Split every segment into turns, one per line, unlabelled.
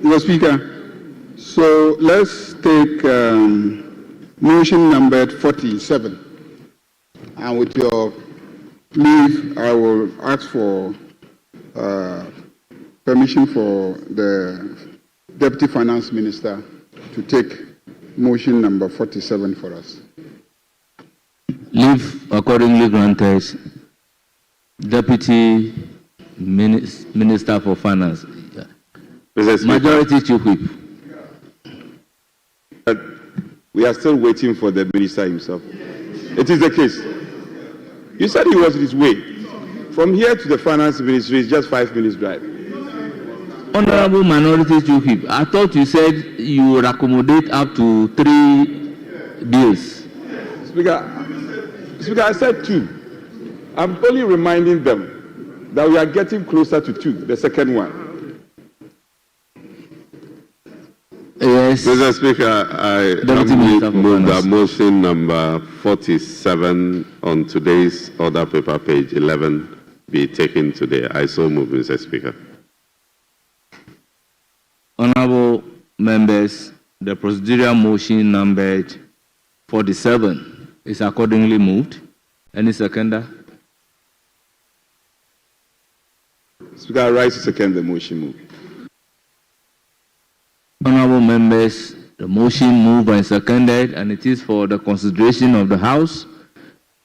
Mr. Speaker, so let's take motion number 47. And with your leave, I will ask for permission for the Deputy Finance Minister to take motion number 47 for us.
Leave accordingly granted. Deputy Minister for Finance. Majority Chief Whip.
We are still waiting for the minister himself. It is the case. You said he was his way. From here to the finance ministry is just 5 minutes drive.
Honorable Minority Chief Whip, I thought you said you would accommodate up to 3 bills.
Speaker, I said 2. I'm only reminding them that we are getting closer to 2, the second one.
Yes.
Mr. Speaker, I move that motion number 47 on today's order paper, page 11, be taken today. I so move, Mr. Speaker.
Honorable members, the procedural motion numbered 47 is accordingly moved. Any seconder?
Speaker, I rise to second the motion moved.
Honorable members, the motion moved and seconded, and it is for the consideration of the House.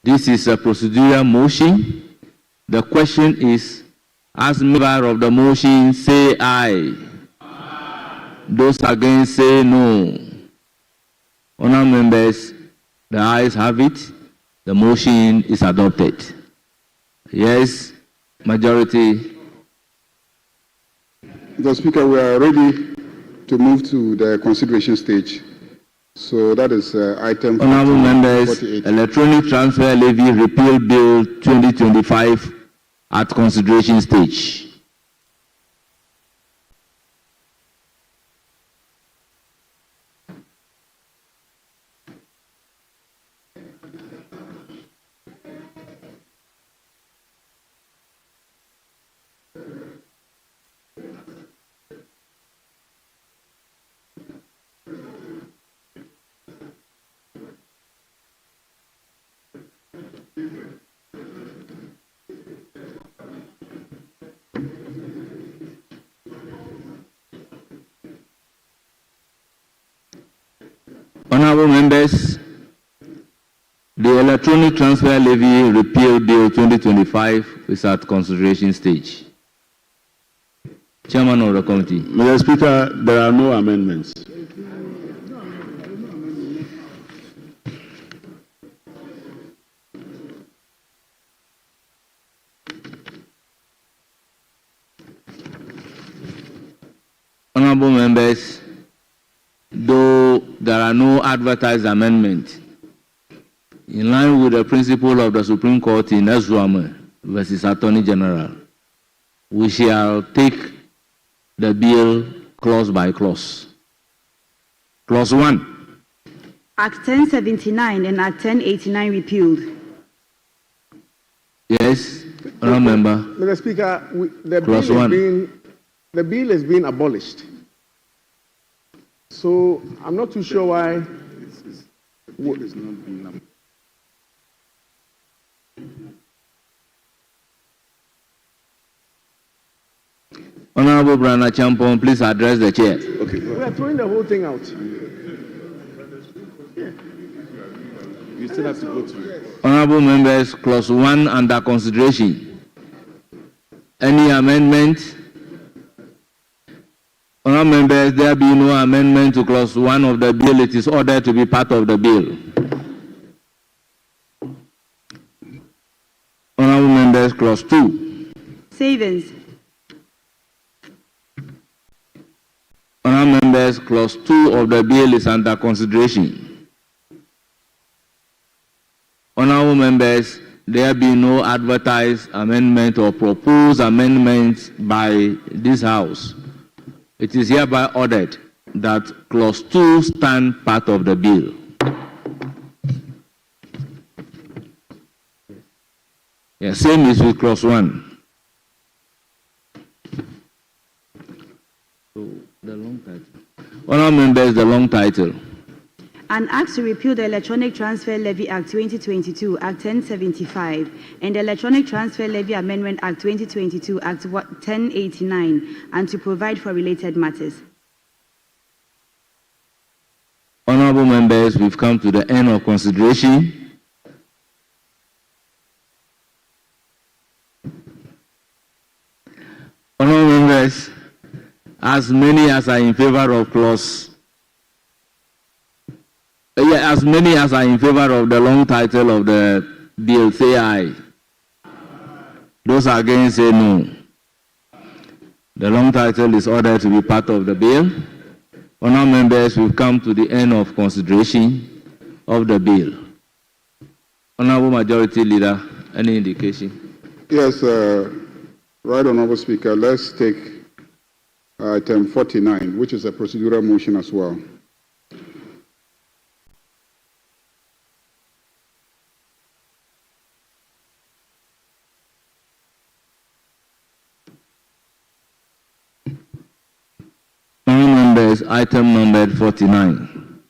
This is a procedural motion. The question is, as member of the motion, say aye. Those against, say no. Honorable members, the ayes have it. The motion is adopted. Yes, majority.
Mr. Speaker, we are ready to move to the consideration stage. So that is item 48.
Honorable members, electronic transfer levy repeal bill 2025 at consideration stage. Honorable members, the electronic transfer levy repeal bill 2025 is at consideration stage. Chairman of the committee.
Mr. Speaker, there are no amendments.
Honorable members, though there are no advertised amendments, in line with the principle of the Supreme Court in Ezwame versus Attorney General, we shall take the bill clause by clause. Clause 1.
Act 1079 and Act 1089 repealed.
Yes, honorable member.
Mr. Speaker, the bill is being abolished. So I'm not too sure why.
Honorable Brana Champon, please address the chair.
Okay. We are throwing the whole thing out. Yeah.
You still have to go through.
Honorable members, clause 1 under consideration. Any amendment? Honorable members, there be no amendment to clause 1 of the bill. It is ordered to be part of the bill. Honorable members, clause 2.
Savings.
Honorable members, clause 2 of the bill is under consideration. Honorable members, there be no advertised amendment or proposed amendments by this House. It is hereby ordered that clause 2 stand part of the bill. Yeah, same is with clause 1. So, the long title. Honourable members, the long title.
An Act to repeal the Electronic Transfer Levy Act 2022, Act 1075, and the Electronic Transfer Levy Amendment Act 2022, Act 1089, and to provide for related matters.
Honourable members, we've come to the end of consideration. Honourable members, as many as are in favour of as many as are in favour of the long title of the bill, say aye. Those against, say no. The long title is ordered to be part of the bill. Honourable members, we've come to the end of consideration of the bill. Honourable Majority Leader, any indication?
Yes, right, Honourable Speaker. Let's take item 49, which is a procedural motion as well.
Item numbered 49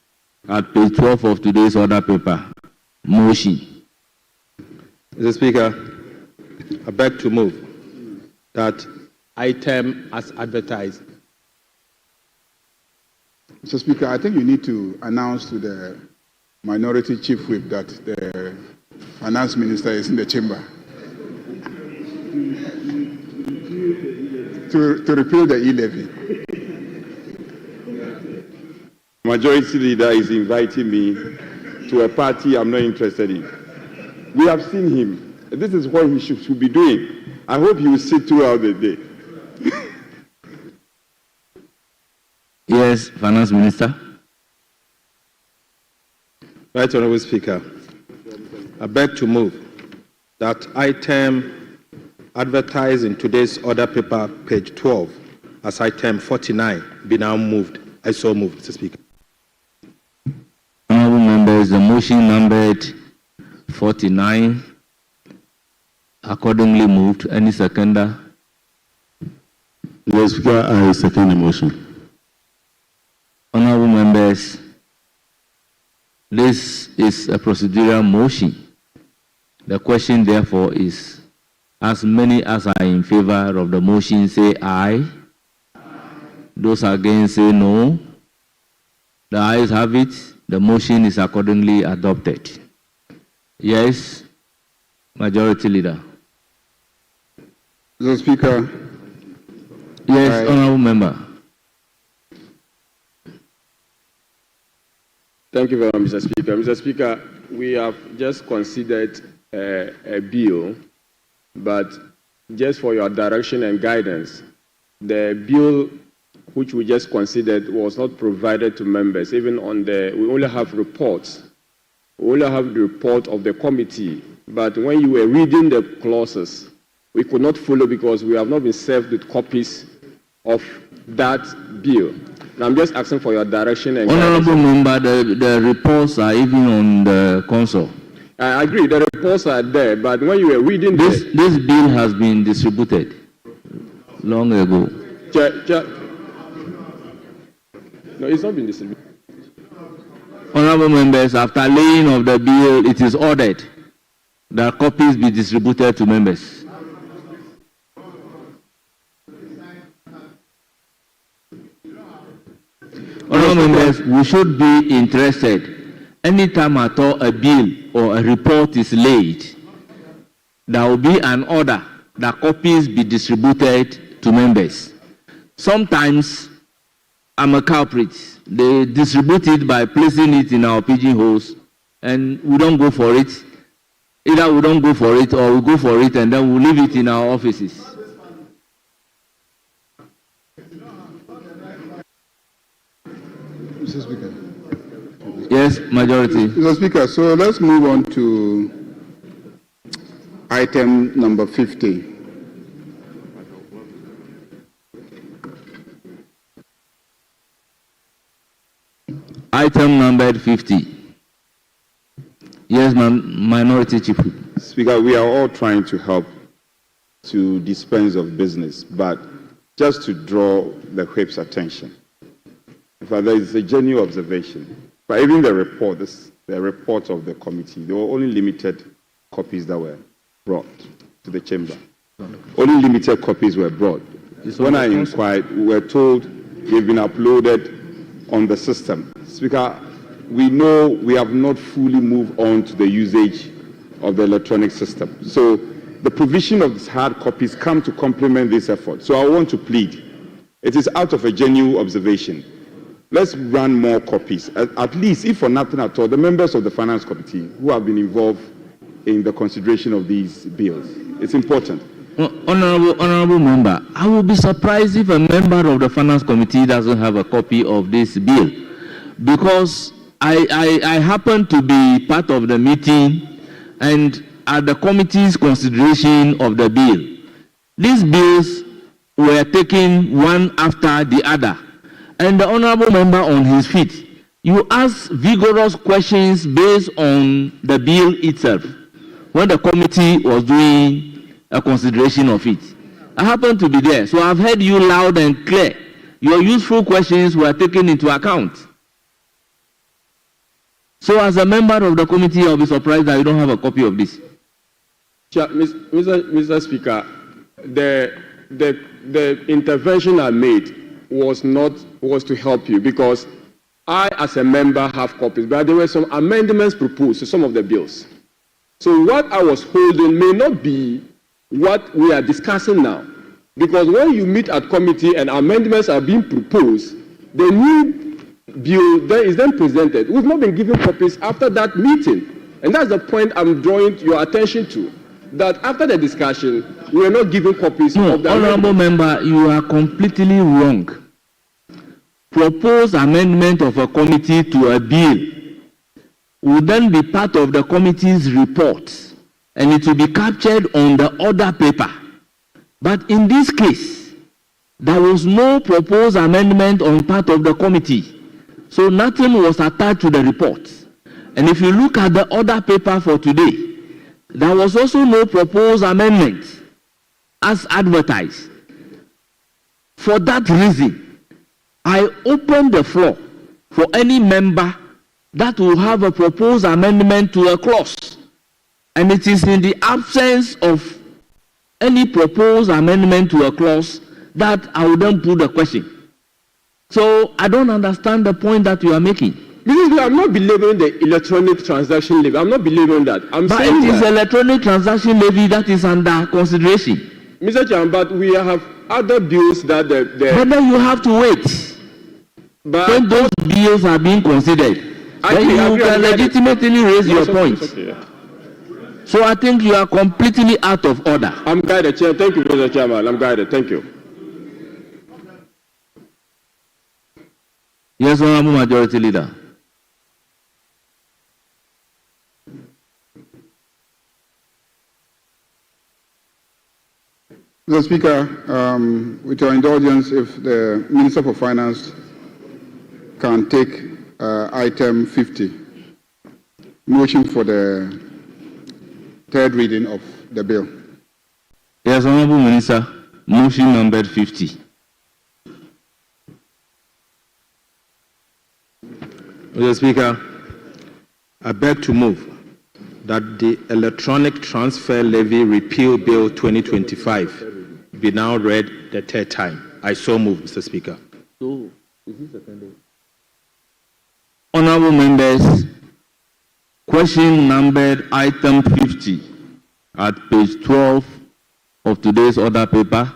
at page 12 of today's order paper. Motion.
Mr. Speaker, I beg to move that item as advertised.
Mr. Speaker, I think you need to announce to the Minority Chief Whip that the Finance Minister is in the chamber to repeal the E-levy.
Majority Leader is inviting me to a party I'm not interested in. We have seen him. This is what he should be doing. I hope he will sit throughout the day.
Yes, Finance Minister.
Right, Honourable Speaker, I beg to move that item advertised in today's order paper, page 12, as item 49, be now moved. I so move, Mr. Speaker.
Honourable members, the motion numbered 49 accordingly moved. Any seconder?
Mr. Speaker, I second the motion.
Honourable members, this is a procedural motion. The question, therefore, is as many as are in favour of the motion say aye. Those against say no. The ayes have it. The motion is accordingly adopted. Yes, Majority Leader.
Mr. Speaker.
Yes, Honourable Member.
Thank you very much, Mr. Speaker. Mr. Speaker, we have just considered a bill, but just for your direction and guidance, the bill which we just considered was not provided to members. Even on we only have reports. We only have the report of the committee. But when you were reading the clauses, we could not follow because we have not been served with copies of that bill. And I'm just asking for your direction and
Honourable Member, the reports are even on the console.
I agree, the reports are there, but when you were reading
this bill has been distributed long ago.
No, it's not been distributed.
Honourable members, after laying of the bill, it is ordered that copies be distributed to members. Honourable members, we should be interested. Anytime at all a bill or a report is laid, there will be an order that copies be distributed to members. Sometimes I'm a culprit. They distribute it by placing it in our pigeonholes, and we don't go for it. Either we don't go for it or we go for it and then we leave it in our offices.
Mr. Speaker.
Yes, Majority.
Mr. Speaker, so let's move on to item number 50.
Item numbered 50. Yes, Minority Chief.
Speaker, we are all trying to help to dispense of business, but just to draw the whip's attention. In fact, there is a genuine observation. But even the report of the committee, there were only limited copies that were brought to the chamber. Only limited copies were brought. When I inquired, we were told they've been uploaded on the system. Speaker, we know we have not fully moved on to the usage of the electronic system. So the provision of these hard copies come to complement this effort. So I want to plead. It is out of a genuine observation. Let's run more copies. At least, if for nothing at all, the members of the Finance Committee who have been involved in the consideration of these bills. It's important.
Honorable member, I will be surprised if a member of the Finance Committee doesn't have a copy of this bill, because I happen to be part of the meeting and at the committee's consideration of the bill. These bills were taken one after the other, and the honorable member on his feet, you ask vigorous questions based on the bill itself when the committee was doing a consideration of it. I happen to be there, so I've heard you loud and clear. Your useful questions were taken into account. So as a member of the committee, I'll be surprised that you don't have a copy of this.
Mr. Speaker, the intervention I made was to help you, because I, as a member, have copies, but there were some amendments proposed to some of the bills. So what I was holding may not be what we are discussing now, because when you meet at committee and amendments are being proposed, the new bill then is then presented. We've not been given copies after that meeting, and that's the point I'm drawing your attention to, that after the discussion, we are not given copies of the
honorable member, you are completely wrong. Proposed amendment of a committee to a bill will then be part of the committee's report, and it will be captured on the order paper. But in this case, there was no proposed amendment on part of the committee, so nothing was attached to the report. And if you look at the order paper for today, there was also no proposed amendment as advertised. For that reason, I open the floor for any member that will have a proposed amendment to a clause. And it is in the absence of any proposed amendment to a clause that I will then put the question. So I don't understand the point that you are making.
I'm not believing the electronic transaction levy. I'm not believing that.
But it is electronic transaction levy that is under consideration.
Mr. Chairman, but we have other bills that
But then you have to wait.
But
when those bills are being considered, then you can legitimately raise your point.
Okay.
So I think you are completely out of order.
I'm guided, Chair. Thank you, Mr. Chairman. I'm guided. Thank you.
Yes, Honorable Majority Leader.
Mr. Speaker, with your indulgence, if the Minister for Finance can take item 50, motion for the third reading of the bill.
Yes, Honorable Minister, motion number 50.
Mr. Speaker, I beg to move that the Electronic Transfer Levy Repeal Bill 2025 be now read the third time. I so move, Mr. Speaker.
So, is this seconded? Honorable members, question numbered item 50 at page 12 of today's order paper,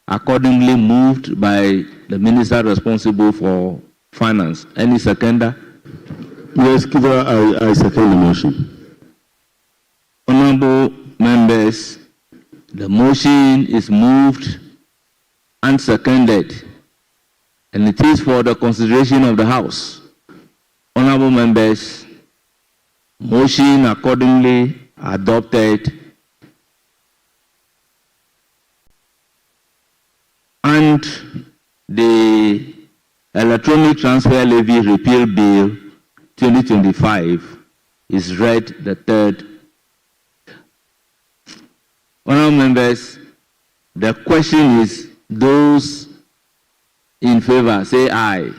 accordingly moved by the Minister responsible for Finance. Any seconder?
Yes, I second the motion.
Honorable members, the motion is moved and seconded, and it is for the consideration of the House. Honorable members, motion accordingly adopted, and the Electronic Transfer Levy Repeal Bill 2025 is read the third. Honorable members, the question is Those in favor, say aye.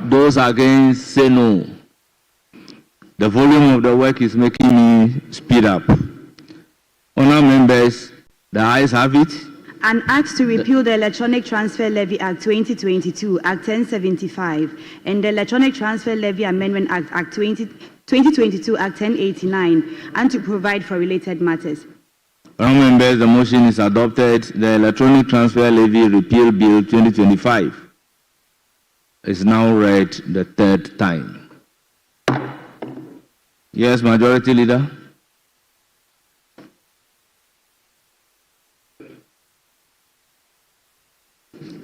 Those against, say no. The volume of the work is making me speed up. Honourable members, the ayes have it.
An act to repeal the Electronic Transfer Levy Act 2022, Act 1075, and the Electronic Transfer Levy Amendment Act 2022, Act 1089, and to provide for related matters.
Honourable members, the motion is adopted. The Electronic Transfer Levy Repeal Bill 2025 is now read the third time. Yes, Majority Leader.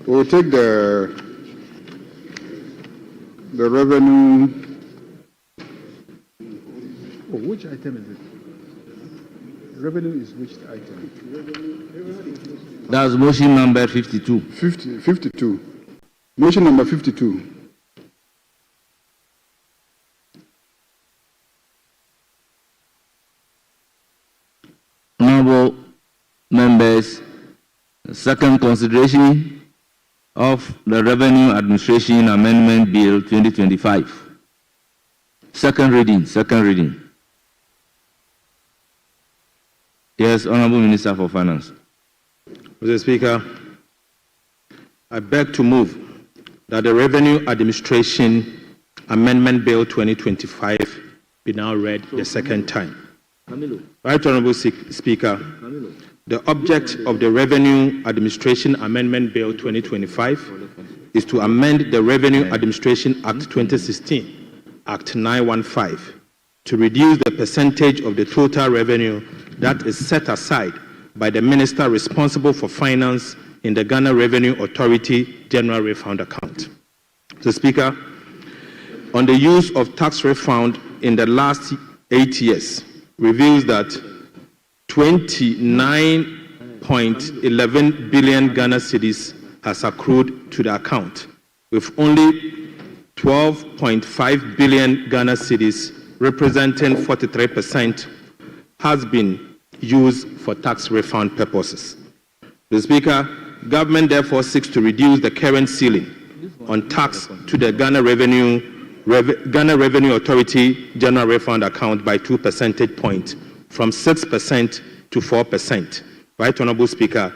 We'll take the revenue. Oh, which item is it? Revenue is which item?
That's motion number 52.
52. Motion number 52.
Honourable members, second consideration of the Revenue Administration Amendment Bill 2025. Second reading. Yes, Honourable Minister for Finance.
Mr. Speaker, I beg to move that the Revenue Administration Amendment Bill 2025 be now read the second time. Right Honourable Speaker, the object of the Revenue Administration Amendment Bill 2025 is to amend the Revenue Administration Act 2016, Act 915, to reduce the percentage of the total revenue that is set aside by the Minister responsible for finance in the Ghana Revenue Authority General Refund Account. Mr. Speaker, on the use of tax refund in the last 8 years reveals that 29.11 billion Ghana cedis has accrued to the account, with only 12.5 billion Ghana cedis, representing 43%, has been used for tax refund purposes. Mr. Speaker, government therefore seeks to reduce the current ceiling on tax to the Ghana Revenue Authority General Refund Account by 2 percentage points, from 6% to 4%. Right Honourable Speaker,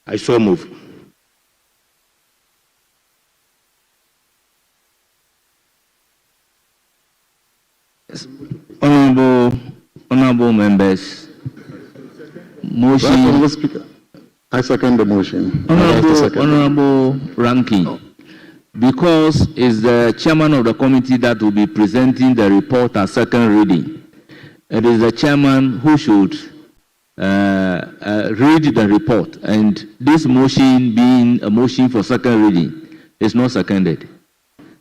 I so move.
Honourable members, motion.
Right, Honourable Speaker, I second the motion.
Honourable Ranking, because it's the chairman of the committee that will be presenting the report at second reading, it is the chairman who should read the report, and this motion being a motion for second reading is not seconded.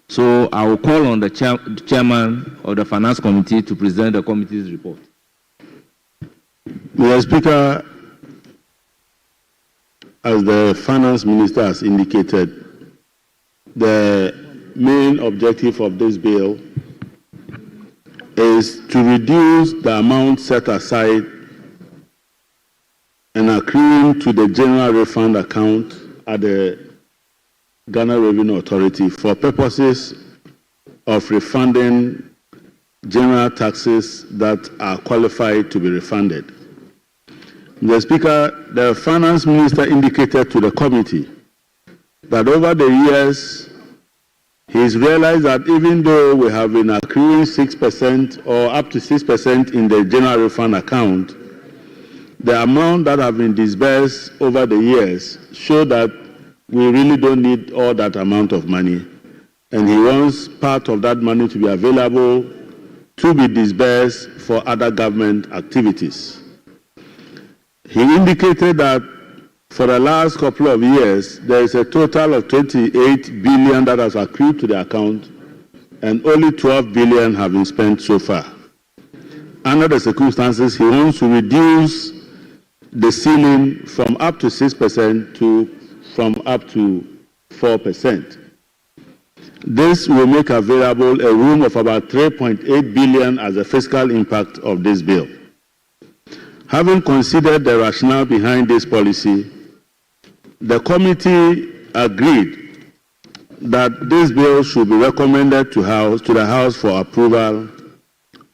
So I will call on the chairman of the Finance Committee to present the committee's report.
Mr. Speaker, as the Finance Minister has indicated, the main objective of this bill is to reduce the amount set aside and accruing to the General Refund Account at the Ghana Revenue Authority for purposes of refunding general taxes that are qualified to be refunded. Mr. Speaker, the Finance Minister indicated to the committee that over the years, he's realized that even though we have been accruing 6% or up to 6% in the General Refund Account, the amount that have been disbursed over the years show that we really don't need all that amount of money. And he wants part of that money to be available to be disbursed for other government activities. He indicated that for the last couple of years, there is a total of 28 billion that has accrued to the account, and only 12 billion have been spent so far. Under the circumstances, he wants to reduce the ceiling from up to 6% to from up to 4%. This will make available a room of about 3.8 billion as a fiscal impact of this bill. Having considered the rationale behind this policy, the committee agreed that this bill should be recommended to the House for approval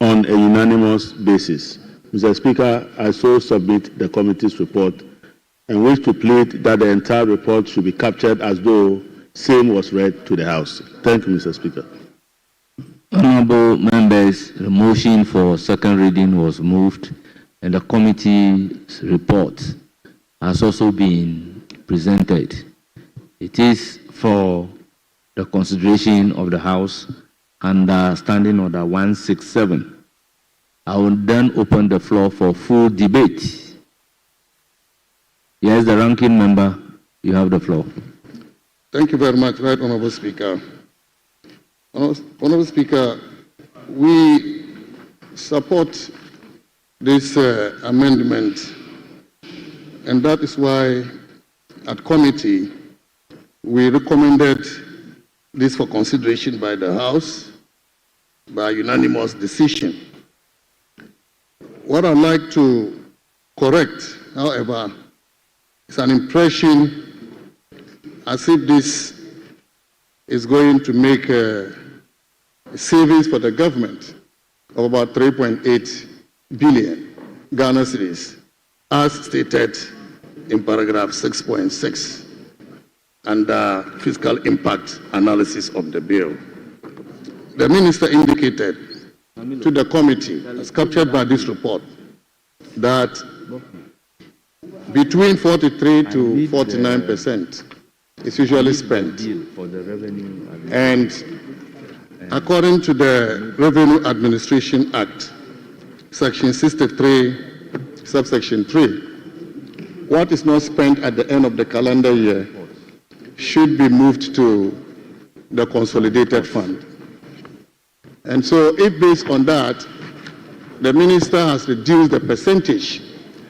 on a unanimous basis. Mr. Speaker, I so submit the committee's report and wish to plead that the entire report should be captured as though same was read to the House. Thank you, Mr. Speaker.
Honorable members, the motion for second reading was moved, and the committee's report has also been presented. It is for the consideration of the House under Standing Order 167. I will then open the floor for full debate. Yes, the ranking member, you have the floor.
Thank you very much, Right Honorable Speaker. Honorable Speaker, we support this amendment, and that is why at committee we recommended this for consideration by the House by unanimous decision. What I'd like to correct, however, is an impression as if this is going to make savings for the government of about 3.8 billion Ghana cedis, as stated in paragraph 6.6 under fiscal impact analysis of the bill. The minister indicated to the committee, as captured by this report, that between 43 to 49% is usually spent. And according to the Revenue Administration Act, Section 63, subsection 3, what is not spent at the end of the calendar year should be moved to the consolidated fund. And so if based on that, the minister has reduced the percentage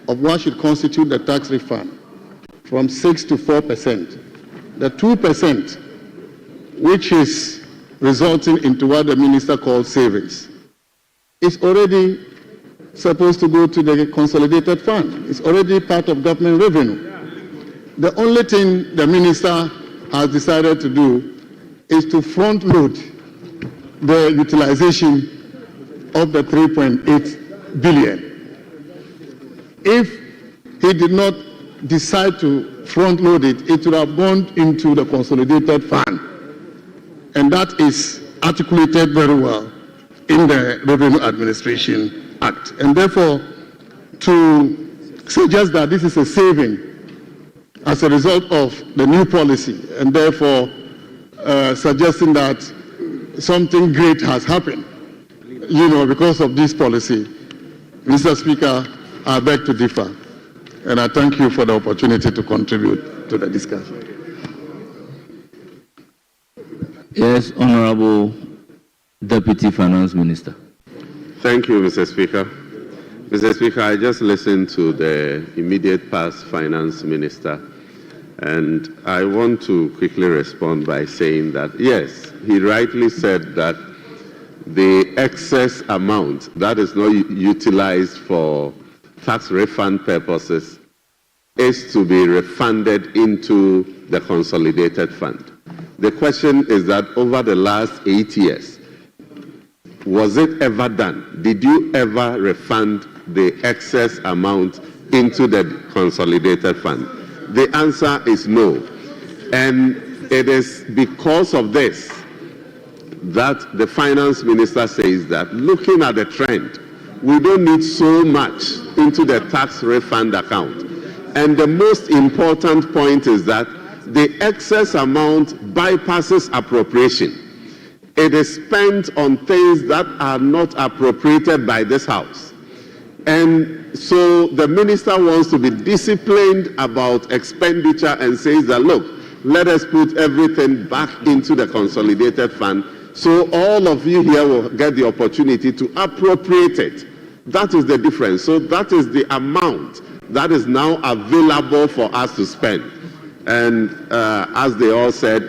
of what should constitute the tax refund from 6 to 4%, the 2%, which is resulting into what the minister calls savings, is already supposed to go to the consolidated fund. It's already part of government revenue. The only thing the minister has decided to do is to front load the utilization of the 3.8 billion. If he did not decide to front load it, it would have gone into the consolidated fund. And that is articulated very well in the Revenue Administration Act. And therefore, to suggest that this is a saving as a result of the new policy, and therefore suggesting that something great has happened, because of this policy, Mr. Speaker, I beg to differ. And I thank you for the opportunity to contribute to the discussion.
Yes, Honorable Deputy Finance Minister.
Thank you, Mr. Speaker. Mr. Speaker, I just listened to the immediate past Finance Minister, and I want to quickly respond by saying that, yes, he rightly said that the excess amount that is not utilized for tax refund purposes is to be refunded into the consolidated fund. The question is that over the last 8 years, was it ever done? Did you ever refund the excess amount into the consolidated fund? The answer is no. And it is because of this that the finance minister says that looking at the trend, we don't need so much into the tax refund account. And the most important point is that the excess amount bypasses appropriation. It is spent on things that are not appropriated by this House. And so the minister wants to be disciplined about expenditure and says that, look, let us put everything back into the consolidated fund so all of you here will get the opportunity to appropriate it. That is the difference. So that is the amount that is now available for us to spend. And as they all said,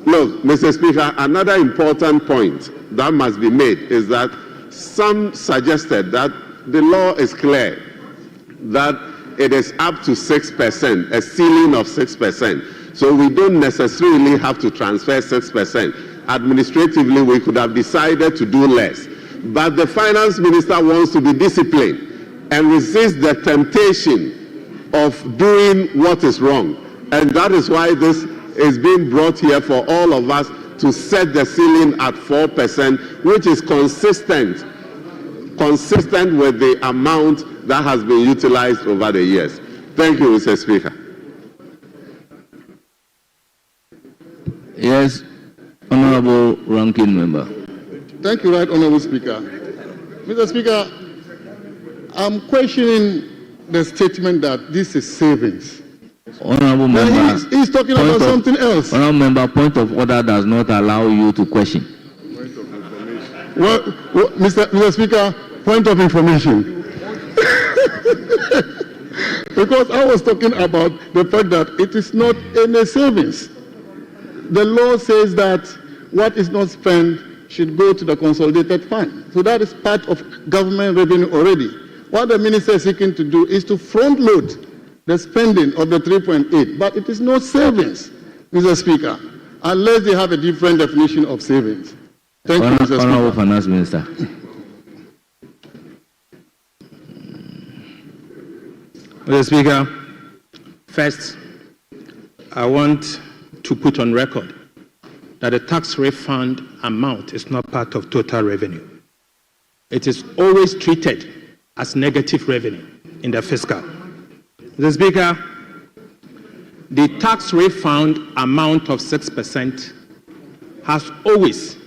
look, Mr. Speaker, another important point that must be made is that some suggested that the law is clear, that it is up to 6%, a ceiling of 6%. So we don't necessarily have to transfer 6%. Administratively, we could have decided to do less. But the finance minister wants to be disciplined and resist the temptation of doing what is wrong. And that is why this is being brought here for all of us to set the ceiling at 4%, which is consistent with the amount that has been utilized over the years. Thank you, Mr. Speaker.
Yes, Honorable Ranking Member.
Thank you, Right Honorable Speaker. Mr. Speaker, I'm questioning the statement that this is savings.
Honorable Member.
He's talking about something else.
Honorable Member, point of order does not allow you to question.
Well, Mr. Speaker, point of information. Because I was talking about the fact that it is not any savings. The law says that what is not spent should go to the consolidated fund. So that is part of government revenue already. What the minister is seeking to do is to front load the spending of the 3.8, but it is not savings, Mr. Speaker, unless they have a different definition of savings. Thank you, Mr. Speaker.
Honorable Finance Minister.
Mr. Speaker, first, I want to put on record that the tax refund amount is not part of total revenue. It is always treated as negative revenue in the fiscal. Mr. Speaker, the tax refund amount of 6% has always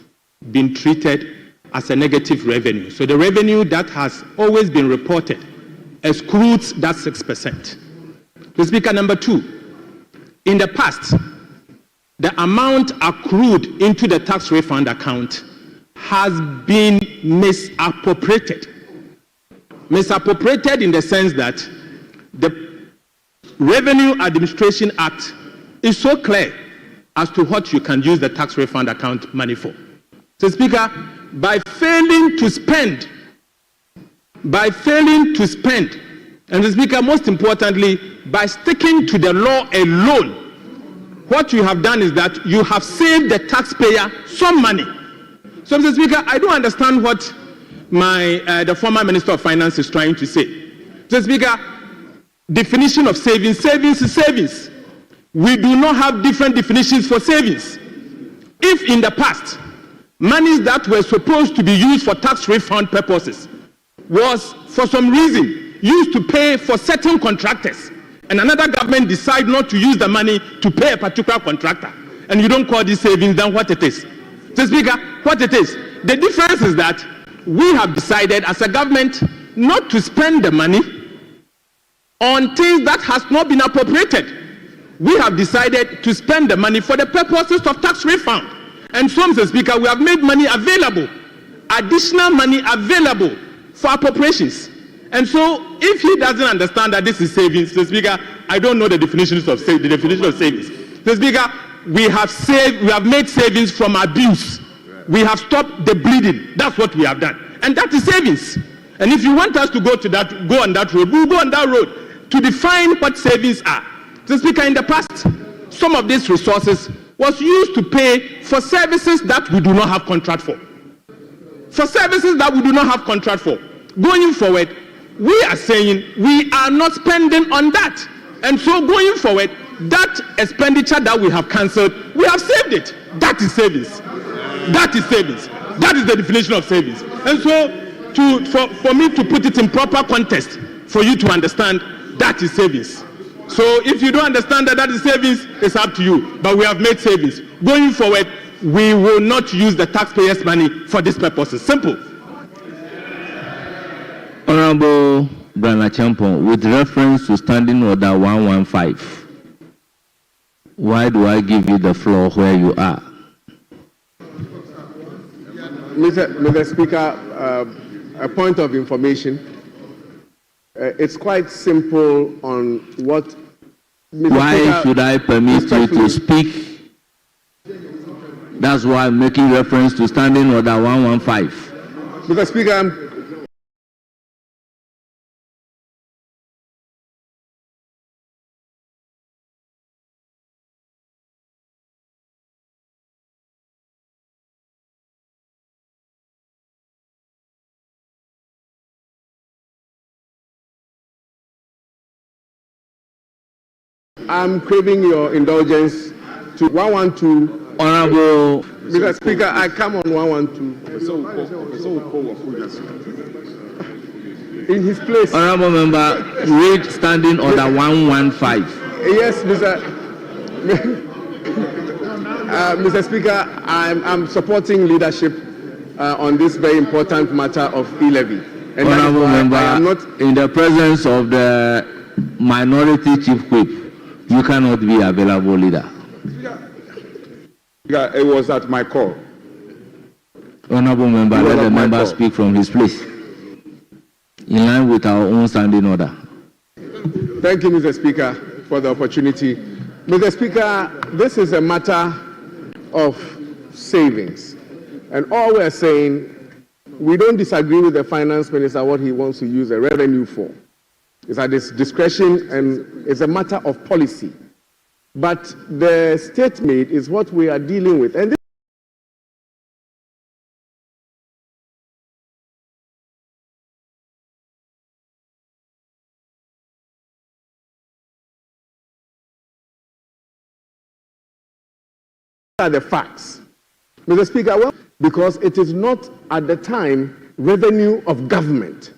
been treated as a negative revenue. So the revenue that has always been reported excludes that 6%. Mr. Speaker, number two, in the past, the amount accrued into the tax refund account has been misappropriated. Misappropriated in the sense that the Revenue Administration Act is so clear as to what you can use the tax refund account money for. So, Speaker, by failing to spend, and the Speaker, most importantly, by sticking to the law alone, what you have done is that you have saved the taxpayer some money. So, Mr. Speaker, I don't understand what the former Minister of Finance is trying to say. Mr. Speaker, definition of savings. Savings is savings. We do not have different definitions for savings. If in the past, monies that were supposed to be used for tax refund purposes was, for some reason, used to pay for certain contractors, and another government decide not to use the money to pay a particular contractor, and you don't call this savings, then what it is? So, Speaker, what it is? The difference is that we have decided as a government not to spend the money on things that has not been appropriated. We have decided to spend the money for the purposes of tax refund. And so, Mr. Speaker, we have made money available, additional money available for appropriations. And so, if he doesn't understand that this is savings, Mr. Speaker, I don't know the definition of savings. Mr. Speaker, we have made savings from abuse. We have stopped the bleeding. That's what we have done. And that is savings. And if you want us to go on that road, we'll go on that road to define what savings are. Mr. Speaker, in the past, some of these resources was used to pay for services that we do not have contract for. For services that we do not have contract for. Going forward, we are saying we are not spending on that. And so going forward, that expenditure that we have cancelled, we have saved it. That is savings. That is savings. That is the definition of savings. And so for me to put it in proper context, for you to understand, that is savings. So if you don't understand that is savings, it's up to you. But we have made savings. Going forward, we will not use the taxpayers' money for these purposes. Simple.
Honorable Brana Champon, with reference to Standing Order 115, why do I give you the floor where you are?
Mr. Speaker, a point of information. It's quite simple on what... Mr.
Why
Speaker,
should I permit you to speak? That's why I'm making reference to Standing Order 115.
Mr. Speaker, I'm craving your indulgence to 112.
Honorable
Mr. Speaker, I come on 112. In his place.
Honorable Member, read Standing Order 115.
Yes, Mr. Speaker, I'm supporting leadership on this very important matter of E-levy. And
Honorable Member,
I am not
in the presence of the minority chief whip, you cannot be available leader.
Yeah, it was at my call.
Honorable Member,
You
let
are
the
my
member
call.
speak from his place, in line with our own standing order.
Thank you, Mr. Speaker, for the opportunity. Mr. Speaker, this is a matter of savings. And all we're saying, we don't disagree with the finance minister what he wants to use the revenue for. It's at his discretion and it's a matter of policy. But the statement is what we are dealing with. And are the facts. Mr. Speaker, well, because it is not at the time revenue of government.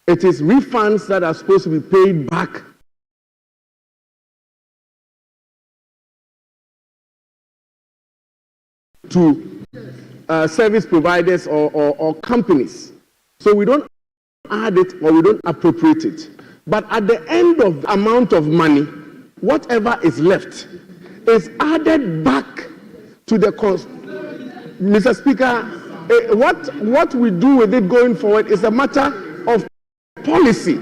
It is refunds that are supposed to be paid back to service providers or companies. So we don't add it or we don't appropriate it. But at the end of the amount of money, whatever is left is added back to the Mr. Speaker, what we do with it going forward is a matter of policy.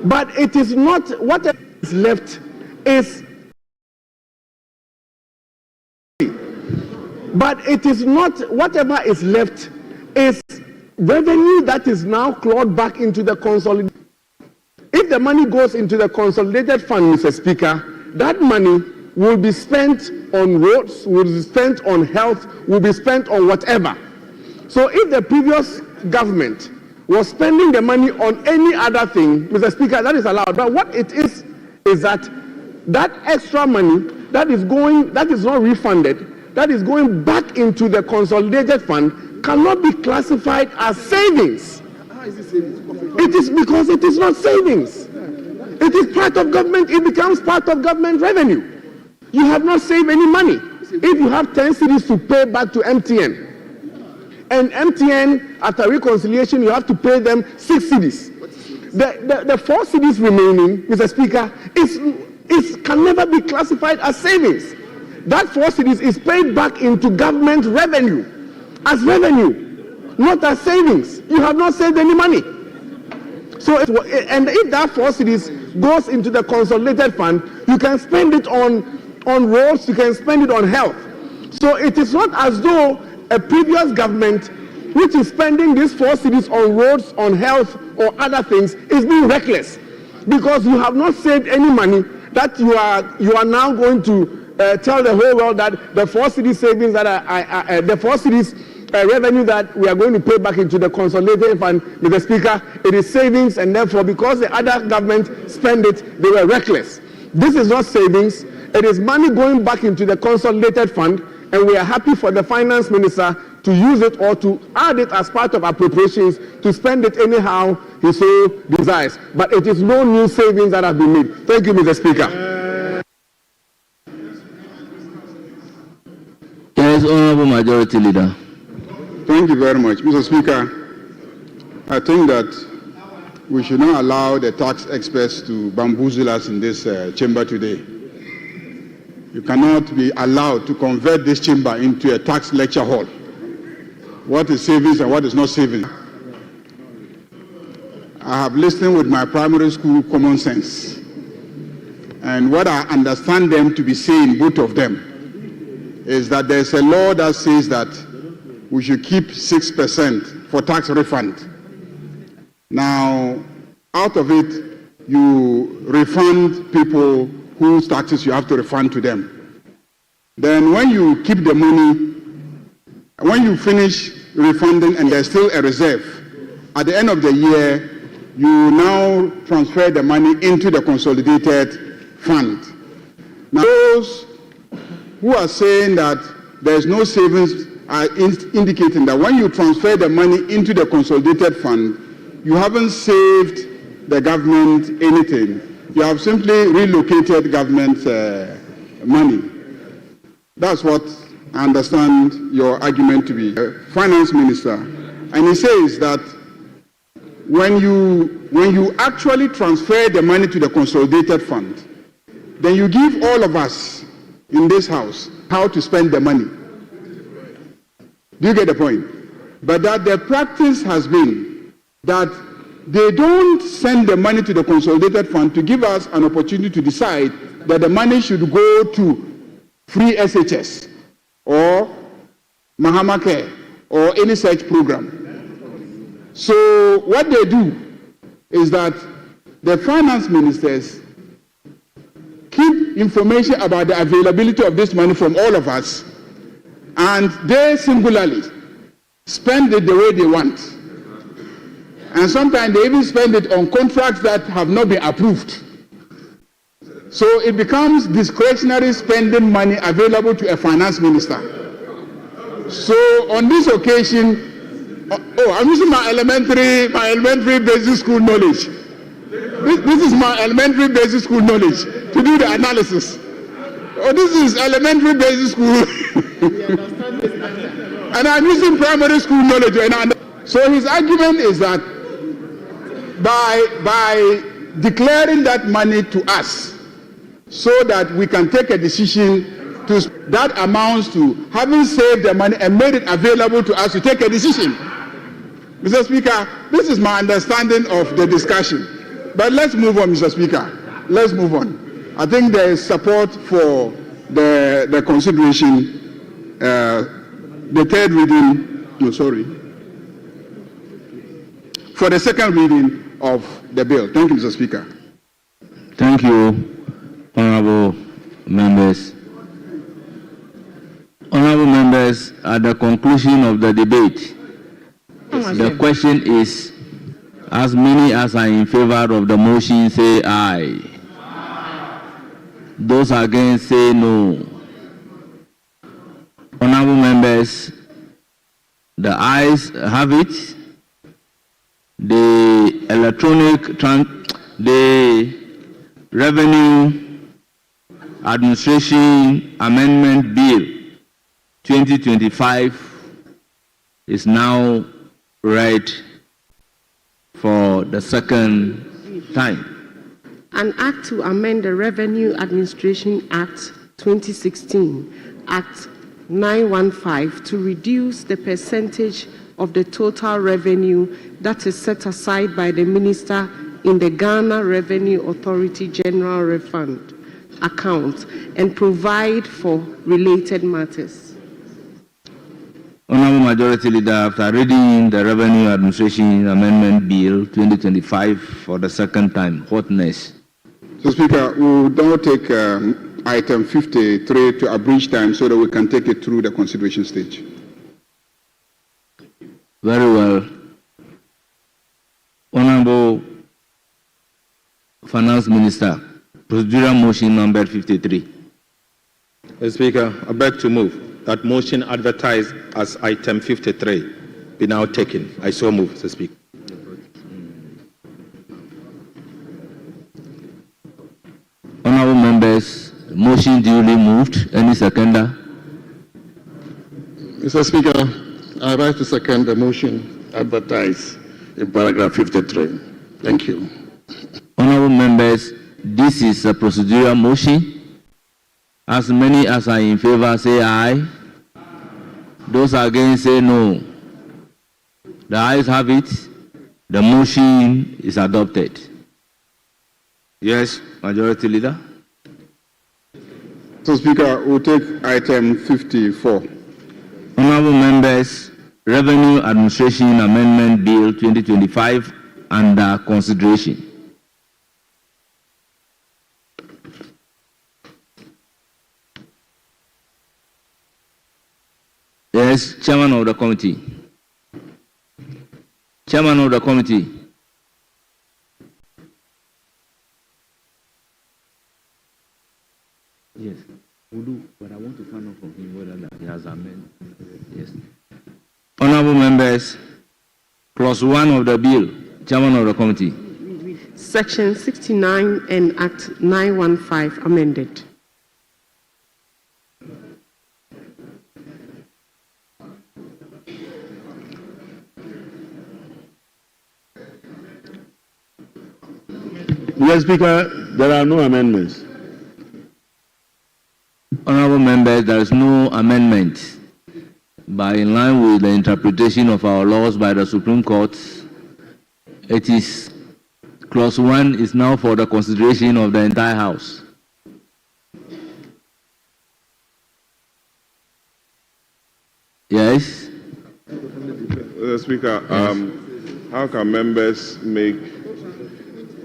But it is not, whatever is left is, but it is not, whatever is left is revenue that is now clawed back into the consolidated. If the money goes into the consolidated fund, Mr. Speaker, that money will be spent on roads, will be spent on health, will be spent on whatever. So if the previous government was spending the money on any other thing, Mr. Speaker, that is allowed. But what it is that that extra money that is not refunded, that is going back into the consolidated fund, cannot be classified as savings. How is it savings? It is because it is not savings. It is part of government, it becomes part of government revenue. You have not saved any money. If you have 10 cedis to pay back to MTN, and MTN, after reconciliation, you have to pay them 6 cedis. The 4 cedis remaining, Mr. Speaker, can never be classified as savings. That 4 cedis is paid back into government revenue, as revenue, not as savings. You have not saved any money. So, and if that 4 cedis goes into the consolidated fund, you can spend it on roads, you can spend it on health. So it is not as though a previous government, which is spending these 4 cedis on roads, on health, or other things, is being reckless, because you have not saved any money that you are now going to tell the whole world that the 4 cedis savings that the 4 cedis revenue that we are going to pay back into the consolidated fund, Mr. Speaker, it is savings, and therefore, because the other government spent it, they were reckless. This is not savings. It is money going back into the consolidated fund, and we are happy for the finance minister to use it or to add it as part of appropriations to spend it anyhow he so desires. But it is no new savings that have been made. Thank you, Mr. Speaker.
Yes, Honorable Majority Leader.
Thank you very much. Mr. Speaker, I think that we should not allow the tax experts to bamboozle us in this chamber today. You cannot be allowed to convert this chamber into a tax lecture hall. What is savings and what is not savings? I have listened with my primary school common sense. And what I understand them to be saying, both of them, is that there's a law that says that we should keep 6% for tax refund. Now, out of it, you refund people whose taxes you have to refund to them. Then when you keep the money, when you finish refunding and there's still a reserve, at the end of the year, you now transfer the money into the consolidated fund. Now, those who are saying that there's no savings are indicating that when you transfer the money into the consolidated fund, you haven't saved the government anything. You have simply relocated government money. That's what I understand your argument to be. Finance Minister, and he says that when you actually transfer the money to the consolidated fund, then you give all of us in this house how to spend the money. Do you get the point? But that the practice has been that they don't send the money to the consolidated fund to give us an opportunity to decide that the money should go to free SHS or Mahama Care or any such program. So what they do is that the finance ministers keep information about the availability of this money from all of us, and they singularly spend it the way they want. And sometimes they even spend it on contracts that have not been approved. So it becomes discretionary spending money available to a finance minister. So on this occasion, I'm using my elementary basic school knowledge. This is my elementary basic school knowledge to do the analysis. This is elementary basic school. And I'm using primary school knowledge. So his argument is that by declaring that money to us so that we can take a decision, that amounts to having saved the money and made it available to us to take a decision. Mr. Speaker, this is my understanding of the discussion. But let's move on, Mr. Speaker. Let's move on. I think there is support for the consideration, the third reading, for the second reading of the bill. Thank you, Mr. Speaker.
Thank you, honorable members. Honorable members, at the conclusion of the debate, the question is, as many as are in favor of the motion say aye. Those against say no. Honorable members, the ayes have it. The Revenue Administration Amendment Bill 2025 is now read for the second time.
An Act to amend the Revenue Administration Act 2016, Act 915, to reduce the percentage of the total revenue that is set aside by the Minister in the Ghana Revenue Authority General Refund account and provide for related matters.
Honorable Majority Leader, after reading the Revenue Administration Amendment Bill 2025 for the second time, what next?
So, Speaker, we will now take item 53 to abridge time so that we can take it through the consideration stage.
Very well. Honorable Finance Minister, procedural motion number 53.
Mr. Speaker, I beg to move that motion advertised as item 53 be now taken. I so move, Mr. Speaker.
Honorable members, motion duly moved. Any seconder?
Mr. Speaker, I rise to second the motion advertised in paragraph 53. Thank you.
Honorable members, this is a procedural motion. As many as are in favor say aye. Those against say no. The ayes have it. The motion is adopted. Yes, Majority Leader.
So, Speaker, we'll take item 54.
Honorable members, Revenue Administration Amendment Bill 2025 under consideration. Yes, Chairman of the Committee. Chairman of the Committee. Yes. Honorable members, clause 1 of the bill, Chairman of the committee.
Section 69 and Act 915 amended.
Mr. Speaker, there are no amendments.
Honorable members, there is no amendment. But in line with the interpretation of our laws by the Supreme Court, it is clause 1 is now for the consideration of the entire House. Yes?
Mr. Speaker, how can members make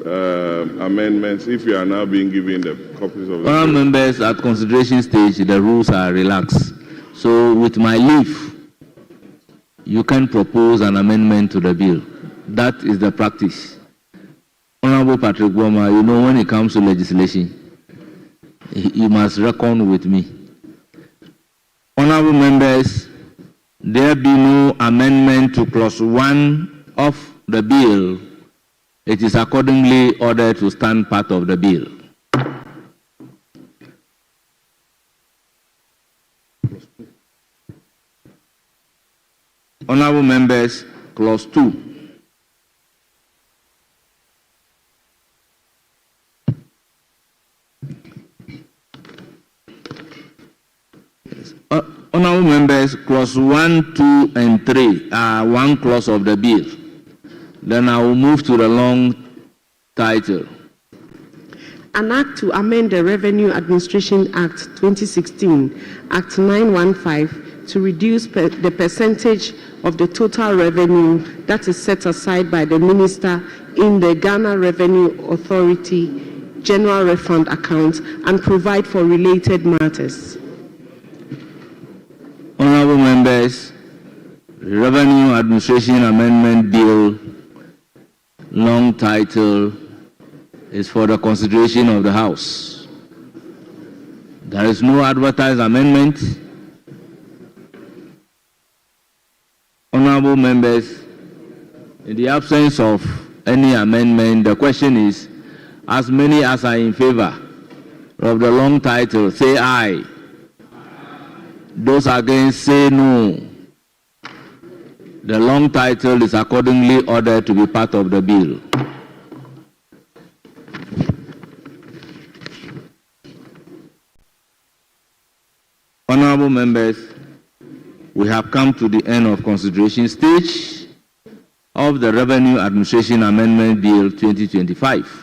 amendments if you are now being given the copies of the
Honorable members, at consideration stage, the rules are relaxed. So with my leave, you can propose an amendment to the bill. That is the practice. Honorable Patrick Boma, you know when it comes to legislation, you must reckon with me. Honorable members, there be no amendment to clause 1 of the bill. It is accordingly ordered to stand part of the bill. Honorable members, clause 2. Honorable members, clause 1, 2, and 3 are one clause of the bill. Then I will move to the long title.
An act to amend the Revenue Administration Act 2016, Act 915, to reduce the percentage of the total revenue that is set aside by the minister in the Ghana Revenue Authority General Refund account and provide for related matters.
Honorable members, Revenue Administration Amendment Bill, long title, is for the consideration of the House. There is no advertised amendment. Honorable members, in the absence of any amendment, the question is, as many as are in favor of the long title, say aye. Those against, say no. The long title is accordingly ordered to be part of the bill. Honorable members, we have come to the end of consideration stage of the Revenue Administration Amendment Bill 2025.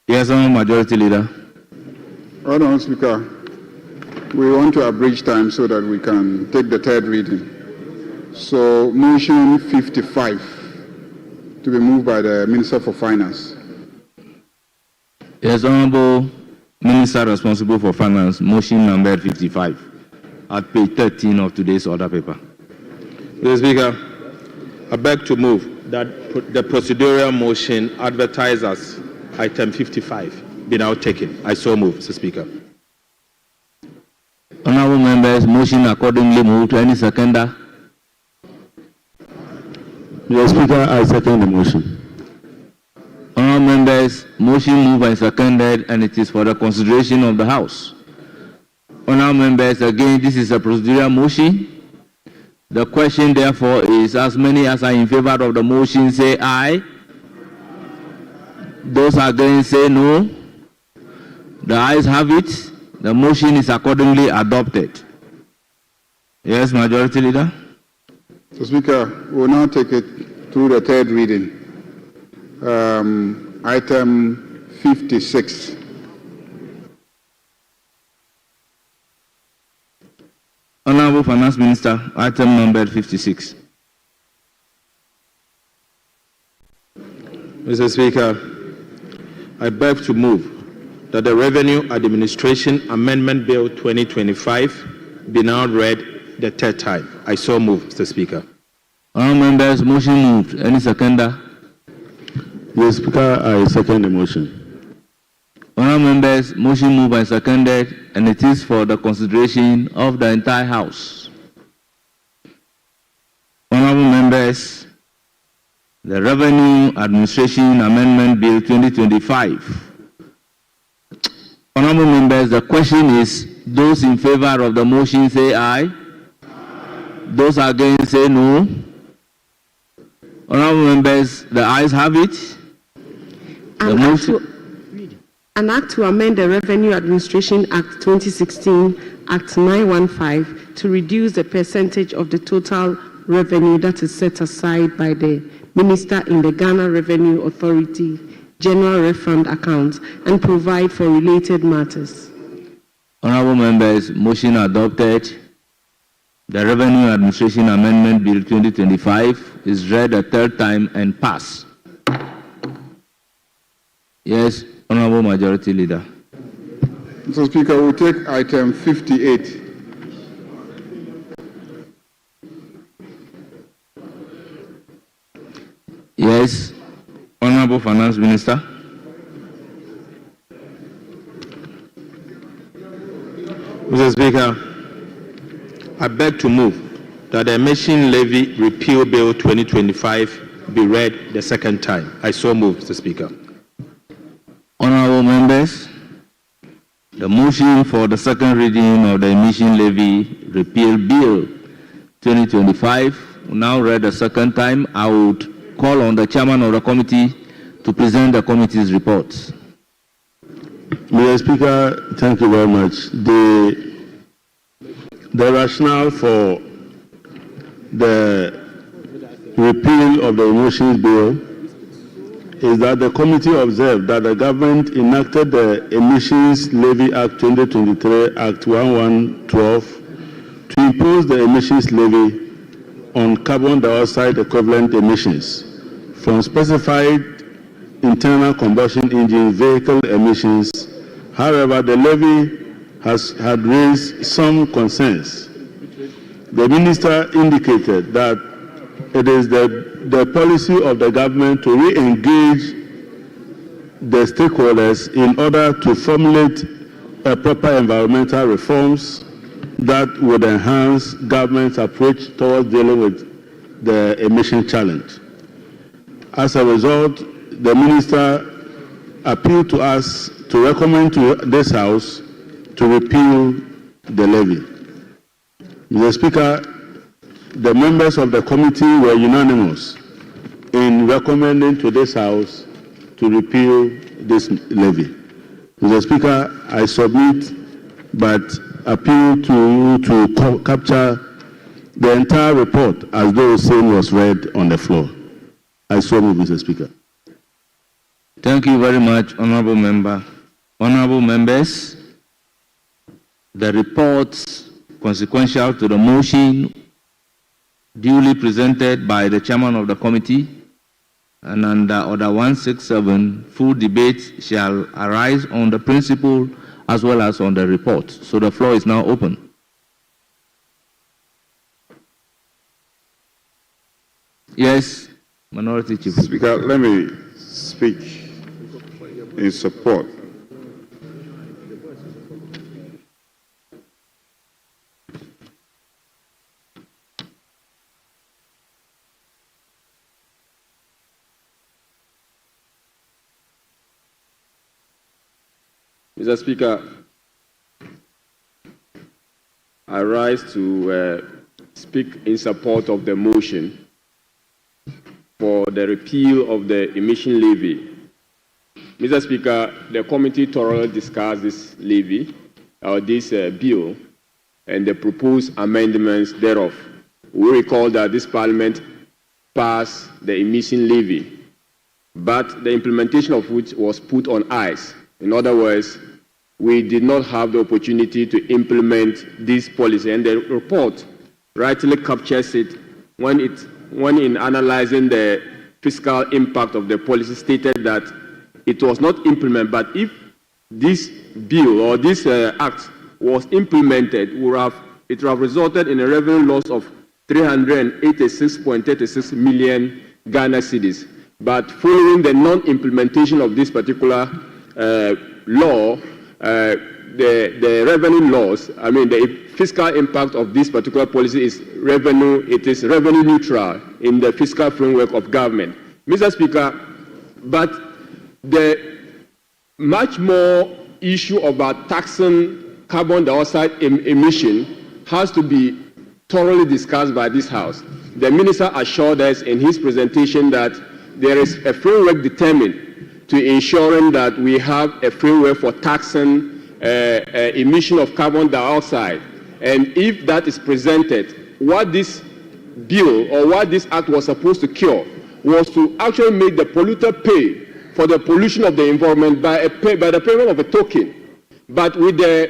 Yes, Honourable Majority Leader.
Honourable Speaker, we want to abridge time so that we can take the third reading. So, motion 55 to be moved by the Minister for Finance.
Yes, Honourable Minister responsible for Finance, motion number 55 at page 13 of today's order paper.
Mr. Speaker, I beg to move that the procedural motion advertised as item 55 be now taken. I so move, Mr. Speaker.
Honourable members, motion accordingly moved. Any seconder?
Mr. Speaker, I second the motion.
Honourable members, motion moved and seconded, and it is for the consideration of the House. Honourable members, again, this is a procedural motion. The question, therefore, is as many as are in favor of the motion, say aye. Those against, say no. The ayes have it. The motion is accordingly adopted. Yes, Majority Leader.
So, Speaker, we will now take it through the third reading. Item 56.
Honourable Finance Minister, item number 56.
Mr. Speaker, I beg to move that the Revenue Administration Amendment Bill 2025 be now read the third time. I so move, Mr. Speaker.
Honourable members, motion moved. Any seconder?
Mr. Speaker, I second the motion.
Honourable members, motion moved and seconded, and it is for the consideration of the entire House. Honourable members, the Revenue Administration Amendment Bill 2025. Honourable members, the question is, those in favour of the motion say aye. Those against say no. Honourable members, the ayes have it.
An act to amend the Revenue Administration Act 2016, Act 915, to reduce the percentage of the total revenue that is set aside by the Minister in the Ghana Revenue Authority General Refund Account and provide for related matters.
Honourable members, motion adopted. The Revenue Administration Amendment Bill 2025 is read a third time and passed. Yes, Honourable Majority Leader.
Mr. Speaker, we'll take item 58.
Yes, Honourable Finance Minister.
Mr. Speaker, I beg to move that the Emission Levy Repeal Bill 2025 be read the second time. I so move, Mr. Speaker.
Honourable members, the motion for the second reading of the Emission Levy Repeal Bill 2025 now read a second time. I would call on the chairman of the committee to present the committee's reports.
Mr. Speaker, thank you very much. The rationale for the repeal of the Emissions Bill is that the committee observed that the government enacted the Emissions Levy Act 2023, Act 1112, to impose the emissions levy on carbon dioxide equivalent emissions from specified internal combustion engine vehicle emissions. However, the levy had raised some concerns. The minister indicated that it is the policy of the government to re-engage the stakeholders in order to formulate a proper environmental reforms that would enhance government's approach towards dealing with the emission challenge. As a result, the minister appealed to us to recommend to this House to repeal the levy. Mr. Speaker, the members of the committee were unanimous in recommending to this House to repeal this levy. Mr. Speaker, I submit but appeal to you to capture the entire report as though the same was read on the floor. I so move, Mr. Speaker.
Thank you very much, Honourable Member. Honourable members, the reports consequential to the motion duly presented by the chairman of the committee and under Order 167, full debate shall arise on the principle as well as on the report. So the floor is now open. Yes, Minority Chief.
Speaker, let me speak in support.
Mr. Speaker, I rise to speak in support of the motion for the repeal of the emission levy. Mr. Speaker, the committee thoroughly discussed this levy, this bill, and the proposed amendments thereof. We recall that this Parliament passed the emission levy, but the implementation of which was put on ice. In other words, we did not have the opportunity to implement this policy, and the report rightly captures it when in analyzing the fiscal impact of the policy stated that it was not implemented, but if this bill or this act was implemented, we would have it would have resulted in a revenue loss of 386.36 million Ghana cedis. But following the non-implementation of this particular law, the revenue loss, the fiscal impact of this particular policy is revenue neutral in the fiscal framework of government. Mr. Speaker, but the much more issue about taxing carbon dioxide emission has to be thoroughly discussed by this House. The Minister assured us in his presentation that there is a framework determined to ensuring that we have a framework for taxing emission of carbon dioxide. And if that is presented, what this bill or what this act was supposed to cure was to actually make the polluter pay for the pollution of the environment by the payment of a token. But with the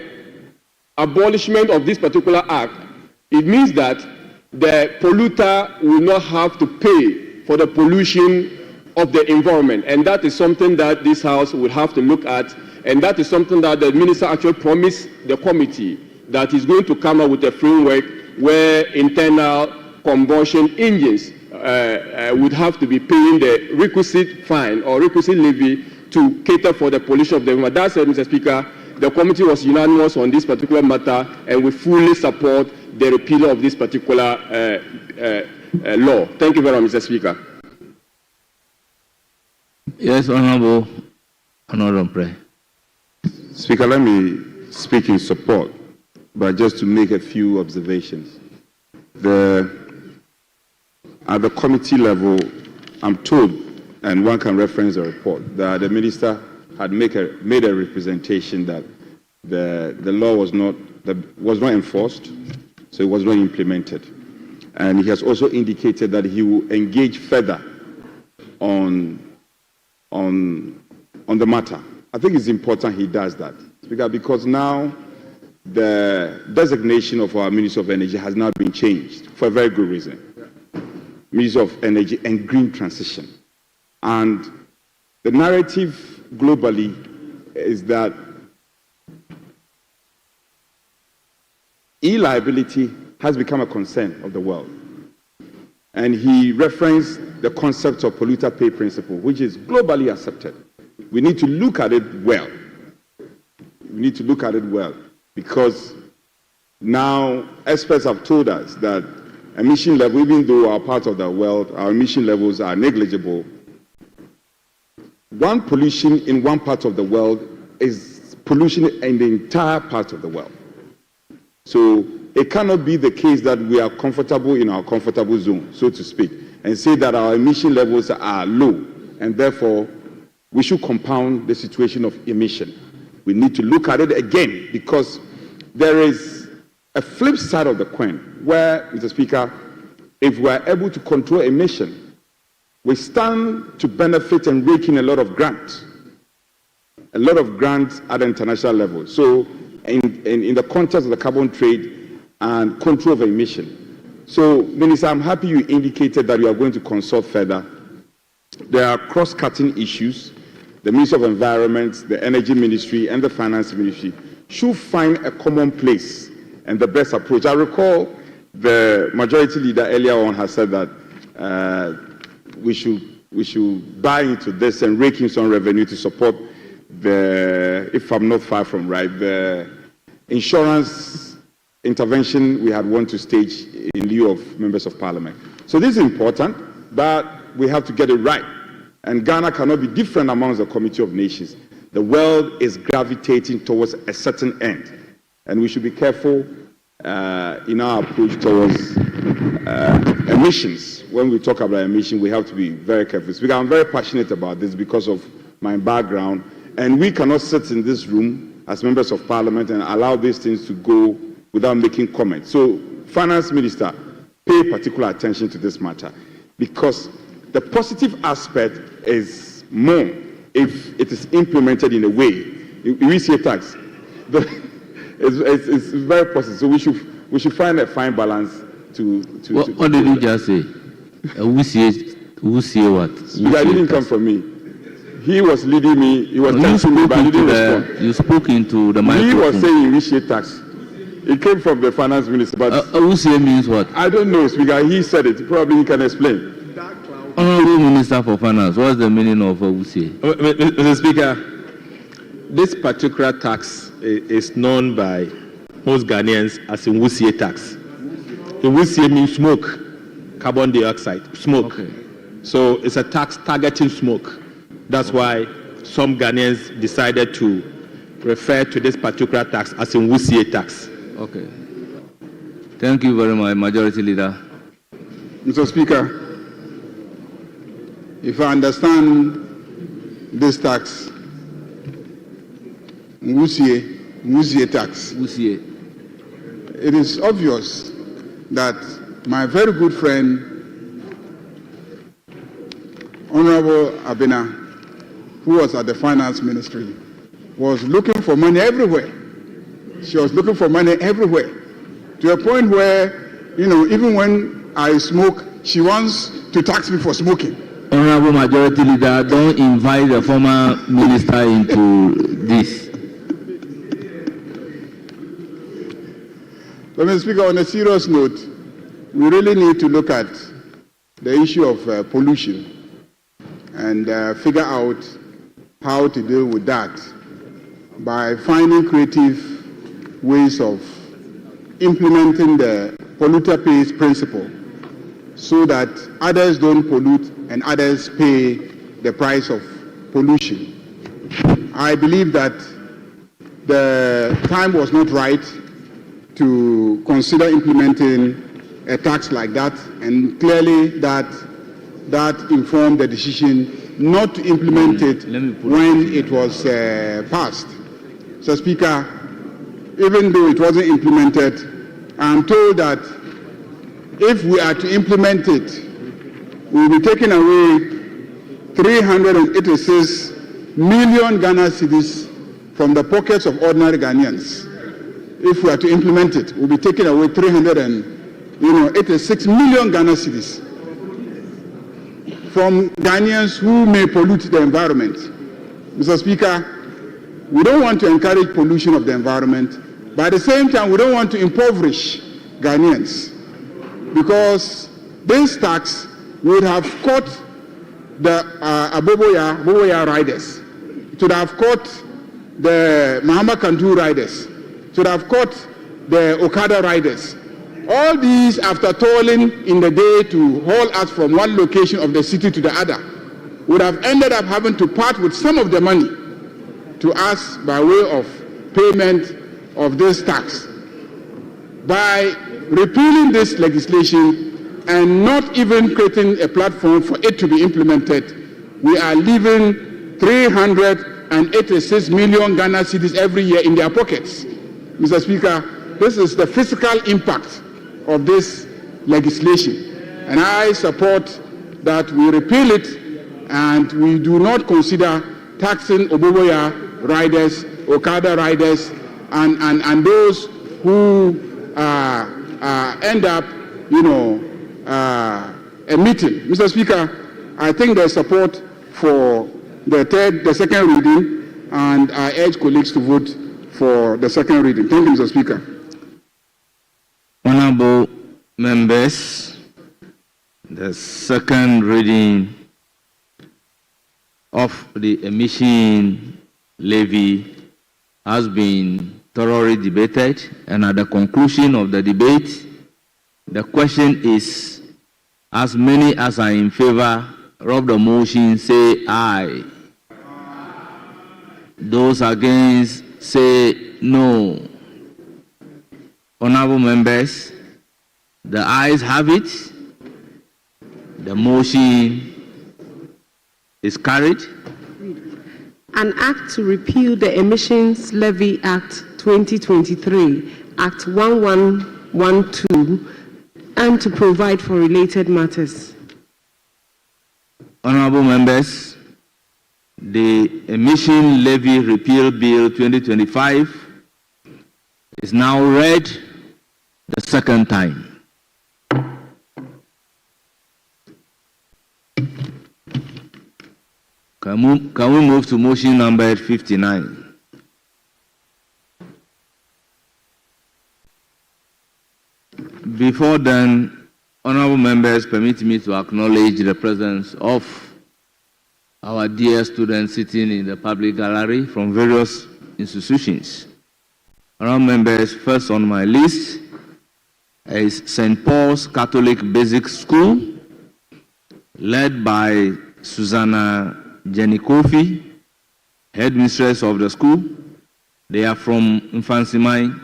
abolishment of this particular act, it means that the polluter will not have to pay for the pollution of the environment. And that is something that this House will have to look at. And that is something that the Minister actually promised the committee, that he's going to come up with a framework where internal combustion engines would have to be paying the requisite fine or requisite levy to cater for the pollution of the environment. That said, Mr. Speaker, the committee was unanimous on this particular matter, and we fully support the repeal of this particular law. Thank you very much, Mr. Speaker.
Yes, Honorable Prayer.
Speaker, let me speak in support, but just to make a few observations. At the committee level, I'm told, and one can reference the report, that the minister had made a representation that the law was not enforced, so it was not implemented. And he has also indicated that he will engage further on the matter. I think it's important he does that, because now the designation of our Minister of Energy has now been changed for a very good reason. Minister of Energy and Green Transition. And the narrative globally is that e-liability has become a concern of the world. And he referenced the concept of polluter pay principle, which is globally accepted. We need to look at it well. We need to look at it well, because now experts have told us that emission level, even though our part of the world, our emission levels are negligible, one pollution in one part of the world is pollution in the entire part of the world. So it cannot be the case that we are comfortable in our comfortable zone, so to speak, and say that our emission levels are low, and therefore we should compound the situation of emission. We need to look at it again, because there is a flip side of the coin where, Mr. Speaker, if we are able to control emission, we stand to benefit and rake in a lot of grants at the international level. So in the context of the carbon trade and control of emission. So, Minister, I'm happy you indicated that you are going to consult further. There are cross-cutting issues. The Ministry of Environment, the Energy Ministry, and the Finance Ministry should find a common place and the best approach. I recall the majority leader earlier on has said that we should buy into this and rake in some revenue to support the, if I'm not far from right, the insurance intervention we had want to stage in lieu of members of parliament. So this is important, but we have to get it right. And Ghana cannot be different amongst the Committee of Nations. The world is gravitating towards a certain end, and we should be careful in our approach towards emissions. When we talk about emission, we have to be very careful. Speaker, I'm very passionate about this because of my background, and we cannot sit in this room as members of parliament and allow these things to go without making comments. So, Finance Minister, pay particular attention to this matter, because the positive aspect is more if it is implemented in a way. We see a tax. It's very positive. So we should find a fine balance to
what did you just say? Who see what?
That didn't come from me. He was leading me. He was texting me, but I didn't respond.
You spoke into the microphone.
He was saying initiate tax. It came from the finance minister, but
Owusie means what?
I don't know, Speaker. He said it. Probably he can explain.
Honorable Minister for Finance, what's the meaning of Owusie?
Mr. Speaker, this particular tax is known by most Ghanaians as Owusie tax. Owusie means smoke, carbon dioxide, smoke.
Okay.
So it's a tax targeting smoke. That's why some Ghanaians decided to refer to this particular tax as Owusie tax.
Okay. Thank you very much, Majority Leader.
Mr. Speaker, if I understand this tax, Owusie tax,
Owusie.
it is obvious that my very good friend, Honorable Abena, who was at the Finance Ministry, was looking for money everywhere. She was looking for money everywhere, to a point where, even when I smoke, she wants to tax me for smoking.
Honorable Majority Leader, don't invite the former minister into this.
But Mr. Speaker, on a serious note, we really need to look at the issue of pollution and figure out how to deal with that by finding creative ways of implementing the polluter pays principle so that others don't pollute and others pay the price of pollution. I believe that the time was not right to consider implementing a tax like that, and clearly that informed the decision not to implement it when it was passed. So, Speaker, even though it wasn't implemented, I'm told that if we are to implement it, we will be taking away 386 million Ghana cedis from the pockets of ordinary Ghanaians. If we are to implement it, we'll be taking away 386 million Ghana cedis from Ghanaians who may pollute the environment. Mr. Speaker, we don't want to encourage pollution of the environment, but at the same time, we don't want to impoverish Ghanaians, because this tax would have caught the Aboboya riders. It would have caught the Mahama Kandu riders. It would have caught the Okada riders. All these, after toiling in the day to haul us from one location of the city to the other, would have ended up having to part with some of the money to us by way of payment of this tax. By repealing this legislation and not even creating a platform for it to be implemented, we are leaving 386 million Ghana cedis every year in their pockets. Mr. Speaker, this is the physical impact of this legislation, and I support that we repeal it and we do not consider taxing Oboboya riders, Okada riders, and those who end up, emitting. Mr. Speaker, I think there's support for the second reading, and I urge colleagues to vote for the second reading. Thank you, Mr. Speaker.
Honorable members, the second reading of the emission levy has been thoroughly debated, and at the conclusion of the debate, the question is, as many as are in favor of the motion say aye. Those against say no. Honorable members, the ayes have it. The motion is carried.
An act to repeal the Emissions Levy Act 2023, Act 1112, and to provide for related matters.
Honorable members, the Emission Levy Repeal Bill 2025 is now read the second time. Can we move to motion number 59? Before then, honorable members, permit me to acknowledge the presence of our dear students sitting in the public gallery from various institutions. Honorable members, first on my list is St. Paul's Catholic Basic School, led by Susanna Jenny Kofi, headmistress of the school. They are from Mfansimai,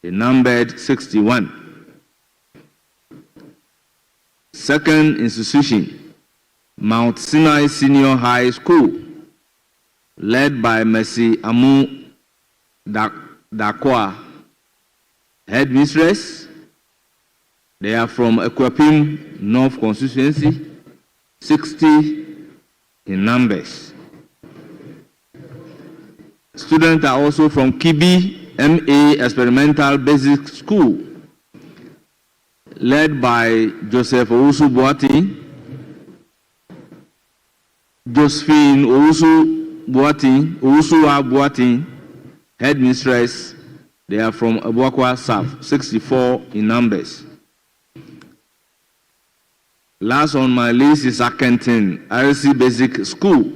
they numbered 61. Second institution, Mount Sinai Senior High School, led by Mercy Amu Dakwa, headmistress. They are from Ekwapim North Constituency, 60 in numbers. Students are also from Kibi MA Experimental Basic School, led by Joseph Owusu Boating, Josephine Owusu Boating, headmistress. They are from Abuakwa South, 64 in numbers. Last on my list is Akentin RC Basic School,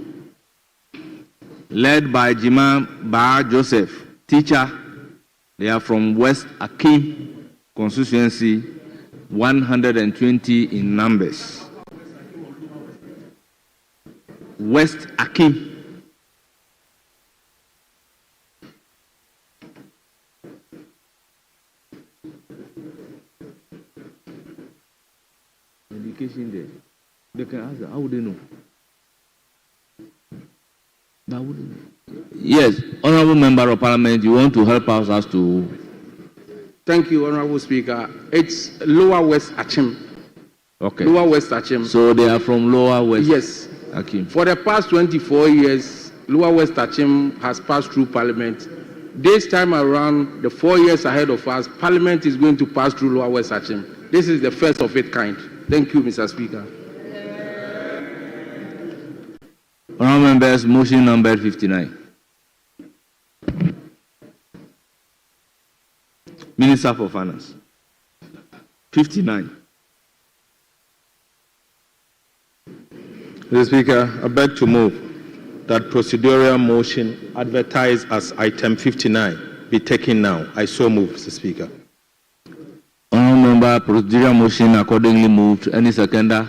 led by Jima Ba Joseph, teacher. They are from West Akim constituency, 120 in numbers. West Akim. Education there. They can answer. How would they know? How would they know? Yes, Honorable Member of Parliament, you want to help us as to...
Thank you, Honorable Speaker. It's Lower West Achim.
Okay.
Lower West Achim.
So they are from Lower West?
Yes.
Achim.
For the past 24 years, Lower West Achim has passed through Parliament. This time around, the 4 years ahead of us, Parliament is going to pass through Lower West Achim. This is the first of its kind. Thank you, Mr. Speaker.
Honourable members, motion number 59. Minister for Finance. 59.
Mr. Speaker, I beg to move that procedural motion advertised as item 59 be taken now. I so move, Mr. Speaker.
Honourable member, procedural motion accordingly moved. Any seconder?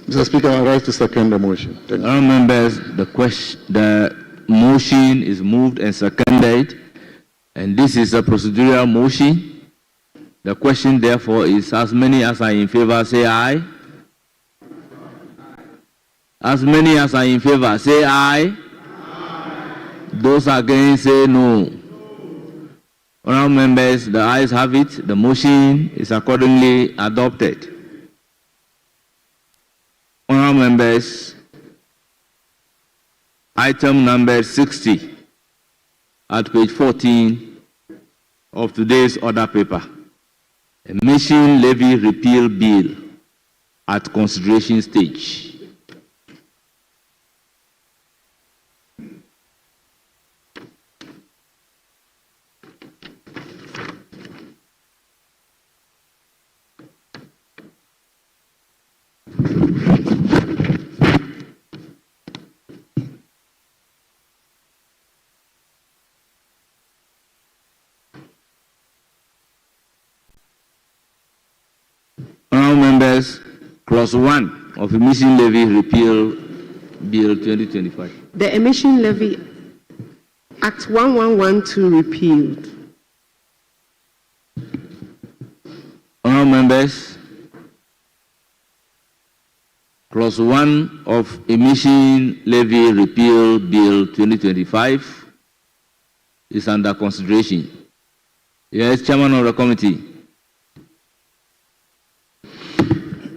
Mr. Speaker, I rise to second the motion. Thank you.
Honourable members, the motion is moved and seconded, and this is a procedural motion. The question, therefore, is as many as are in favor, say aye. As many as are in favor, say aye. Those against, say no. Honourable members, the ayes have it. The motion is accordingly adopted. Honourable members, item number 60 at page 14 of today's order paper. Emission levy repeal bill at consideration stage. Honourable members, clause 1 of Emission Levy Repeal Bill 2025.
The Emission Levy Act 1112 repealed.
Honourable members, clause 1 of Emission Levy Repeal Bill 2025 is under consideration. Yes, Chairman of the Committee.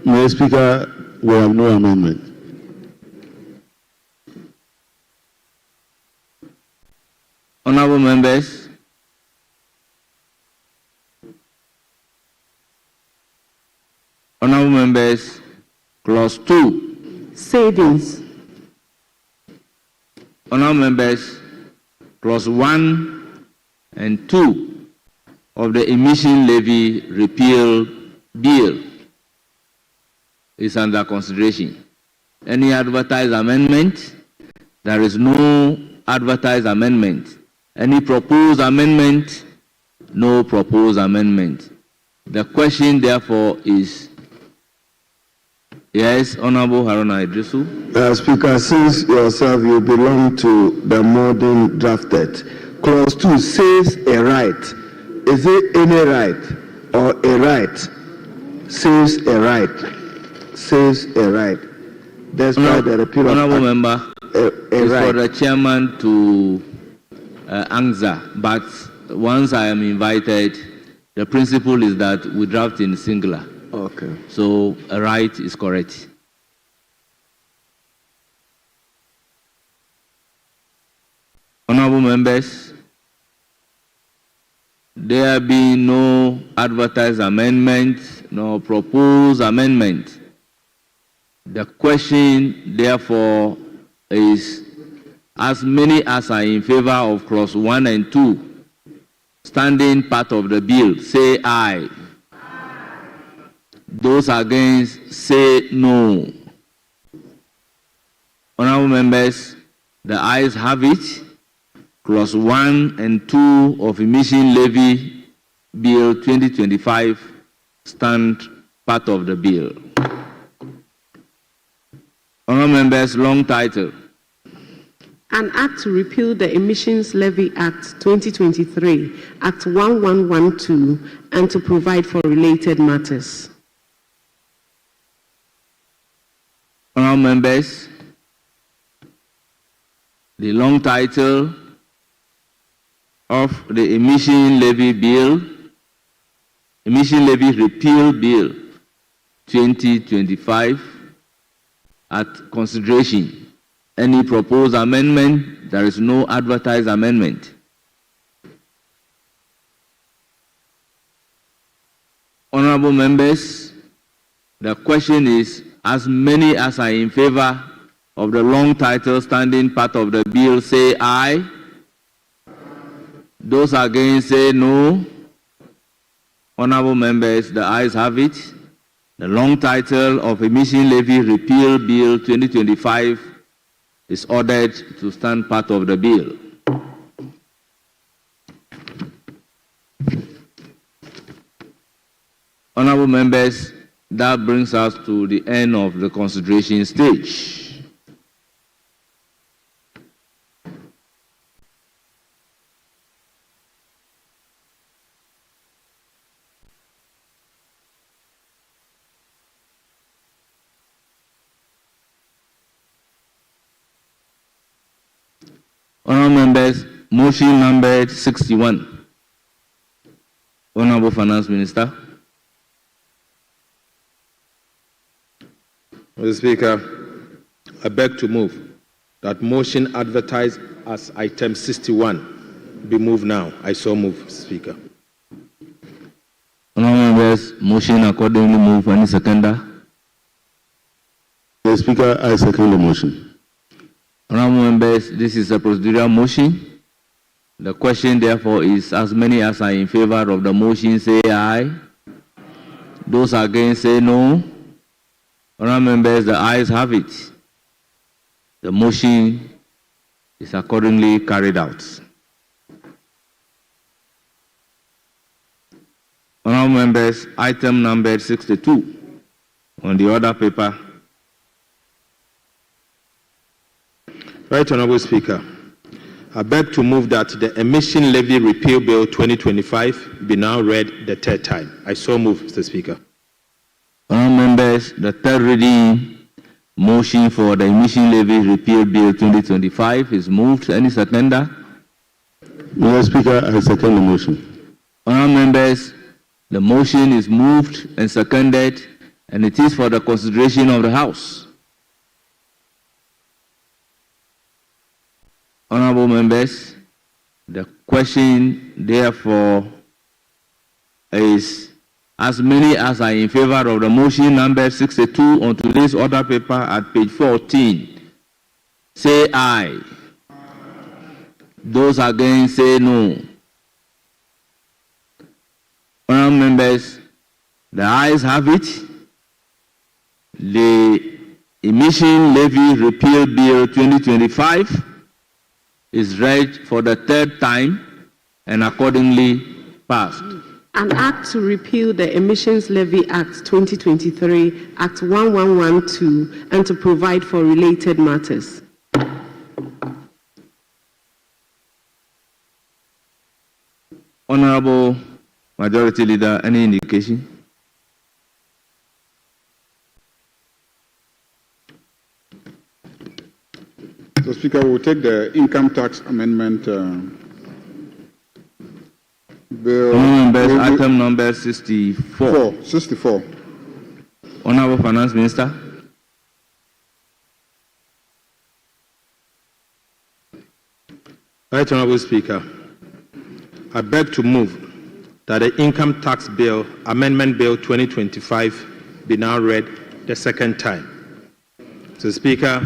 Mr. Speaker, we have no amendment.
Honourable members, clause 2.
Savings.
Honourable members, clause 1 and 2 of the emission levy repeal bill is under consideration. Any advertised amendment? There is no advertised amendment. Any proposed amendment? No proposed amendment. The question, therefore, is yes, Honorable Haruna Idrisu.
Speaker, since yourself you belong to the modern drafted, clause 2 says a right. Is it any right or a right? Says a right. Says a right. That's why the repeal of
Honorable Member, it's
right.
for the chairman to answer, but once I am invited, the principle is that we draft in singular.
Okay.
So a right is correct. Honorable members, there be no advertised amendment, no proposed amendment. The question, therefore, is as many as are in favor of clause 1 and 2, standing part of the bill, say aye. Those against, say no. Honorable members, the ayes have it. Clause 1 and 2 of Emission Levy Bill 2025 stand part of the bill. Honorable members, long title.
An Act to repeal the Emissions Levy Act 2023, Act 1112, and to provide for related matters.
Honorable members, the long title of the Emission Levy Bill, Emission Levy Repeal Bill 2025 at consideration. Any proposed amendment? There is no advertised amendment. Honorable members, the question is, as many as are in favor of the long title standing part of the bill, say aye. Those against, say no. Honorable members, the ayes have it. The long title of Emission Levy Repeal Bill 2025 is ordered to stand part of the bill. Honorable members, that brings us to the end of the consideration stage. Honorable members, motion number 61. Honorable Finance Minister.
Mr. Speaker, I beg to move that motion advertised as item 61 be moved now. I so move, Speaker.
Honorable members, motion accordingly moved. Any seconder?
Mr. Speaker, I second the motion.
Honorable members, this is a procedural motion. The question, therefore, is as many as are in favor of the motion, say aye. Those against, say no. Honorable members, the ayes have it. The motion is accordingly carried out. Honorable members, item number 62 on the order paper.
Right, Honorable Speaker, I beg to move that the Emission Levy Repeal Bill 2025 be now read the third time. I so move, Mr. Speaker.
Honorable members, the third reading motion for the Emission Levy Repeal Bill 2025 is moved. Any seconder?
Mr. Speaker, I second the motion.
Honorable members, the motion is moved and seconded, and it is for the consideration of the House. Honorable members, the question, therefore, is as many as are in favor of the motion number 62 on today's order paper at page 14, say aye. Those against, say no. Honourable members, the ayes have it. The Emission Levy Repeal Bill 2025 is read for the third time and accordingly passed.
An act to repeal the Emissions Levy Act 2023, Act 1112, and to provide for related matters.
Honourable Majority Leader, any indication?
So, Speaker, we will take the income tax amendment bill.
Members, item number 64.
64.
Honourable Finance Minister.
Right, Honourable Speaker, I beg to move that the Income Tax Bill, Amendment Bill 2025, be now read the second time. So, Speaker,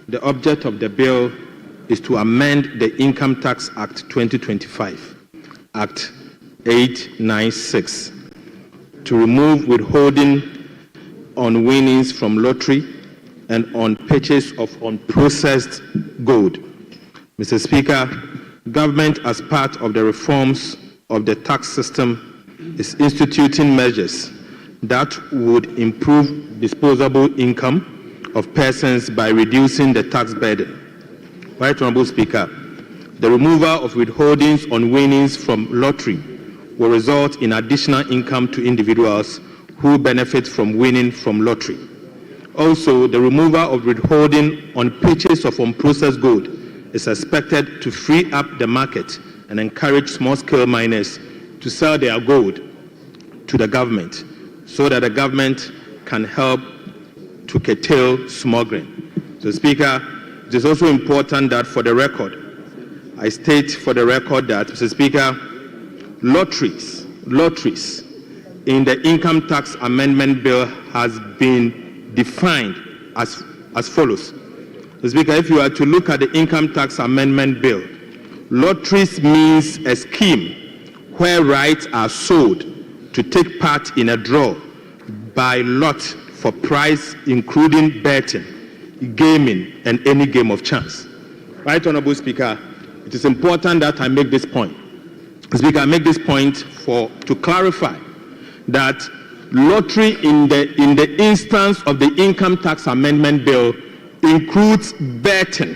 the object of the bill is to amend the Income Tax Act 2025, Act 896, to remove withholding on winnings from lottery and on purchase of unprocessed gold. Mr. Speaker, government, as part of the reforms of the tax system, is instituting measures that would improve disposable income of persons by reducing the tax burden. Right, Honourable Speaker, the removal of withholdings on winnings from lottery will result in additional income to individuals who benefit from winning from lottery. Also, the removal of withholding on purchase of unprocessed gold is expected to free up the market and encourage small-scale miners to sell their gold to the government so that the government can help to curtail smuggling. So, Speaker, it is also important that for the record, I state for the record that, Mr. Speaker, lotteries in the Income Tax Amendment Bill has been defined as follows. Mr. Speaker, if you are to look at the Income Tax Amendment Bill, lotteries means a scheme where rights are sold to take part in a draw by lot for prize, including betting, gaming, and any game of chance. Right, Honourable Speaker, it is important that I make this point. Speaker, I make this point to clarify that lottery in the instance of the Income Tax Amendment Bill includes betting,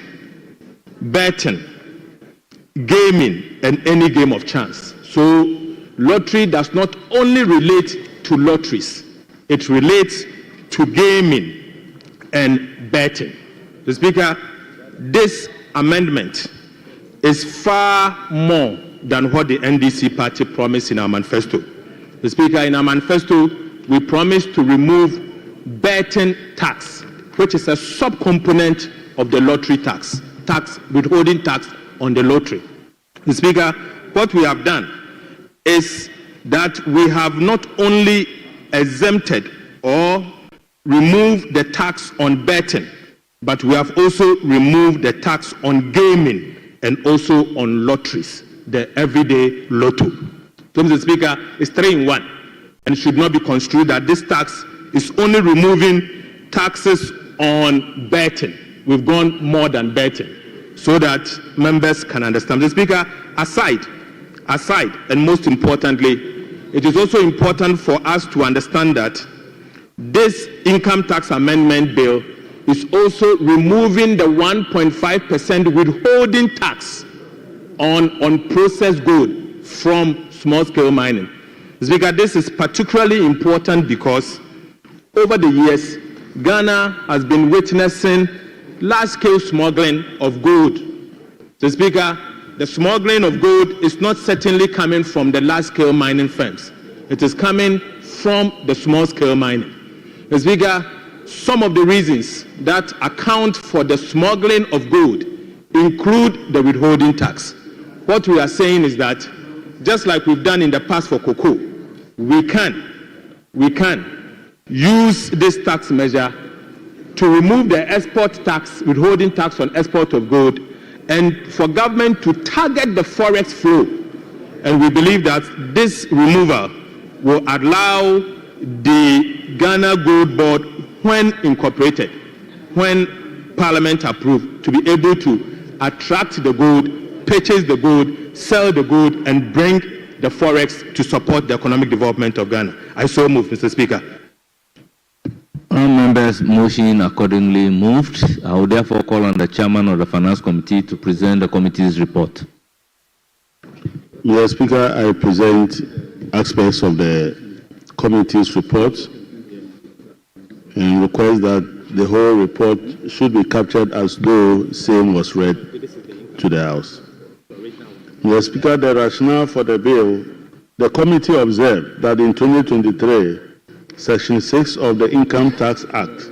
gaming, and any game of chance. So lottery does not only relate to lotteries, it relates to gaming and betting. The Speaker, this amendment is far more than what the NDC party promised in our manifesto. The Speaker, in our manifesto, we promised to remove betting tax, which is a subcomponent of the lottery tax, withholding tax on the lottery. The Speaker, what we have done is that we have not only exempted or removed the tax on betting, but we have also removed the tax on gaming and also on lotteries, the everyday lotto. So, Mr. Speaker, it's 3 in 1, and it should not be construed that this tax is only removing taxes on betting. We've gone more than betting, so that members can understand. Mr. Speaker, aside, and most importantly, it is also important for us to understand that this Income Tax Amendment Bill is also removing the 1.5% withholding tax on processed gold from small-scale mining. Speaker, this is particularly important because over the years, Ghana has been witnessing large-scale smuggling of gold. So, Speaker, the smuggling of gold is not certainly coming from the large-scale mining firms. It is coming from the small-scale mining. So, Speaker, some of the reasons that account for the smuggling of gold include the withholding tax. What we are saying is that, just like we've done in the past for cocoa, we can use this tax measure to remove the export tax, withholding tax on export of gold, and for government to target the forex flow. And we believe that this removal will allow the Ghana Gold Board, when incorporated, when Parliament approved, to be able to attract the gold, purchase the gold, sell the gold, and bring the forex to support the economic development of Ghana. I so move, Mr. Speaker.
All members' motion accordingly moved. I will therefore call on the chairman of the Finance Committee to present the committee's report.
Mr. Speaker, I present aspects of the committee's report and request that the whole report should be captured as though same was read to the House. Mr. Speaker, the rationale for the bill, the committee observed that in 2023, Section 6 of the Income Tax Act,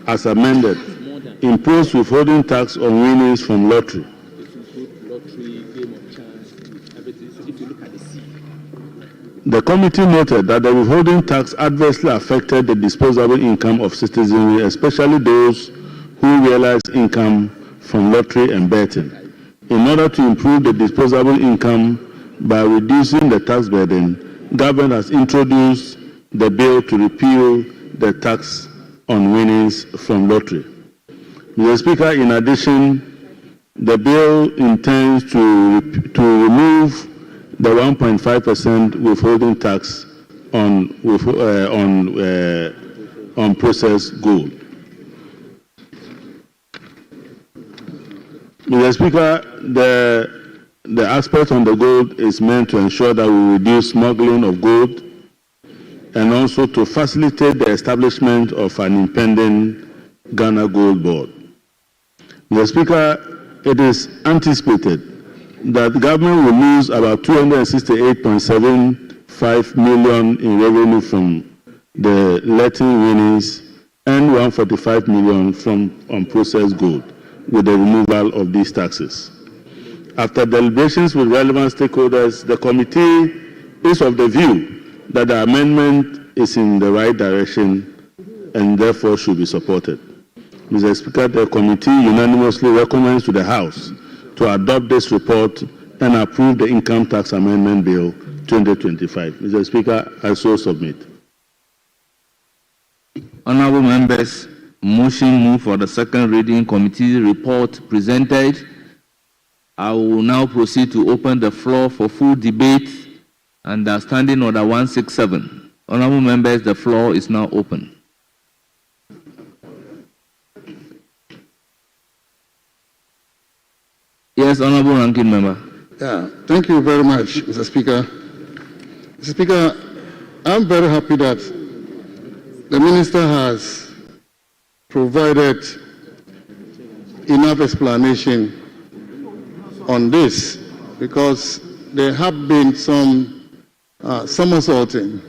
as amended, imposed withholding tax on winnings from lottery. The committee noted that the withholding tax adversely affected the disposable income of citizenry, especially those who realize income from lottery and betting. In order to improve the disposable income by reducing the tax burden, government has introduced the bill to repeal the tax on winnings from lottery. Mr. Speaker, in addition, the bill intends to remove the 1.5% withholding tax on processed gold. Mr. Speaker, the aspect on the gold is meant to ensure that we reduce smuggling of gold and also to facilitate the establishment of an impending Ghana Gold Board. Mr. Speaker, it is anticipated that the government will lose about 268.75 million in revenue from the letting winnings and 145 million from unprocessed gold with the removal of these taxes. After deliberations with relevant stakeholders, the committee is of the view that the amendment is in the right direction and therefore should be supported. Mr. Speaker, the committee unanimously recommends to the House to adopt this report and approve the Income Tax Amendment Bill 2025. Mr. Speaker, I so submit.
Honorable members, motion move for the second reading committee report presented. I will now proceed to open the floor for full debate under Standing Order 167. Honorable members, the floor is now open. Yes, Honorable Ranking Member.
Yeah, thank you very much, Mr. Speaker. Mr. Speaker, I'm very happy that the Minister has provided enough explanation on this because there have been some somersaulting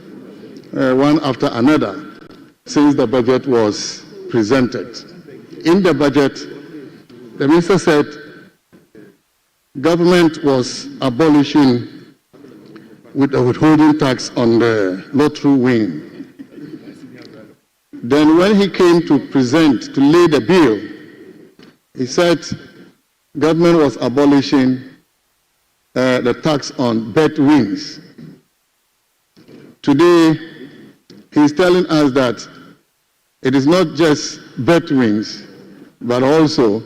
one after another since the budget was presented. In the budget, the Minister said government was abolishing with the withholding tax on the lottery win. Then when he came to present, to lay the bill, he said government was abolishing the tax on bet wins. Today, he's telling us that it is not just bet wins, but also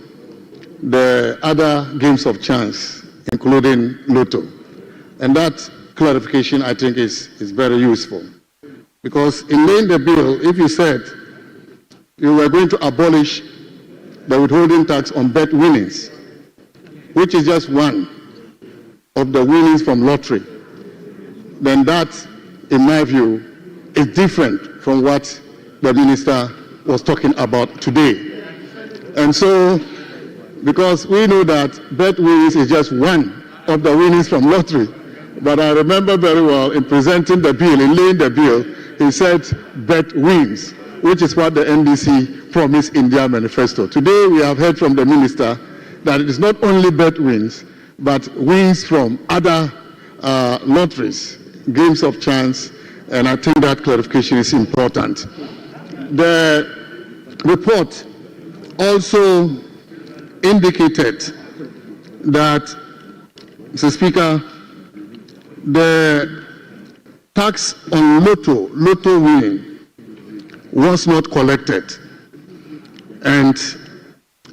the other games of chance, including Lotto. And that clarification, I think, is very useful. Because in laying the bill, if you said you were going to abolish the withholding tax on bet winnings, which is just one of the winnings from lottery, then that, in my view, is different from what the Minister was talking about today. And so, because we know that bet winnings is just one of the winnings from lottery, but I remember very well in presenting the bill, in laying the bill, he said bet wins, which is what the NDC promised in their manifesto. Today we have heard from the Minister that it is not only bet wins, but wins from other lotteries, games of chance, and I think that clarification is important. The report also indicated that, Mr. Speaker, the tax on lotto winning was not collected, and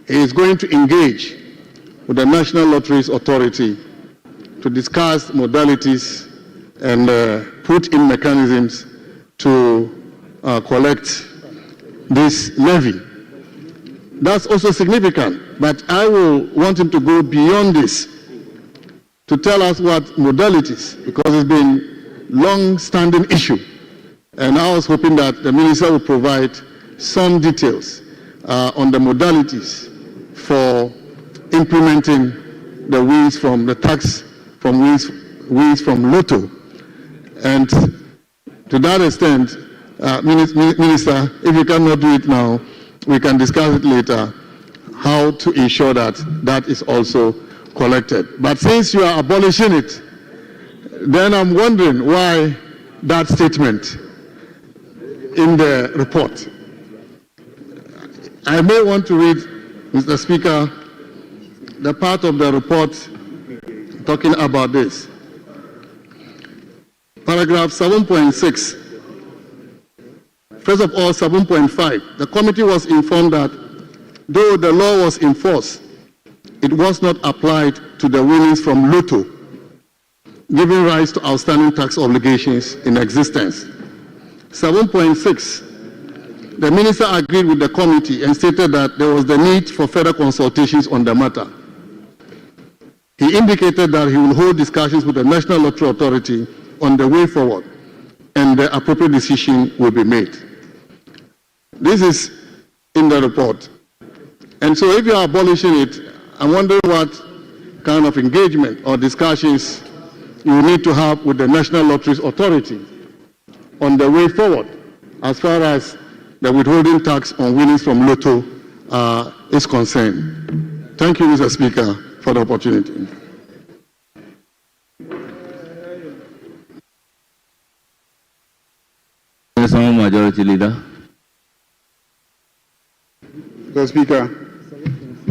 he is going to engage with the National Lotteries Authority to discuss modalities and put in mechanisms to collect this levy. That's also significant, but I will want him to go beyond this to tell us what modalities, because it's been a long-standing issue. And I was hoping that the minister will provide some details on the modalities for implementing the wins from the tax from wins from lotto. And to that extent, Minister, if you cannot do it now, we can discuss it later, how to ensure that that is also collected. But since you are abolishing it, then I'm wondering why that statement in the report. I may want to read, Mr. Speaker, the part of the report talking about this. Paragraph 7.6. First of all, 7.5. The committee was informed that though the law was in force, it was not applied to the winnings from lotto, giving rise to outstanding tax obligations in existence. 7.6. The minister agreed with the committee and stated that there was the need for further consultations on the matter. He indicated that he will hold discussions with the National Lottery Authority on the way forward, and the appropriate decision will be made. This is in the report. And so if you are abolishing it, I'm wondering what kind of engagement or discussions you need to have with the National Lotteries Authority on the way forward as far as the withholding tax on winnings from lotto is concerned. Thank you, Mr. Speaker, for the opportunity.
Majority Leader.
Mr. Speaker,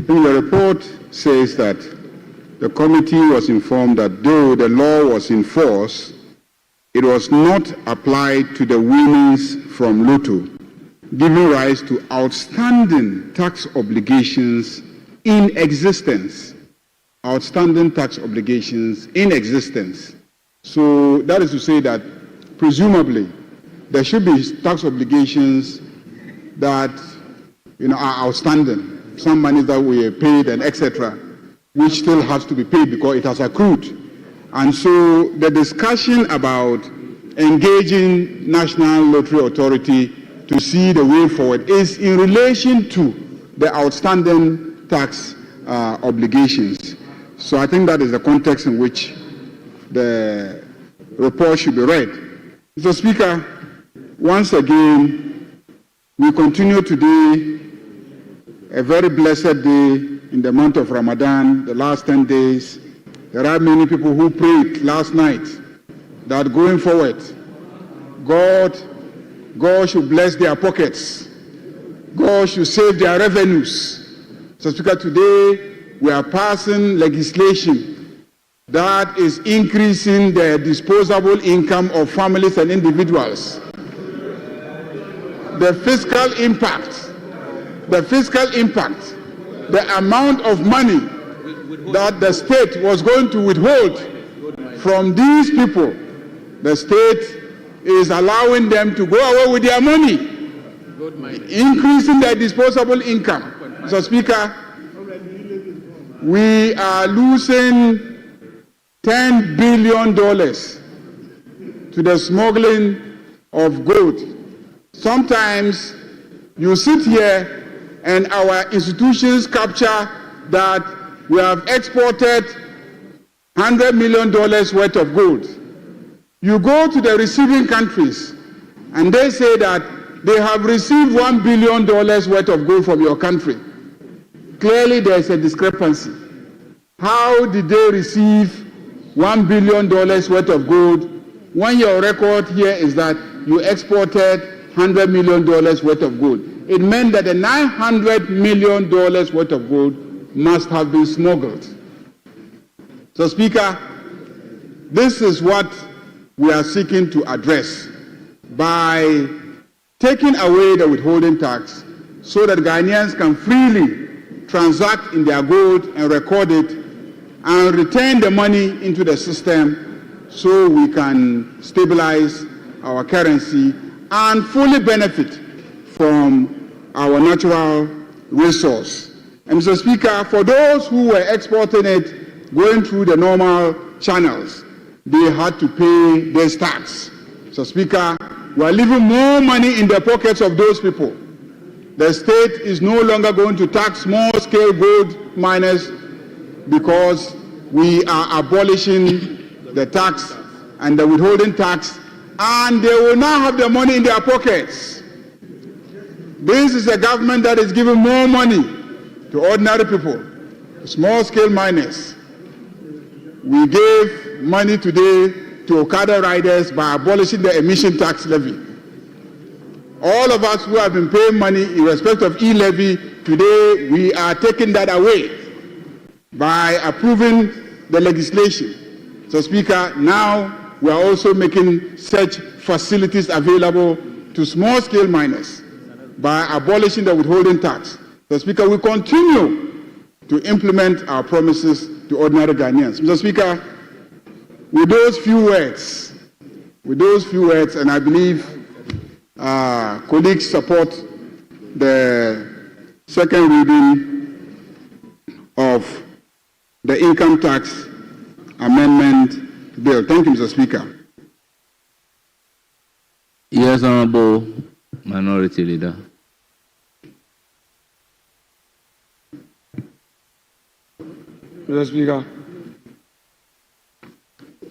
in the report says that the committee was informed that though the law was in force, it was not applied to the winnings from lotto, giving rise to outstanding tax obligations in existence. Outstanding tax obligations in existence. So that is to say that presumably there should be tax obligations that are outstanding, some money that we paid and etc., which still has to be paid because it has accrued. And so the discussion about engaging National Lottery Authority to see the way forward is in relation to the outstanding tax obligations. So I think that is the context in which the report should be read. Mr. Speaker, once again, we continue today a very blessed day in the month of Ramadan, the last 10 days. There are many people who prayed last night that going forward, God should bless their pockets. God should save their revenues. So, Speaker, today we are passing legislation that is increasing the disposable income of families and individuals. The fiscal impact, the amount of money that the state was going to withhold from these people, the state is allowing them to go away with their money, increasing their disposable income. So, Speaker, we are losing $10 billion to the smuggling of gold. Sometimes you sit here and our institutions capture that we have exported $100 million worth of gold. You go to the receiving countries and they say that they have received $1 billion worth of gold from your country. Clearly there is a discrepancy. How did they receive $1 billion worth of gold when your record here is that you exported $100 million worth of gold? It meant that the $900 million worth of gold must have been smuggled. So, Speaker, this is what we are seeking to address by taking away the withholding tax so that Ghanaians can freely transact in their gold and record it and return the money into the system so we can stabilize our currency and fully benefit from our natural resource. And Mr. Speaker, for those who were exporting it going through the normal channels, they had to pay this tax. Mr. Speaker, we are leaving more money in the pockets of those people. The state is no longer going to tax small-scale gold miners because we are abolishing the tax and the withholding tax, and they will now have the money in their pockets. This is a government that is giving more money to ordinary people, small-scale miners. We gave money today to Okada riders by abolishing the emission tax levy. All of us who have been paying money in respect of E-levy, today we are taking that away by approving the legislation. So, Speaker, now we are also making such facilities available to small-scale miners by abolishing the withholding tax. So, Speaker, we continue to implement our promises to ordinary Ghanaians. Mr. Speaker, with those few words, and I believe colleagues support the second reading of the income tax amendment bill. Thank you, Mr. Speaker.
Yes, Honorable Minority Leader.
Mr. Speaker,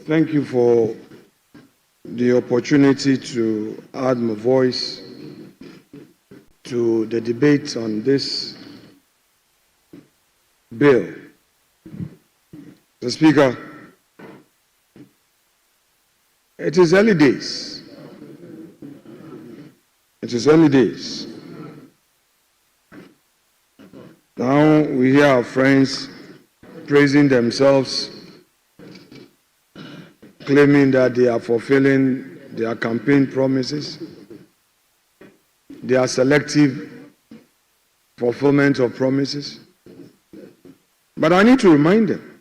thank you for the opportunity to add my voice to the debate on this bill. Mr. Speaker, it is early days. It is early days. Now we hear our friends praising themselves, claiming that they are fulfilling their campaign promises. They are selective fulfillment of promises. But I need to remind them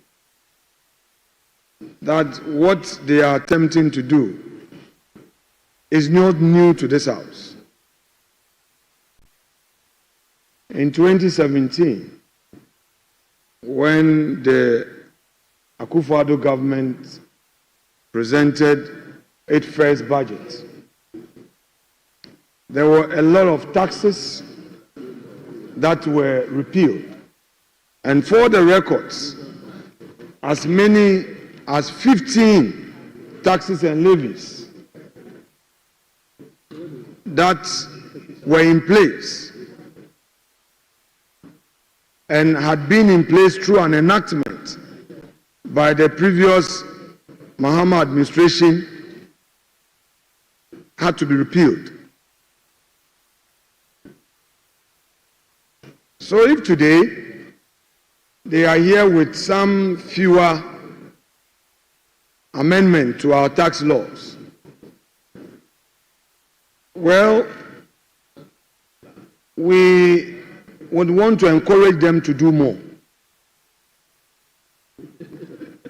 that what they are attempting to do is not new to this House. In 2017, when the Akufo-Addo government presented its first budget, there were a lot of taxes that were repealed. And for the records, as many as 15 taxes and levies that were in place and had been in place through an enactment by the previous Mahama administration had to be repealed. So if today they are here with some fewer amendments to our tax laws, well, we would want to encourage them to do more.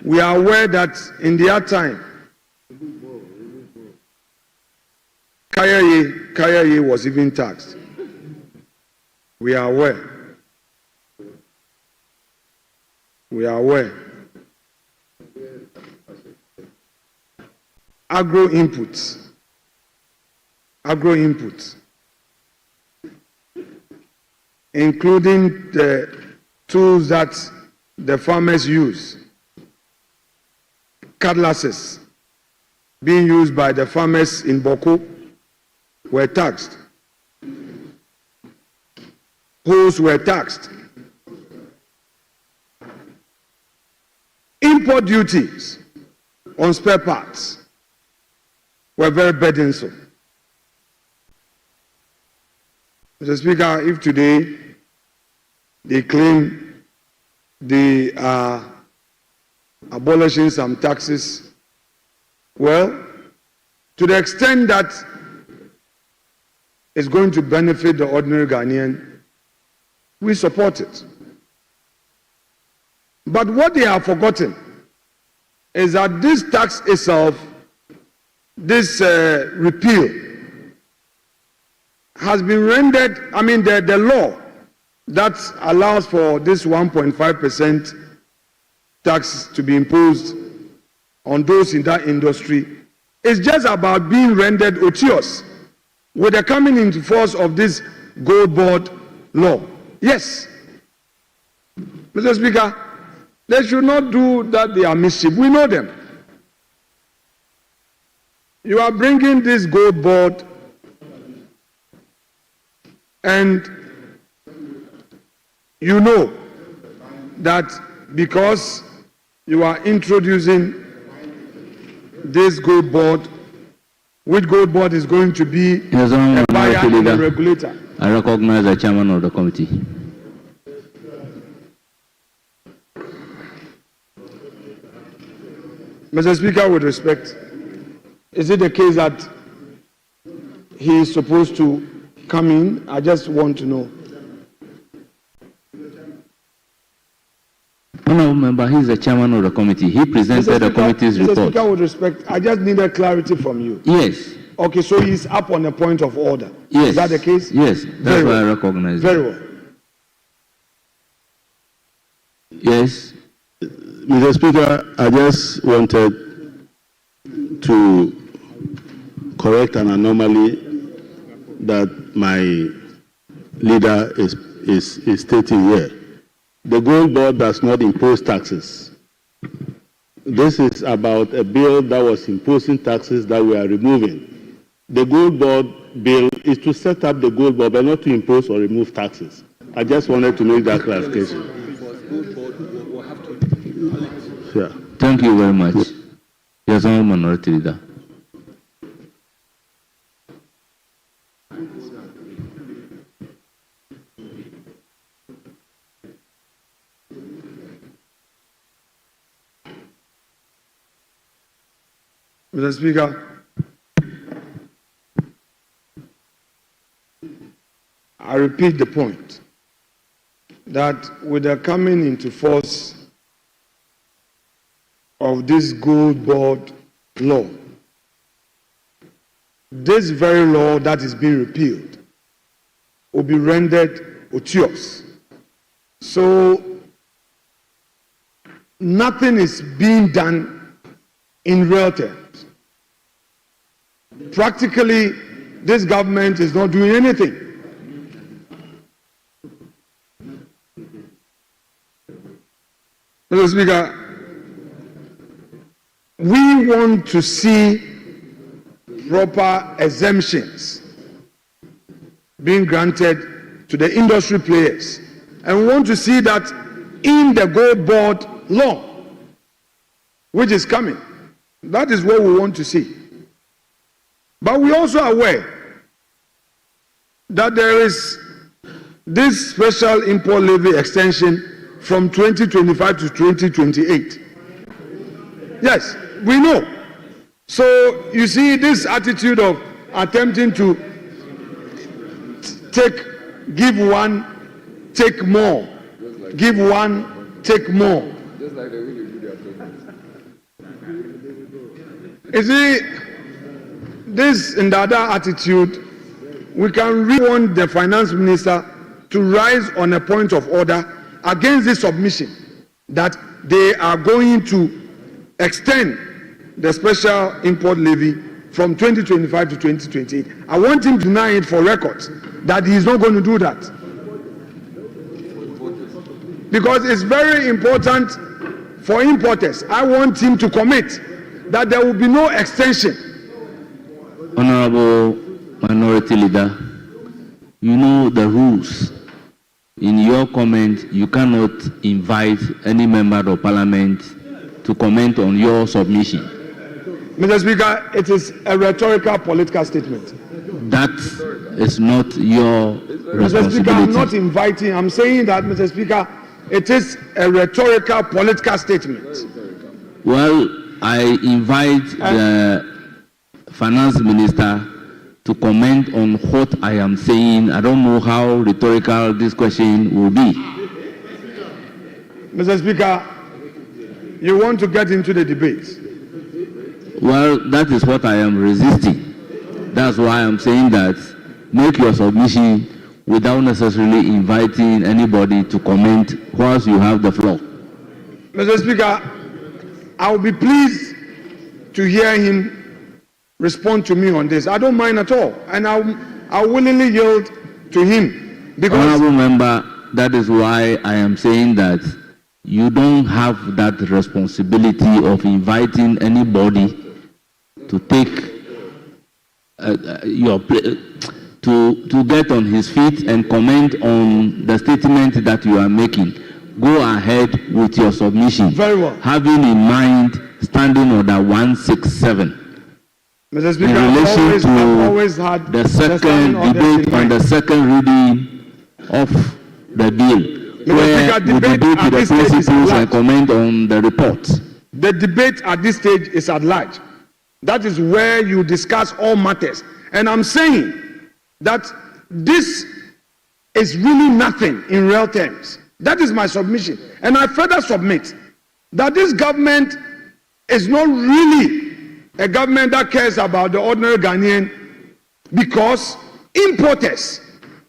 We are aware that in their time, Kayaye was even taxed. We are aware. We are aware. Agro inputs, including the tools that the farmers use, cutlasses being used by the farmers in Boko were taxed. Hoes were taxed. Import duties on spare parts were very burdensome. Mr. Speaker, if today they claim they are abolishing some taxes, well, to the extent that it's going to benefit the ordinary Ghanaian, we support it. But what they have forgotten is that this tax itself, this repeal, has been rendered, the law that allows for this 1.5% tax to be imposed on those in that industry is just about being rendered odious with the coming into force of this gold board law. Yes. Mr. Speaker, they should not do that. They are mischief. We know them. You are bringing this gold board, and you know that because you are introducing this gold board, which gold board is going to be a buyer and a regulator.
I recognize the chairman of the committee.
Mr. Speaker, with respect, is it the case that he is supposed to come in? I just want to know.
Honourable member, he is the chairman of the committee. He presented the committee's report.
Mr. Speaker, with respect, I just needed clarity from you.
Yes.
Okay, so he's up on a point of order.
Yes.
Is that the case?
Yes, that's why I recognize
Very
it.
well.
Yes.
Mr. Speaker, I just wanted to correct an anomaly that my leader is stating here. The gold board does not impose taxes. This is about a bill that was imposing taxes that we are removing. The gold board bill is to set up the gold board, but not to impose or remove taxes. I just wanted to make that clarification. Yeah.
Thank you very much. Yes, Honourable Minority Leader.
Mr. Speaker, I repeat the point that with the coming into force of this gold board law, this very law that is being repealed will be rendered odious. So nothing is being done in real terms. Practically, this government is not doing anything. Mr. Speaker, we want to see proper exemptions being granted to the industry players, and we want to see that in the gold board law, which is coming. That is what we want to see. But we also are aware that there is this special import levy extension from 2025 to 2028. Yes, we know. So you see this attitude of attempting to give one, take more, give one, take more. Just like the way they do their programs. You see, this Ndada attitude, we can really want the finance minister to rise on a point of order against this submission that they are going to extend the special import levy from 2025 to 2028. I want him to deny it for records that he is not going to do that. Because it's very important for importers. I want him to commit that there will be no extension.
Honourable Minority Leader, you know the rules. In your comment, you cannot invite any member of parliament to comment on your submission.
Mr. Speaker, it is a rhetorical political statement.
That is not your responsibility.
Mr. Speaker, I'm not inviting. I'm saying that, Mr. Speaker, it is a rhetorical political statement.
Well, I invite the finance minister to comment on what I am saying. I don't know how rhetorical this question will be.
Mr. Speaker, you want to get into the debate?
Well, that is what I am resisting. That's why I'm saying that make your submission without necessarily inviting anybody to comment whilst you have the floor.
Mr. Speaker, I will be pleased to hear him respond to me on this. I don't mind at all, and I'll willingly yield to him. Because
Honorable member, that is why I am saying that you don't have that responsibility of inviting anybody to take to get on his feet and comment on the statement that you are making. Go ahead with your submission.
Very well.
Having in mind Standing Order 167.
Mr. Speaker,
in relation to
I've always had
the second debate on the second reading of the bill, where
Speaker,
we debate with the principles and comment on the report.
The debate at this stage is at large. That is where you discuss all matters. And I'm saying that this is really nothing in real terms. That is my submission. And I further submit that this government is not really a government that cares about the ordinary Ghanaian, because importers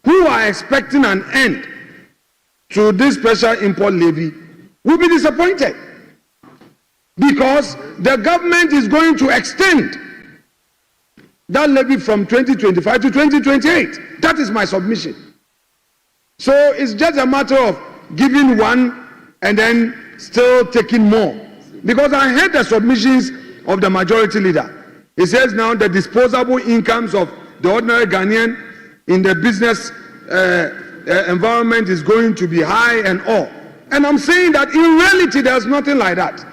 who are expecting an end to this special import levy will be disappointed, because the government is going to extend that levy from 2025 to 2028. That is my submission. So it's just a matter of giving one and then still taking more. Because I heard the submissions of the majority leader. He says now the disposable incomes of the ordinary Ghanaian in the business environment is going to be high and all. And I'm saying that in reality there's nothing like that.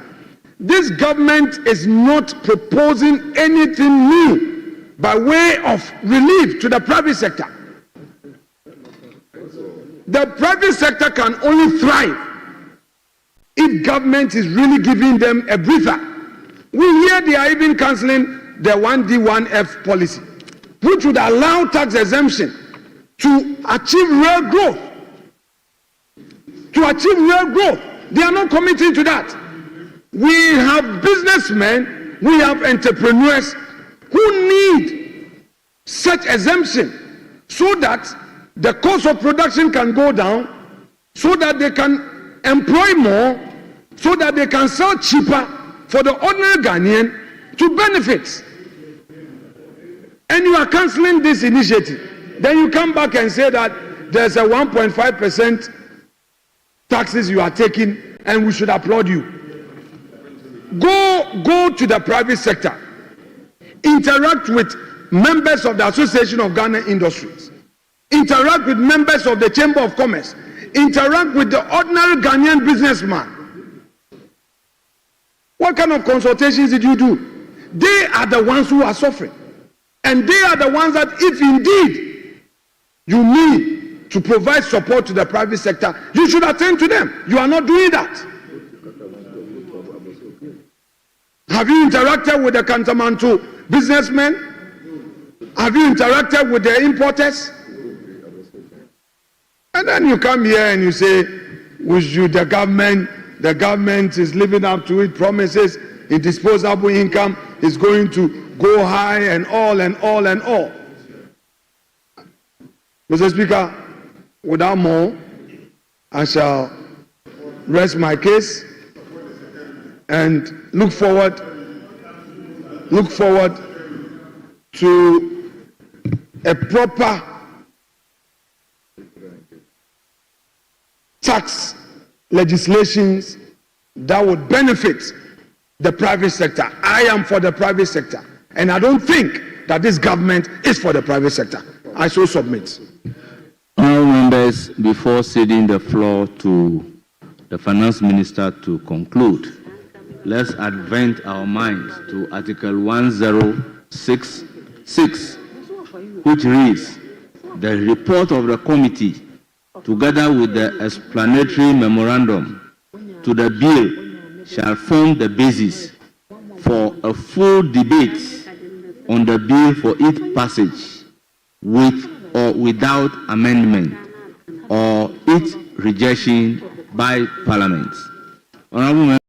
This government is not proposing anything new by way of relief to the private sector. The private sector can only thrive if government is really giving them a breather. We hear they are even cancelling the 1D1F policy, which would allow tax exemption to achieve real growth. To achieve real growth. They are not committing to that. We have businessmen, we have entrepreneurs who need such exemption so that the cost of production can go down, so that they can employ more, so that they can sell cheaper for the ordinary Ghanaian to benefit. And you are cancelling this initiative. Then you come back and say that there's a 1.5% taxes you are taking and we should applaud you. Go to the private sector. Interact with members of the Association of Ghana Industries. Interact with members of the Chamber of Commerce. Interact with the ordinary Ghanaian businessman. What kind of consultations did you do? They are the ones who are suffering. And they are the ones that, if indeed you need to provide support to the private sector, you should attend to them. You are not doing that. Have you interacted with the Kantamanto businessmen? Have you interacted with the importers? And then you come here and you say, the government is living up to its promises, its disposable income is going to go high and all and all and all. Mr. Speaker, without more, I shall rest my case and look forward to a proper tax legislations that would benefit the private sector. I am for the private sector, and I don't think that this government is for the private sector. I so submit.
Honourable members, before ceding the floor to the finance minister to conclude, let's advent our minds to Article 1066, which reads, the report of the committee, together with the explanatory memorandum to the bill, shall form the basis for a full debate on the bill for its passage with or without amendment or its rejection by Parliament. Honourable Member.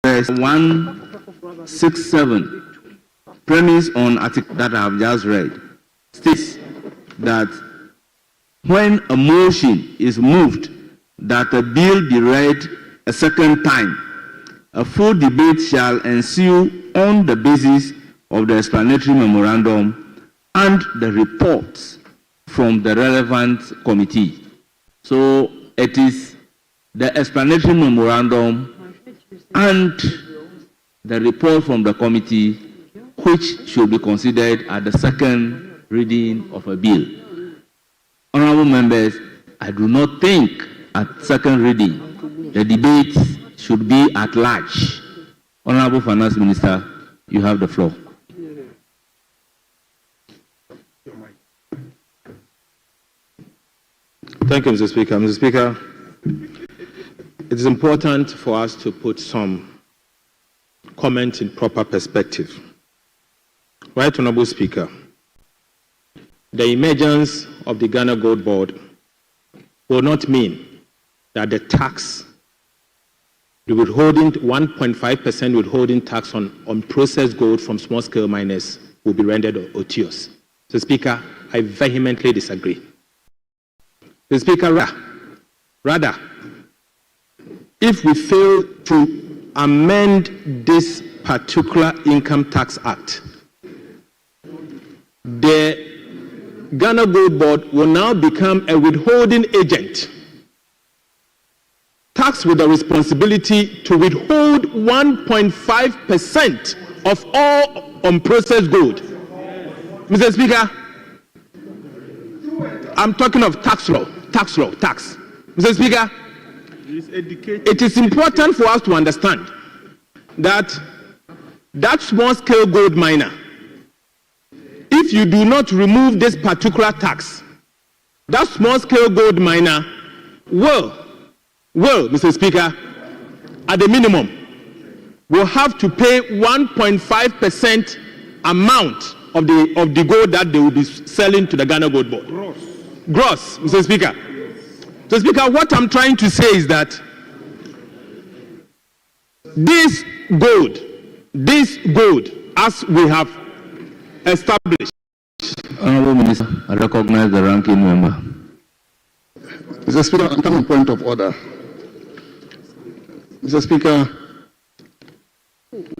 Verse 167, premise on article that I have just read, states that when a motion is moved that a bill be read a second time, a full debate shall ensue on the basis of the explanatory memorandum and the reports from the relevant committee. So it is the explanatory memorandum and the report from the committee which should be considered at the second reading of a bill. Honourable members, I do not think at second reading the debate should be at large. Honourable Finance Minister, you have the floor.
Thank you, Mr. Speaker. Mr. Speaker, it is important for us to put some comment in proper perspective. Right, Honourable Speaker, the emergence of the Ghana Gold Board will not mean that the tax, the withholding, 1.5% withholding tax on processed gold from small-scale miners will be rendered odious. Mr. Speaker, I vehemently disagree. Mr. Speaker, rather, if we fail to amend this particular Income Tax Act, the Ghana Gold Board will now become a withholding agent, taxed with the responsibility to withhold 1.5% of all unprocessed gold. Mr. Speaker, I'm talking of tax law. Mr. Speaker, it is important for us to understand that that small-scale gold miner, if you do not remove this particular tax, that small-scale gold miner will, Mr. Speaker, at the minimum, will have to pay 1.5% amount of the gold that they will be selling to the Ghana Gold Board. Gross, Mr. Speaker. Mr. Speaker, what I'm trying to say is that this gold, as we have established.
Honourable Minister, I recognize the ranking member.
Mr. Speaker, I'm coming point of order. Mr. Speaker,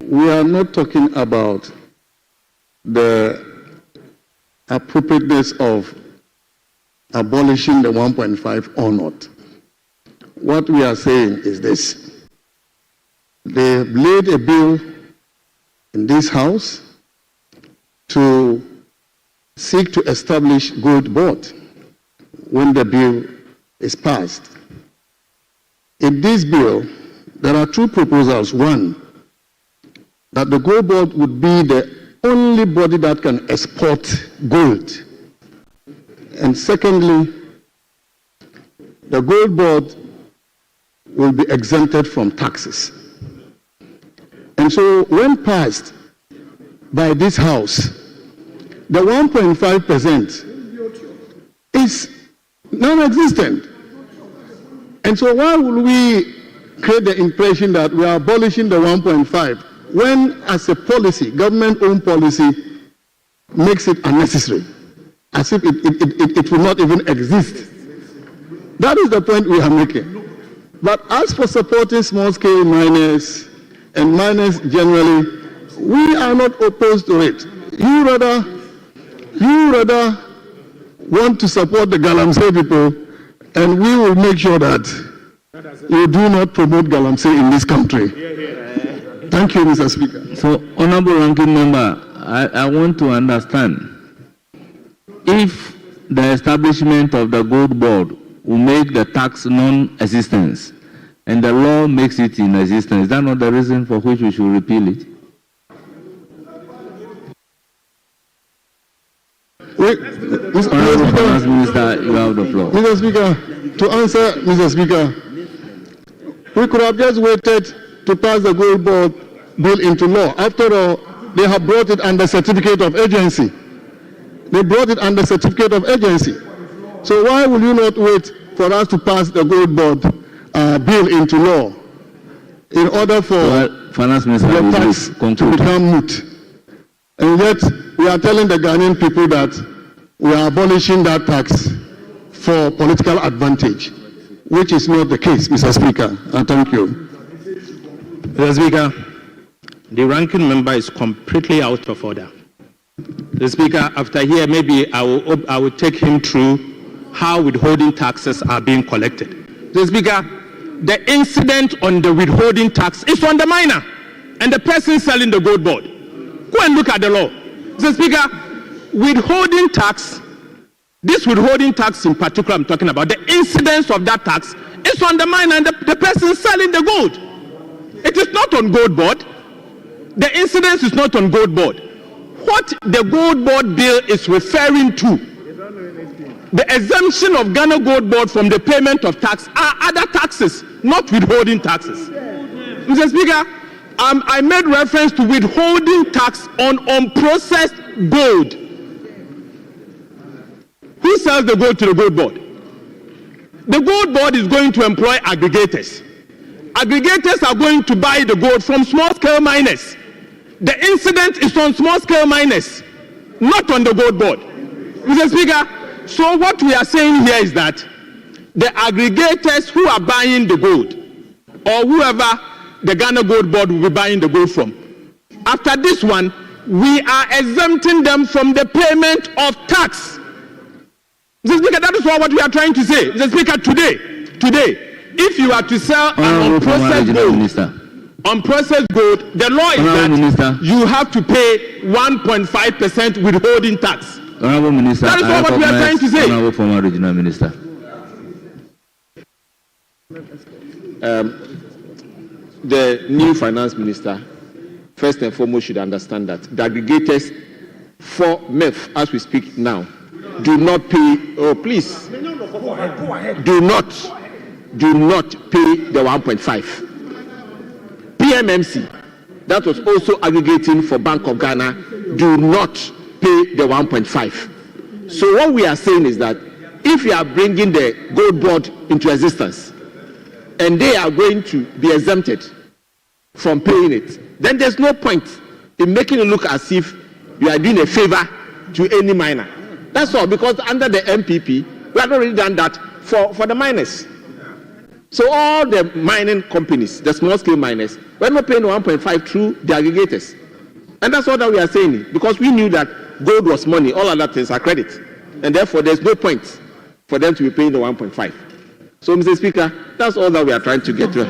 we are not talking about the appropriateness of abolishing the 1.5 or not. What we are saying is this. They laid a bill in this House to seek to establish gold board when the bill is passed. In this bill, there are two proposals. One, that the gold board would be the only body that can export gold. And secondly, the gold board will be exempted from taxes. And so when passed by this House, the 1.5% is non-existent. And so why would we create the impression that we are abolishing the 1.5 when, as a policy, government-owned policy, makes it unnecessary, as if it will not even exist? That is the point we are making. But as for supporting small-scale miners and miners generally, we are not opposed to it. You rather want to support the Galamsey people, and we will make sure that you do not promote Galamsey in this country. Thank you, Mr. Speaker.
So, Honourable Ranking Member, I want to understand if the establishment of the gold board will make the tax non-existence and the law makes it in existence, is that not the reason for which we should repeal it? Honorable Finance Minister, you have the floor.
Mr. Speaker, to answer, Mr. Speaker, we could have just waited to pass the Gold Board bill into law. After all, they have brought it under certificate of agency. They brought it under certificate of agency. So why will you not wait for us to pass the Gold Board bill into law in order for
Finance Minister,
the tax to become moot? And yet we are telling the Ghanaian people that we are abolishing that tax for political advantage, which is not the case, Mr. Speaker. Thank you.
Mr. Speaker, the ranking member is completely out of order. The Speaker, after here, maybe I will take him through how withholding taxes are being collected. The Speaker, the incident on the withholding tax is on the miner and the person selling the Gold Board. Go and look at the law. The Speaker, withholding tax, this withholding tax in particular I'm talking about, the incidence of that tax is on the miner and the person selling the gold. It is not on Gold Board. The incidence is not on Gold Board. What the Gold Board bill is referring to, the exemption of Ghana Gold Board from the payment of tax are other taxes, not withholding taxes. Mr. Speaker, I made reference to withholding tax on unprocessed gold. Who sells the gold to the Gold Board? The Gold Board is going to employ aggregators. Aggregators are going to buy the gold from small-scale miners. The incident is on small-scale miners, not on the Gold Board. Mr. Speaker, so what we are saying here is that the aggregators who are buying the gold, or whoever the Ghana Gold Board will be buying the gold from, after this one, we are exempting them from the payment of tax. Mr. Speaker, that is what we are trying to say. Mr. Speaker, today, if you are to sell an unprocessed gold, the law is that you have to pay 1.5% withholding tax.
Honorable Minister,
that is what we are trying to say.
Honorable former Regional Minister.
The new finance minister, first and foremost, should understand that the aggregators for MEF, as we speak now, do not pay, please, do not pay the 1.5. PMMC, that was also aggregating for Bank of Ghana, do not pay the 1.5. So what we are saying is that if you are bringing the Gold Board into existence and they are going to be exempted from paying it, then there's no point in making it look as if you are doing a favor to any miner. That's all, because under the MPP, we have already done that for the miners. So all the mining companies, the small-scale miners, we're not paying 1.5 through the aggregators. And that's all that we are saying, because we knew that gold was money, all other things are credit. And therefore, there's no point for them to be paying the 1.5. So, Mr. Speaker, that's all that we are trying to get to.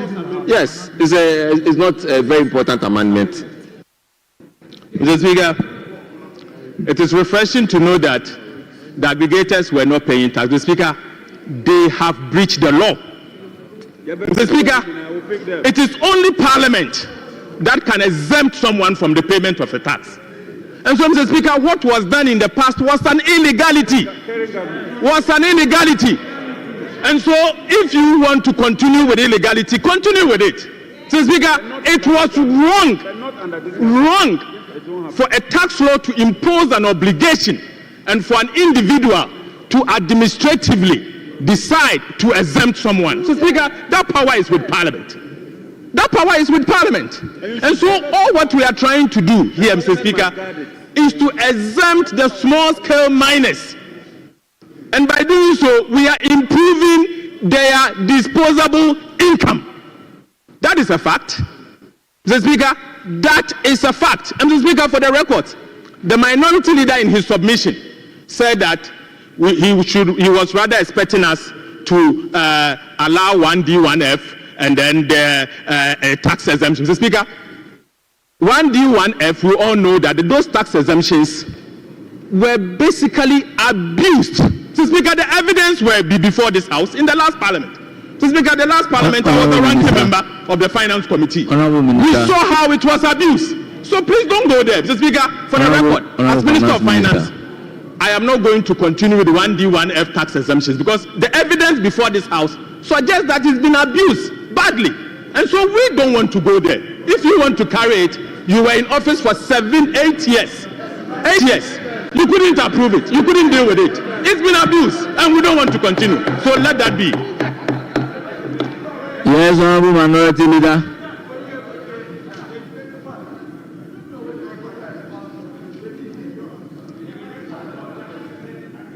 Yes, it's not a very important amendment.
Mr. Speaker, it is refreshing to know that the aggregators were not paying tax. Mr. Speaker, they have breached the law. Mr. Speaker, it is only Parliament that can exempt someone from the payment of a tax. And so, Mr. Speaker, what was done in the past was an illegality. And so, if you want to continue with illegality, continue with it. Mr. Speaker, it was wrong for a tax law to impose an obligation and for an individual to administratively decide to exempt someone. So, Speaker, that power is with Parliament. And so all what we are trying to do here, Mr. Speaker, is to exempt the small-scale miners. And by doing so, we are improving their disposable income. That is a fact. Mr. Speaker, that is a fact. And Mr. Speaker, for the record, the minority leader in his submission said that he was rather expecting us to allow 1D, 1F, and then the tax exemptions. Mr. Speaker, 1D, 1F, we all know that those tax exemptions were basically abused. Mr. Speaker, the evidence will be before this House in the last Parliament. Mr. Speaker, the last Parliament, I was the ranking member of the Finance Committee. We saw how it was abused. So please don't go there, Mr. Speaker, for the record, as Minister of Finance.
I am not going to continue with the 1D, 1F tax exemptions because the evidence before this House suggests that it's been abused badly. And so we don't want to go there. If you want to carry it, you were in office for 8 years. 8 years. You couldn't approve it. You couldn't deal with it. It's been abused, and we don't want to continue. So let that be.
Yes, Honorable Minority Leader.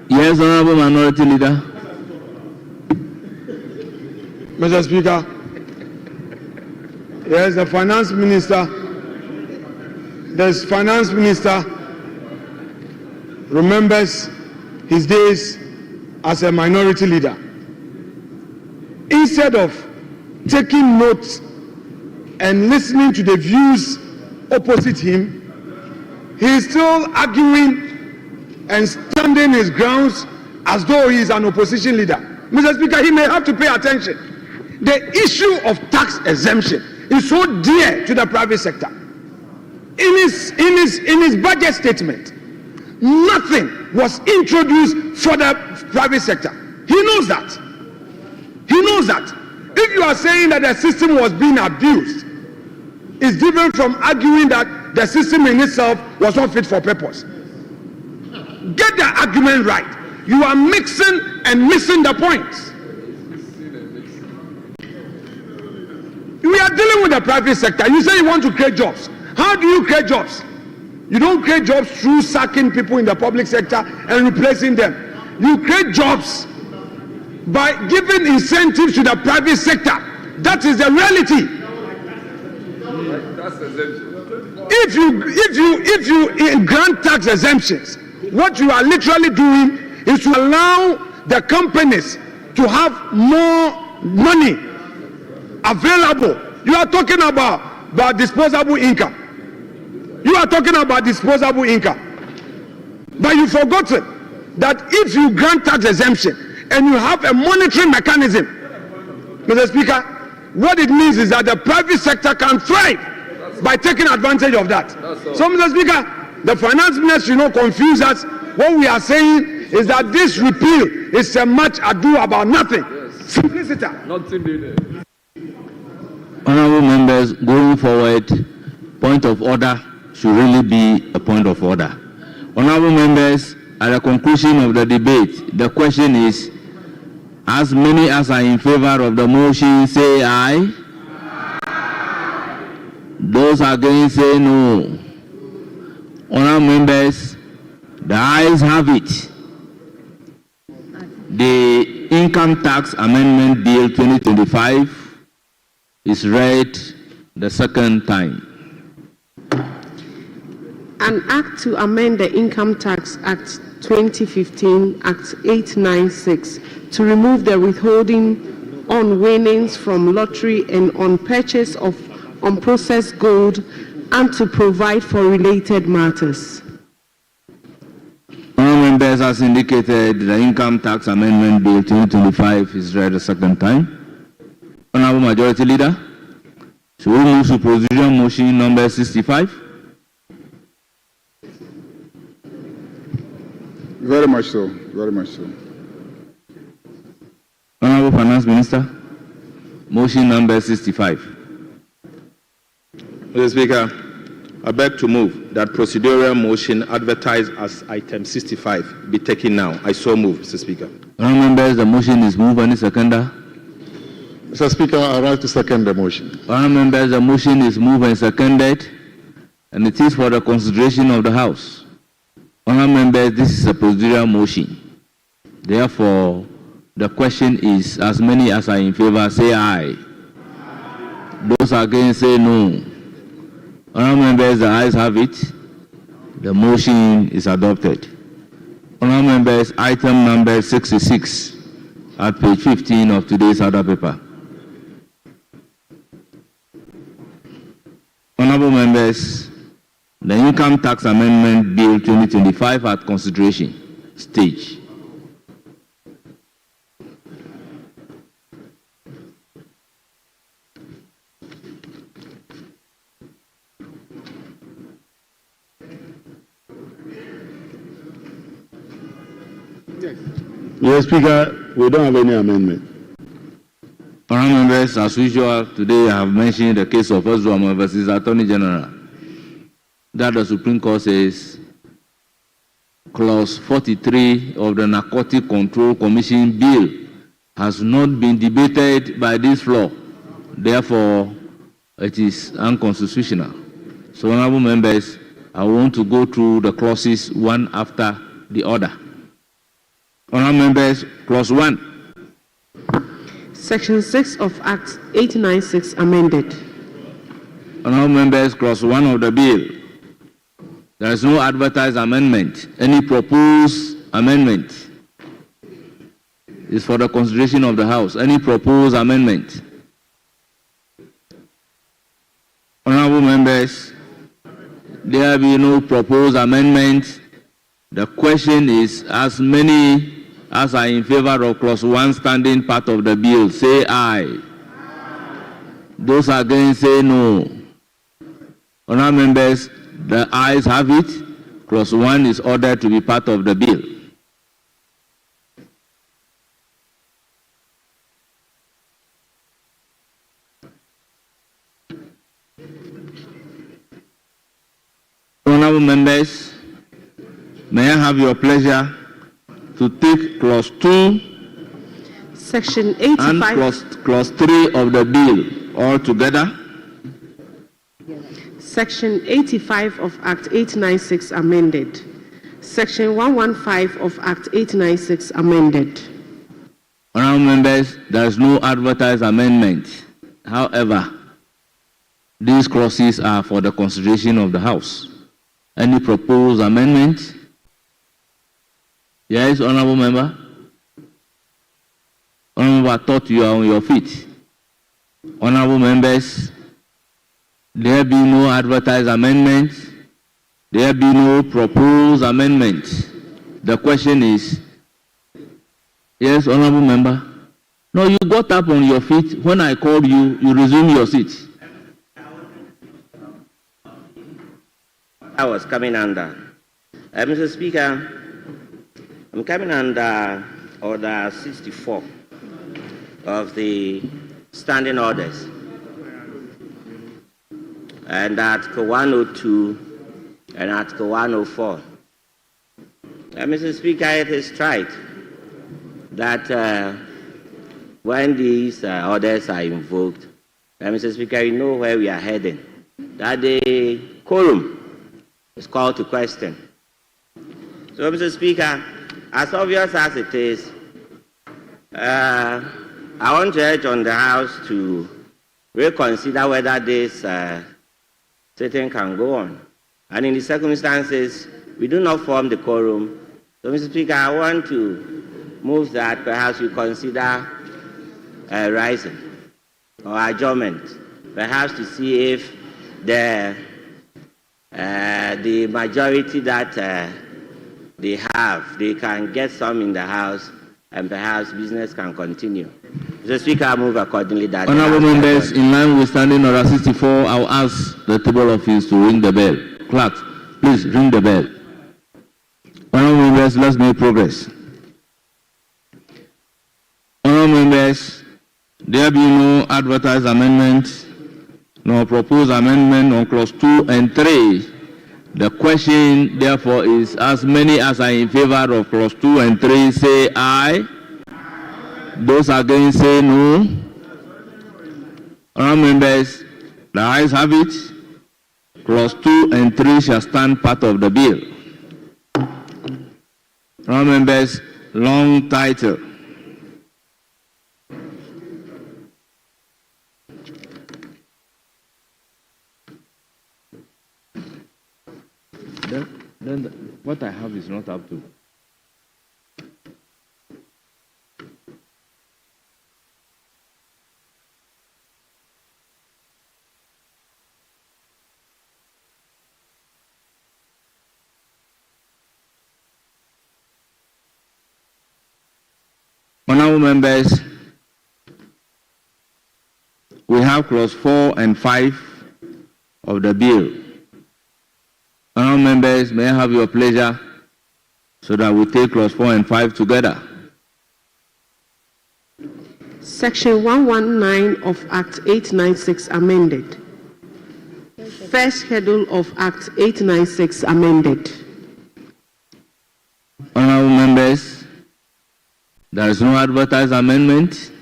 Yes, Honorable Minority Leader.
Mr. Speaker, yes, the Finance Minister remembers his days as a minority leader. Instead of taking notes and listening to the views opposite him, he is still arguing and standing his grounds as though he is an opposition leader. Mr. Speaker, he may have to pay attention. The issue of tax exemption is so dear to the private sector. In his budget statement, nothing was introduced for the private sector. He knows that. He knows that. If you are saying that the system was being abused, it's different from arguing that the system in itself was not fit for purpose. Get the argument right. You are mixing and missing the points. We are dealing with the private sector. You say you want to create jobs. How do you create jobs? You don't create jobs through sacking people in the public sector and replacing them. You create jobs by giving incentives to the private sector. That is the reality. If you grant tax exemptions, what you are literally doing is to allow the companies to have more money available. You are talking about disposable income. You are talking about disposable income. But you've forgotten that if you grant tax exemption and you have a monitoring mechanism, Mr. Speaker, what it means is that the private sector can thrive by taking advantage of that. So, Mr. Speaker, the finance minister should not confuse us. What we are saying is that this repeal is a much ado about nothing. Simplicity.
Honorable members, going forward, point of order should really be a point of order. Honorable members, at the conclusion of the debate, the question is, as many as are in favor of the motion, say aye. Those against, say no. Honorable members, the ayes have it. The Income Tax Amendment Bill 2025 is read the second time.
An Act to amend the Income Tax Act 2015, Act 896, to remove the withholding on winnings from lottery and on purchase of unprocessed gold and to provide for related matters.
Honourable members, as indicated, the Income Tax Amendment Bill 2025 is read the second time. Honourable Majority Leader, should we move to procedural motion number 65?
Very much so. Very much so.
Honourable Finance Minister, motion number 65.
Mr. Speaker, I beg to move that procedural motion advertised as item 65 be taken now. I so move, Mr. Speaker.
Honourable members, the motion is moved. Any seconder?
Mr. Speaker, I rise to second the motion.
Honourable members, the motion is moved and seconded, and it is for the consideration of the House. Honourable members, this is a procedural motion. Therefore, the question is, as many as are in favour, say aye. Those against, say no. Honourable members, the ayes have it. The motion is adopted. Honourable members, item number 66 at page 15 of today's other paper. Honourable members, the Income Tax Amendment Bill 2025 at consideration stage.
Mr. Speaker, we don't have any amendment.
Honourable members, as usual, today I have mentioned the case of Oswald versus Attorney General. That the Supreme Court says Clause 43 of the Narcotic Control Commission Bill has not been debated by this floor. Therefore, it is unconstitutional. So, honourable members, I want to go through the clauses one after the other. Honourable members, Clause 1.
Section 6 of Act 896 amended.
Honourable members, Clause 1 of the bill. There is no advertised amendment. Any proposed amendment is for the consideration of the House. Any proposed amendment. Honourable members, there be no proposed amendment. The question is, as many as are in favor of Clause 1 standing part of the bill, say aye. Those against, say no. Honourable members, the ayes have it. Clause 1 is ordered to be part of the bill. Honourable members, may I have your pleasure to take Clause 2
Section 85
and clause 3 of the bill all together?
Section 85 of Act 896 amended. Section 115 of Act 896 amended.
Honourable members, there is no advertised amendment. However, these clauses are for the consideration of the House. Any proposed amendment? Yes, honourable member. Honourable member, I thought you are on your feet. Honourable members, there be no advertised amendment. There be no proposed amendment. The question is, yes, honourable member. No, you got up on your feet. When I called you, you resumed your seat.
I was coming under. Mr. Speaker, I'm coming under Order 64 of the Standing Orders. And Article 102 and Article 104. Mr. Speaker, it is right that when these orders are invoked, Mr. Speaker, you know where we are heading. That the quorum is called to question. So, Mr. Speaker, as obvious as it is, I want to urge on the House to reconsider whether this sitting can go on. And in the circumstances, we do not form the quorum. So, Mr. Speaker, I want to move that perhaps we consider rising or adjournment, perhaps to see if the majority that they have, they can get some in the House, and perhaps business can continue. Mr. Speaker, I move accordingly that...
Honourable members, in line with Standing Order 64, I will ask the table office to ring the bell. Clerk, please ring the bell. Honourable members, let's make progress. Honourable members, there be no advertised amendment, no proposed amendment on Clause 2 and 3. The question, therefore, is as many as are in favor of Clause 2 and 3 say aye. Those against say no. Honourable members, the ayes have it. Clause 2 and 3 shall stand part of the bill. Honourable members, long title. Then what I have is not up to. Honourable members, we have Clause 4 and 5 of the bill. Honourable members, may I have your pleasure so that we take clause 4 and 5 together.
Section 119 of Act 896 amended. First schedule of Act 896 amended.
Honorable members, there is no advertised amendment.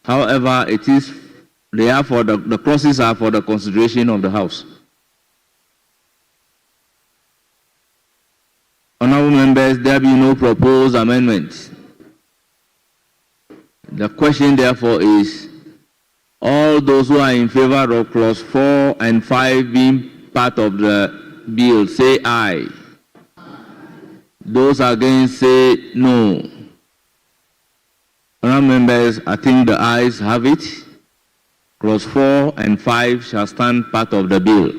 However, the clauses are for the consideration of the House. Honorable members, there be no proposed amendment. The question, therefore, is all those who are in favor of clause 4 and 5 being part of the bill, say aye. Those against, say no. Honorable members, I think the ayes have it. Clause 4 and 5 shall stand part of the bill.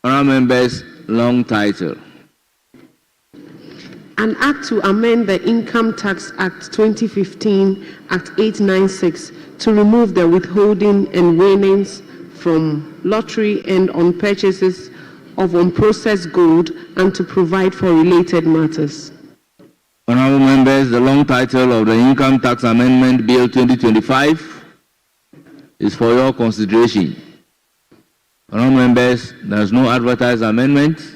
Honorable members, long title.
An act to amend the Income Tax Act 2015, Act 896, to remove the withholding and reignings from lottery and on purchases of unprocessed gold and to provide for related matters.
Honorable members, the long title of the Income Tax Amendment Bill 2025 is for your consideration. Honorable members, there is no advertised amendment.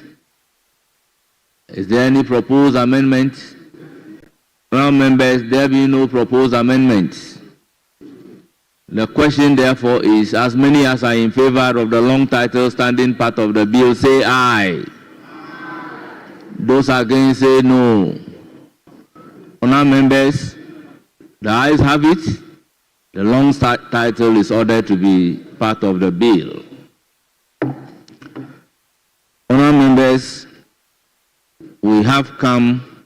Is there any proposed amendment? Honorable members, there be no proposed amendment. The question, therefore, is as many as are in favor of the long title standing part of the bill, say aye. Those against, say no. Honorable members, the ayes have it. The long title is ordered to be part of the bill. Honorable members, we have come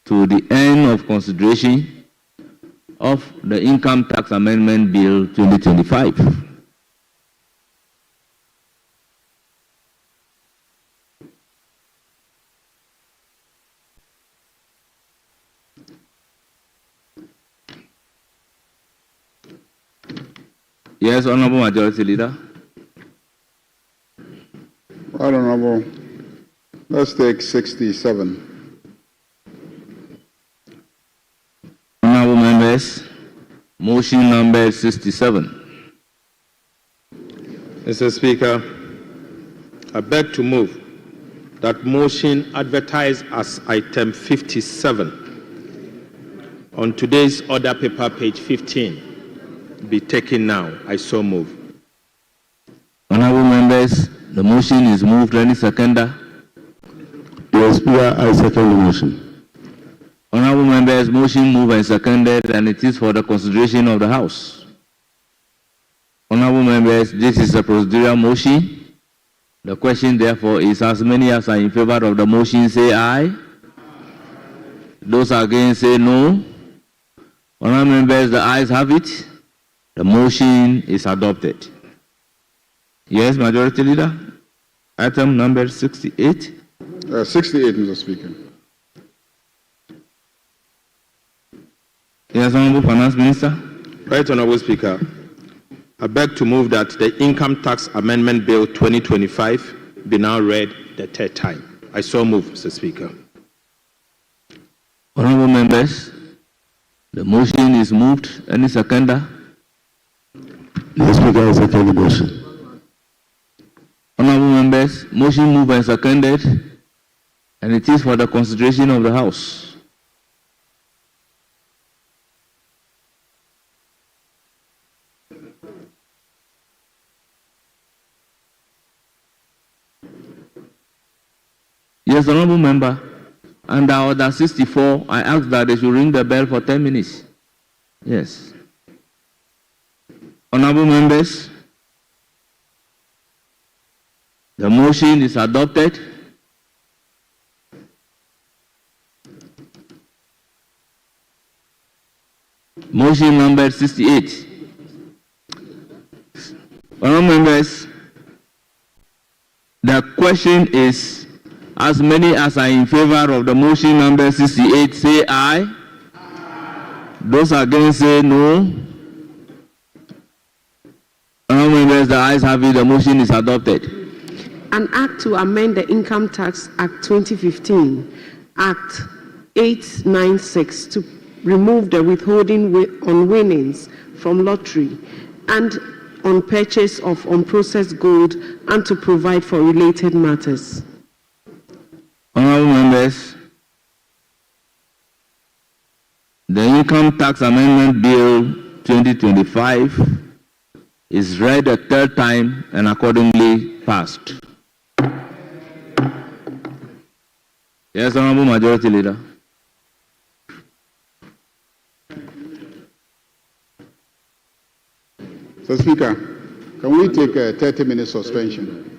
to the end of consideration of the Income Tax Amendment Bill 2025. Yes, Honorable Majority Leader.
Right, Honorable. Let's take 67.
Honorable members, motion number 67.
Mr. Speaker, I beg to move that motion advertised as item 57 on today's order paper, page 15, be taken now. I so move.
Honorable members, the motion is moved. Any seconder?
Yes, Speaker, I second the motion.
Honorable members, motion moved and seconded, and it is for the consideration of the House. Honorable members, this is a procedural motion. The question, therefore, is as many as are in favor of the motion, say aye. Those against, say no. Honorable members, the ayes have it. The motion is adopted. Yes, Majority Leader. Item number 68.
68, Mr. Speaker.
Yes, Honorable Finance Minister.
Right, Honorable Speaker. I beg to move that the Income Tax Amendment Bill 2025 be now read the third time. I so move, Mr. Speaker.
Honorable members, the motion is moved. Any seconder?
Yes, Speaker, I second the motion.
Honorable members, motion moved and seconded, and it is for the consideration of the House. Yes, Honorable Member, under Order 64, I ask that they should ring the bell for 10 minutes. Yes. Honorable members, the motion is adopted. Motion number 68. Honorable members, the question is, as many as are in favor of the motion number 68, say aye. Those against, say no. Honorable members, the ayes have it. The motion is adopted.
An Act to amend the Income Tax Act 2015, Act 896, to remove the withholding on winnings from lottery and on purchase of unprocessed gold, and to provide for related matters.
Honorable members, the Income Tax Amendment Bill 2025 is read a third time and accordingly passed. Yes, Honorable Majority Leader.
So, Speaker, can we take a 30-minute suspension?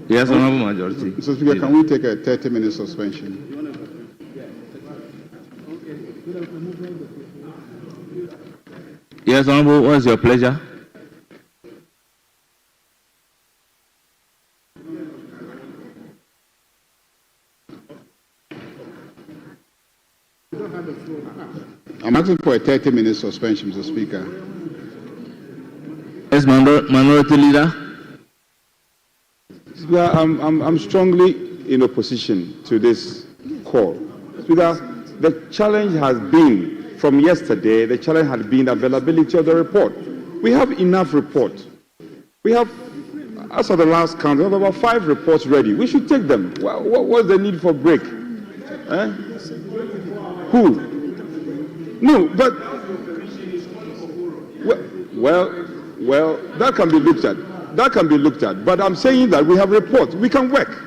Yes, Honorable Majority.
Mr. Speaker, can we take a 30-minute suspension?
Yes, Honorable, what is your pleasure?
I'm asking for a 30-minute suspension, Mr. Speaker.
Yes, Minority Leader.
Speaker, I'm strongly in opposition to this call. Speaker, the challenge has been, from yesterday, the challenge had been the availability of the report. We have enough reports. We have, as of the last count, we have about 5 reports ready. We should take them. What's the need for break? Who? No, but, well, that can be looked at. That can be looked at. But I'm saying that we have reports. We can work.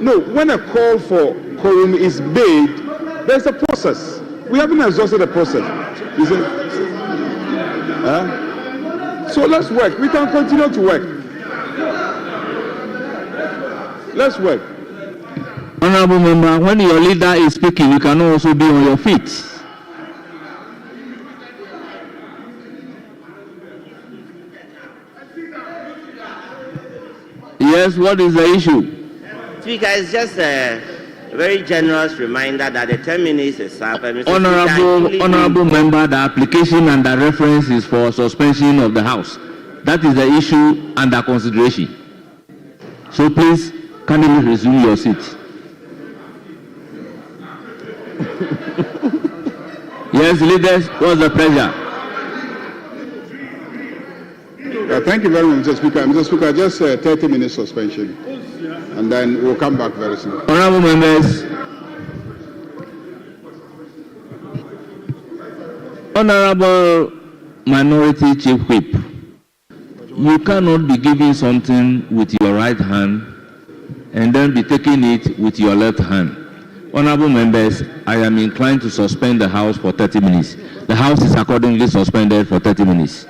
No, when a call for quorum is made, there's a process. We haven't exhausted the process. So let's work. We can continue to work. Let's work.
Honorable Member, when your leader is speaking, you can also be on your feet. Yes, what is the issue?
Speaker, it's just a very generous reminder that the 10 minutes is up.
Honorable Member, the application and the reference is for suspension of the House. That is the issue under consideration. So please, kindly resume your seat. Yes, leaders, what's the pleasure?
Thank you very much, Mr. Speaker. Mr. Speaker, just a 30-minute suspension, and then we'll come back very soon.
Honorable members, Honorable Minority Chief Whip, you cannot be giving something with your right hand and then be taking it with your left hand. Honorable members, I am inclined to suspend the House for 30 minutes. The House is accordingly suspended for 30 minutes.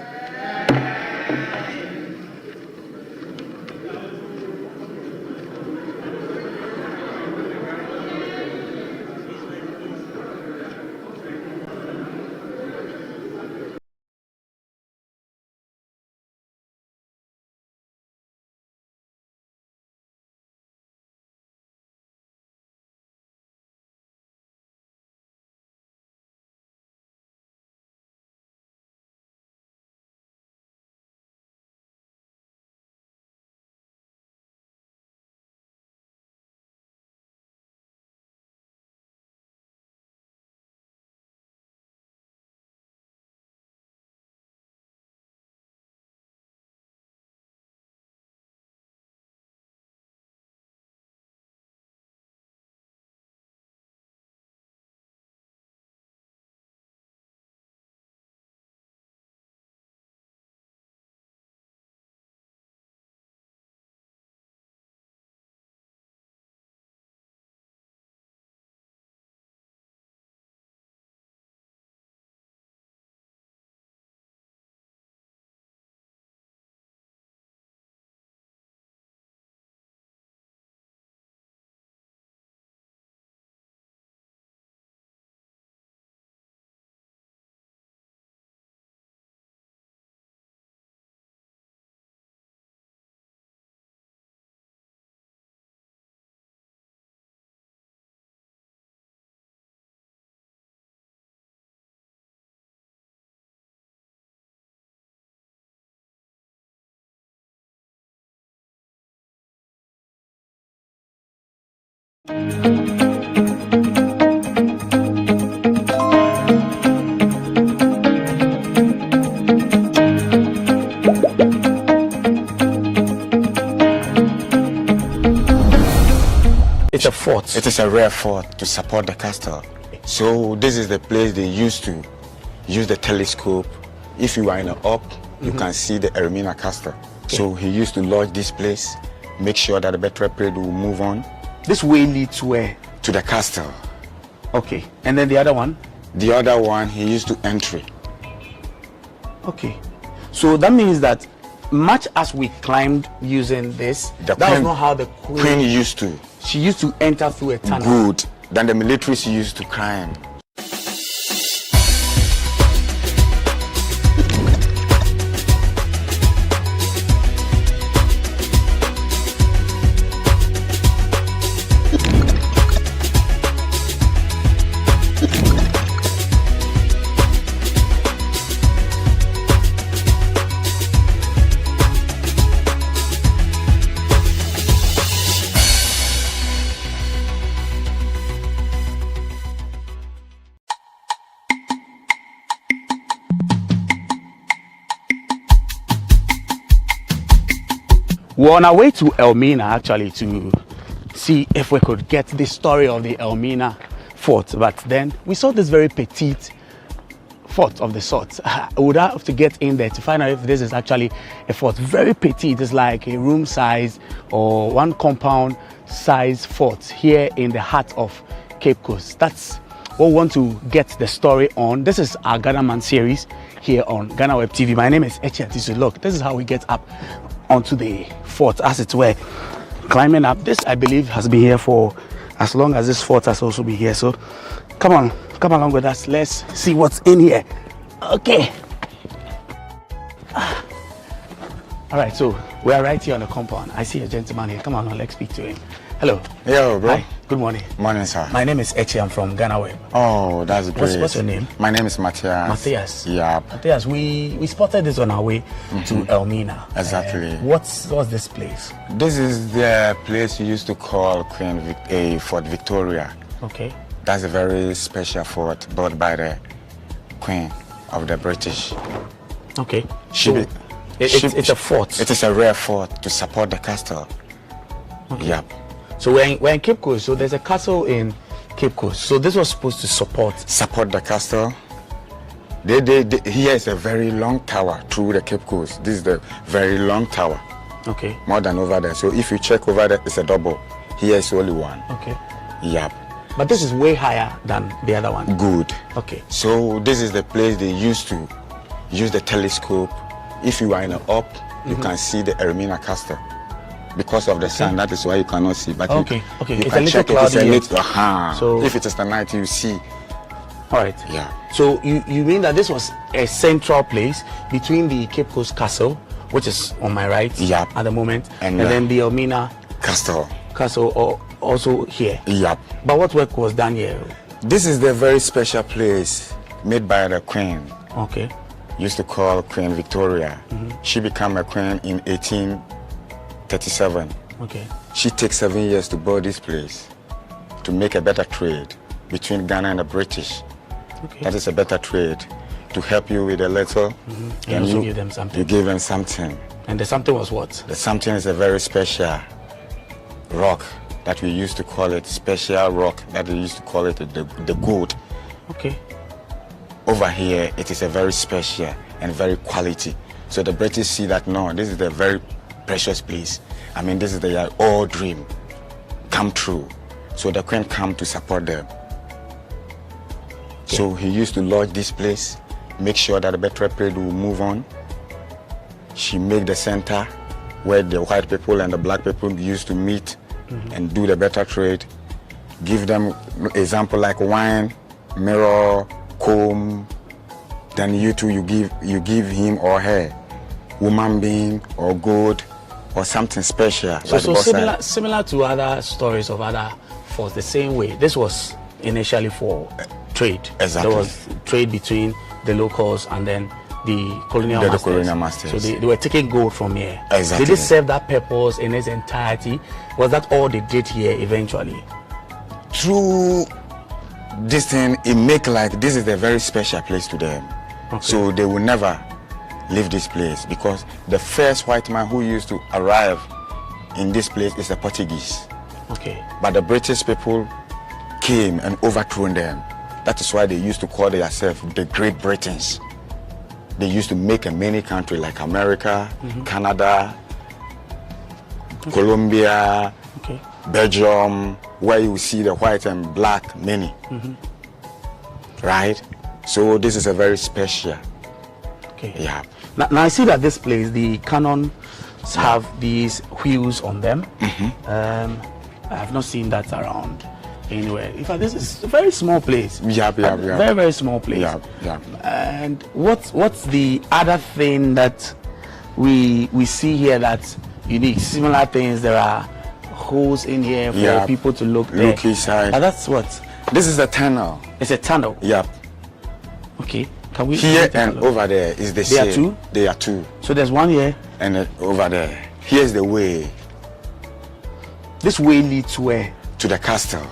It's a fort. It is a rare fort to support the castle. So this is the place they used to use the telescope. If you are in the up, you can see the Ermina castle. Okay. So he used to lodge this place, make sure that the better parade will move on.
This way leads where?
To the castle.
Okay. And then the other one?
The other one, he used to entry.
Okay. So that means that much as we climbed using this, that was not how the queen
used to.
She used to enter through a tunnel.
Good. Then the militaries used to climb.
We're on our way to Elmina actually to see if we could get the story of the Elmina fort, but then we saw this very petite fort of the sort. We would have to get in there to find out if this is actually a fort. Very petite, it's like a room size or one compound size fort here in the heart of Cape Coast. That's what we want to get the story on. This is our Ghana Man series here on GhanaWeb TV. My name is Echi Atisu. Look, this is how we get up onto the fort, as it were, climbing up. This, I believe, has been here for as long as this fort has also been here. So come on, come along with us. Let's see what's in here. Okay. All right, so we are right here on the compound. I see a gentleman here. Come on, let's speak to him. Hello.
Yo, bro.
Hi. Good morning.
Morning, sir.
My name is Echi. I'm from GhanaWeb.
Oh, that's great.
What's your name?
My name is Matthias.
Matthias.
Yeah.
Matthias, we spotted this on our way to Elmina.
Exactly.
What's this place?
This is the place you used to call Fort Victoria.
Okay.
That's a very special fort built by the Queen of the British.
Okay. It's a fort.
It is a rare fort to support the castle.
Okay.
Yep.
So we're in Cape Coast. So there's a castle in Cape Coast. So this was supposed to support
the castle. Here is a very long tower through the Cape Coast. This is the very long tower.
Okay.
More than over there. So if you check over there, it's a double. Here is only one.
Okay.
Yep.
But this is way higher than the other one.
Good.
Okay.
So this is the place they used to use the telescope. If you are in the up, you can see the Ermina castle. Because of the sun, that is why you cannot see. But
okay,
you
it's
can
a little
check
cloudy.
It's a little,
so
if it is the night, you see.
All right.
Yeah.
So you mean that this was a central place between the Cape Coast Castle, which is on my right at the moment, and then the Elmina
Castle
also here.
Yep.
But what work was done here?
This is the very special place made by the Queen.
Okay.
Used to call Queen Victoria. She became a queen in 1837.
Okay.
She takes 7 years to build this place to make a better trade between Ghana and the British.
Okay.
That is a better trade to help you with a little.
And also give them something.
You give them something.
And the something was what?
The something is a very special rock that we used to call it, special rock that we used to call it the gold.
Okay.
Over here, it is a very special and very quality. So the British see that, no, this is a very precious place. I mean, this is their all dream come true. So the Queen come to support them. Okay. So he used to lodge this place, make sure that the better trade will move on. She make the center where the white people and the black people used to meet and do the better trade. Give them example like wine, mirror, comb. Then you too, you give him or her woman being or gold or something special.
So similar to other stories of other forts, the same way. This was initially for trade.
Exactly.
There was trade between the locals and then the colonial masters. So they were taking gold from here.
Exactly.
Did it serve that purpose in its entirety? Was that all they did here eventually?
through this thing, it make like this is a very special place to them. Okay. So they will never leave this place, because the first white man who used to arrive in this place is the Portuguese.
Okay.
But the British people came and overthrew them. That is why they used to call themselves the Great Britons. They used to make a many country like America, Canada, Colombia, Belgium, where you see the white and black many. Right? So this is a very special.
Okay.
Yeah.
Now I see that this place, the cannons have these wheels on them. I have not seen that around anywhere. In fact, this is a very small place. Very, very small place. And what's the other thing that we see here that's unique? Similar things, there are holes in here for people to look there.
Look inside.
That's what?
This is a tunnel.
It's a tunnel?
Yep.
Okay. Can we
here and over there is the same.
There are two?
There are two.
So there's one here?
And over there. Here's the way.
This way leads where?
To the castle.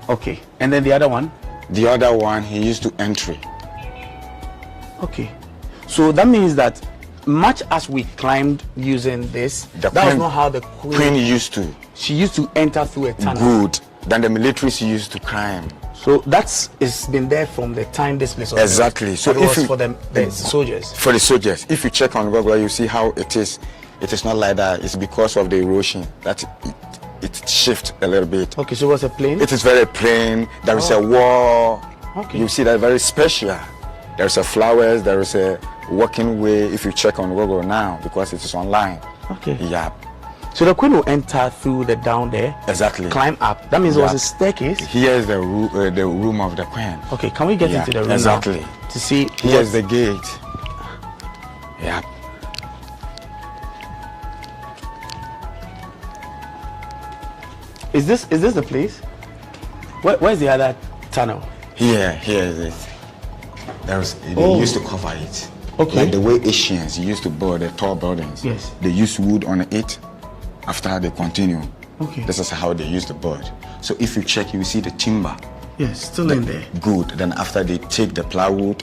Okay. And then the other one?
The other one, he used to entry.
Okay. So that means that much as we climbed using this, that was not how the queen
used to.
She used to enter through a tunnel.
Good. Then the militaries used to climb.
So it's been there from the time this place was
exactly.
built.
So
it was for the soldiers.
For the soldiers. If you check on Google, you see how it is. It is not like that. It's because of the erosion that it shifts a little bit.
Okay, so what's a plain?
It is very plain. There is a wall.
Okay.
You see that very special. There is a flowers. There is a walking way. If you check on Google now, because it is online.
Okay.
Yeah.
So the queen will enter through the down there.
Exactly.
Climb up. That means there was a staircase.
Here is the room of the queen.
Okay, can we get into the room
exactly.
now to see?
Here's the gate. Yeah.
Is this the place? Where's the other tunnel?
Here is it. They used to cover it.
Okay.
Like the way Asians used to build the tall buildings.
Yes.
They use wood on it after they continue.
Okay.
This is how they use the board. So if you check, you see the timber.
Yes, still in there.
Good. Then after they take the plywood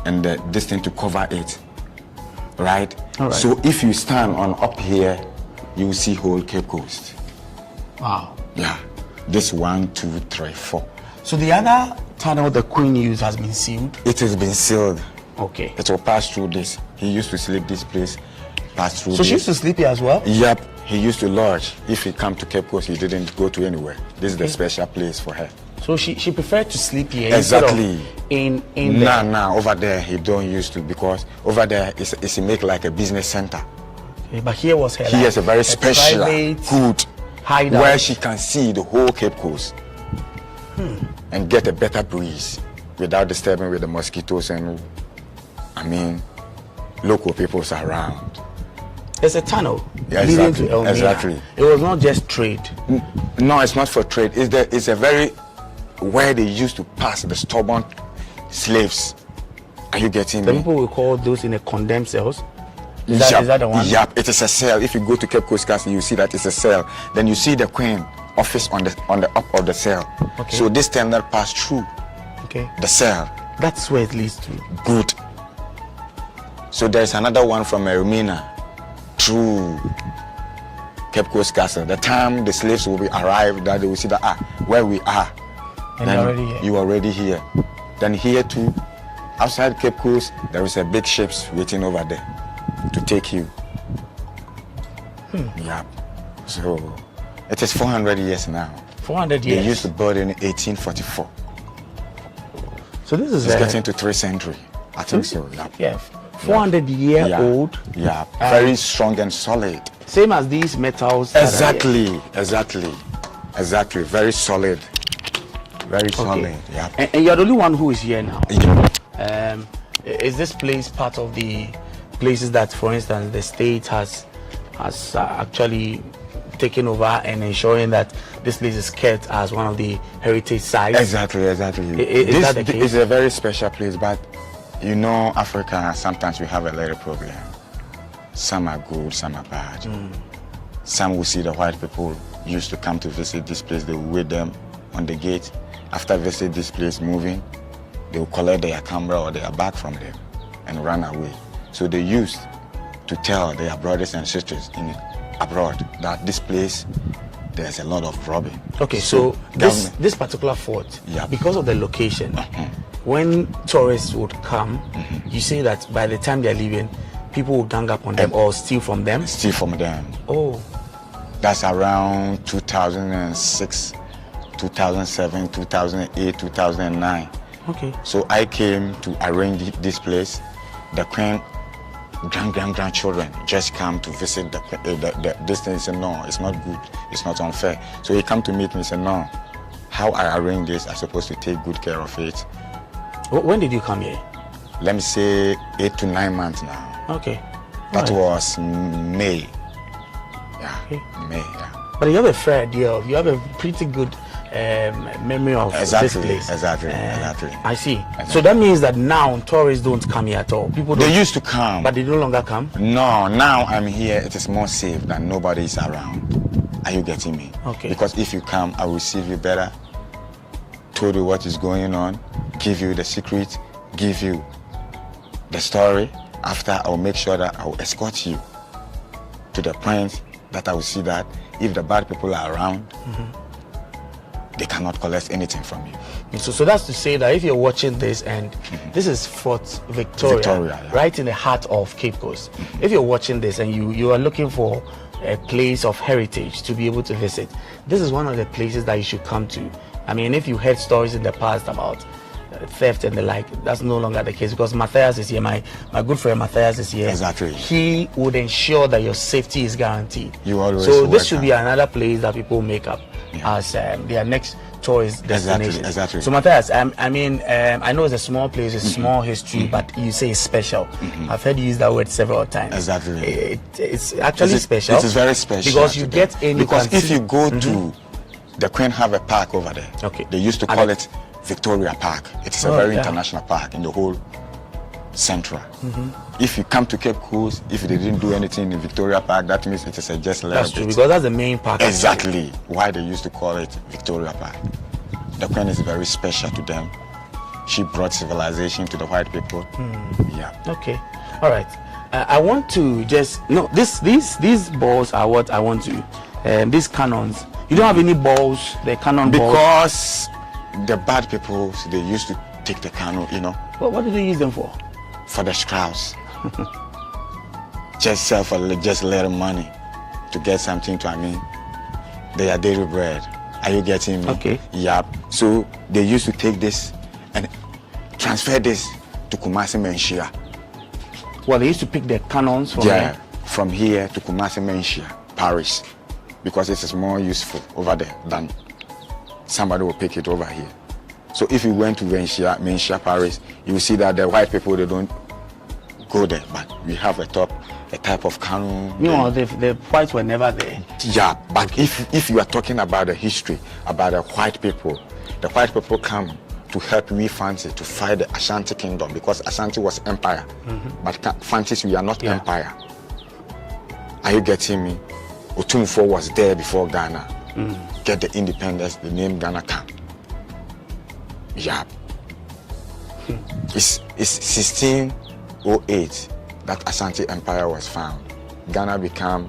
and this thing to cover it. Right?
All right.
So if you stand on up here, you will see whole Cape Coast.
Wow.
Yeah. This 1, 2, 3, 4.
So the other tunnel the queen used has been sealed?
It has been sealed.
Okay.
It will pass through this. He used to sleep this place, pass through
So
this.
she used to sleep here as well?
Yep. He used to lodge. If he come to Cape Coast, he didn't go to anywhere. This is the special place for her.
So she preferred to sleep here
exactly.
in
Nah, over there he don't used to, because over there it's make like a business center.
Okay, but here was her.
Here's a very special, good
hideout
where she can see the whole Cape Coast and get a better breeze without disturbing with the mosquitoes and local peoples around.
There's a tunnel
leading
to Elmina.
Exactly.
It was not just trade.
No, it's not for trade. It's a very where they used to pass the stubborn slaves. Are you getting me?
People will call those in the condemned cells. Is that the one?
Yep, it is a cell. If you go to Cape Coast Castle, you see that it's a cell. Then you see the queen office on the up of the cell.
Okay.
So this tunnel passed through the cell.
That's where it leads to.
Good. So there's another one from Ermina through Cape Coast Castle. The time the slaves will be arrived, that they will see that where we are.
And
then you are already here. Then here too, outside Cape Coast, there is a big ships waiting over there to take you. Yeah. So it is 400 years now.
400 years.
They used to build in 1844.
So this is
getting to 3rd century. I think so.
Yeah. 400-year-old.
Yeah. Very strong and solid.
Same as these metals.
Exactly. Very solid. Very solid. Yeah.
And you're the only one who is here now.
Yeah.
Is this place part of the places that, for instance, the state has actually taken over and ensuring that this place is kept as one of the heritage sites?
Exactly.
Is that the case?
It's a very special place, but you know, Africa, sometimes we have a little problem. Some are good, some are bad. Some will see the white people used to come to visit this place, they will wait them on the gate. After visit this place moving, they will collect their camera or their bag from them and run away. So they used to tell their brothers and sisters abroad that this place, there's a lot of robbing.
Okay, so this particular fort, because of the location, when tourists would come, you say that by the time they're leaving, people will gang up on them or steal from them?
Steal from them.
Oh.
That's around 2006, 2007, 2008, 2009.
Okay.
So I came to arrange this place. The Queen grandchildren just come to visit this thing. He said, no, it's not good, it's not unfair. So he come to meet me and said, no, how I arrange this, I'm supposed to take good care of it.
When did you come here?
Let me say 8 to 9 months now.
Okay.
That was May. Yeah,
okay.
May, yeah.
But you have a fair idea you have a pretty good memory of this place.
Exactly.
I see. So that means that now tourists don't come here at all. People don't,
they used to come,
but they no longer come.
No, now I'm here. It is more safe than nobody is around. Are you getting me?
Okay.
Because if you come, I will receive you better. Told you what is going on, give you the secret, give you the story. After, I will make sure that I will escort you to the point that I will see that if the bad people are around, they cannot collect anything from you.
So that's to say that if you're watching this and this is Fort Victoria, right in the heart of Cape Coast. If you're watching this and you are looking for a place of heritage to be able to visit, this is one of the places that you should come to. I mean, if you heard stories in the past about theft and the like, that's no longer the case because Matthias is here, my good friend Matthias is here.
Exactly.
He would ensure that your safety is guaranteed.
You always
so this should be another place that people make up as their next tourist destination.
Exactly.
So Matthias, I mean, I know it's a small place, it's small history, but you say it's special. I've heard you use that word several times.
Exactly.
It's actually special.
It is very special.
Because you get in.
Because if you go to the Queen have a park over there.
Okay.
They used to call it Victoria Park. It is a very international park in the whole Central. If you come to Cape Coast, if they didn't do anything in Victoria Park, that means it is just a little
That's true, because that's the main park.
Exactly. Why they used to call it Victoria Park. The Queen is very special to them. She brought civilization to the white people. Yeah.
Okay. All right. I want to just these balls are what I want to. These cannons. You don't have any balls, the cannon balls?
Because the bad people, they used to take the cannon, you know.
Well, what do they use them for?
For the scraps. Just sell for just little money to get something to, they are daily bread. Are you getting me?
Okay.
Yeah. So they used to take this and transfer this to Kumasi Menchia.
Well, they used to pick the cannons from here?
From here to Kumasi Menchia, Paris. Because it is more useful over there than somebody will pick it over here. So if you went to Menchia, Paris, you will see that the white people, they don't go there. But we have a type of cannon.
No, the whites were never there.
Yeah, but if you are talking about the history, about the white people come to help we Fancy to fight the Ashanti kingdom because Ashanti was empire. But Fancies, we are not empire. Are you getting me? Otumfuo was there before Ghana. Get the independence, the name Ghana come. Yeah. It's 1608 that Ashanti Empire was found. Ghana became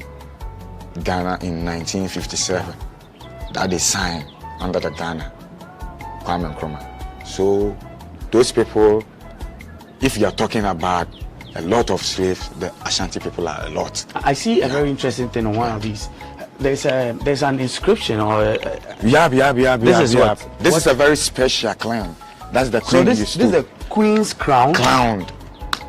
Ghana in 1957. That they signed under the Ghana, Kwame Nkrumah. So those people, if you are talking about a lot of slaves, the Ashanti people are a lot.
I see a very interesting thing on one of these. There's an inscription or
This is a very special crown. That's the queen.
So this is the queen's crown.
Crowned.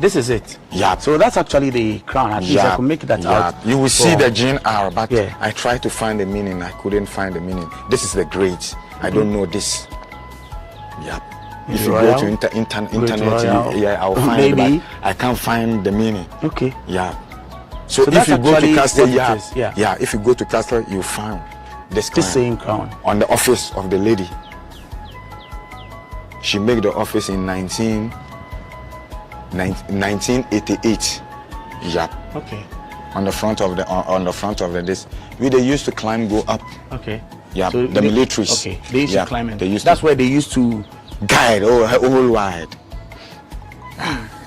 This is it.
Yeah.
So that's actually the crown. At least I could make that out.
You will see the GR, but I tried to find the meaning. I couldn't find the meaning. This is the great. I don't know this. Yeah. If you go to internet, I'll find it, but I can't find the meaning.
Okay.
Yeah. So if you go to Castle, if you go to Castle, you find this
same crown
on the office of the lady. She made the office in 1988. Yeah.
Okay.
On the front of the this, they used to climb, go up.
Okay.
Yeah,
So
the militaries.
Okay, they used to climb in.
That's
where they used to
guide all wide.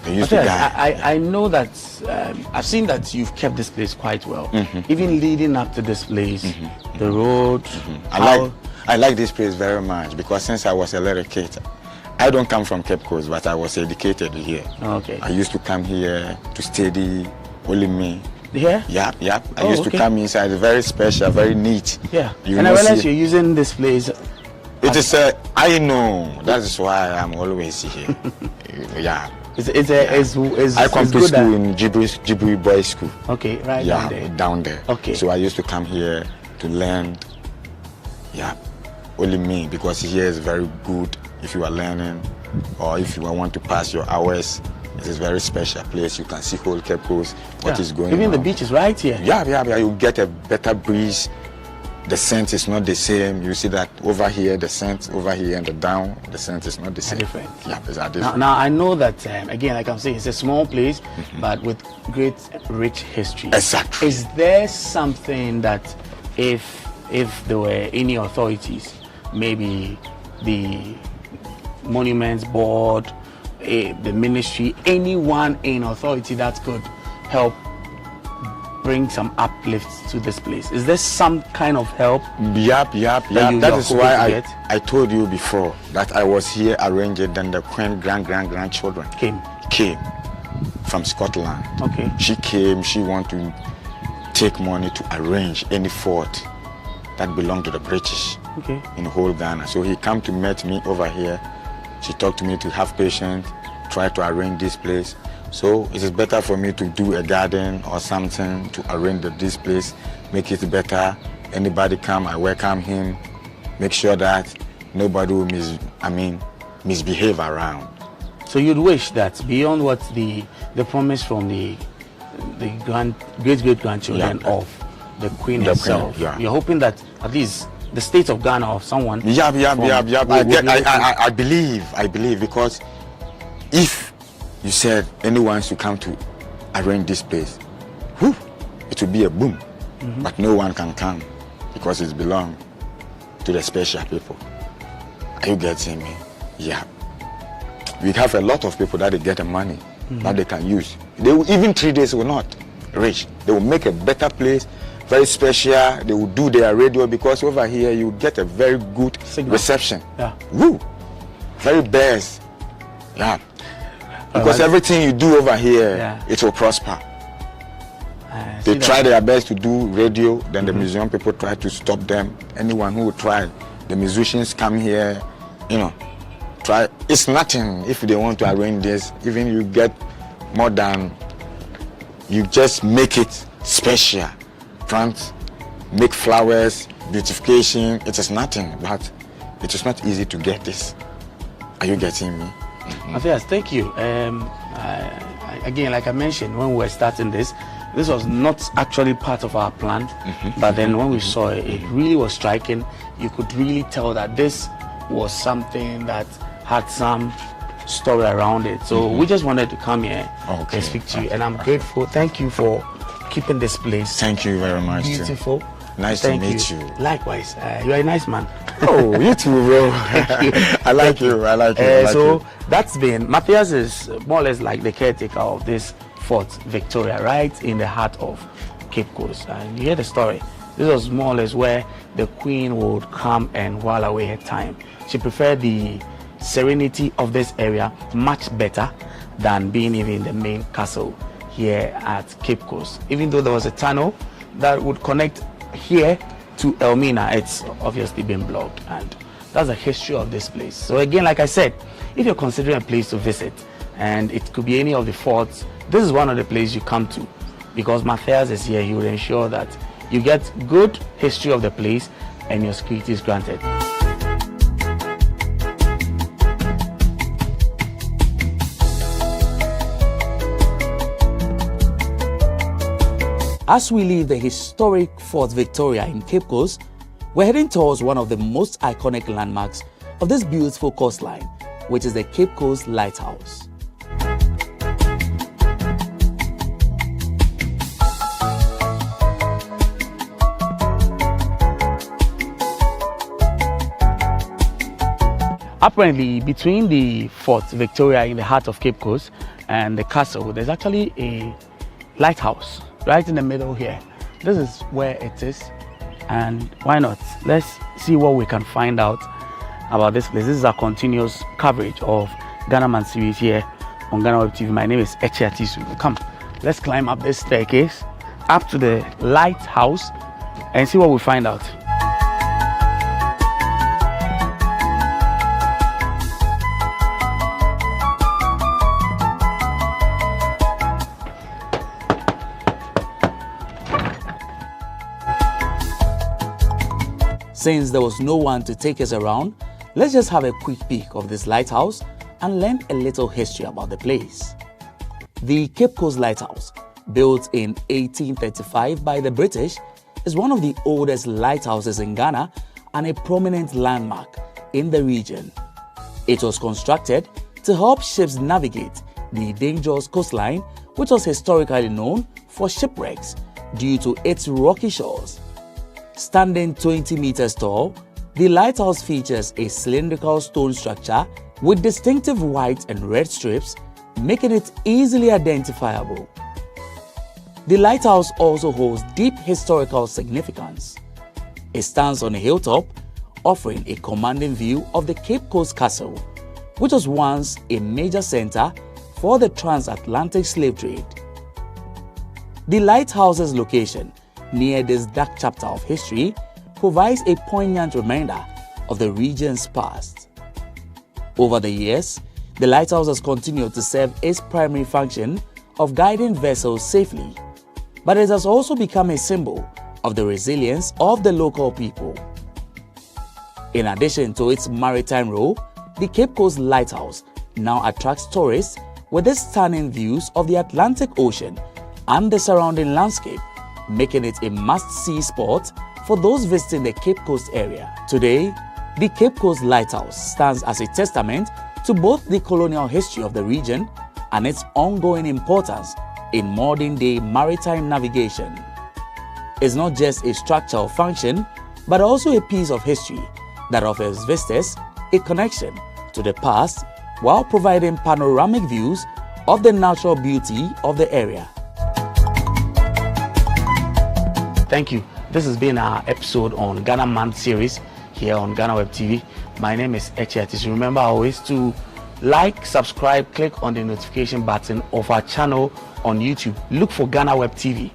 They used to guide.
I know that I've seen that you've kept this place quite well. Even leading up to this place, the road.
I like this place very much because since I was a little kid, I don't come from Cape Coast, but I was educated here.
Okay.
I used to come here to study, only me.
Here?
Yeah. I used to come inside. It's very special, very neat.
Yeah. And I realize you're using this place.
It is I know. That is why I'm always here. Yeah.
I
come to school in Jibri Boys School.
Okay, right
down there.
Okay.
So I used to come here to learn. Yeah, only me, because here is very good if you are learning or if you want to pass your hours. It is a very special place. You can see whole Cape Coast, what is going on.
Even the beach is right here.
Yeah. You get a better breeze. The scent is not the same. You see that over here, the scent over here and the down, the scent is not the same.
Different.
Yeah, it's different.
Now I know that again, like I'm saying, it's a small place, but with great, rich history.
Exactly.
Is there something that if there were any authorities, maybe the Monuments Board, the ministry, anyone in authority that could help bring some uplift to this place? Is there some kind of help?
Yep. That is why I told you before that I was here arranging, then the Queen grandchildren came from Scotland.
Okay.
She came, she wanted to take money to arrange any fort that belonged to the British in whole Ghana. So he came to meet me over here. She talked to me to have patience, try to arrange this place. So it is better for me to do a garden or something to arrange this place, make it better. Anybody come, I welcome him, make sure that nobody will misbehave around.
So you'd wish that beyond what the promise from the great-great-grandchildren of the Queen herself, you're hoping that at least the state of Ghana or someone.
Yeah. I believe because if you said anyone should come to arrange this place, it will be a boom. But no one can come because it belongs to the special people. Are you getting me? Yeah. We have a lot of people that they get the money that they can use. Even 3 days will not reach. They will make a better place, very special. They will do their radio because over here you get a very good reception.
Yeah.
Very best. Yeah. Because everything you do over here, it will prosper. They try their best to do radio, then the museum people try to stop them. Anyone who will try, the musicians come here, try. It's nothing if they want to arrange this. Even you get more than, you just make it special. Plant, make flowers, beautification. It is nothing, but it is not easy to get this. Are you getting me?
Matthias, thank you. Again, like I mentioned, when we were starting this was not actually part of our plan, but then when we saw it, it really was striking. You could really tell that this was something that had some story around it. So we just wanted to come here and speak to you, and I'm grateful. Thank you for keeping this place.
Thank you very much.
Beautiful.
Too. Nice to meet you.
Likewise. You're a nice man.
Oh, you too, bro. I like you.
So that's been, Matthias is more or less like the caretaker of this Fort Victoria, right in the heart of Cape Coast. And you hear the story. This was more or less where the Queen would come and while away her time. She preferred the serenity of this area much better than being even in the main castle here at Cape Coast. Even though there was a tunnel that would connect here to Elmina, it's obviously been blocked, and that's the history of this place. So again, like I said, if you're considering a place to visit, and it could be any of the forts, this is one of the places you come to, because Matthias is here. He will ensure that you get good history of the place and your security is granted. As we leave the historic Fort Victoria in Cape Coast, we're heading towards one of the most iconic landmarks of this beautiful coastline, which is the Cape Coast Lighthouse. Apparently, between the Fort Victoria in the heart of Cape Coast and the castle, there's actually a lighthouse right in the middle here. This is where it is, and why not? Let's see what we can find out about this place. This is our continuous coverage of Ghana Man series here on GhanaWeb TV. My name is Echi Atisu. Come, let's climb up this staircase up to the lighthouse and see what we find out. Since there was no one to take us around, let's just have a quick peek of this lighthouse and learn a little history about the place. The Cape Coast Lighthouse, built in 1835 by the British, is one of the oldest lighthouses in Ghana and a prominent landmark in the region. It was constructed to help ships navigate the dangerous coastline, which was historically known for shipwrecks due to its rocky shores. Standing 20 meters tall, the lighthouse features a cylindrical stone structure with distinctive white and red strips, making it easily identifiable. The lighthouse also holds deep historical significance. It stands on a hilltop, offering a commanding view of the Cape Coast Castle, which was once a major center for the transatlantic slave trade. The lighthouse's location near this dark chapter of history provides a poignant reminder of the region's past. Over the years, the lighthouse has continued to serve its primary function of guiding vessels safely, but it has also become a symbol of the resilience of the local people. In addition to its maritime role, the Cape Coast Lighthouse now attracts tourists with its stunning views of the Atlantic Ocean and the surrounding landscape, making it a must-see spot for those visiting the Cape Coast area. Today, the Cape Coast Lighthouse stands as a testament to both the colonial history of the region and its ongoing importance in modern-day maritime navigation. It's not just a structural function, but also a piece of history that offers visitors a connection to the past while providing panoramic views of the natural beauty of the area. Thank you. This has been our episode on Ghana Man series here on GhanaWeb TV. My name is Echi Atisu. Remember always to like, subscribe, click on the notification button of our channel on YouTube. Look for GhanaWeb TV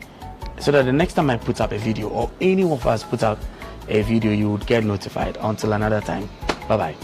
so that the next time I put up a video or any of us put up a video, you would get notified. Until another time, bye-bye.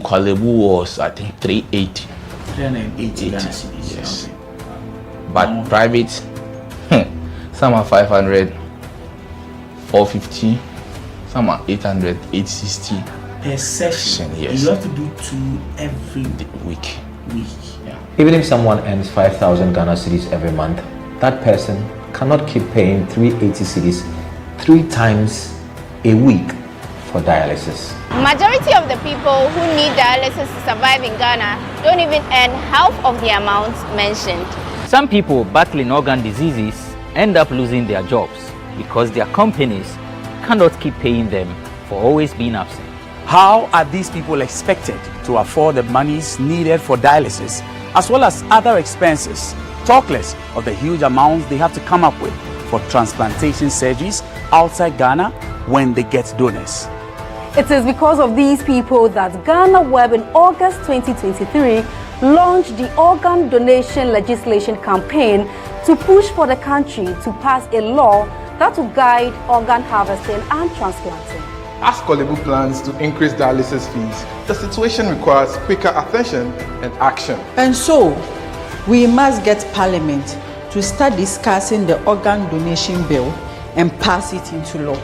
Kwalebu was, I think, 380.
380 Ghana cedis.
Yes. But private, some are 500, 450, some are 800, 860.
Per session,
yes.
You have to do 2 every
week.
Yeah.
Even if someone earns 5,000 Ghana cedis every month, that person cannot keep paying 380 cedis 3 times a week for dialysis.
Majority of the people who need dialysis to survive in Ghana don't even earn half of the amount mentioned.
Some people battling organ diseases end up losing their jobs because their companies cannot keep paying them for always being absent.
How are these people expected to afford the monies needed for dialysis as well as other expenses, talk less of the huge amounts they have to come up with for transplantation surgeries outside Ghana when they get donors.
It is because of these people that GhanaWeb in August 2023 launched the organ donation legislation campaign to push for the country to pass a law that will guide organ harvesting and transplanting.
As Kolebu plans to increase dialysis fees, the situation requires quicker attention and action.
And so, we must get Parliament to start discussing the organ donation bill and pass it into law.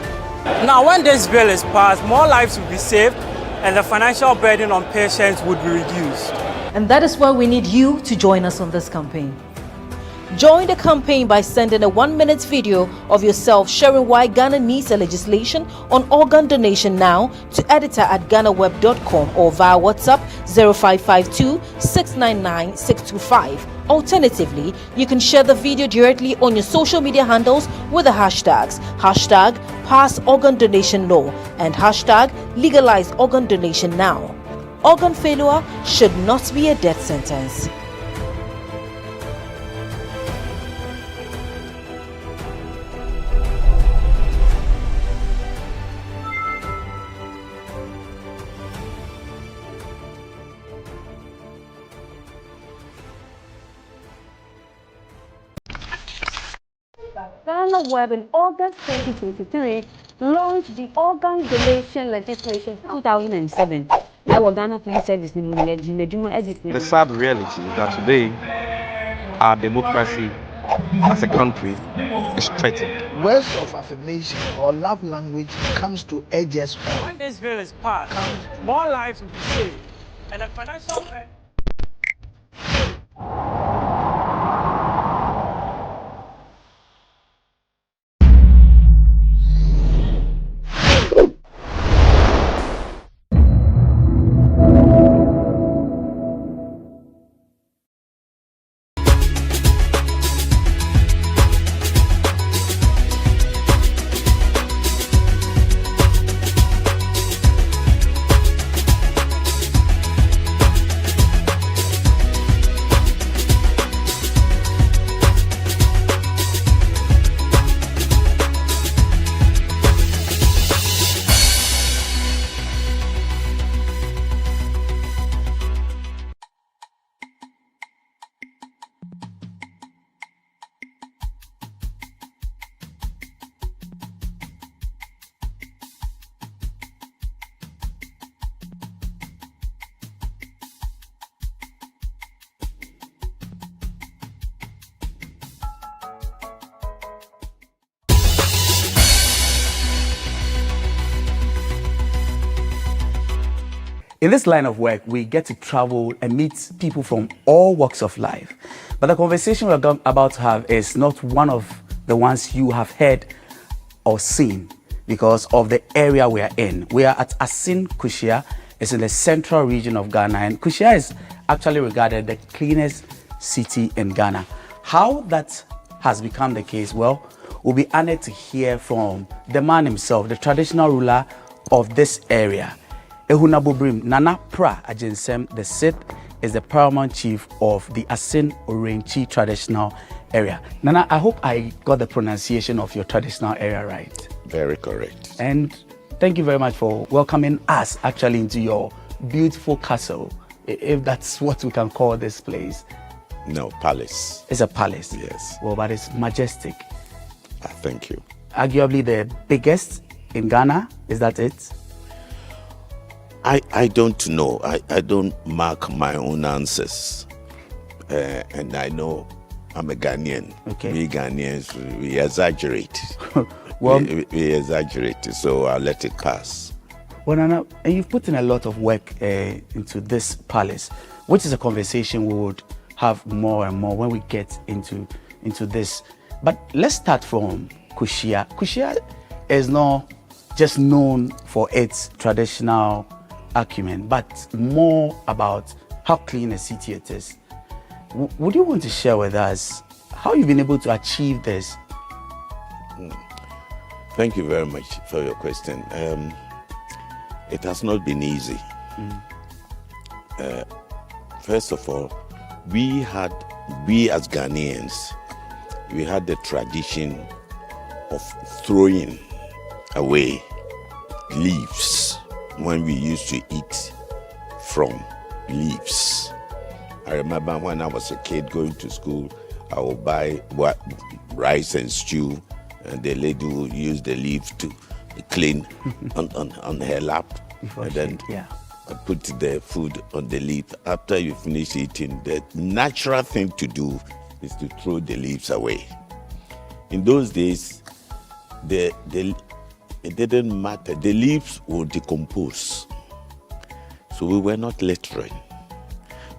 Now, when this bill is passed, more lives will be saved and the financial burden on patients would be reduced.
And that is why we need you to join us on this campaign. Join the campaign by sending a 1-minute video of yourself sharing why Ghana needs a legislation on organ donation now to editor@ghanaweb.com or via WhatsApp 0552 699 625. Alternatively, you can share the video directly on your social media handles with the hashtags #PassOrganDonationLaw and #LegalizeOrganDonationNow. Organ failure should not be a death sentence.
GhanaWeb in August 2023 launched the organ donation legislation 2007.
The sad reality is that today our democracy as a country is threatened.
Words of affirmation or love language comes to edge us on.
When this bill is passed, more lives will be saved and the financial burden.
In this line of work, we get to travel and meet people from all walks of life. But the conversation we're about to have is not one of the ones you have heard or seen because of the area we are in. We are at Asin Kushia. It's in the central region of Ghana, and Kushia is actually regarded the cleanest city in Ghana. How that has become the case, well, we'll be honored to hear from the man himself, the traditional ruler of this area. Ehunabubrim Nana Pra Ajinsem the Sixth is the paramount chief of the Asin Orenchi traditional area. Nana, I hope I got the pronunciation of your traditional area right.
Very correct.
And thank you very much for welcoming us actually into your beautiful castle, if that's what we can call this place.
No, palace.
It's a palace.
Yes.
Well, but it's majestic.
Thank you.
Arguably the biggest in Ghana, is that it?
I don't know. I don't mark my own answers. And I know I'm a Ghanaian.
Okay.
We Ghanaians, we exaggerate.
Well,
we exaggerate, so I'll let it pass.
Well, Nana, and you've put in a lot of work into this palace, which is a conversation we would have more and more when we get into this. But let's start from Kushia. Kushia is not just known for its traditional acumen, but more about how clean a city it is. Would you want to share with us how you've been able to achieve this?
Thank you very much for your question. It has not been easy. First of all, we as Ghanaians, we had the tradition of throwing away leaves when we used to eat from leaves. I remember when I was a kid going to school, I would buy rice and stew, and the lady would use the leaf to clean on her lap. And then I put the food on the leaf. After you finish eating, the natural thing to do is to throw the leaves away. In those days, it didn't matter. The leaves would decompose. So we were not littering.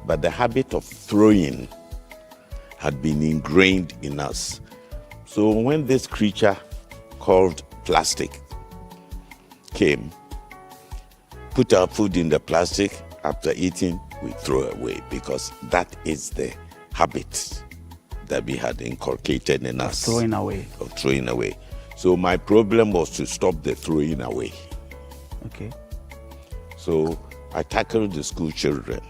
But the habit of throwing had been ingrained in us. So when this creature called plastic came, put our food in the plastic, after eating, we throw away, because that is the habit that we had inculcated in us.
Throwing away.
Of throwing away. So my problem was to stop the throwing away.
Okay.
So I tackled the school children,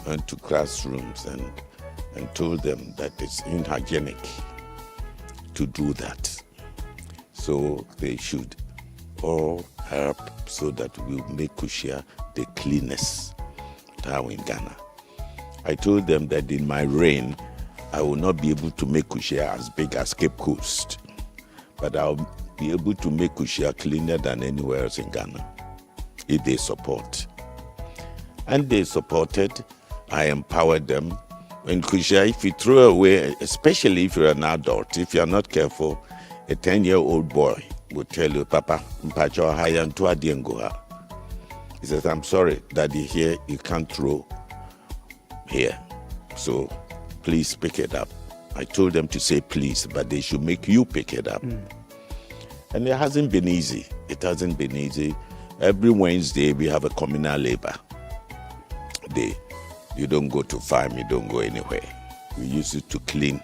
went to classrooms and told them that it's unhygienic to do that. So they should all help so that we make Kushia the cleanest town in Ghana. I told them that in my reign, I will not be able to make Kushia as big as Cape Coast, but I'll be able to make Kushia cleaner than anywhere else in Ghana if they support. And they supported. I empowered them. In Kushia, if you throw away, especially if you're an adult, if you're not careful, a 10-year-old boy will tell you, Papa, he says, I'm sorry, Daddy, here you can't throw here. So please pick it up. I told them to say please, but they should make you pick it up. And it hasn't been easy. It hasn't been easy. Every Wednesday, we have a communal labor day. You don't go to farm, you don't go anywhere. We used it to clean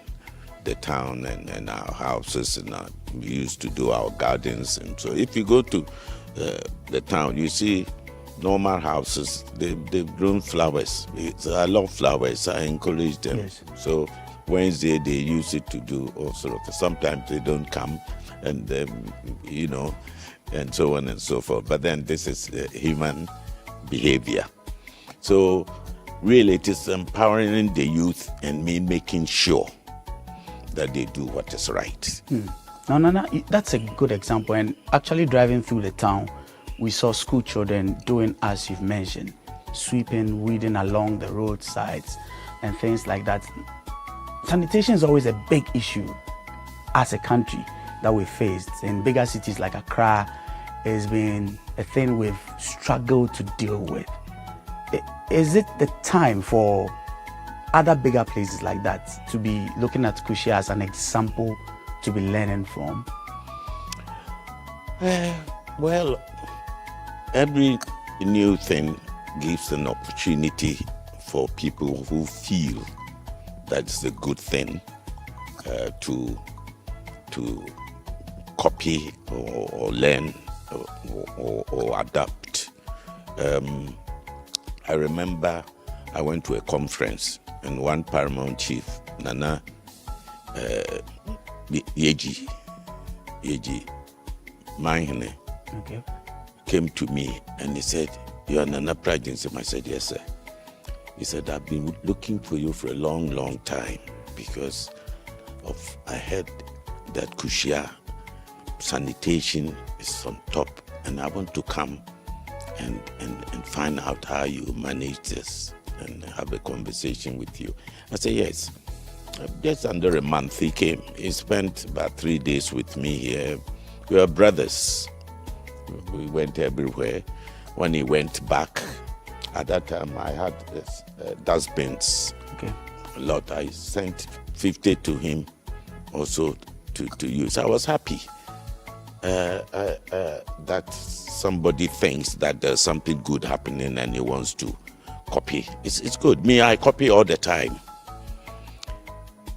the town and our houses, and we used to do our gardens. And so if you go to the town, you see normal houses, they've grown flowers. I love flowers, I encourage them. Yes. So Wednesday, they use it to do all sorts of, sometimes they don't come, and and so on and so forth. But then this is human behavior. So really, it is empowering the youth and me making sure that they do what is right.
No, that's a good example. And actually driving through the town, we saw school children doing as you've mentioned, sweeping, weeding along the roadsides and things like that. Sanitation is always a big issue as a country that we faced. In bigger cities like Accra, it's been a thing we've struggled to deal with. Is it the time for other bigger places like that to be looking at Kushia as an example to be learning from?
Well, every new thing gives an opportunity for people who feel that's a good thing to copy or learn or adapt. I remember I went to a conference and one paramount chief, Nana Yeji Mahine, came to me and he said, "You are Nana Prajinsem." I said, "Yes, sir." He said, "I've been looking for you for a long, long time because I heard that Kushia sanitation is on top, and I want to come and find out how you manage this and have a conversation with you." I said, "Yes." Just under a month he came. He spent about 3 days with me here. We were brothers. We went everywhere. When he went back, at that time I had dustbins. A lot. I sent 50 to him also to use. I was happy that somebody thinks that there's something good happening and he wants to copy. It's good. Me, I copy all the time.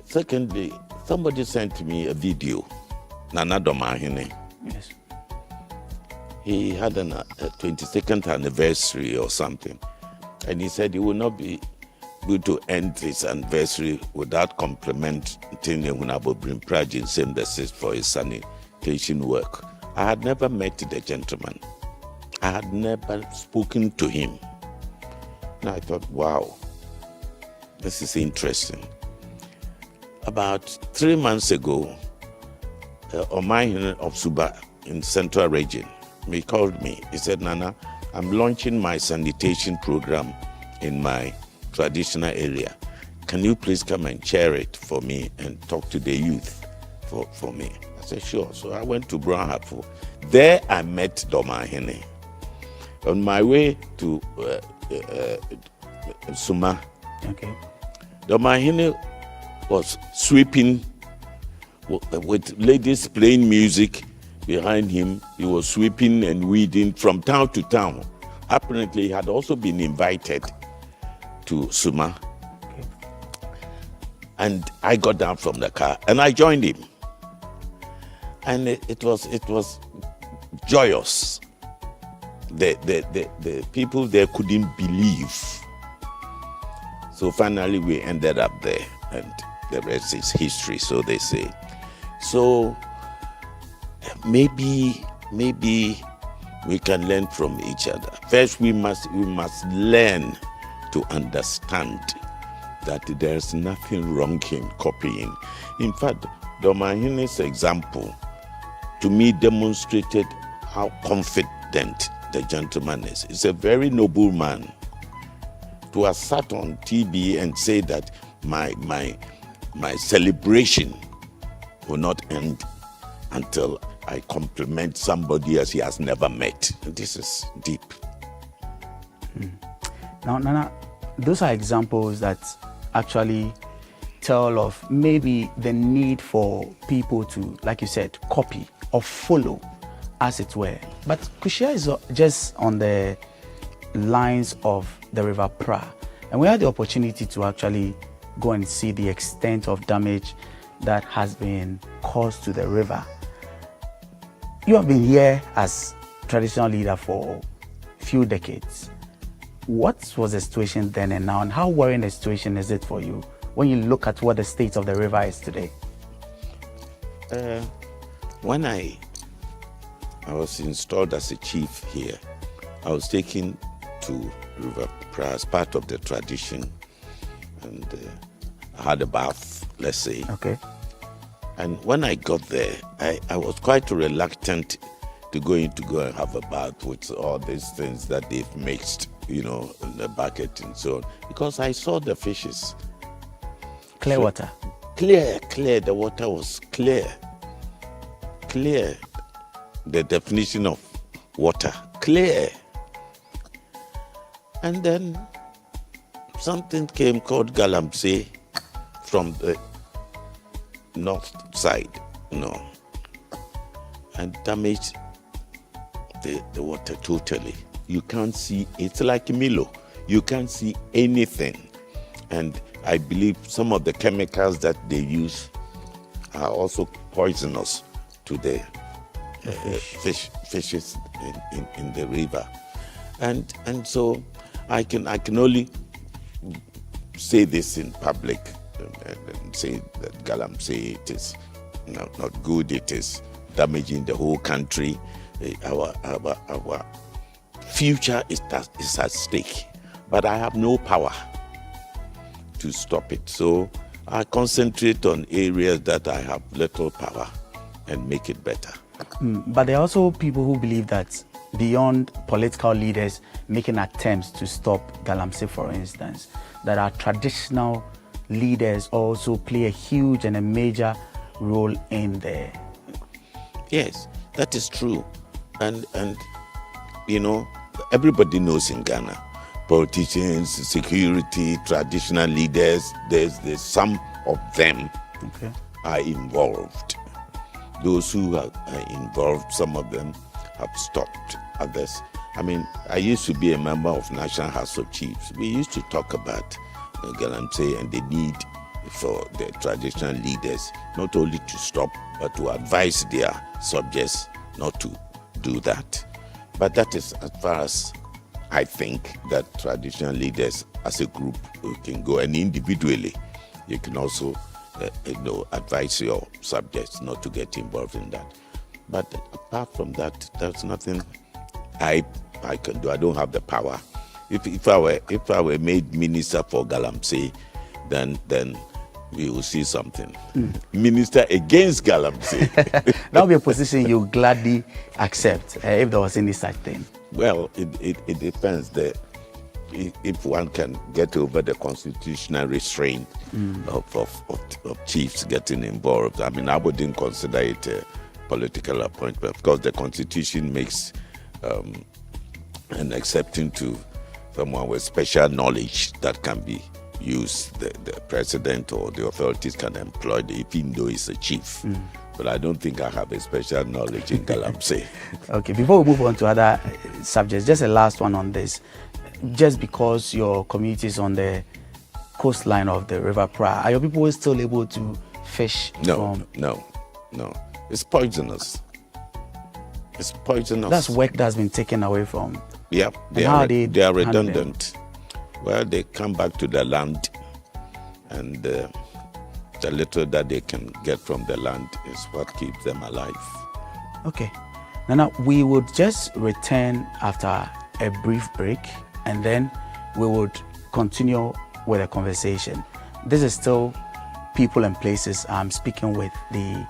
Secondly, somebody sent me a video, Nana Domahine.
Yes.
He had a 22nd anniversary or something, and he said he would not be good to end his anniversary without complimenting Hunabo Brim Prajin, same the for his sanitation work. I had never met the gentleman. I had never spoken to him. And I thought, wow, this is interesting. About 3 months ago, Omahin of Suba in Central Region, he called me. He said, Nana, I'm launching my sanitation program in my traditional area. Can you please come and chair it for me and talk to the youth for me? I said, sure. So I went to Brown Hartford. There I met Domahene. On my way to Suma, Domahene was sweeping with ladies playing music behind him. He was sweeping and weeding from town to town. Apparently, he had also been invited to Suma. And I got down from the car and I joined him. And it was joyous. The people there couldn't believe. So finally we ended up there, and the rest is history, so they say. So maybe we can learn from each other. First, we must learn to understand that there's nothing wrong in copying. In fact, Domahine's example to me demonstrated how confident the gentleman is. He's a very noble man. To have sat on TV and say that my celebration will not end until I compliment somebody as he has never met. This is deep.
Now, Nana, those are examples that actually tell of maybe the need for people to, like you said, copy or follow, as it were. But Kushia is just on the lines of the River Pra, and we had the opportunity to actually go and see the extent of damage that has been caused to the river. You have been here as traditional leader for a few decades. What was the situation then and now, and how worrying a situation is it for you when you look at what the state of the river is today?
When I was installed as a chief here, I was taken to River Pra as part of the tradition, and I had a bath, let's say.
Okay.
And when I got there, I was quite reluctant to go and have a bath with all these things that they've mixed, in the bucket and so on, because I saw the fishes.
Clear water?
Clear. The water was clear. Clear. The definition of water, clear. And then something came called Galamsey from the north side, and damaged the water totally. You can't see, it's like Milo. You can't see anything. And I believe some of the chemicals that they use are also poisonous to the fishes in the river. And so I can only say this in public and say that Galamsey, it is not good, it is damaging the whole country. Our future is at stake, but I have no power to stop it. So I concentrate on areas that I have little power and make it better.
But there are also people who believe that beyond political leaders making attempts to stop Galamsey, for instance, that our traditional leaders also play a huge and a major role in there.
Yes, that is true. And everybody knows in Ghana, politicians, security, traditional leaders, there's some of them are involved. Those who are involved, some of them have stopped. Others, I used to be a member of National House of Chiefs. We used to talk about Galamsey and the need for the traditional leaders not only to stop, but to advise their subjects not to do that. But that is as far as I think that traditional leaders as a group can go, and individually you can also advise your subjects not to get involved in that. But apart from that, there's nothing I can do. I don't have the power. If I were made minister for Galamsey, then we will see something. Minister against Galamsey.
That would be a position you gladly accept if there was any such thing.
Well, it depends. If one can get over the constitutional restraint of chiefs getting involved, I mean, I wouldn't consider it a political appointment because the constitution makes an exception to someone with special knowledge that can be used. The president or the authorities can employ even though he's a chief. But I don't think I have a special knowledge in Galamsey.
Okay, before we move on to other subjects, just a last one on this. Just because your community is on the coastline of the River Pra, are your people still able to fish?
No. It's poisonous. It's poisonous.
That's work that's been taken away from.
Yeah, they are redundant. Well, they come back to the land, and the little that they can get from the land is what keeps them alive.
Okay. Now we would just return after a brief break, and then we would continue with a conversation. This is still People and Places. I'm speaking with the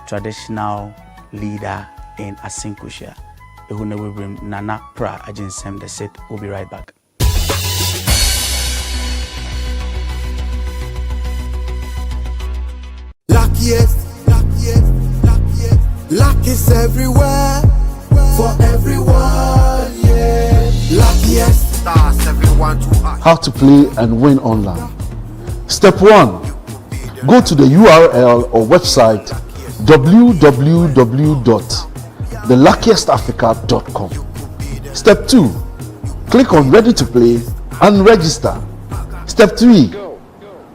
traditional leader in Asinkusha, Nana Pra Ajinsem the Sith. We'll be right back.
Luck is everywhere for everyone, yeah. Luckiest stars, everyone to us.
How to play and win online. Step 1. Go to the URL or website www.theluckiestafrica.com. Step 2. Click on Ready to Play and register. Step 3.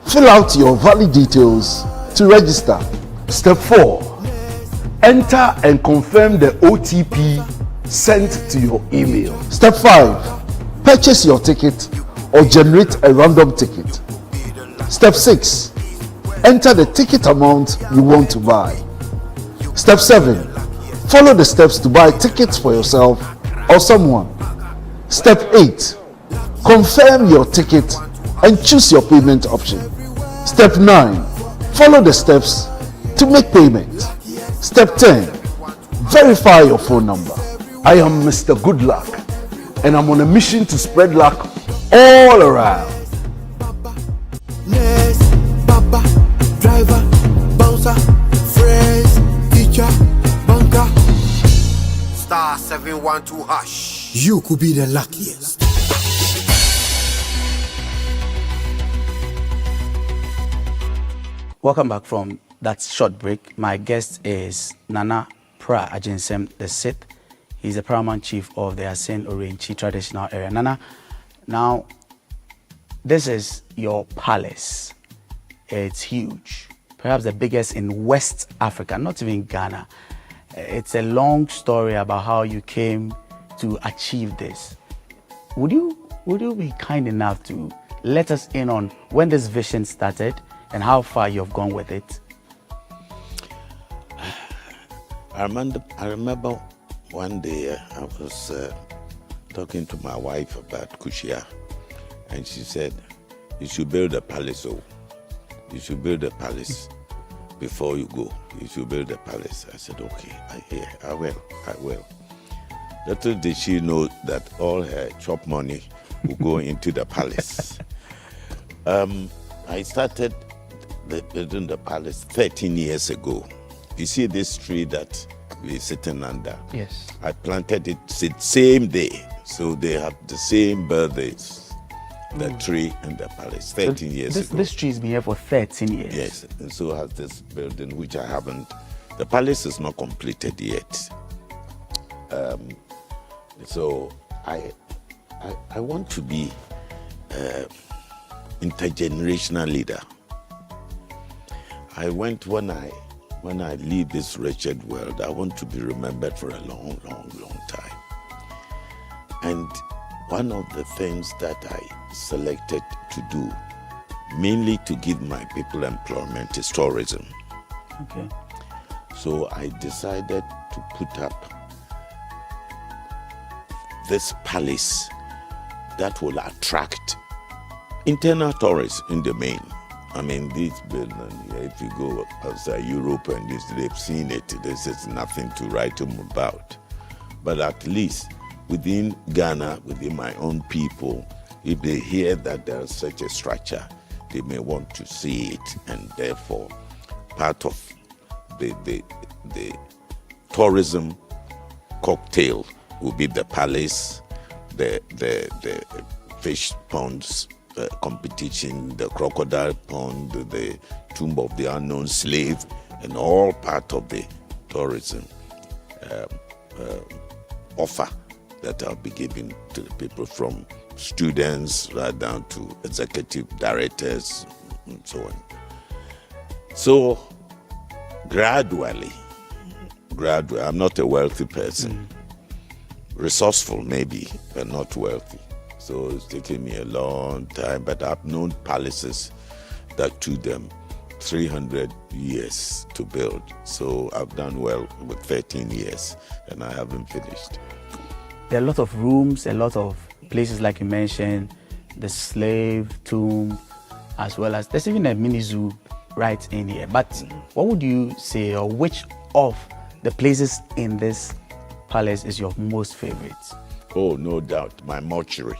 Fill out your valid details to register. Step 4. Enter and confirm the OTP sent to your email. Step 5. Purchase your ticket or generate a random ticket. Step 6. Enter the ticket amount you want to buy. Step 7. Follow the steps to buy tickets for yourself or someone. Step 8. Confirm your ticket and choose your payment option. Step 9. Follow the steps to make payment. Step 10. Verify your phone number. I am Mr. Goodluck, and I'm on a mission to spread luck all around.
Baba, driver, bouncer, friends, teacher, banker. Star 712 hash. You could be the luckiest.
Welcome back from that short break. My guest is Nana Pra Ajinsem the Sith. He's the paramount chief of the Asen Orenchi traditional area. Nana, now this is your palace. It's huge, perhaps the biggest in West Africa, not even Ghana. It's a long story about how you came to achieve this. Would you be kind enough to let us in on when this vision started and how far you've gone with it?
I remember one day I was talking to my wife about Kushia, and she said, "You should build a palace. Oh, you should build a palace before you go. You should build a palace." I said, "Okay, I will. Little did she know that all her chop money would go into the palace. I started building the palace 13 years ago. You see this tree that we're sitting under?
Yes.
I planted it the same day, so they have the same birthdays, the tree and the palace, 13 years ago.
This tree's been here for 13 years.
Yes, and so has this building, which I haven't. The palace is not completed yet. So I want to be intergenerational leader. I went when I leave this wretched world, I want to be remembered for a long, long, long time. And one of the things that I selected to do, mainly to give my people employment, is tourism.
Okay.
So I decided to put up this palace that will attract internal tourists in the main. I mean, this building, if you go outside Europe and this, they've seen it. This is nothing to write them about. But at least within Ghana, within my own people, if they hear that there's such a structure, they may want to see it, and therefore part of the tourism cocktail will be the palace, the fish ponds competition, the crocodile pond, the tomb of the unknown slave, and all part of the tourism offer that I'll be giving to the people, from students right down to executive directors and so on. So gradually, I'm not a wealthy person, resourceful maybe, but not wealthy. So it's taken me a long time, but I've known palaces that took them 300 years to build. So I've done well with 13 years, and I haven't finished.
There are a lot of rooms, a lot of places like you mentioned, the slave tomb, as well as there's even a mini zoo right in here. But what would you say, or which of the places in this palace is your most favorite?
Oh, no doubt, my mortuary.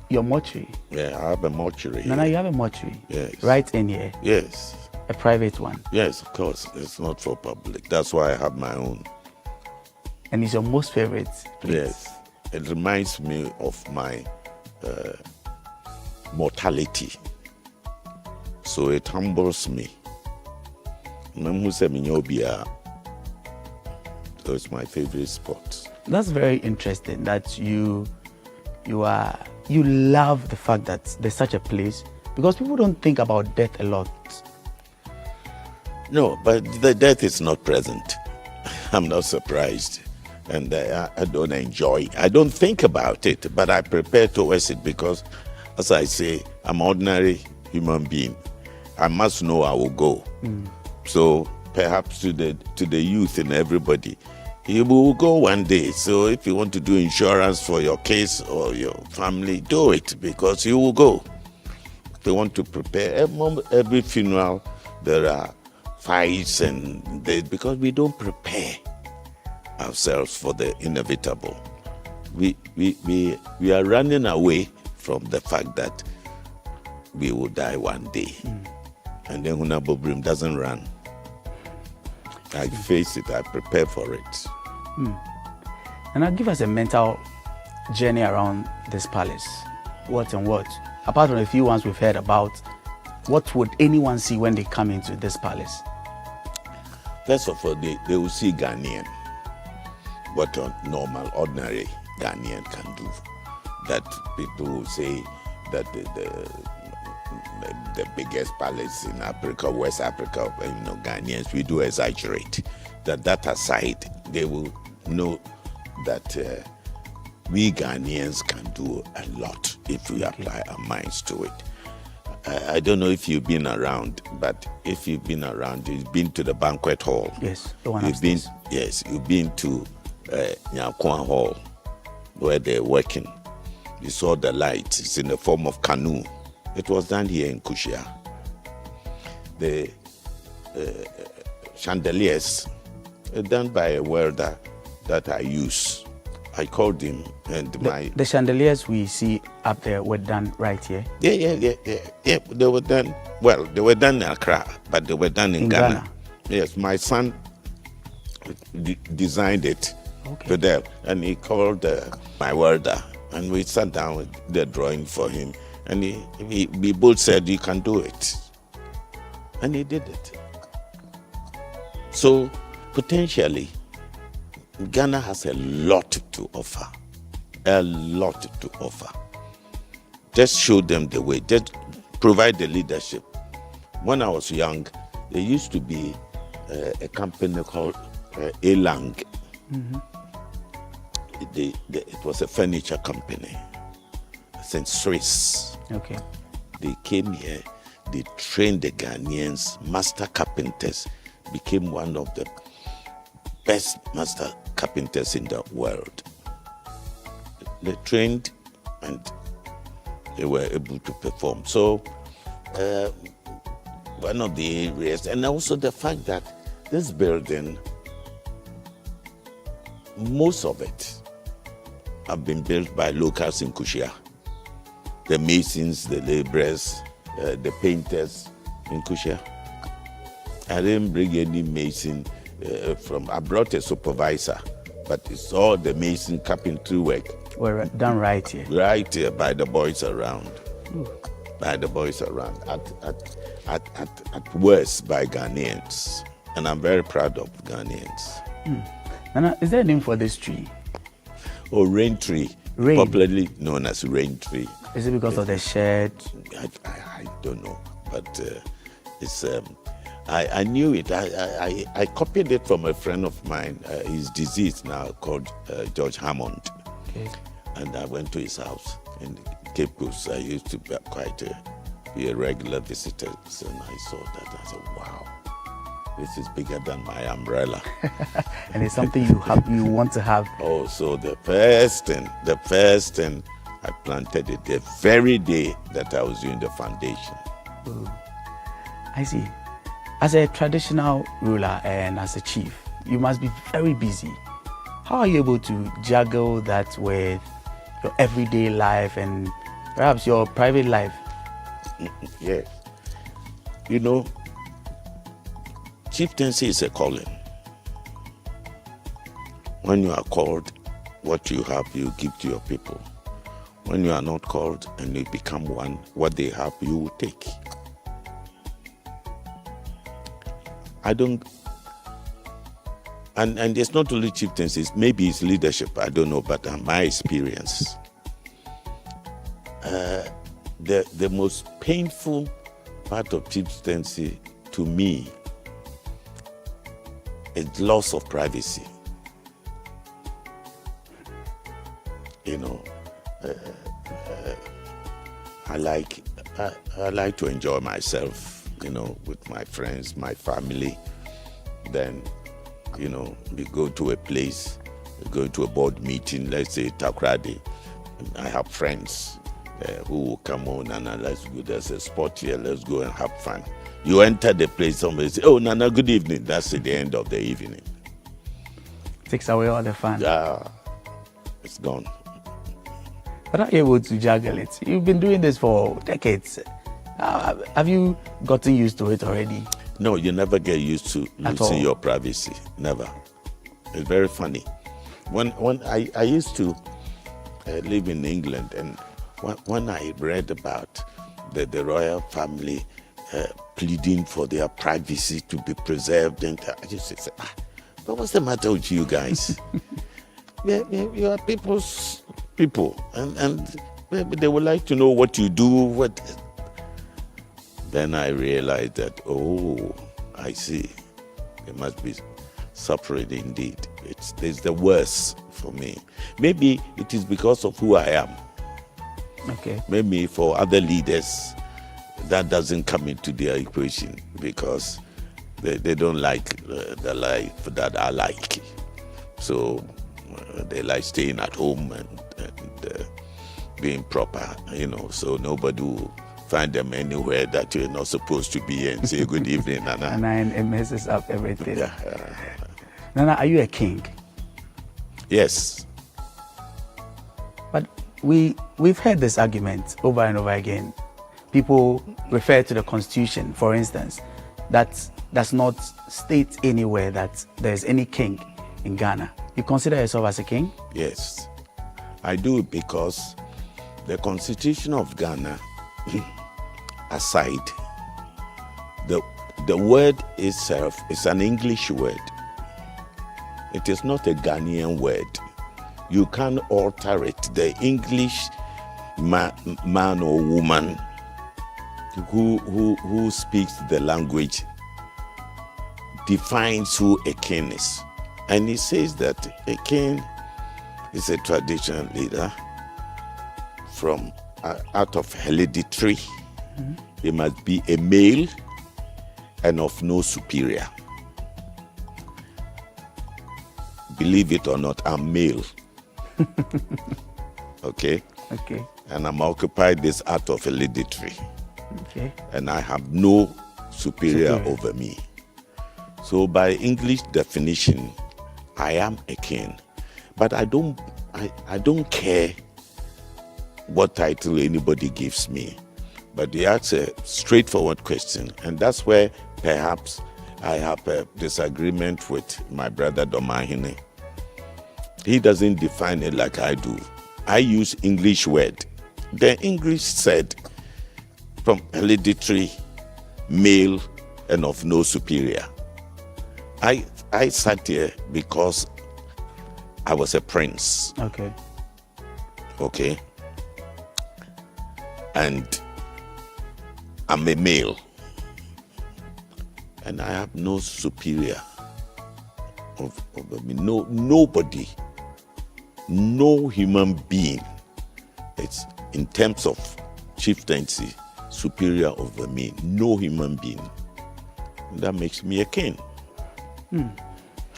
Your mortuary?
Yeah, I have a mortuary.
No, you have a mortuary?
Yes.
Right in here?
Yes.
A private one?
Yes, of course. It's not for public. That's why I have my own.
And it's your most favorite place?
Yes. It reminds me of my mortality. So it humbles me. So it's my favorite spot.
That's very interesting that you love the fact that there's such a place, because people don't think about death a lot.
No, but the death is not present. I'm not surprised. And I don't enjoy. I don't think about it, but I prepare towards it because, as I say, I'm an ordinary human being. I must know I will go. So perhaps to the youth and everybody, you will go one day. So if you want to do insurance for your case or your family, do it, because you will go. If you want to prepare every funeral, there are fights because we don't prepare ourselves for the inevitable. We are running away from the fact that we will die one day. And then Hunabobrim doesn't run. I face it, I prepare for it.
And now give us a mental journey around this palace. What and what? Apart from the few ones we've heard about, what would anyone see when they come into this palace?
First of all, they will see Ghanaian. What a normal, ordinary Ghanaian can do. That people will say that the biggest palace in Africa, West Africa, Ghanaians, we do exaggerate. That aside, they will know that we Ghanaians can do a lot if we apply our minds to it. I don't know if you've been around, but if you've been around, you've been to the banquet hall.
Yes, the one upstairs.
You've been to Nyankwan Hall, where they're working. You saw the light. It's in the form of canoe. It was done here in Kushia. The chandeliers are done by a welder that I use. I called him, and
the chandeliers we see up there were done right here?
Yeah. They were done, they were done in Accra, but they were done in Ghana. Yes, my son designed it for them, and he called my welder, and we sat down with the drawing for him, and we both said, you can do it. And he did it. So, potentially, Ghana has a lot to offer. A lot to offer. Just show them the way. Just provide the leadership. When I was young, there used to be a company called Elang. It was a furniture company. It's in Swiss.
Okay.
They came here. They trained the Ghanaians, master carpenters, became one of the best master carpenters in the world. They trained and they were able to perform. So one of the areas, and also the fact that this building, most of it have been built by locals in Kushia. The masons, the laborers, the painters in Kushia. I didn't bring any mason I brought a supervisor, but it's all the mason carpentry work.
We're done right here.
Right here by the boys around. By the boys around. At worst by Ghanaians. And I'm very proud of Ghanaians.
Nana, is there a name for this tree?
Oh, rain tree.
Rain.
Popularly known as rain tree.
Is it because of the shed?
I don't know, but it's. I knew it. I copied it from a friend of mine. He's deceased now, called George Hammond.
Okay.
And I went to his house in Cape Coast. I used to be a regular visitor, so I saw that. I said, "Wow, this is bigger than my umbrella."
And it's something you want to have.
Oh, so the first thing I planted it the very day that I was doing the foundation.
Ooh. I see. As a traditional ruler and as a chief, you must be very busy. How are you able to juggle that with your everyday life and perhaps your private life?
Yes. You know, chieftaincy is a calling. When you are called, what you have, you give to your people. When you are not called and you become one, what they have, you will take. I don't, and it's not only chieftaincy, maybe it's leadership, I don't know, but my experience, the most painful part of chieftaincy to me is loss of privacy. You know, I like to enjoy myself, you know, with my friends, my family. Then, you know, we go to a place, we go to a board meeting, let's say Takrady. I have friends who will come on, Nana, let's go, there's a spot here, let's go and have fun. You enter the place, somebody say, "Oh, Nana, good evening." That's at the end of the evening.
Takes away all the fun.
Yeah, it's gone.
But are you able to juggle it? You've been doing this for decades. Have you gotten used to it already?
No, you never get used to losing your privacy. Never. It's very funny. When I used to live in England, and when I read about the royal family pleading for their privacy to be preserved, and I just said, but what's the matter with you guys? You are people's people, and maybe they would like to know what you do. Then I realized that, oh, I see. It must be suffering indeed. It's the worst for me. Maybe it is because of who I am.
Okay.
Maybe for other leaders, that doesn't come into their equation because they don't like the life that I like. So they like staying at home and being proper, you know, so nobody will find them anywhere that you're not supposed to be and say good evening, Nana.
And it messes up everything. Nana, are you a king?
Yes.
But we've heard this argument over and over again. People refer to the Constitution, for instance, that does not state anywhere that there's any king in Ghana. You consider yourself as a king?
Yes, I do, because the Constitution of Ghana aside, the word itself is an English word. It is not a Ghanaian word. You can't alter it. The English man or woman who speaks the language defines who a king is. And he says that a king is a traditional leader from out of hereditary. He must be a male and of no superior. believe it or not, I'm male. Okay?
Okay.
And I'm occupied this art of hereditary.
Okay.
And I have no superior over me. So by English definition, I am a king. But I don't care what title anybody gives me. But that's a straightforward question. And that's where perhaps I have a disagreement with my brother Domahine. He doesn't define it like I do. I use English word. The English said from hereditary, male, and of no superior. I sat here because I was a prince.
Okay.
Okay. And I'm a male. And I have no superior over me. Nobody, no human being, it's in terms of chieftaincy, superior over me. No human being. And that makes me a king.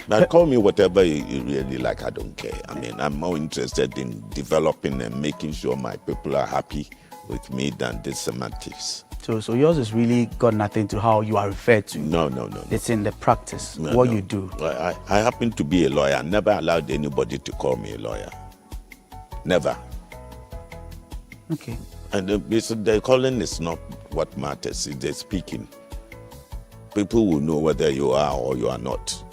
But call me whatever you really like, I don't care. I mean, I'm more interested in developing and making sure my people are happy with me than the semantics.
So yours has really got nothing to how you are referred to.
No.
It's in the practice, what you do.
I happen to be a lawyer. I never allowed anybody to call me a lawyer. Never.
Okay.
And the calling is not what matters, it's the speaking. People will know whether you are or you are not.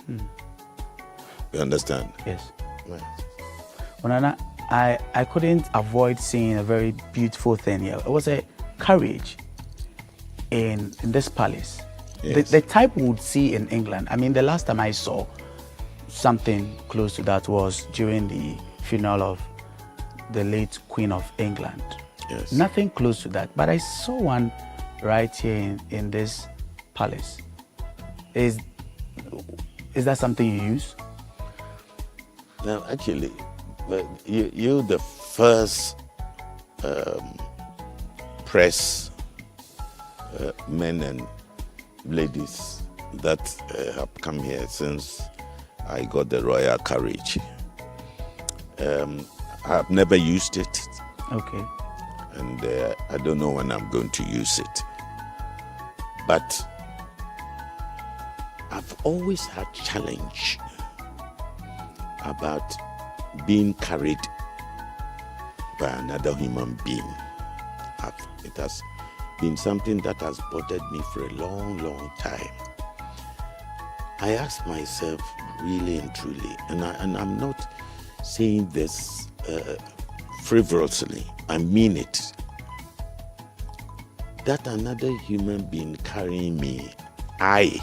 You understand?
Yes.
Right.
Onana, I couldn't avoid seeing a very beautiful thing here. It was a carriage in this palace.
Yes.
The type we would see in England. I mean, the last time I saw something close to that was during the funeral of the late Queen of England.
Yes.
Nothing close to that. But I saw one right here in this palace. Is that something you use?
Now, actually, you're the first press men and ladies that have come here since I got the royal carriage. I've never used it.
Okay.
And I don't know when I'm going to use it. But I've always had challenge about being carried by another human being. It has been something that has bothered me for a long, long time. I ask myself really and truly, and I'm not saying this frivolously, I mean it, that another human being carrying me, I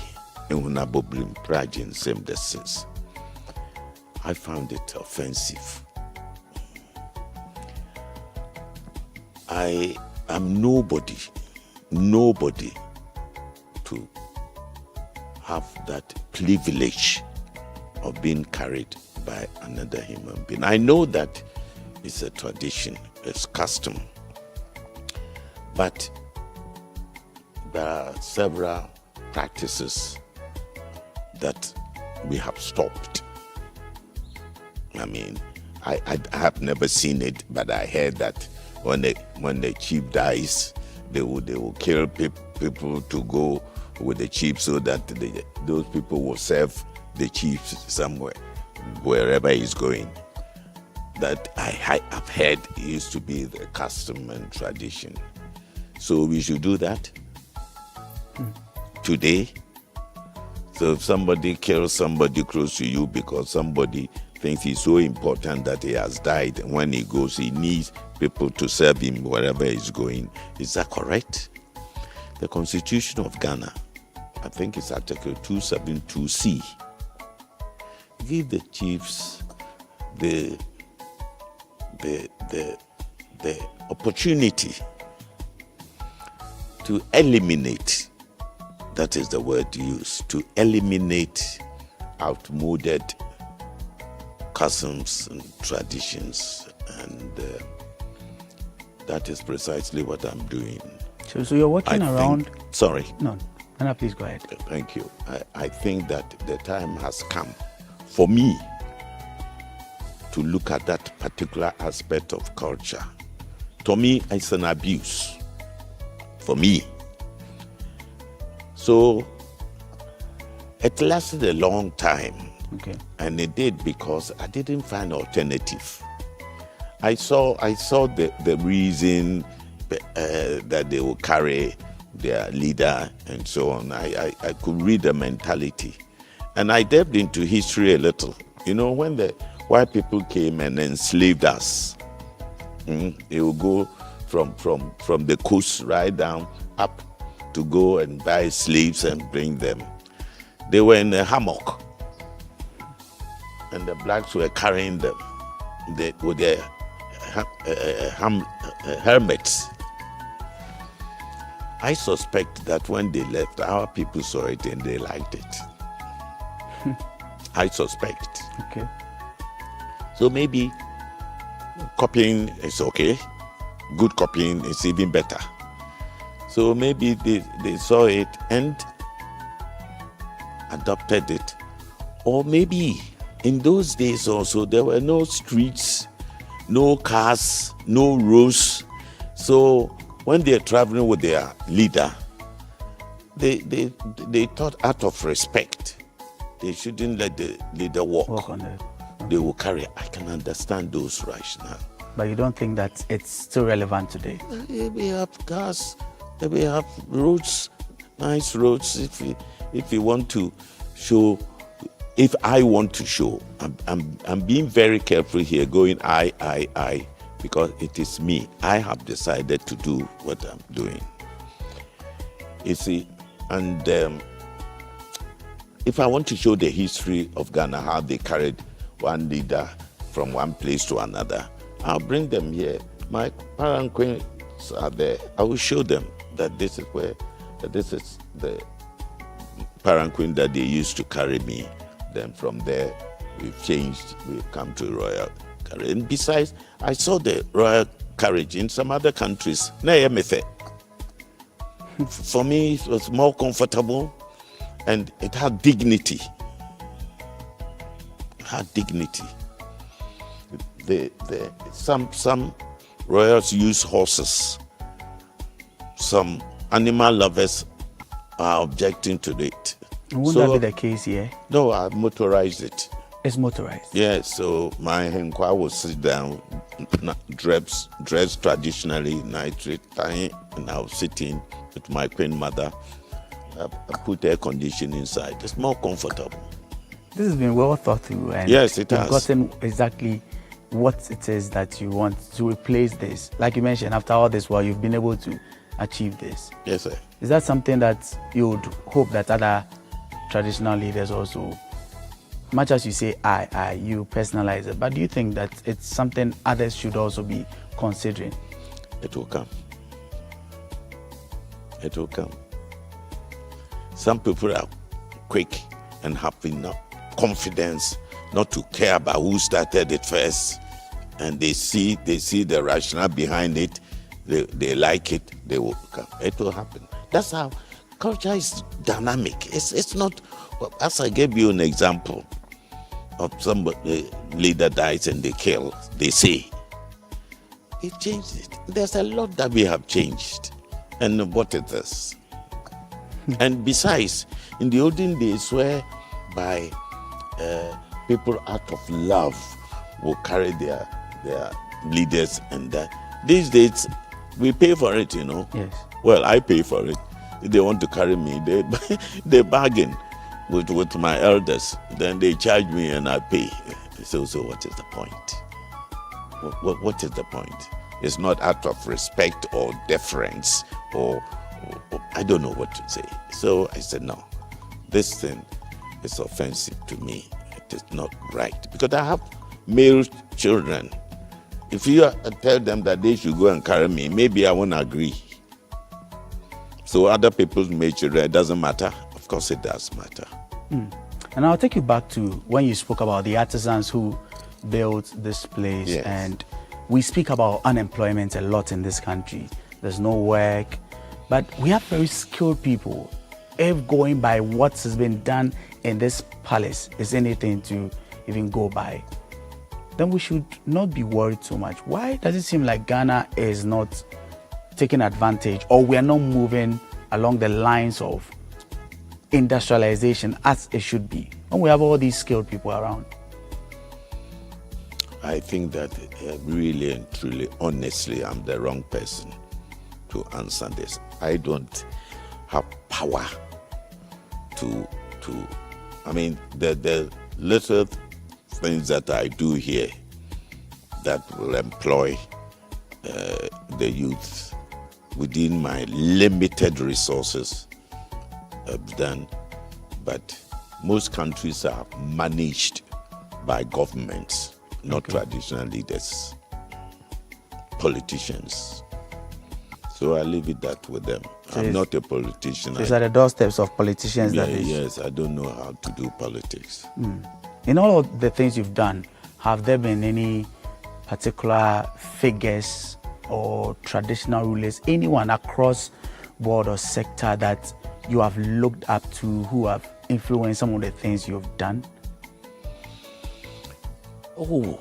found it offensive. I am nobody to have that privilege of being carried by another human being. I know that it's a tradition, it's custom, but there are several practices that we have stopped. I mean, I have never seen it, but I heard that when the chief dies, they will kill people to go with the chief so that those people will serve the chief somewhere, wherever he's going. That I have heard used to be the custom and tradition. So we should do that today. So if somebody kills somebody close to you because somebody thinks he's so important that he has died, and when he goes, he needs people to serve him wherever he's going. Is that correct? The Constitution of Ghana, I think it's Article 272C, give the chiefs the opportunity to eliminate, that is the word used, to eliminate outmoded customs and traditions, and that is precisely what I'm doing.
So you're working around...
Sorry.
No, please go ahead.
Thank you. I think that the time has come for me to look at that particular aspect of culture, to me, it's an abuse. For me. So it lasted a long time.
Okay.
And it did because I didn't find alternative. I saw the reason that they will carry their leader and so on. I could read the mentality. And I delved into history a little. You know, when the white people came and enslaved us, they would go from the coast right down up to go and buy slaves and bring them. They were in a hammock. And the blacks were carrying them with their helmets. I suspect that when they left, our people saw it and they liked it. I suspect.
Okay.
So maybe copying is okay. Good copying is even better. So maybe they saw it and adopted it. Or maybe in those days also, there were no streets, no cars, no roads. So when they're traveling with their leader, they thought out of respect, they shouldn't let the leader walk on it. They will carry. I can understand those rationale.
But you don't think that it's still relevant today?
We have cars, we have roads, nice roads. If you want to show, if I want to show, I'm being very careful here, going I, because it is me. I have decided to do what I'm doing. You see, and if I want to show the history of Ghana, how they carried one leader from one place to another, I'll bring them here. My palanquins are there. I will show them that this is the palanquin that they used to carry me. Then from there, we've changed. We've come to royal carriage. And besides, I saw the royal carriage in some other countries. For me, it was more comfortable, and it had dignity. Some royals use horses. Some animal lovers are objecting to it.
Wouldn't that be the case here?
No, I motorized it.
It's motorized?
Yeah, so my henkwa will sit down, dressed traditionally, nitrate tie, and I'll sit in with my queen mother. I put air conditioning inside. It's more comfortable.
This has been well thought through, and
yes, it
you've
has.
gotten exactly what it is that you want to replace this. Like you mentioned, after all this while, you've been able to achieve this.
Yes, sir.
Is that something that you would hope that other traditional leaders also, much as you say you personalize it, but do you think that it's something others should also be considering?
It will come. It will come. Some people are quick and have enough confidence not to care about who started it first, and they see the rationale behind it. They like it. They will come. It will happen. That's how culture is dynamic. It's not, as I gave you an example of somebody, leader dies and they kill. They say it changed it. There's a lot that we have changed, and what is this? And besides, in the olden days, whereby people out of love will carry their leaders, and that these days we pay for it, you know.
Yes.
Well, I pay for it. If they want to carry me, they bargain with my elders. Then they charge me and I pay. So what is the point? What is the point? It's not out of respect or deference or I don't know what to say. So I said, no, this thing is offensive to me. It is not right. Because I have male children. If you tell them that they should go and carry me, maybe I won't agree. So other people's male children, it doesn't matter. Of course it does matter.
And I'll take you back to when you spoke about the artisans who built this place.
Yes.
And we speak about unemployment a lot in this country. There's no work. But we have very skilled people. If going by what has been done in this palace is anything to even go by, then we should not be worried so much. Why does it seem like Ghana is not taking advantage, or we are not moving along the lines of industrialization as it should be, when we have all these skilled people around?
I think that really and truly, honestly, I'm the wrong person to answer this. I don't have power to I mean, the little things that I do here that will employ the youth within my limited resources I've done, but most countries are managed by governments, not traditional leaders, politicians. So I leave it that with them.
So
I'm not a politician.
It's at the doorsteps of politicians.
Yeah,
that is.
yes, I don't know how to do politics.
In all of the things you've done, have there been any particular figures or traditional rulers, anyone across board or sector that you have looked up to, who have influenced some of the things you've done?
Oh,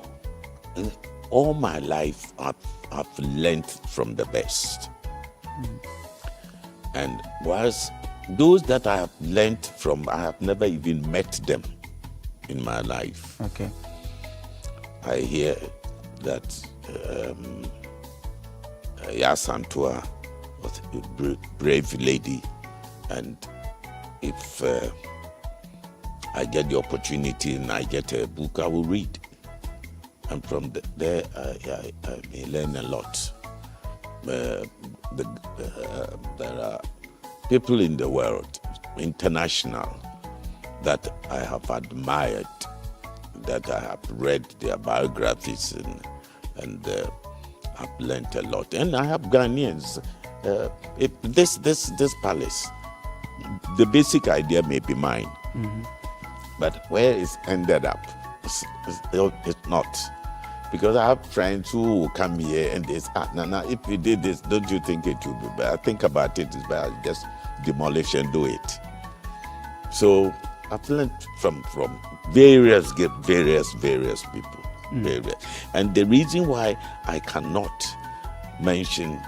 all my life I've learned from the best. And whilst those that I have learned from, I have never even met them in my life.
Okay.
I hear that Yasantua was a brave lady, and if I get the opportunity and I get a book, I will read. And from there, I may learn a lot. There are people in the world, international, that I have admired, that I have read their biographies and I've learned a lot. And I have Ghanaians. This palace, the basic idea may be mine, but where it's ended up, it's not. Because I have friends who will come here and they say, if we did this, don't you think it would be better? Think about it, it's better, just demolish and do it. So I've learned from various people. Various. And the reason why I cannot mention,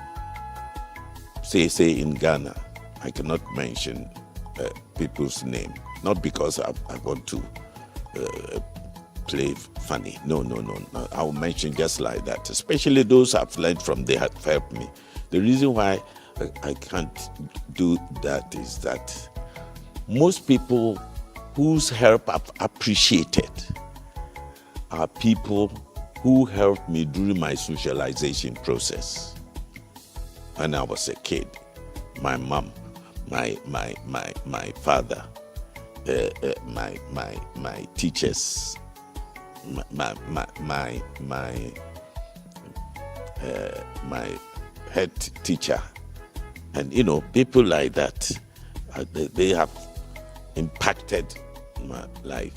say in Ghana, I cannot mention people's name, not because I want to play funny. No. I'll mention just like that. Especially those I've learned from, they have helped me. The reason why I can't do that is that most people whose help I've appreciated are people who helped me during my socialization process. When I was a kid, my mom, my father, my teachers, my head teacher, and people like that, they have impacted my life.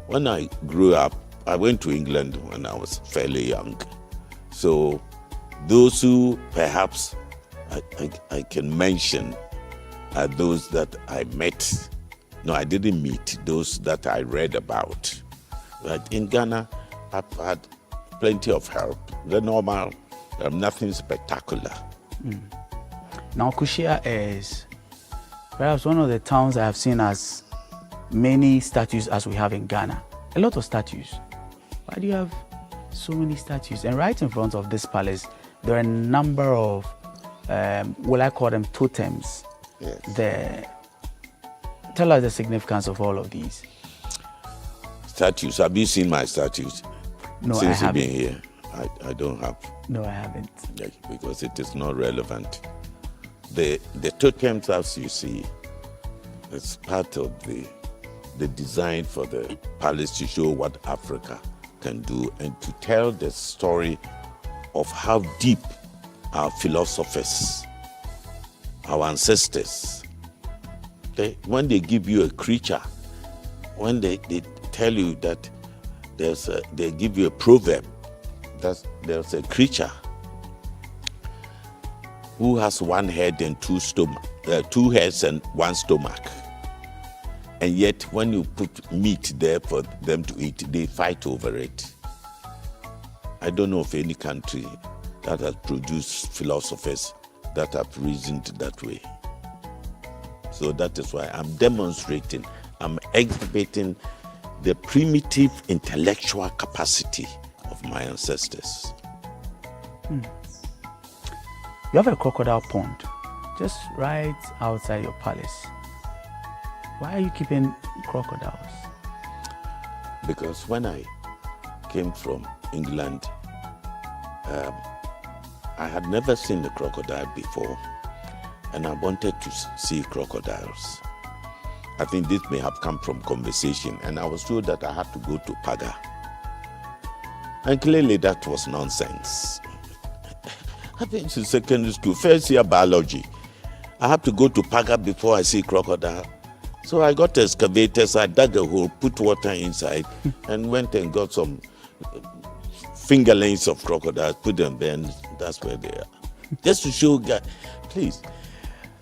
When I grew up, I went to England when I was fairly young. So those who perhaps I can mention are those that I met. No, I didn't meet, those that I read about. But in Ghana, I've had plenty of help. The normal, nothing spectacular.
Now, Kushia is perhaps one of the towns I have seen as many statues as we have in Ghana. A lot of statues. Why do you have so many statues? And right in front of this palace, there are a number of, will I call them totems?
Yes.
There. Tell us the significance of all of these.
Statues. Have you seen my statues?
No,
Since
I haven't.
you've been here, I don't have.
No, I haven't.
Yeah, because it is not relevant. The totems, as you see, it's part of the design for the palace to show what Africa can do and to tell the story of how deep our philosophers, our ancestors, when they give you a creature, when they tell you that they give you a proverb, that there's a creature who has one head and two heads and one stomach. And yet, when you put meat there for them to eat, they fight over it. I don't know of any country that has produced philosophers that have reasoned that way. So that is why I'm demonstrating, I'm exhibiting the primitive intellectual capacity of my ancestors.
You have a crocodile pond just right outside your palace. Why are you keeping crocodiles?
Because when I came from England, I had never seen a crocodile before, and I wanted to see crocodiles. I think this may have come from conversation, and I was told that I had to go to Paga. And clearly that was nonsense. I've been to secondary school, first year biology. I have to go to Paga before I see crocodile. So I got excavators, I dug a hole, put water inside, and went and got some finger lengths of crocodiles, put them there, and that's where they are. Just to show, please,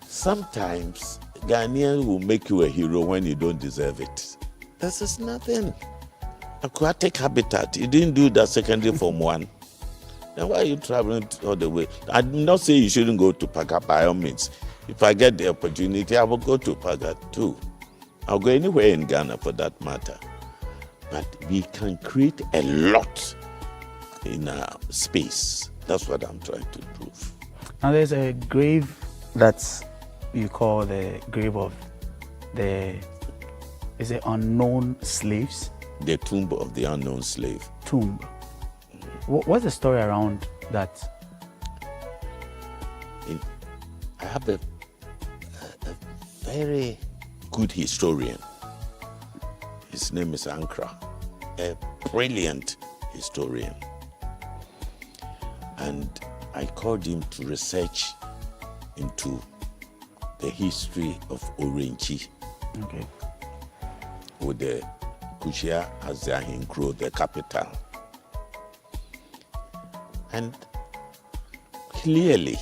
sometimes Ghanaians will make you a hero when you don't deserve it. This is nothing. Aquatic habitat, you didn't do that secondary form 1. Then why are you traveling all the way? I'm not saying you shouldn't go to Paga by all means. If I get the opportunity, I will go to Paga too. I'll go anywhere in Ghana for that matter. But we can create a lot in our space. That's what I'm trying to prove.
Now there's a grave that you call the grave of the unknown slaves?
The tomb of the unknown slave.
Tomb. What's the story around that?
I have a very good historian. His name is Ankra, a brilliant historian. And I called him to research into the history of Orenchi.
Okay.
With the Kushia Azahinkro, the capital. And clearly,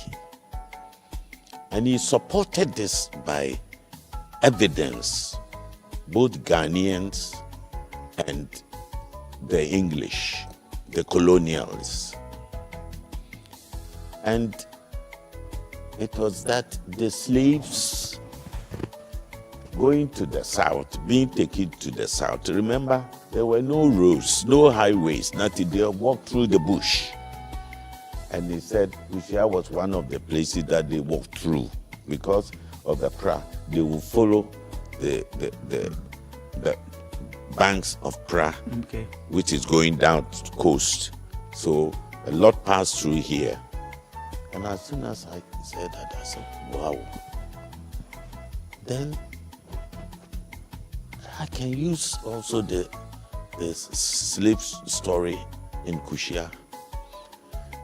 and he supported this by evidence, both Ghanaians and the English, the colonials. And it was that the slaves going to the south, being taken to the south. Remember, there were no roads, no highways, nothing. They walked through the bush. And he said Kushia was one of the places that they walked through because of the Pra. They will follow the banks of Pra,
okay,
which is going down the coast. So a lot passed through here. And as soon as I said that, I said, wow. Then I can use also the slave story in Kushia.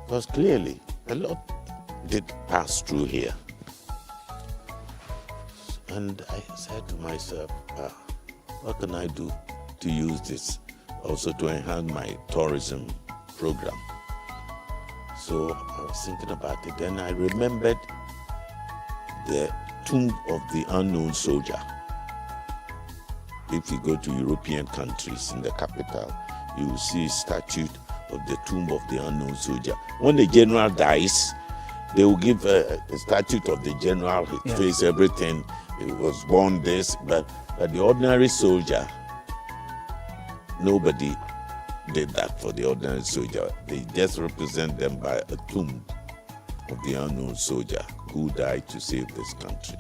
Because clearly, a lot did pass through here. And I said to myself, what can I do to use this also to enhance my tourism program? So I was thinking about it, and I remembered the tomb of the unknown soldier. If you go to European countries in the capital, you will see a statue of the tomb of the unknown soldier. When the general dies, they will give a statue of the general, his
yes,
face, everything. He was born this, but the ordinary soldier, nobody did that for the ordinary soldier. They just represent them by a tomb of the unknown soldier who died to save this country.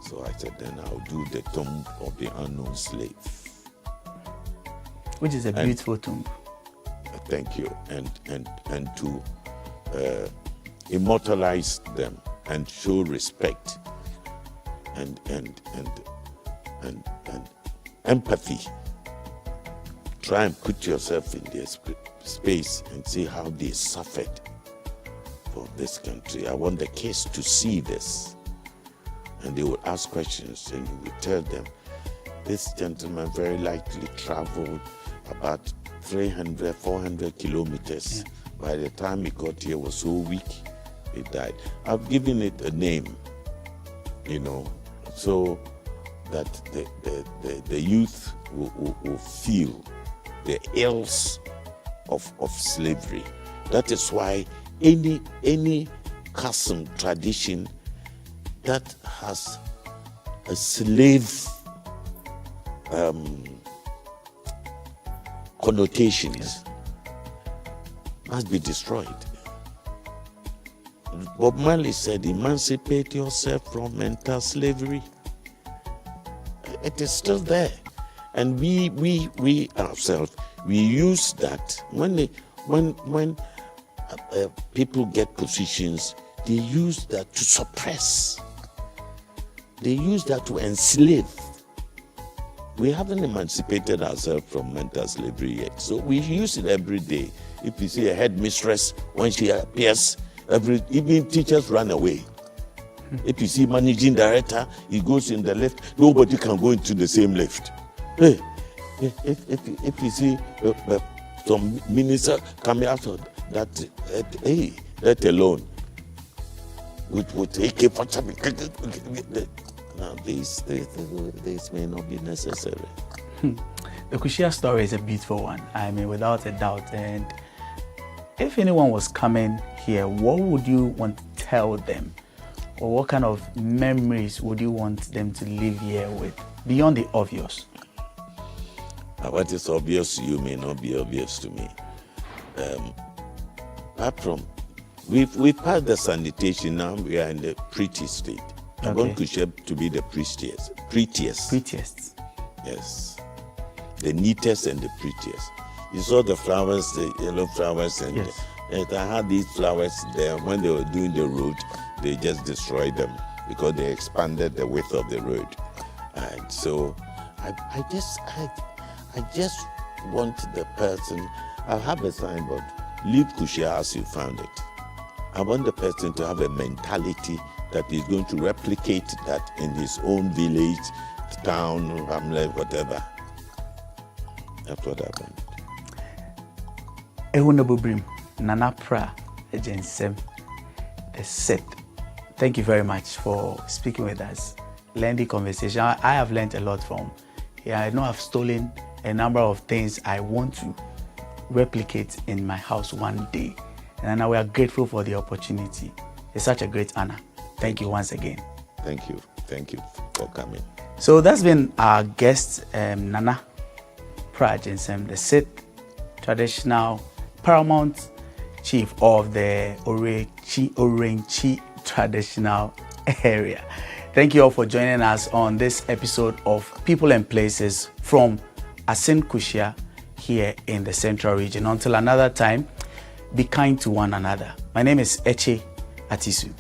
So I said, then I'll do the tomb of the unknown slave.
Which is a beautiful tomb.
Thank you. And to immortalize them and show respect and empathy. Try and put yourself in their space and see how they suffered for this country. I want the kids to see this. And they would ask questions, and you would tell them, this gentleman very likely traveled about 300, 400 kilometers.
Yeah.
By the time he got here, was so weak, he died. I've given it a name, you know. So that the youth will feel the ills of slavery. That is why any custom, tradition that has a slave connotations must be destroyed. Bob Marley said, emancipate yourself from mental slavery. It is still there. And we ourselves, we use that when people get positions, they use that to suppress. They use that to enslave. We haven't emancipated ourselves from mental slavery yet. So we use it every day. If you see a headmistress, when she appears, even teachers run away. If you see managing director, he goes in the lift, nobody can go into the same lift. Hey, if you see some minister coming out of that, hey, let alone with AK-47. Now, this may not be necessary.
The Kushia story is a beautiful one, I mean, without a doubt. And if anyone was coming here, what would you want to tell them? Or what kind of memories would you want them to live here with, beyond the obvious?
What is obvious to you may not be obvious to me. Apart from, we've passed the sanitation, now we are in the pretty state. I want Kushia to be the prettiest.
Prettiest.
Yes. The neatest and the prettiest. You saw the flowers, the yellow flowers, and I had these flowers there. When they were doing the road, they just destroyed them because they expanded the width of the road. And so I just want the person, I'll have a signboard, leave Kushia as you found it. I want the person to have a mentality that he's going to replicate that in his own village, town, family, whatever. That's what I want.
Ehunabubrim, Nana Pra, Ejensem, the set. Thank you very much for speaking with us. Lengthy conversation. I have learned a lot from. Yeah, I know I've stolen a number of things I want to replicate in my house one day. And now we are grateful for the opportunity. It's such a great honor. Thank you once again.
Thank you. Thank you for coming.
So that's been our guest, Nana Pra Ejensem, the Sith traditional paramount chief of the Orenchi traditional area. Thank you all for joining us on this episode of People and Places from Asin Kushia here in the Central Region. Until another time, be kind to one another. My name is Eche Atisu.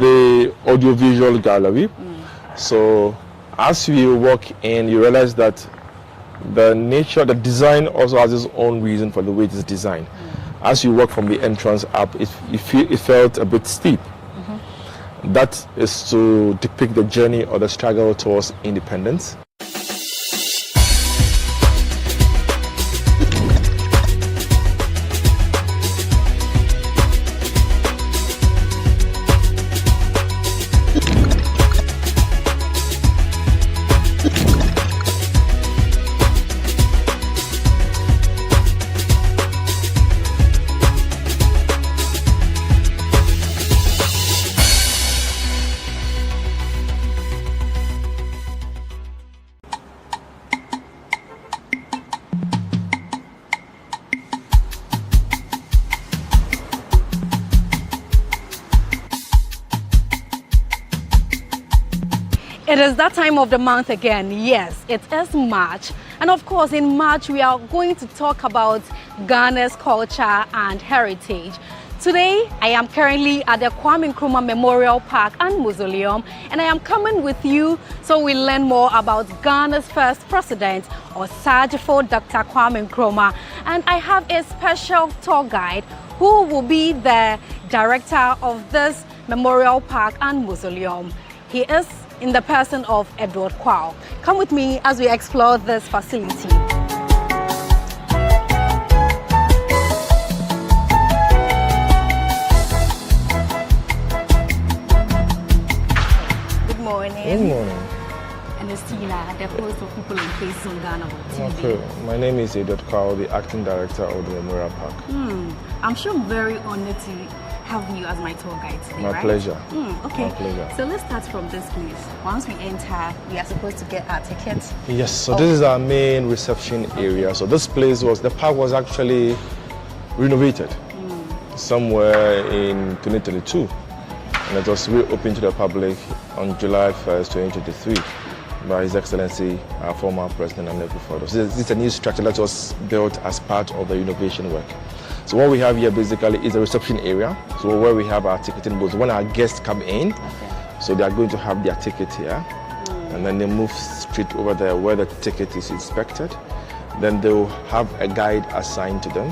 The audiovisual gallery. So as you walk in, you realize that the nature, the design also has its own reason for the way it is designed. As you walk from the entrance up, it felt a bit steep. That is to depict the journey or the struggle towards independence.
It is that time of the month again. Yes, it is March. And of course, in March, we are going to talk about Ghana's culture and heritage. Today, I am currently at the Kwame Nkrumah Memorial Park and Mausoleum, and I am coming with you so we learn more about Ghana's first president, Osagyefo Dr. Kwame Nkrumah. And I have a special tour guide who will be the director of this Memorial Park and Mausoleum. He is in the person of Edward Kwao. Come with me as we explore this facility. Good morning.
Good morning.
And Estina, the host of People in Places on GhanaWeb TV.
Okay, my name is Edward Kwao, the acting director of the Memorial Park.
I'm sure I'm very honored to have you as my tour guide today,
My
right?
pleasure.
Okay.
My pleasure.
So let's start from this place. Once we enter, we are supposed to get our tickets.
Yes, so this is our main reception area. So this place the park was actually renovated somewhere in 2022. And it was reopened to the public on July 1st, 2023 by His Excellency, our former President and Akufo-Addo. So this is a new structure that was built as part of the renovation work. So what we have here basically is a reception area, so where we have our ticketing booths. When our guests come in, so they are going to have their ticket here, and then they move straight over there where the ticket is inspected. Then they will have a guide assigned to them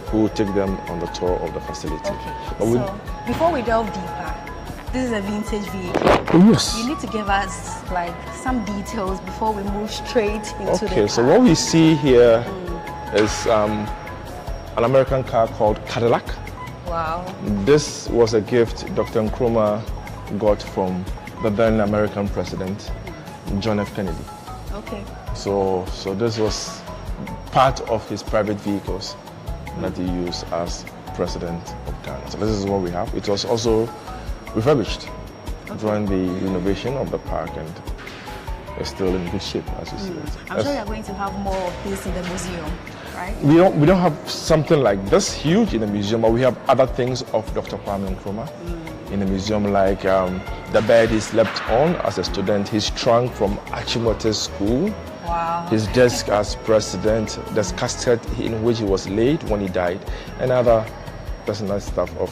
who will take them on the tour of the facility.
So before we delve deeper, this is a vintage vehicle.
Oh, yes.
You need to give us like some details before we move straight into the
Okay, so what we see here is an American car called Cadillac.
Wow.
This was a gift Dr. Nkrumah got from the then American president, John F. Kennedy.
Okay.
So this was part of his private vehicles that he used as president of Ghana. So this is what we have. It was also refurbished during the renovation of the park, and it's still in good shape as you see it.
I'm sure you're going to have more of this in the museum, right?
We don't have something like this huge in the museum, but we have other things of Dr. Kwame Nkrumah in the museum, like the bed he slept on as a student, his trunk from Achimota School, his desk as president, the casket in which he was laid when he died, and other personal stuff of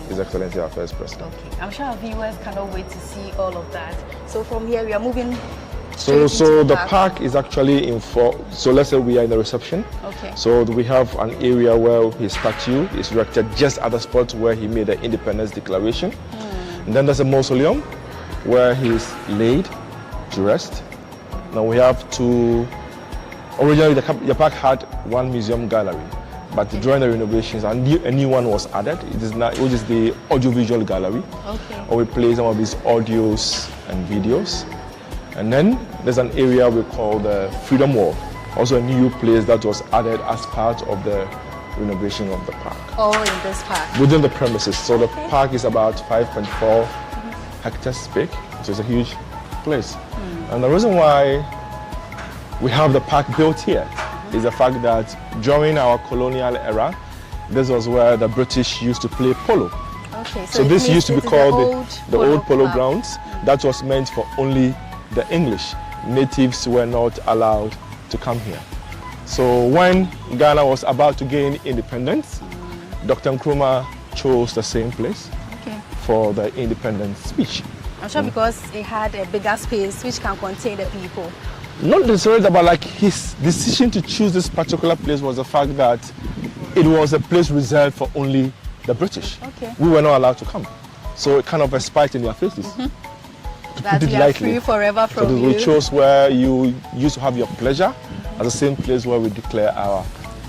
His Excellency, our first president.
Okay. I'm sure our viewers cannot wait to see all of that. So from here, we are moving.
So the park is actually in four. So let's say we are in the reception.
Okay.
So we have an area where his statue is erected just at the spot where he made the Independence Declaration. And then there's a mausoleum where he's laid to rest. Now we have two. Originally, the park had one museum gallery, but during the renovations, a new one was added. Which is the audiovisual gallery.
Okay.
Where we play some of these audios and videos. And then there's an area we call the Freedom Wall, also a new place that was added as part of the renovation of the park.
All in this park?
Within the premises. So the park is about 5.4 hectares big, so it's a huge place. And the reason why we have the park built here is the fact that during our colonial era, this was where the British used to play polo.
Okay,
so this used to be called the old polo grounds. That was meant for only the English. Natives were not allowed to come here. So when Ghana was about to gain independence, Dr. Nkrumah chose the same place for the independence speech.
I'm sure because it had a bigger space which can contain the people.
Not necessarily, but like his decision to choose this particular place was the fact that it was a place reserved for only the British.
Okay.
We were not allowed to come. So it kind of a spite in their faces.
That we are free forever from you.
We chose where you used to have your pleasure at the same place where we declare our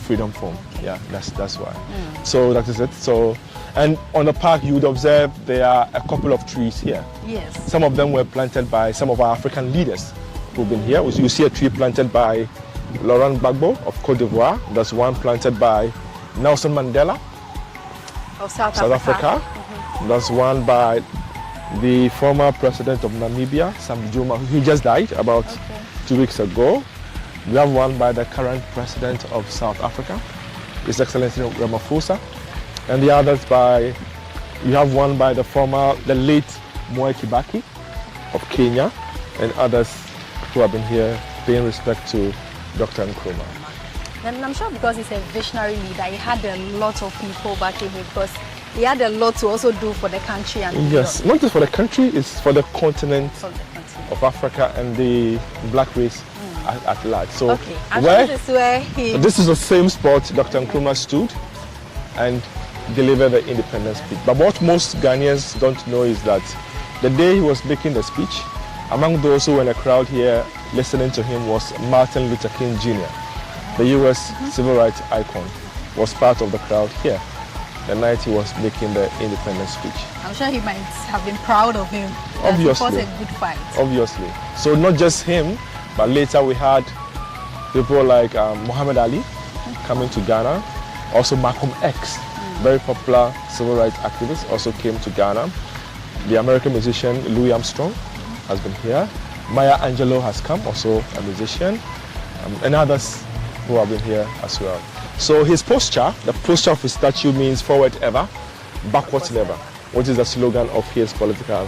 freedom from. Yeah, that's why. So that is it. So, and on the park you would observe there are a couple of trees here.
Yes.
Some of them were planted by some of our African leaders who've been here. You see a tree planted by Laurent Gbagbo of Cote d'Ivoire. There's one planted by Nelson Mandela
of South
Africa. There's one by the former president of Namibia, Sam Juma, who just died about 2 weeks ago. We have one by the current president of South Africa, His Excellency Ramaphosa, and the others you have one by the late Mwai Kibaki of Kenya, and others who have been here paying respect to Dr. Nkrumah.
And I'm sure because he's a visionary leader, he had a lot of people backing him because he had a lot to also do for the country. And
yes, not just for the country, it's for the continent of Africa and the black race at large. So this is the same spot Dr. Nkrumah stood and delivered the independence speech. But what most Ghanaians don't know is that the day he was making the speech, among those who were in the crowd here listening to him was Martin Luther King Jr., the U.S. civil rights icon, was part of the crowd here the night he was making the independence speech.
I'm sure he might have been proud of him.
Obviously.
He fought a good fight.
Obviously. So not just him, but later we had people like Muhammad Ali coming to Ghana. Also Malcolm X, very popular civil rights activist, also came to Ghana. The American musician Louis Armstrong has been here. Maya Angelou has come, also a musician, and others who have been here as well. So his posture, the posture of his statue means forward ever, backwards never, which is the slogan of his political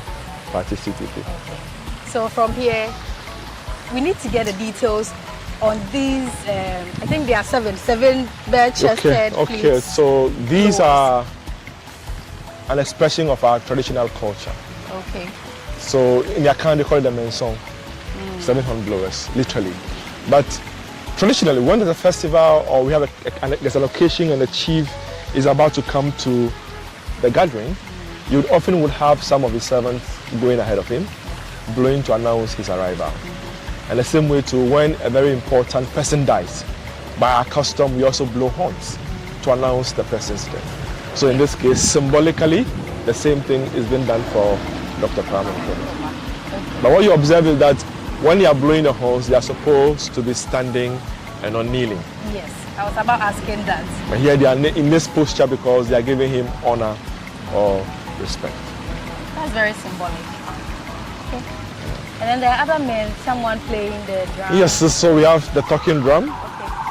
party, CTP.
So from here, we need to get the details on these, I think there are seven bare-chested.
Okay, so these are an expression of our traditional culture.
Okay.
So in the account they call it the mensong, 7 horn blowers, literally. But traditionally, when there's a festival or we have there's a location and the chief is about to come to the gathering, you often would have some of his servants going ahead of him, blowing to announce his arrival. And the same way too, when a very important person dies, by our custom, we also blow horns to announce the person's death. So in this case, symbolically, the same thing is being done for Dr. Kwame Nkrumah. But what you observe is that when they are blowing the horns, they are supposed to be standing and not kneeling.
Yes, I was about asking that.
But here they are in this posture because they are giving him honor or respect.
That's very symbolic. Okay. And then there are other men, someone playing the drum.
Yes, so we have the talking drum,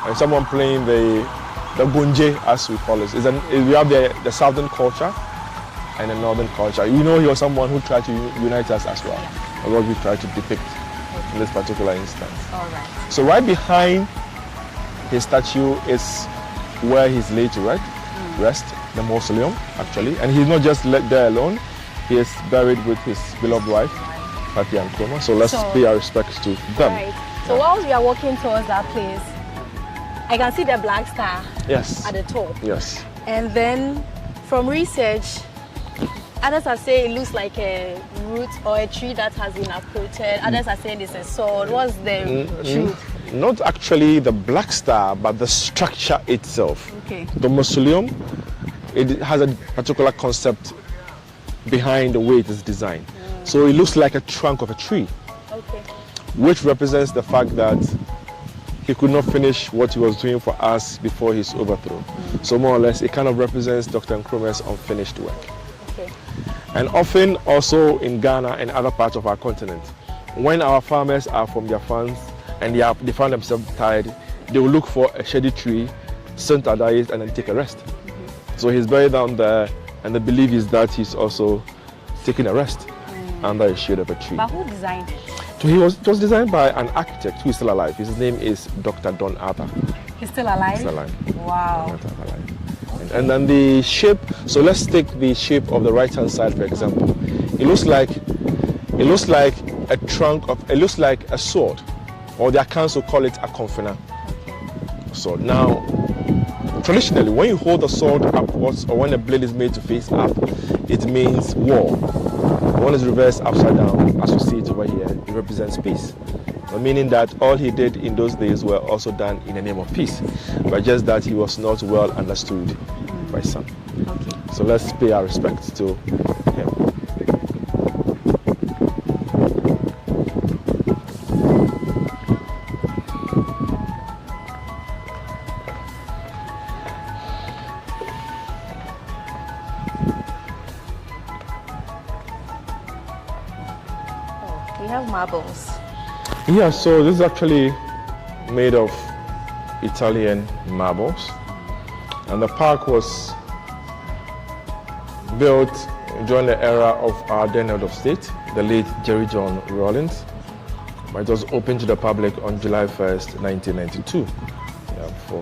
and someone playing the gunje, as we call it. We have the southern culture and the northern culture. You know, he was someone who tried to unite us as well. Yeah. What we try to depict in this particular instance.
All right.
So right behind his statue is where he's laid to rest, the mausoleum actually. And he's not just left there alone, he is buried with his beloved wife, Patti Nkrumah. So let's pay our respects to them.
Right. So whilst we are walking towards that place, I can see the black star at the top.
Yes.
And then from research, others are saying it looks like a root or a tree that has been uprooted. Others are saying it's a sword. What's the truth?
Not actually the black star, but the structure itself.
Okay.
The mausoleum, it has a particular concept behind the way it is designed. So it looks like a trunk of a tree, which represents the fact that he could not finish what he was doing for us before his overthrow. So more or less, it kind of represents Dr. Nkrumah's unfinished work. And often also in Ghana and other parts of our continent, when our farmers are from their farms and they find themselves tired, they will look for a shady tree, sit under it, and then take a rest. So he's buried down there, and the belief is that he's also taking a rest under a shade of a tree.
But who designed it?
So it was designed by an architect who is still alive. His name is Dr. Don Arthur.
He's still alive?
He's alive.
Wow.
And then the shape, so let's take the shape of the right hand side for example. It looks like a trunk of, it looks like a sword, or the accounts will call it a confina. So now, traditionally, when you hold the sword upwards or when the blade is made to face up, it means war. When it's reversed upside down, as you see it over here, it represents peace. Meaning that all he did in those days were also done in the name of peace, but just that he was not well understood by some. So let's pay our respect to him.
We have marbles.
Yeah, so this is actually made of Italian marbles, and the park was built during the era of our then head of state, the late Jerry John Rawlings. It was opened to the public on July 1st, 1992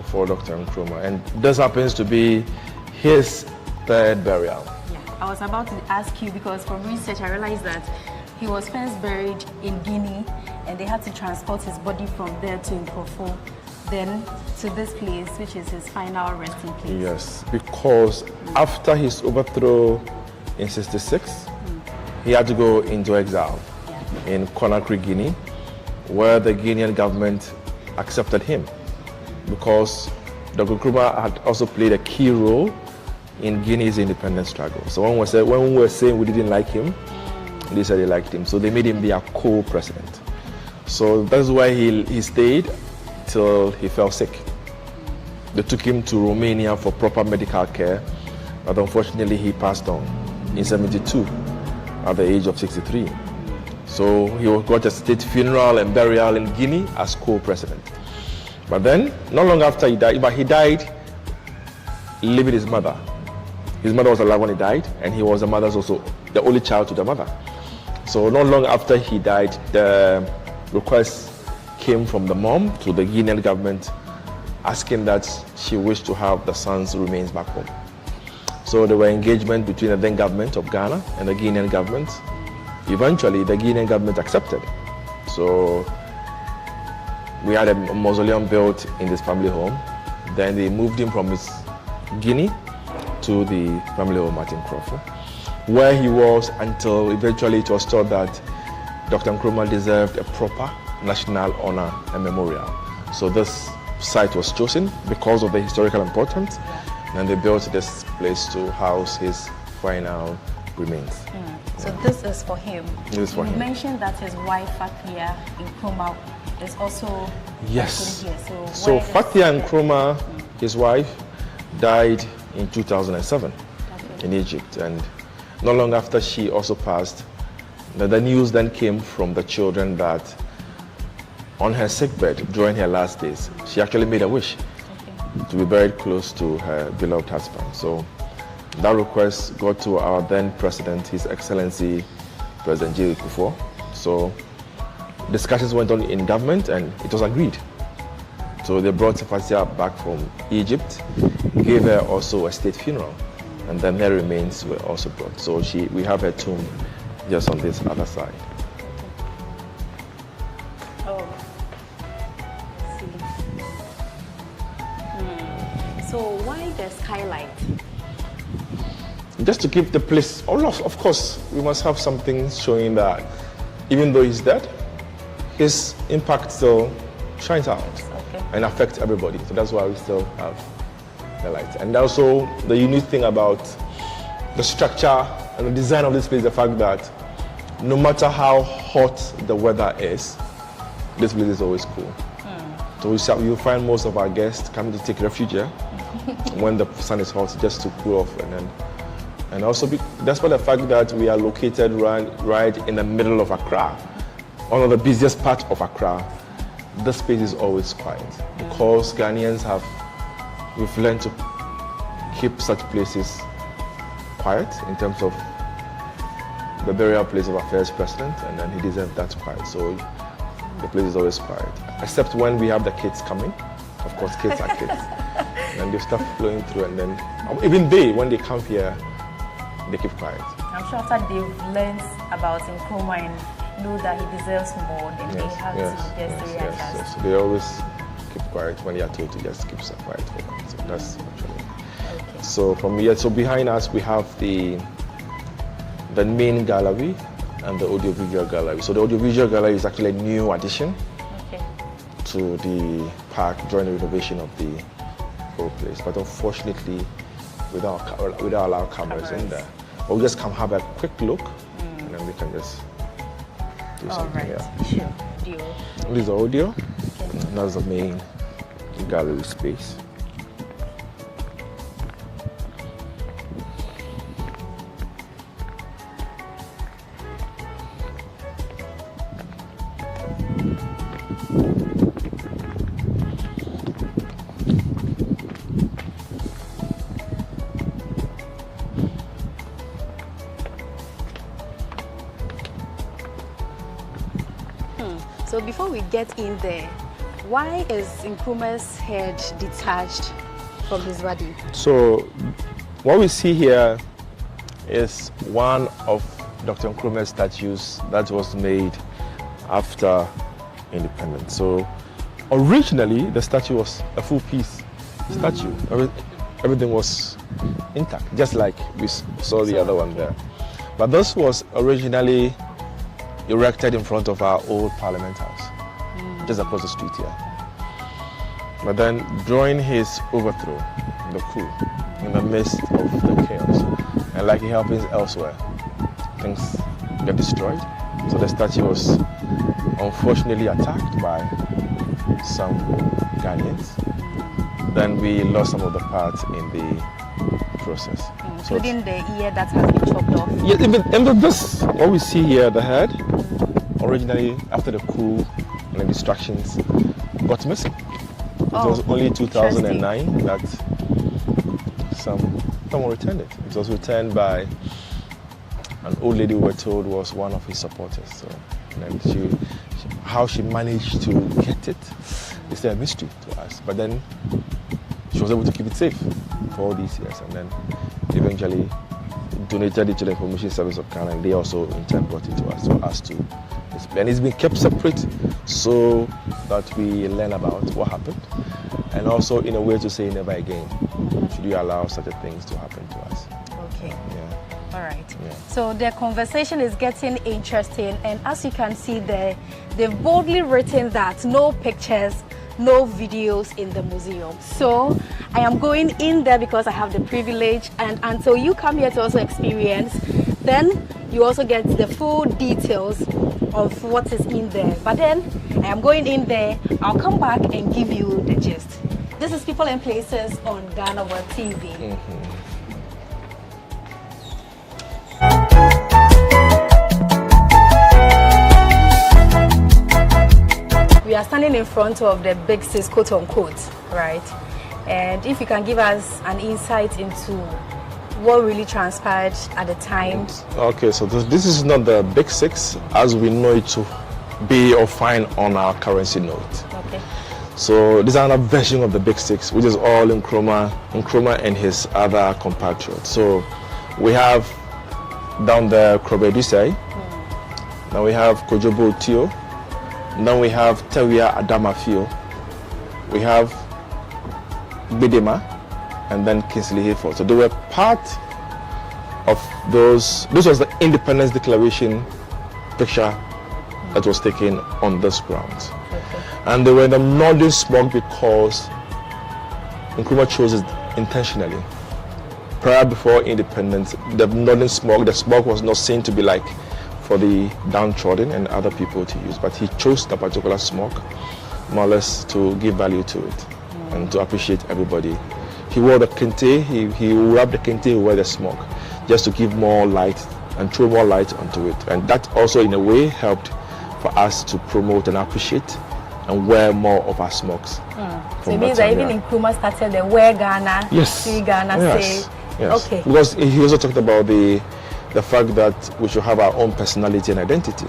for Dr. Nkrumah. And this happens to be his third burial.
Yeah, I was about to ask you because from research I realized that he was first buried in Guinea and they had to transport his body from there to Nkrofo, then to this place, which is his final resting place.
Yes, because after his overthrow in 66, he had to go into exile in Conakry, Guinea, where the Guinean government accepted him because Dr. Nkrumah had also played a key role in Guinea's independence struggle. So when we were saying we didn't like him, they said they liked him. So they made him their co-president. So that's why he stayed till he fell sick. They took him to Romania for proper medical care, but unfortunately he passed on in 72 at the age of 63. So he got a state funeral and burial in Guinea as co-president. But then, not long after he died, but he died leaving his mother. His mother was alive when he died, and he was also the only child to the mother. So not long after he died, the request came from the mom to the Guinean government asking that she wished to have the son's remains back home. So there were engagement between the then government of Ghana and the Guinean government. Eventually, the Guinean government accepted. So we had a mausoleum built in this family home. Then they moved him from his Guinea to the family home at Nkrofo, where he was until eventually it was thought that Dr. Nkrumah deserved a proper national honor and memorial. So this site was chosen because of the historical importance, and they built this place to house his final remains.
So this is for him.
This is for him.
You mentioned that his wife Fathia Nkrumah is also
Yes.
here.
So Fathia Nkrumah, his wife, died in 2007 in Egypt, and not long after she also passed, the news then came from the children that on her sickbed during her last days, she actually made a wish to be buried close to her beloved husband. So that request got to our then president, His Excellency President J. Kufuor. So discussions went on in government and it was agreed. So they brought Fathia back from Egypt, gave her also a state funeral, and then her remains were also brought. So we have her tomb just on this other side.
So why the skylight?
Just to keep the place, of course, we must have something showing that even though he's dead, his impact still shines out and affects everybody. So that's why we still have the light. And also the unique thing about the structure and the design of this place is the fact that no matter how hot the weather is, this place is always cool. So you'll find most of our guests coming to take refuge here when the sun is hot, just to cool off. And also, despite the fact that we are located right in the middle of Accra, one of the busiest parts of Accra, this space is always quiet because Ghanaians we've learned to keep such places quiet in terms of the burial place of our first president, and then he deserved that quiet. So the place is always quiet, except when we have the kids coming. Of course, kids are kids. And they start flowing through, and then even when they come here, they keep quiet.
I'm sure after they've learned about Nkrumah and know that he deserves more, then they have to just readjust.
Yes. So they always keep quiet when they are told to just keep quiet for them. So that's actually. So from here, so behind us we have the main gallery and the audiovisual gallery. So the audiovisual gallery is actually a new addition to the park during the renovation of the whole place. But unfortunately, we don't allow cameras in there. But we just come have a quick look, and then we can just do something here.
Sure. Deal.
This is audio. And that's the main gallery space.
So before we get in there, why is Nkrumah's head detached from his body?
So What we see here is one of Dr. Nkrumah's statues that was made after independence. So originally the statue was a full piece statue. Everything was intact, just like we saw the other one there. But this was originally erected in front of our old Parliament House, just across the street here. But then during his overthrow, the coup, in the midst of the chaos, and like it happens elsewhere, things get destroyed. So the statue was unfortunately attacked by some Ghanaians. Then we lost some of the parts in the process.
Including the ear that has been chopped off.
Yeah, even this, what we see here, the head, originally after the coup and the distractions, got missing. It was only 2009 that someone returned it. It was returned by an old lady we were told was one of his supporters. So, and how she managed to get it is a mystery to us. But then she was able to keep it safe for all these years, and then eventually donated it to the Information Service of Ghana, and they also in turn brought it to us for us to display. And it's been kept separate so that we learn about what happened, and also in a way to say never again should you allow such things to happen to us.
Okay.
Yeah.
All right.
Yeah.
So the conversation is getting interesting, and as you can see there, they've boldly written that no pictures, no videos in the museum. So I am going in there because I have the privilege, and until you come here to also experience, then you also get the full details of what is in there. But then I am going in there, I'll come back and give you the gist. This is People and Places on GhanaWeb TV. We are standing in front of the big six, quote unquote, right? And if you can give us an insight into what really transpired at the time.
Okay, so this is not the big six as we know it to be or find on our currency note.
Okay.
So this is another version of the big six, which is all Nkrumah and his other compatriots. So we have down there Krobedisei, now we have Kojobo Tio, then we have Tewia Adamafio, we have Bidema, and then Kingsley Hayford. So they were part of those. This was the Independence Declaration picture that was taken on this grounds.
Okay.
And they were in the northern smoke because Nkrumah chose it intentionally. Prior before independence, the northern smoke, the smoke was not seen to be like for the downtrodden and other people to use, but he chose the particular smoke more or less to give value to it and to appreciate everybody. He wore the kente, he wrapped the kente over the smoke just to give more light and throw more light onto it. And that also in a way helped for us to promote and appreciate and wear more of our smokes.
So it means that even Nkrumah started the Wear Ghana,
yes.
See Ghana,
yes.
Say.
Yes.
Okay.
Because he also talked about the fact that we should have our own personality and identity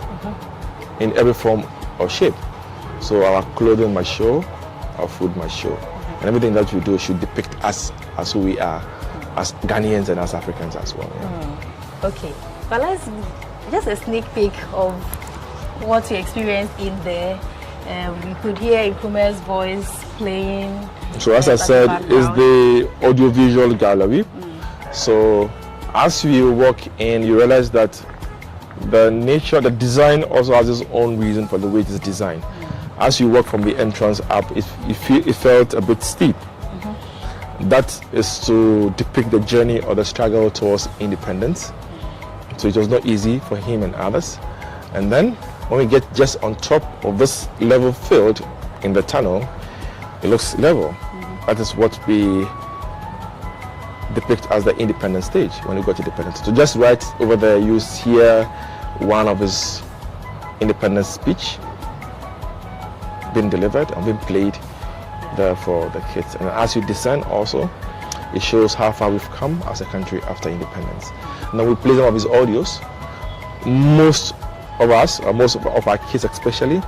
in every form or shape. So our clothing must show, our food must show, and everything that we do should depict us as who we are, as Ghanaians and as Africans as well. Yeah.
Okay, but let's just a sneak peek of what you experienced in there. We could hear Nkrumah's voice playing.
So as I said, it's the audiovisual gallery. So as you walk in, you realize that the design also has its own reason for the way it is designed. As you walk from the entrance up, it felt a bit steep. That is to depict the journey or the struggle towards independence. So it was not easy for him and others. And then when we get just on top of this level field in the tunnel, it looks level. That is what we depict as the independence stage when we got to independence. So just right over there, you hear one of his independence speech being delivered and being played there for the kids. And as you descend also, it shows how far we've come as a country after independence. Now we play some of his audios. Most of us, or most of our kids especially,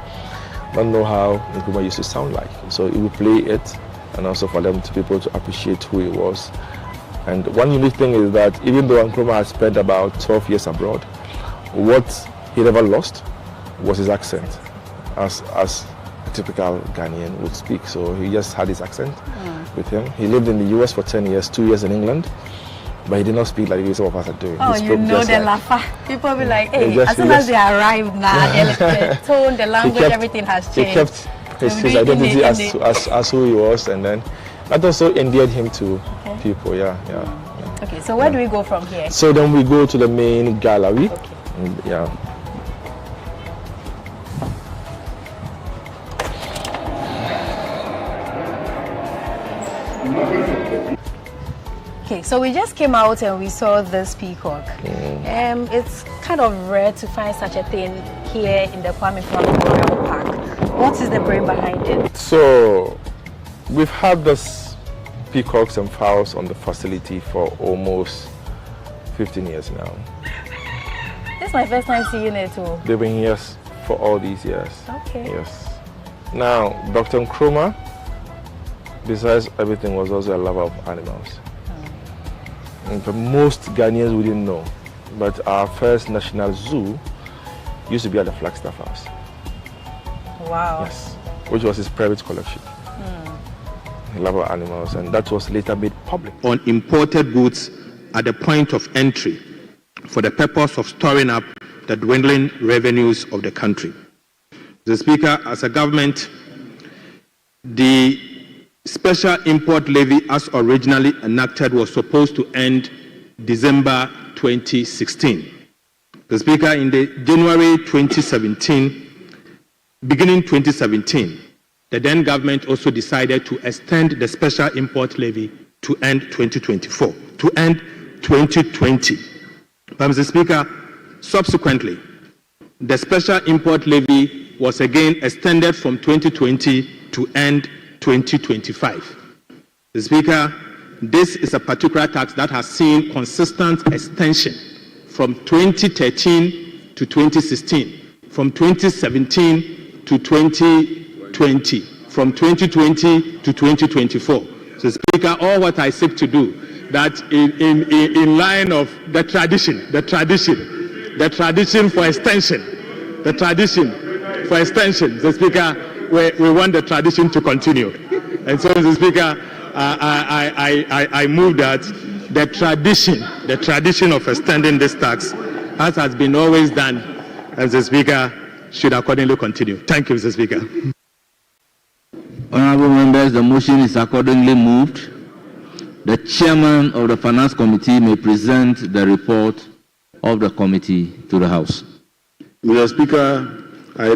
don't know how Nkrumah used to sound like. So we play it, and also for them to be able to appreciate who he was And one unique thing is that even though Nkrumah has spent about 12 years abroad, what he never lost was his accent, as a typical Ghanaian would speak. So he just had his accent with him. He lived in the US for 10 years, 2 years in England, but he did not speak like some of us are doing.
Oh, you know the lafa. People be like, hey, as soon as they arrive now, the tone, the language, everything has changed.
He kept his identity as who he was, and then that also endeared him to people. Yeah.
Okay, so where do we go from here?
So then we go to the main gallery. Yeah.
Okay, so we just came out and we saw this peacock. It's kind of rare to find such a thing here in the Kwame Nkrumah Memorial Park. What is the brain behind it?
So we've had this peacocks and fowls on the facility for almost 15 years now.
This is my first time seeing it too.
They've been here for all these years.
Okay.
Yes. Now, Dr. Nkrumah, besides everything, was also a lover of animals. And for most Ghanaians wouldn't know, but our first national zoo used to be at the Flagstaff House.
Wow.
Yes, which was his private collection. He loved animals, and that was later made public.
On imported goods at the point of entry for the purpose of storing up the dwindling revenues of the country. The Speaker, as a government, the special import levy as originally enacted was supposed to end December 2016. The Speaker, in the January 2017, beginning 2017, the then government also decided to extend the special import levy to end 2024, to end 2020. But Mr. Speaker, subsequently, the special import levy was again extended from 2020 to end 2025. The Speaker, this is a particular tax that has seen consistent extension from 2013 to 2016, from 2017 to 2020, from 2020 to 2024. So, Speaker, all what I seek to do, that in line of the tradition for extension, the Speaker, we want the tradition to continue. And so, Mr. Speaker, I move that the tradition of extending this tax, as has been always done, as the Speaker, should accordingly continue. Thank you, Mr. Speaker.
Honorable members, the motion is accordingly moved. The chairman of the Finance Committee may present the report of the committee to the House.
Mr. Speaker, I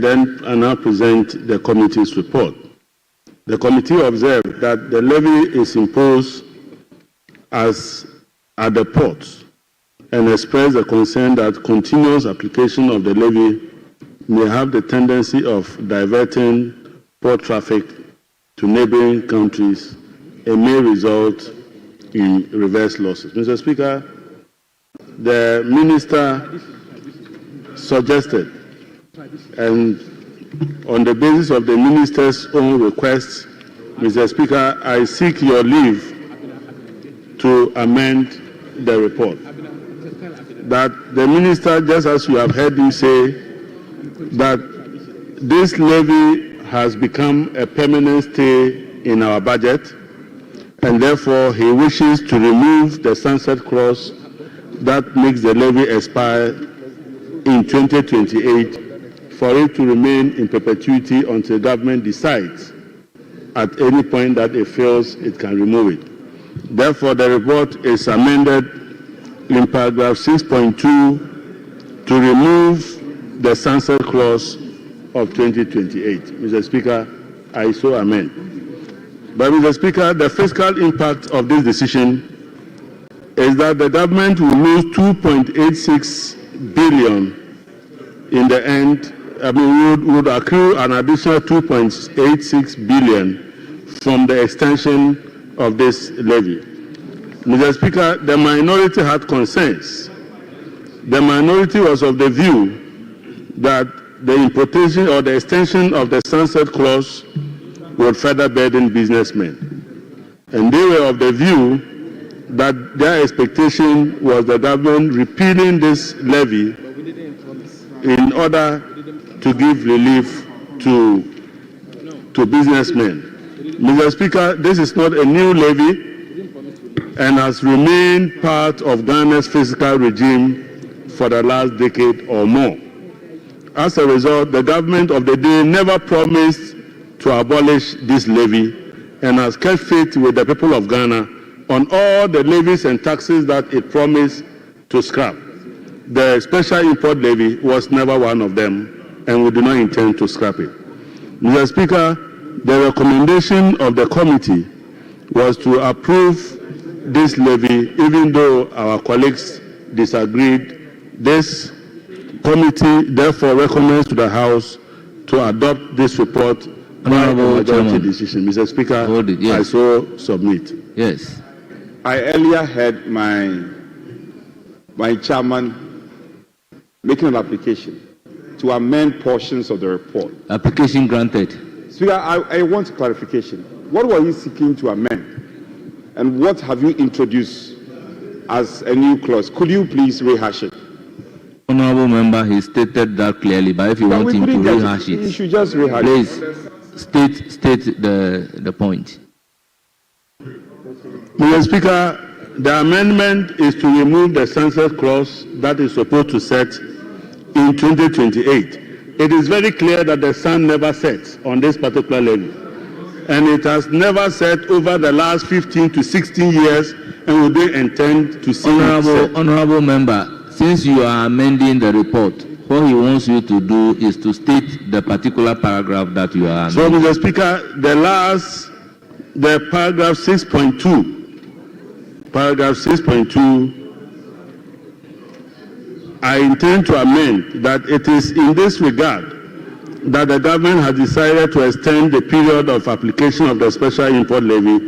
now present the committee's report. The committee observed that the levy is imposed as at the ports and expressed the concern that continuous application of the levy may have the tendency of diverting port traffic to neighboring countries and may result in reverse losses. Mr. Speaker, the minister suggested, and on the basis of the minister's own request, Mr. Speaker, I seek your leave to amend the report. That the minister, just as you have heard him say, that this levy has become a permanent stay in our budget, and therefore he wishes to remove the sunset clause that makes the levy expire in 2028 for it to remain in perpetuity until government decides at any point that it feels it can remove it. Therefore, the report is amended in paragraph 6.2 to remove the sunset clause of 2028. Mr. Speaker, I so amend. But Mr. Speaker, the fiscal impact of this decision is that the government will lose 2.86 billion in the end. Would accrue an additional 2.86 billion from the extension of this levy. Mr. Speaker, the minority had concerns. The minority was of the view that the importation or the extension of the sunset clause would further burden businessmen. And they were of the view that their expectation was the government repealing this levy in order to give relief to businessmen. Mr. Speaker, this is not a new levy and has remained part of Ghana's fiscal regime for the last decade or more. As a result, the government of the day never promised to abolish this levy and has kept faith with the people of Ghana on all the levies and taxes that it promised to scrap. The special import levy was never one of them, and we do not intend to scrap it. Mr. Speaker, the recommendation of the committee was to approve this levy, even though our colleagues disagreed. This committee therefore recommends to the House to adopt this report by a majority decision. Mr. Speaker, I so submit.
Yes.
I earlier heard my chairman making an application to amend portions of the report.
Application granted.
Speaker, I want clarification. What were you seeking to amend? And what have you introduced as a new clause? Could you please rehash it?
Honorable member, he stated that clearly, but if you want him to rehash it,
you should just rehash
please
it.
state the point.
Mr. Speaker, the amendment is to remove the sunset clause that is supposed to set in 2028. It is very clear that the sun never sets on this particular levy, and it has never set over the last 15 to 16 years, and we don't intend to see it set.
Honorable member, since you are amending the report, what he wants you to do is to state the particular paragraph that you are amending.
So, Mr. Speaker, the paragraph 6.2, I intend to amend that it is in this regard that the government has decided to extend the period of application of the special import levy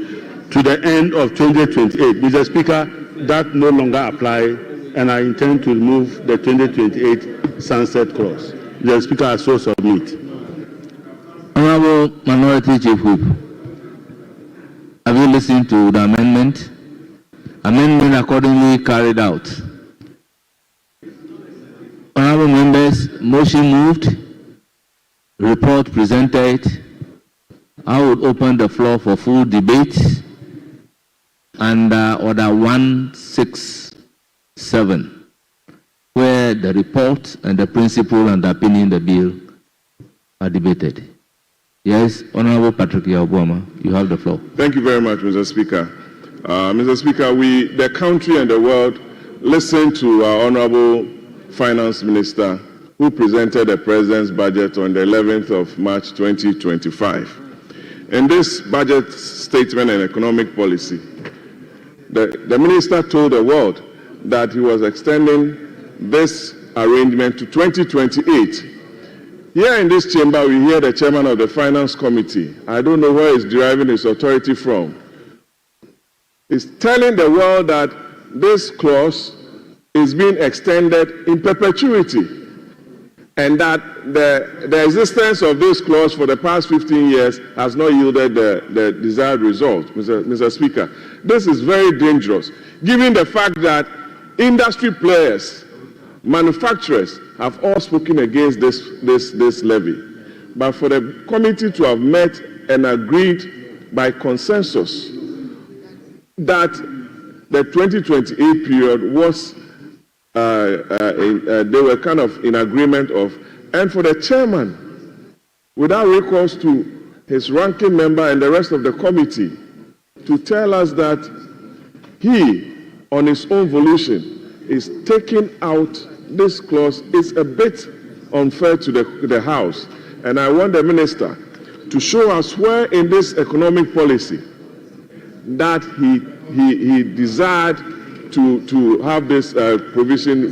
to the end of 2028. Mr. Speaker, that no longer applies, and I intend to remove the 2028 sunset clause. Mr. Speaker, I so submit.
Honorable Minority Chief Whip, have you listened to the amendment? Amendment accordingly carried out. Honorable members, motion moved, report presented. I would open the floor for full debate under Order 167, where the report and the principle underpinning the bill are debated. Yes, Honorable Patrick Yabuama, you have the floor.
Thank you very much, Mr. Speaker. Mr. Speaker, the country and the world listened to our Honorable Finance Minister, who presented the President's budget on the 11th of March 2025. In this budget statement and economic policy, the Minister told the world that he was extending this arrangement to 2028. Here in this chamber, we hear the chairman of the Finance Committee. I don't know where he's deriving his authority from. He's telling the world that this clause is being extended in perpetuity, and that the existence of this clause for the past 15 years has not yielded the desired result. Mr. Speaker, this is very dangerous, given the fact that industry players, manufacturers have all spoken against this levy. But for the committee to have met and agreed by consensus that the 2028 period was they were kind of in agreement of, and for the chairman, without recourse to his ranking member and the rest of the committee, to tell us that he, on his own volition, is taking out this clause is a bit unfair to the House. And I want the minister to show us where in this economic policy that he desired to have this provision.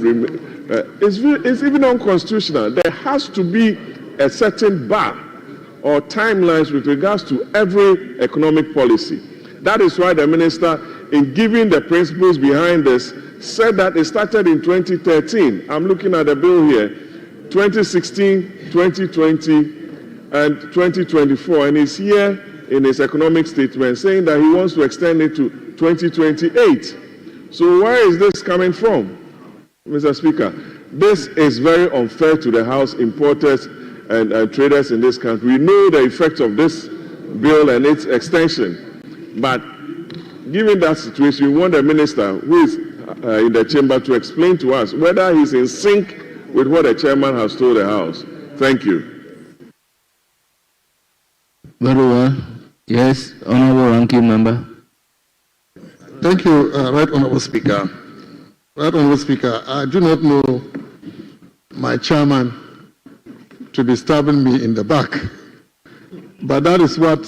It's even unconstitutional. There has to be a certain bar or timelines with regards to every economic policy. That is why the minister, in giving the principles behind this, said that it started in 2013. I'm looking at the bill here, 2016, 2020, and 2024. And he's here in his economic statement saying that he wants to extend it to 2028. So where is this coming from, Mr. Speaker? This is very unfair to the house importers and traders in this country. We know the effects of this bill and its extension, but given that situation, we want the minister who is in the chamber to explain to us whether he's in sync with what the chairman has told the house. Thank you.
Very well. Yes, Honorable Ranking Member.
Thank you, Right Honorable Speaker. Right Honorable Speaker, I do not know my chairman to be stabbing me in the back, but that is what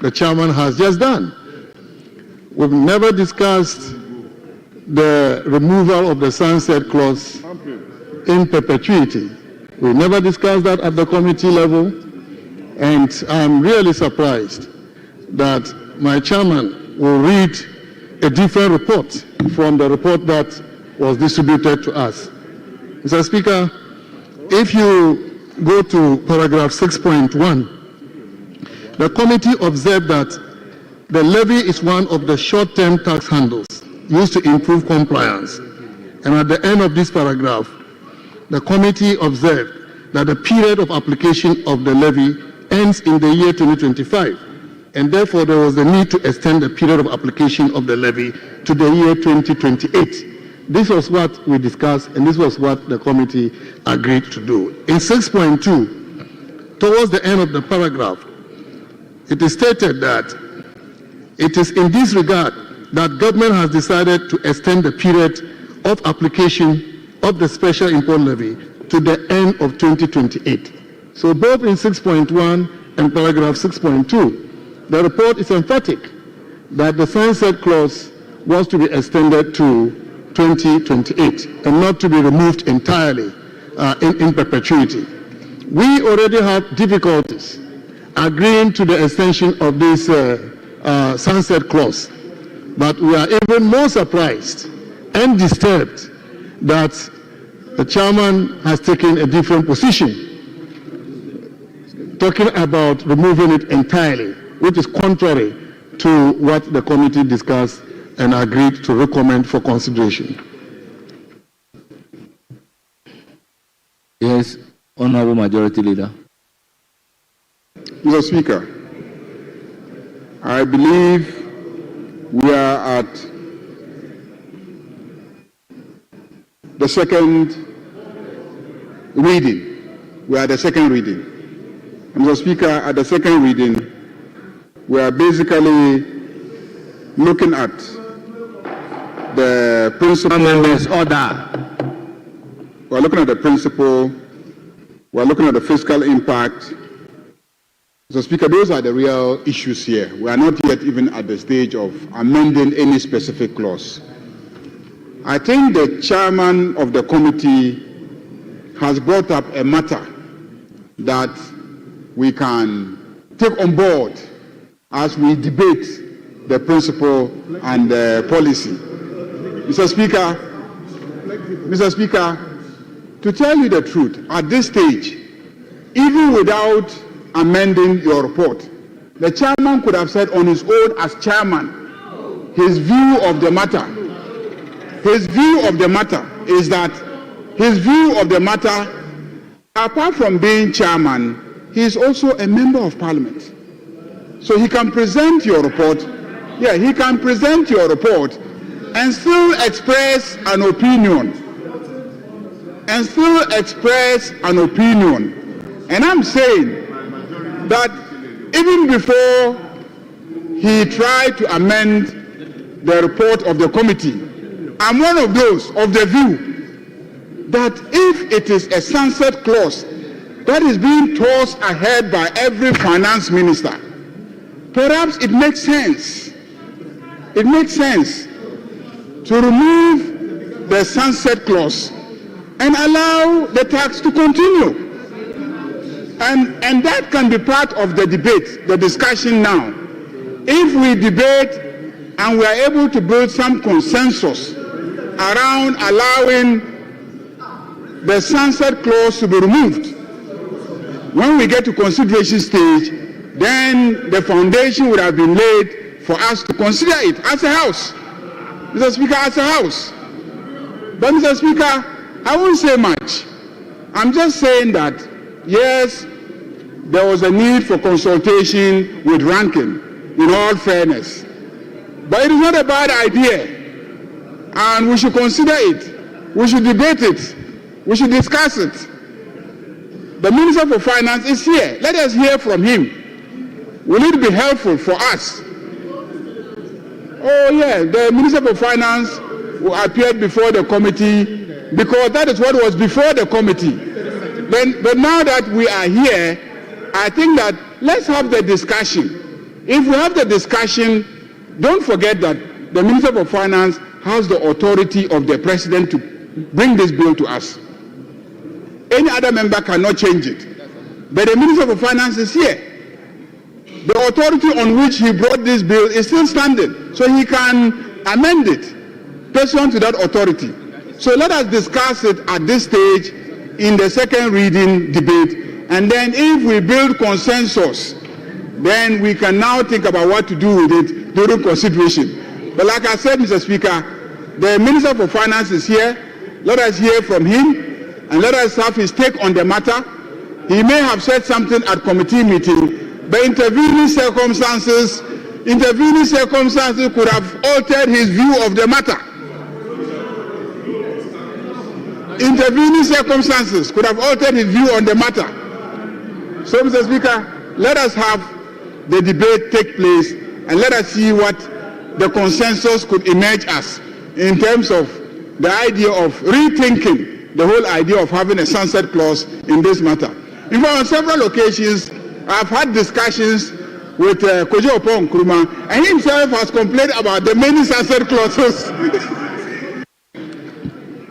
the chairman has just done. We've never discussed the removal of the sunset clause in perpetuity. We never discussed that at the committee level, and I'm really surprised that my chairman will read a different report from the report that was distributed to us. Mr. Speaker, if you go to paragraph 6.1, the committee observed that the levy is one of the short-term tax handles used to improve compliance. And at the end of this paragraph, the committee observed that the period of application of the levy ends in the year 2025, and therefore there was the need to extend the period of application of the levy to the year 2028. This was what we discussed, and this was what the committee agreed to do. In 6.2, towards the end of the paragraph, it is stated that it is in this regard that government has decided to extend the period of application of the special import levy to the end of 2028. So both in 6.1 and paragraph 6.2, the report is emphatic that the sunset clause was to be extended to 2028 and not to be removed entirely in perpetuity. We already have difficulties agreeing to the extension of this sunset clause, but we are even more surprised and disturbed that the chairman has taken a different position, talking about removing it entirely, which is contrary to what the committee discussed and agreed to recommend for consideration.
Yes, Honorable Majority Leader.
Mr. Speaker, I believe we are at the second reading. We are at the second reading. Mr. Speaker, at the second reading, we are basically looking at the principle.
Members, order.
We are looking at the principle. We are looking at the fiscal impact. Mr. Speaker, those are the real issues here. We are not yet even at the stage of amending any specific clause. I think the chairman of the committee has brought up a matter that we can take on board as we debate the principle and the policy. Mr. Speaker, to tell you the truth, at this stage, even without amending your report, the chairman could have said on his own as chairman his view of the matter. His view of the matter is that apart from being chairman, he is also a member of parliament. So he can present your report. Yeah, he can present your report and still express an opinion. And I'm saying that even before he tried to amend the report of the committee, I'm one of those of the view that if it is a sunset clause that is being tossed ahead by every finance minister, perhaps it makes sense. It makes sense to remove the sunset clause and allow the tax to continue. And that can be part of the debate, the discussion now. If we debate and we are able to build some consensus around allowing the sunset clause to be removed, when we get to consideration stage, then the foundation would have been laid for us to consider it as a house. Mr. Speaker, as a house. But Mr. Speaker, I won't say much. I'm just saying that, yes, there was a need for consultation with Rankin, in all fairness. But it is not a bad idea, and we should consider it. We should debate it. We should discuss it. The Minister for Finance is here. Let us hear from him. Will it be helpful for us? Oh yeah, the Minister for Finance appeared before the committee because that is what was before the committee. But now that we are here, I think that let's have the discussion. If we have the discussion, don't forget that the Minister for Finance has the authority of the President to bring this bill to us. Any other member cannot change it. But the Minister for Finance is here. The authority on which he brought this bill is still standing, so he can amend it pursuant to that authority. So let us discuss it at this stage in the second reading debate, and then if we build consensus, then we can now think about what to do with it during consideration. But like I said, Mr. Speaker, the Minister for Finance is here. Let us hear from him, and let us have his take on the matter. He may have said something at committee meeting, but intervening circumstances could have altered his view of the matter. Intervening circumstances could have altered his view on the matter. So, Mr. Speaker, let us have the debate take place, and let us see what the consensus could emerge as in terms of the idea of rethinking the whole idea of having a sunset clause in this matter. In fact, on several occasions, I've had discussions with Kojo Opon Nkrumah, and he himself has complained about the many sunset clauses.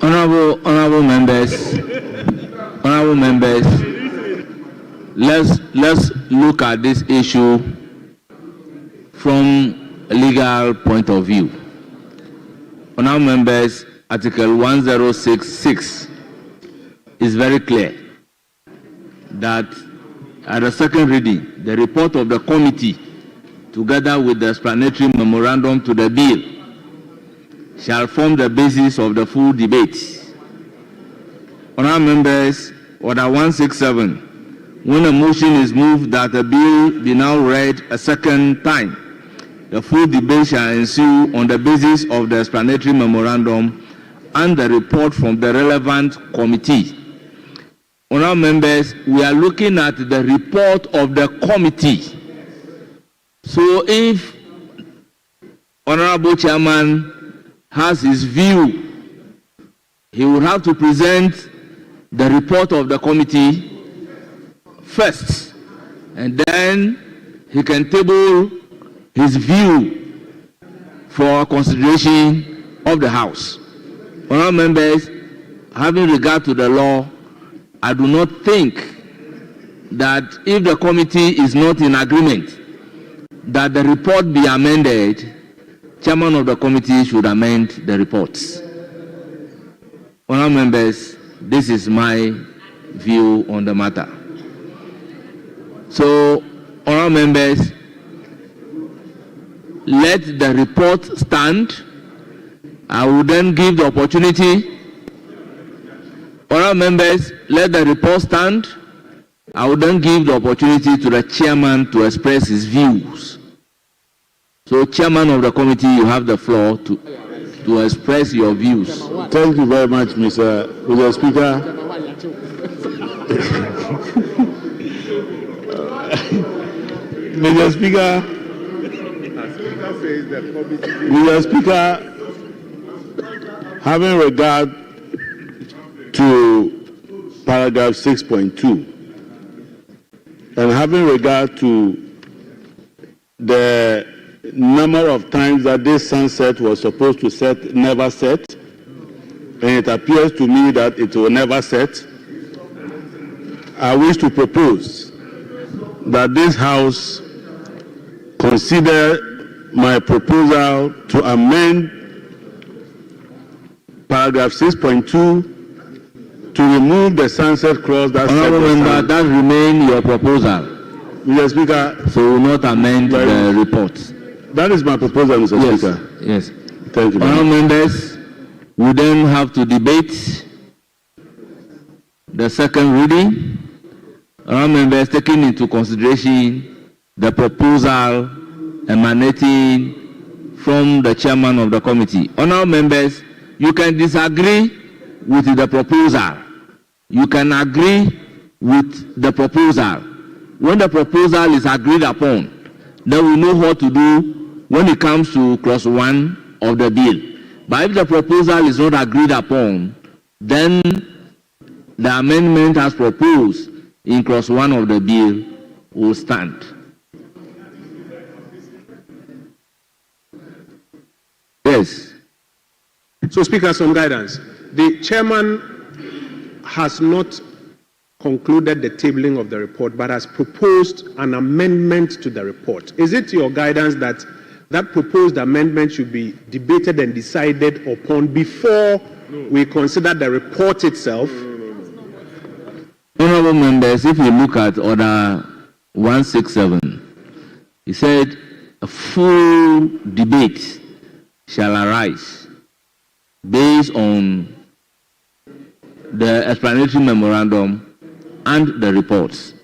Honorable members, let's look at this issue from a legal point of view. Honorable members, Article 1066 is very clear that at the second reading, the report of the committee, together with the explanatory memorandum to the bill, shall form the basis of the full debate. Honourable members, Order 167, when a motion is moved that the bill be now read a second time, the full debate shall ensue on the basis of the explanatory memorandum and the report from the relevant committee. Honourable members, we are looking at the report of the committee. So if Honourable Chairman has his view, he will have to present the report of the committee first, and then he can table his view for consideration of the House. Honourable members, having regard to the law, I do not think that if the committee is not in agreement that the report be amended, Chairman of the committee should amend the reports. Honourable members, this is my view on the matter. So, honourable members, let the report stand. I will then give the opportunity. Honourable members, let the report stand. I will then give the opportunity to the chairman to express his views. So, Chairman of the committee, you have the floor to express your views.
Thank you very much, Mr. Speaker. Mr. Speaker, Mr. Speaker, having regard to paragraph 6.2 and having regard to the number of times that this sunset was supposed to set never set, and it appears to me that it will never set, I wish to propose that this House consider my proposal to amend paragraph 6.2 to remove the sunset clause that
that remain your proposal.
Mr. Speaker,
so we will not amend the report.
That is my proposal, Mr. Speaker.
Yes.
Thank you.
Honourable members, we then have to debate the second reading. Honourable members, taking into consideration the proposal emanating from the chairman of the committee. Honourable members, you can disagree with the proposal. You can agree with the proposal. When the proposal is agreed upon, then we know what to do when it comes to clause 1 of the bill. But if the proposal is not agreed upon, then the amendment as proposed in clause 1 of the bill will stand. Yes.
So, Speaker, some guidance. The chairman has not concluded the tabling of the report, but has proposed an amendment to the report. Is it your guidance that that proposed amendment should be debated and decided upon before we consider the report itself?
Honourable members, if you look at Order 167, he said a full debate shall arise based on the explanatory memorandum and the reports.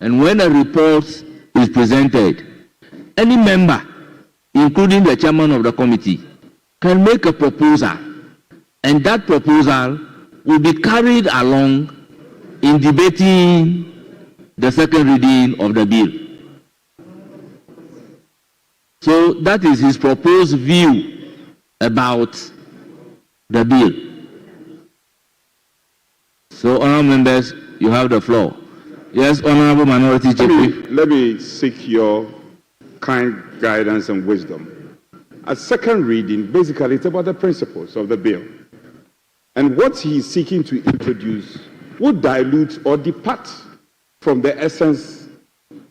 And when a report is presented, any member, including the chairman of the committee, can make a proposal, and that proposal will be carried along in debating the second reading of the bill. So that is his proposed view about the bill. So, honourable members, you have the floor. Yes, Honourable Minority Chief.
Let me seek your kind guidance and wisdom. At second reading, basically, it's about the principles of the bill. And what he is seeking to introduce would dilute or depart from the essence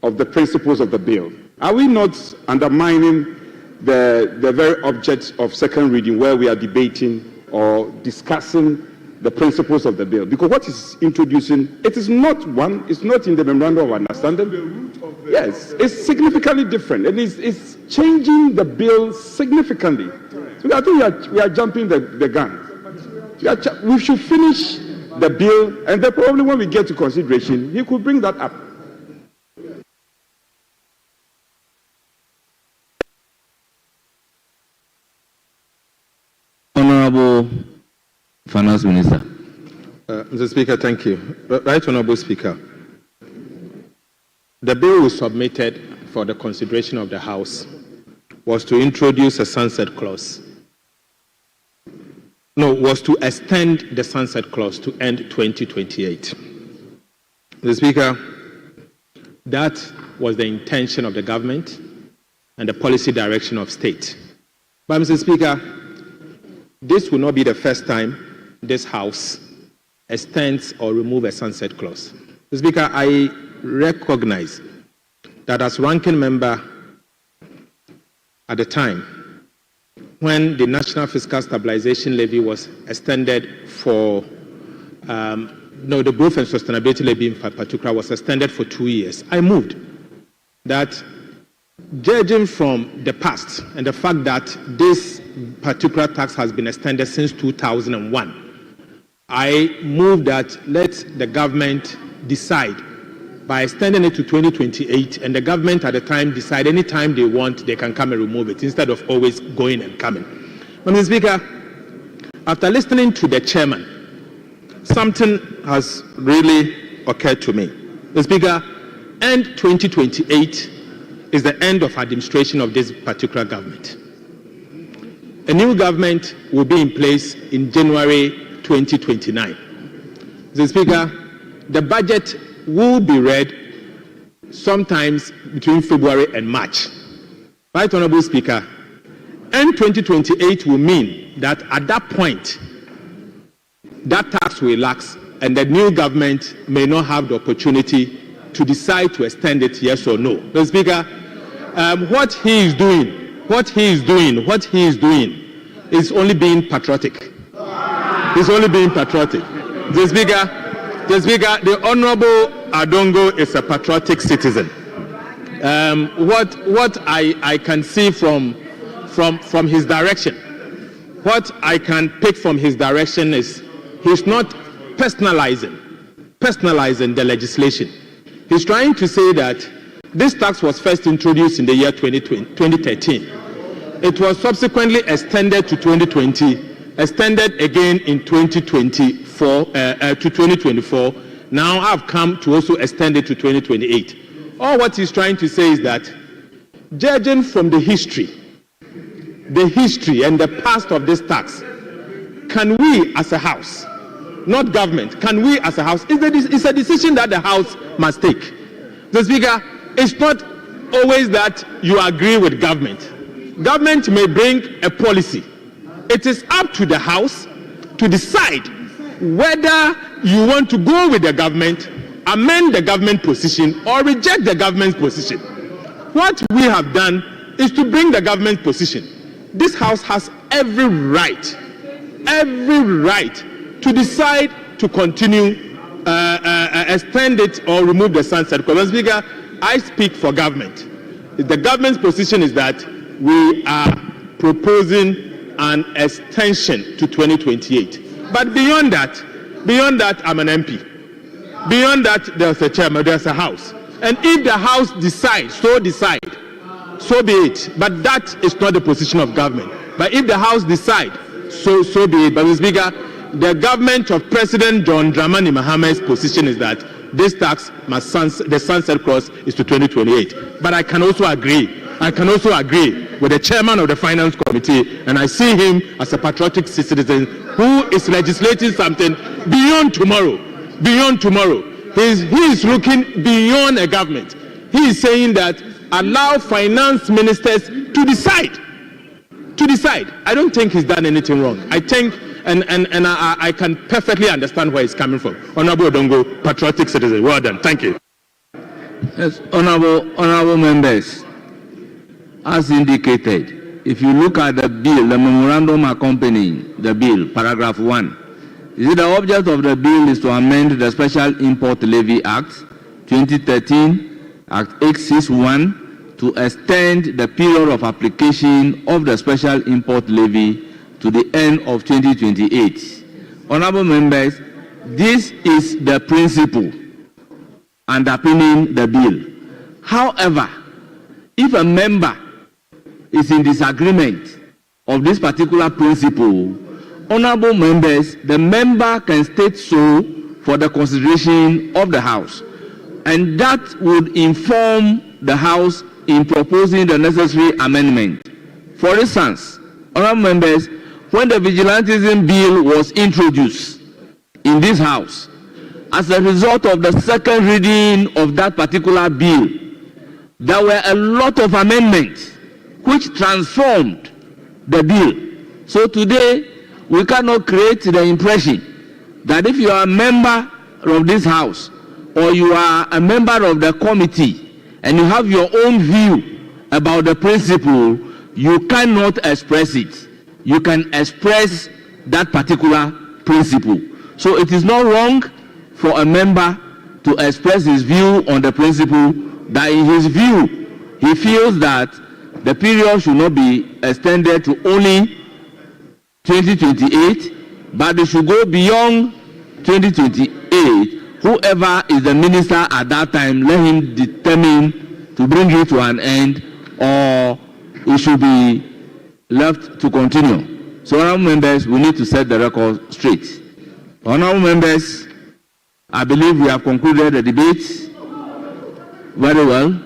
of the principles of the bill. Are we not undermining the very object of second reading, where we are debating or discussing the principles of the bill? Because what is introducing, it is not one, it's not in the memorandum of understanding. Yes, it's significantly different, and it's changing the bill significantly. So I think we are jumping the gun. We should finish the bill, and then probably when we get to consideration, he could bring that up.
Honourable Finance Minister.
Mr. Speaker, thank you. Right Honourable Speaker, the bill we submitted for the consideration of the House was to introduce a sunset clause. No, was to extend the sunset clause to end 2028. Mr. Speaker, that was the intention of the government and the policy direction of state. But Mr. Speaker, this will not be the first time this House extends or removes a sunset clause. Mr. Speaker, I recognize that as ranking member at the time, when the National Fiscal Stabilization Levy was extended for, the Growth and Sustainability Levy in particular was extended for 2 years, I moved that, judging from the past and the fact that this particular tax has been extended since 2001, I moved that let the government decide by extending it to 2028, and the government at the time decide any time they want, they can come and remove it instead of always going and coming. Mr. Speaker, after listening to the chairman, something has really occurred to me. Mr. Speaker, end 2028 is the end of administration of this particular government. A new government will be in place in January 2029. Mr. Speaker, the budget will be read sometimes between February and March. Right Honourable Speaker, end 2028 will mean that at that point, that tax will lapse and the new government may not have the opportunity to decide to extend it, yes or no. Mr. Speaker, what he is doing is only being patriotic. He's only being patriotic. Mr. Speaker, the Honourable Adongo is a patriotic citizen. what I can see from his direction, what I can pick from his direction is he's not personalizing the legislation. He's trying to say that this tax was first introduced in the year 2013. It was subsequently extended to 2020, extended again in 2024 to 2024. Now I've come to also extend it to 2028. All what he's trying to say is that, judging from the history and the past of this tax, can we as a house, not government, can we as a house, it's a decision that the house must take. The Speaker, it's not always that you agree with government. Government may bring a policy. It is up to the house to decide whether you want to go with the government, amend the government position, or reject the government's position. What we have done is to bring the government position. This house has every right to decide to continue, extend it, or remove the sunset clause. Speaker, I speak for government. The government's position is that we are proposing an extension to 2028. But beyond that, I'm an MP. Beyond that, there's a chairman, there's a house. And if the house decides, so be it. But that is not the position of government. But if the house decides, so be it. But Mr. Speaker, the government of President John Dramani Maham's position is that this tax must the sunset clause is to 2028. But I can also agree with the chairman of the Finance Committee, and I see him as a patriotic citizen who is legislating something beyond tomorrow. Beyond tomorrow. He is looking beyond a government. He is saying that allow finance ministers to decide. I don't think he's done anything wrong. I think, and I can perfectly understand where he's coming from. Honorable Odongo, patriotic citizen. Well done. Thank you.
Yes, honorable members, as indicated, if you look at the bill, the memorandum accompanying the bill, paragraph 1, the object of the bill is to amend the Special Import Levy Act 2013, Act 861, to extend the period of application of the Special Import Levy to the end of 2028. Honorable members, this is the principle underpinning the bill. However, if a member is in disagreement of this particular principle, honorable members, the member can state so for the consideration of the House, and that would inform the House in proposing the necessary amendment. For instance, honorable members, when the vigilantism bill was introduced in this House, as a result of the second reading of that particular bill, there were a lot of amendments which transformed the bill. So today, we cannot create the impression that if you are a member of this House or you are a member of the committee and you have your own view about the principle, you cannot express it. You can express that particular principle. So it is not wrong for a member to express his view on the principle that in his view, he feels that the period should not be extended to only 2028, but they should go beyond 2028. Whoever is the minister at that time, let him determine to bring it to an end, or it should be left to continue. So, honorable members, we need to set the record straight. Honorable members, I believe we have concluded the debate very well.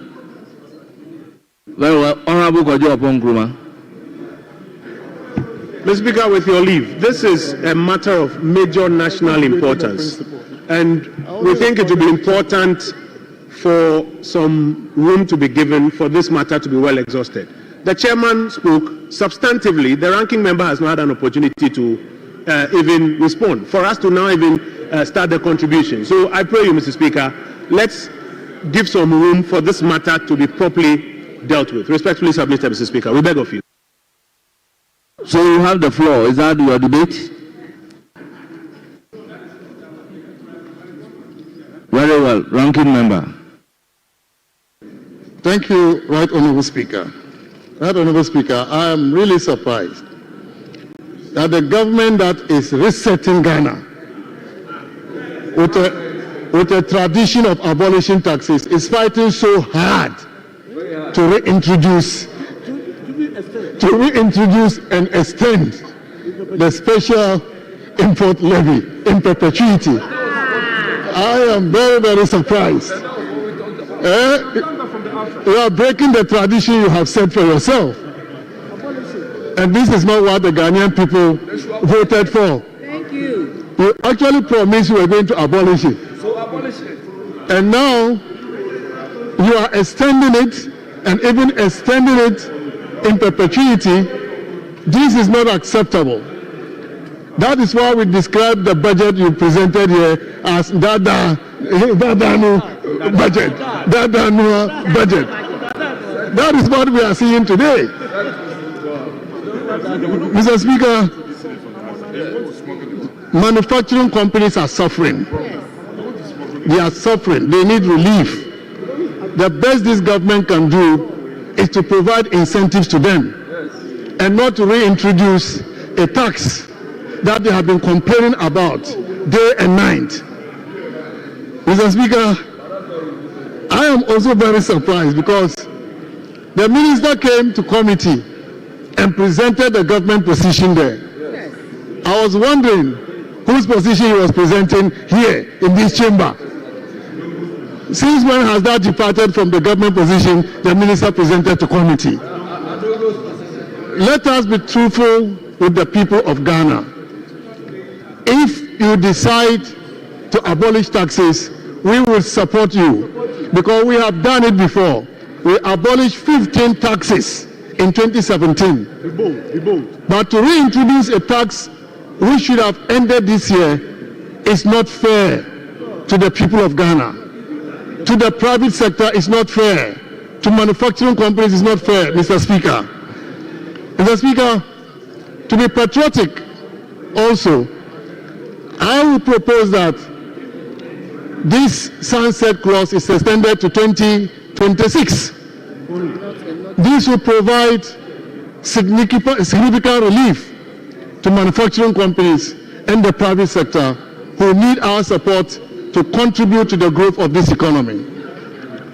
Very well. Honorable Kojo Opon-Nkrumah.
Mr. Speaker, with your leave, this is a matter of major national importance, and we think it will be important for some room to be given for this matter to be well exhausted. The chairman spoke substantively. The ranking member has not had an opportunity to even respond, for us to now even start the contribution. So I pray you, Mr. Speaker, let's give some room for this matter to be properly dealt with. Respectfully submitted, Mr. Speaker. We beg of you.
So you have the floor. Is that your debate? Very well. Ranking member.
Thank you, Right Honourable Speaker. Right Honourable Speaker, I am really surprised that the government that is resetting Ghana with a tradition of abolishing taxes is fighting so hard to reintroduce and extend the special import levy in perpetuity. I am very, very surprised. You are breaking the tradition you have set for yourself. And this is not what the Ghanaian people voted for.
Thank you.
You actually promised you were going to abolish it.
So abolish it.
And now you are extending it, and even extending it in perpetuity. This is not acceptable. That is why we describe the budget you presented here as Dadanu budget. Dadanu budget. That is what we are seeing today. Mr. Speaker, manufacturing companies are suffering. They are suffering. They need relief. The best this government can do is to provide incentives to them and not to reintroduce a tax that they have been complaining about day and night. Mr. Speaker, I am also very surprised because the minister came to committee and presented the government position there. I was wondering whose position he was presenting here in this chamber. Since when has that departed from the government position the minister presented to committee? Let us be truthful with the people of Ghana. If you decide to abolish taxes, we will support you because we have done it before. We abolished 15 taxes in 2017. But to reintroduce a tax which should have ended this year is not fair to the people of Ghana. To the private sector is not fair. To manufacturing companies is not fair, Mr. Speaker. Mr. Speaker, to be patriotic also, I will propose that this sunset clause is extended to 2026. This will provide significant relief to manufacturing companies and the private sector who need our support to contribute to the growth of this economy.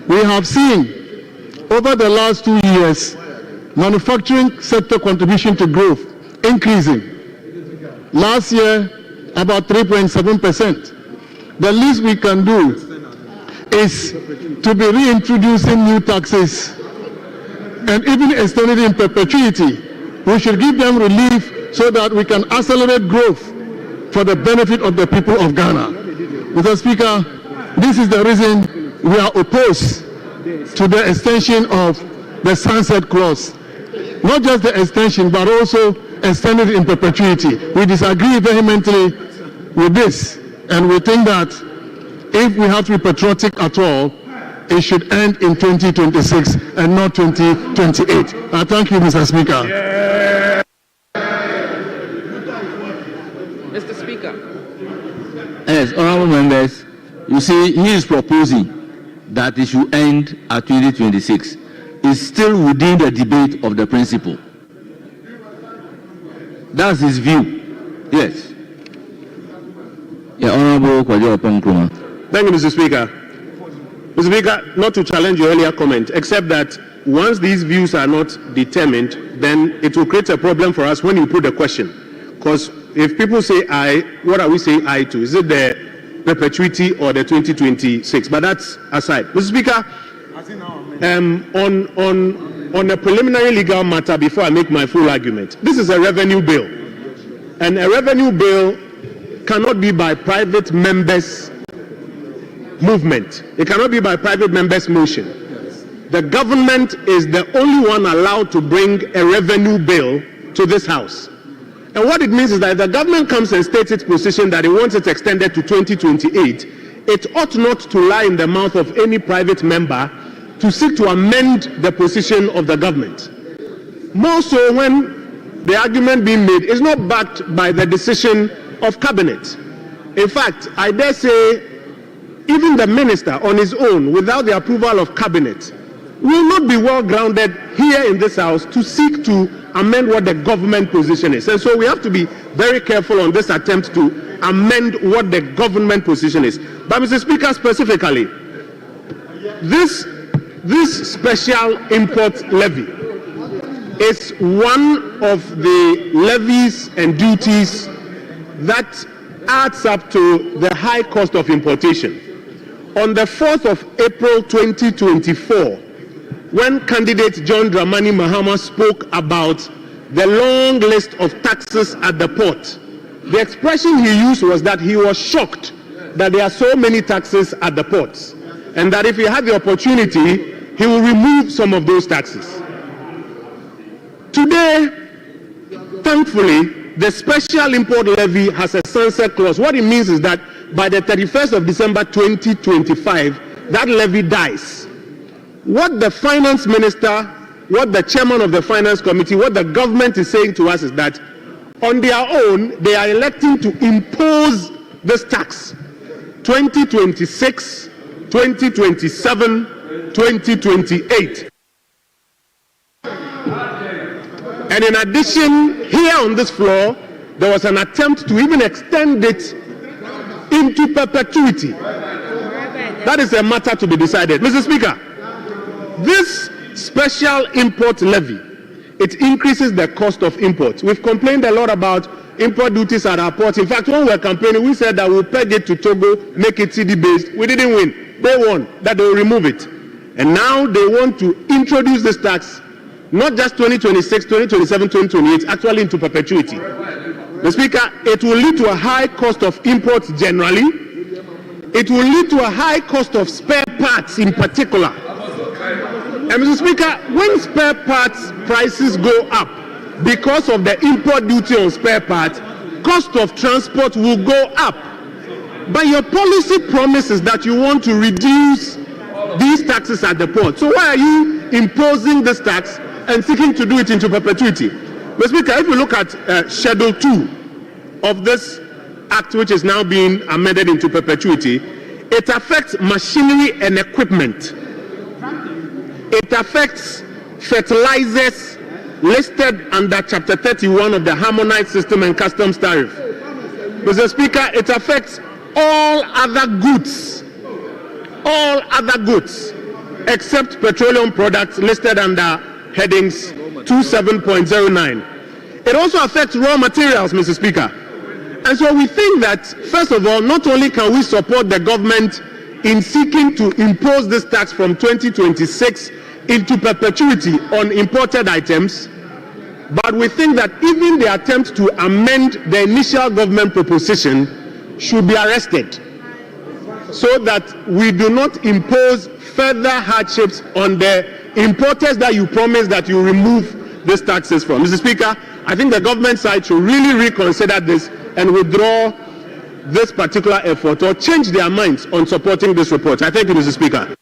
We have seen over the last 2 years manufacturing sector contribution to growth increasing. Last year, about 3.7%. The least we can do is to be reintroducing new taxes and even extending it in perpetuity. We should give them relief so that we can accelerate growth for the benefit of the people of Ghana. Mr. Speaker, this is the reason we are opposed to the extension of the sunset clause. Not just the extension, but also extended in perpetuity. We disagree vehemently with this, and we think that if we have to be patriotic at all, it should end in 2026 and not 2028. I thank you, Mr. Speaker.
Mr. Speaker. Yes, honorable members, you see, he is proposing that it should end at 2026. It's still within the debate of the principle. That's his view. Yes. Yeah, Honorable Kwajo Oponkroma.
Thank you, Mr. Speaker. Mr. Speaker, not to challenge your earlier comment, except that once these views are not determined, then it will create a problem for us when you put the question. Because if people say I, what are we saying I to? Is it the perpetuity or the 2026? But that's aside. Mr. Speaker, on a preliminary legal matter, before I make my full argument, this is a revenue bill. And a revenue bill cannot be by private members' movement. It cannot be by private members' motion. The government is the only one allowed to bring a revenue bill to this House. And what it means is that if the government comes and states its position that it wants it extended to 2028, it ought not to lie in the mouth of any private member to seek to amend the position of the government. More so when the argument being made is not backed by the decision of cabinet. In fact, I dare say even the minister on his own, without the approval of cabinet, will not be well grounded here in this house to seek to amend what the government position is. And so we have to be very careful on this attempt to amend what the government position is. But Mr. Speaker, specifically, this special import levy is one of the levies and duties that adds up to the high cost of importation. On the 4th of April 2024, when candidate John Dramani Mahama spoke about the long list of taxes at the port, the expression he used was that he was shocked that there are so many taxes at the ports, and that if he had the opportunity, he will remove some of those taxes. Today, thankfully, the special import levy has a sunset clause. What it means is that by the 31st of December 2025, that levy dies. What the finance minister, what the chairman of the finance committee, what the government is saying to us is that on their own, they are electing to impose this tax 2026, 2027, 2028. And in addition, here on this floor, there was an attempt to even extend it into perpetuity. That is a matter to be decided. Mr. Speaker, this special import levy, it increases the cost of imports. We've complained a lot about import duties at our ports. In fact, when we were campaigning, we said that we'll peg it to Togo, make it CD-based. We didn't win. They won, that they will remove it. And now they want to introduce this tax, not just 2026, 2027, 2028, actually into perpetuity. Mr. Speaker, it will lead to a high cost of imports generally. It will lead to a high cost of spare parts in particular. And Mr. Speaker, when spare parts prices go up because of the import duty on spare parts, cost of transport will go up. But your policy promises that you want to reduce these taxes at the port. So why are you imposing this tax and seeking to do it into perpetuity? Mr. Speaker, if you look at Schedule 2 of this act, which is now being amended into perpetuity, it affects machinery and equipment. It affects fertilizers listed under Chapter 31 of the Harmonized System and Customs Tariff. Mr. Speaker, it affects all other goods except petroleum products listed under headings 27.09. It also affects raw materials, Mr. Speaker. And so we think that, first of all, not only can we support the government in seeking to impose this tax from 2026 into perpetuity on imported items, but we think that even the attempt to amend the initial government proposition should be arrested, so that we do not impose further hardships on the importers that you promised that you remove these taxes from. Mr. Speaker, I think the government side should really reconsider this and withdraw this particular effort or change their minds on supporting this report. I thank you, Mr. Speaker.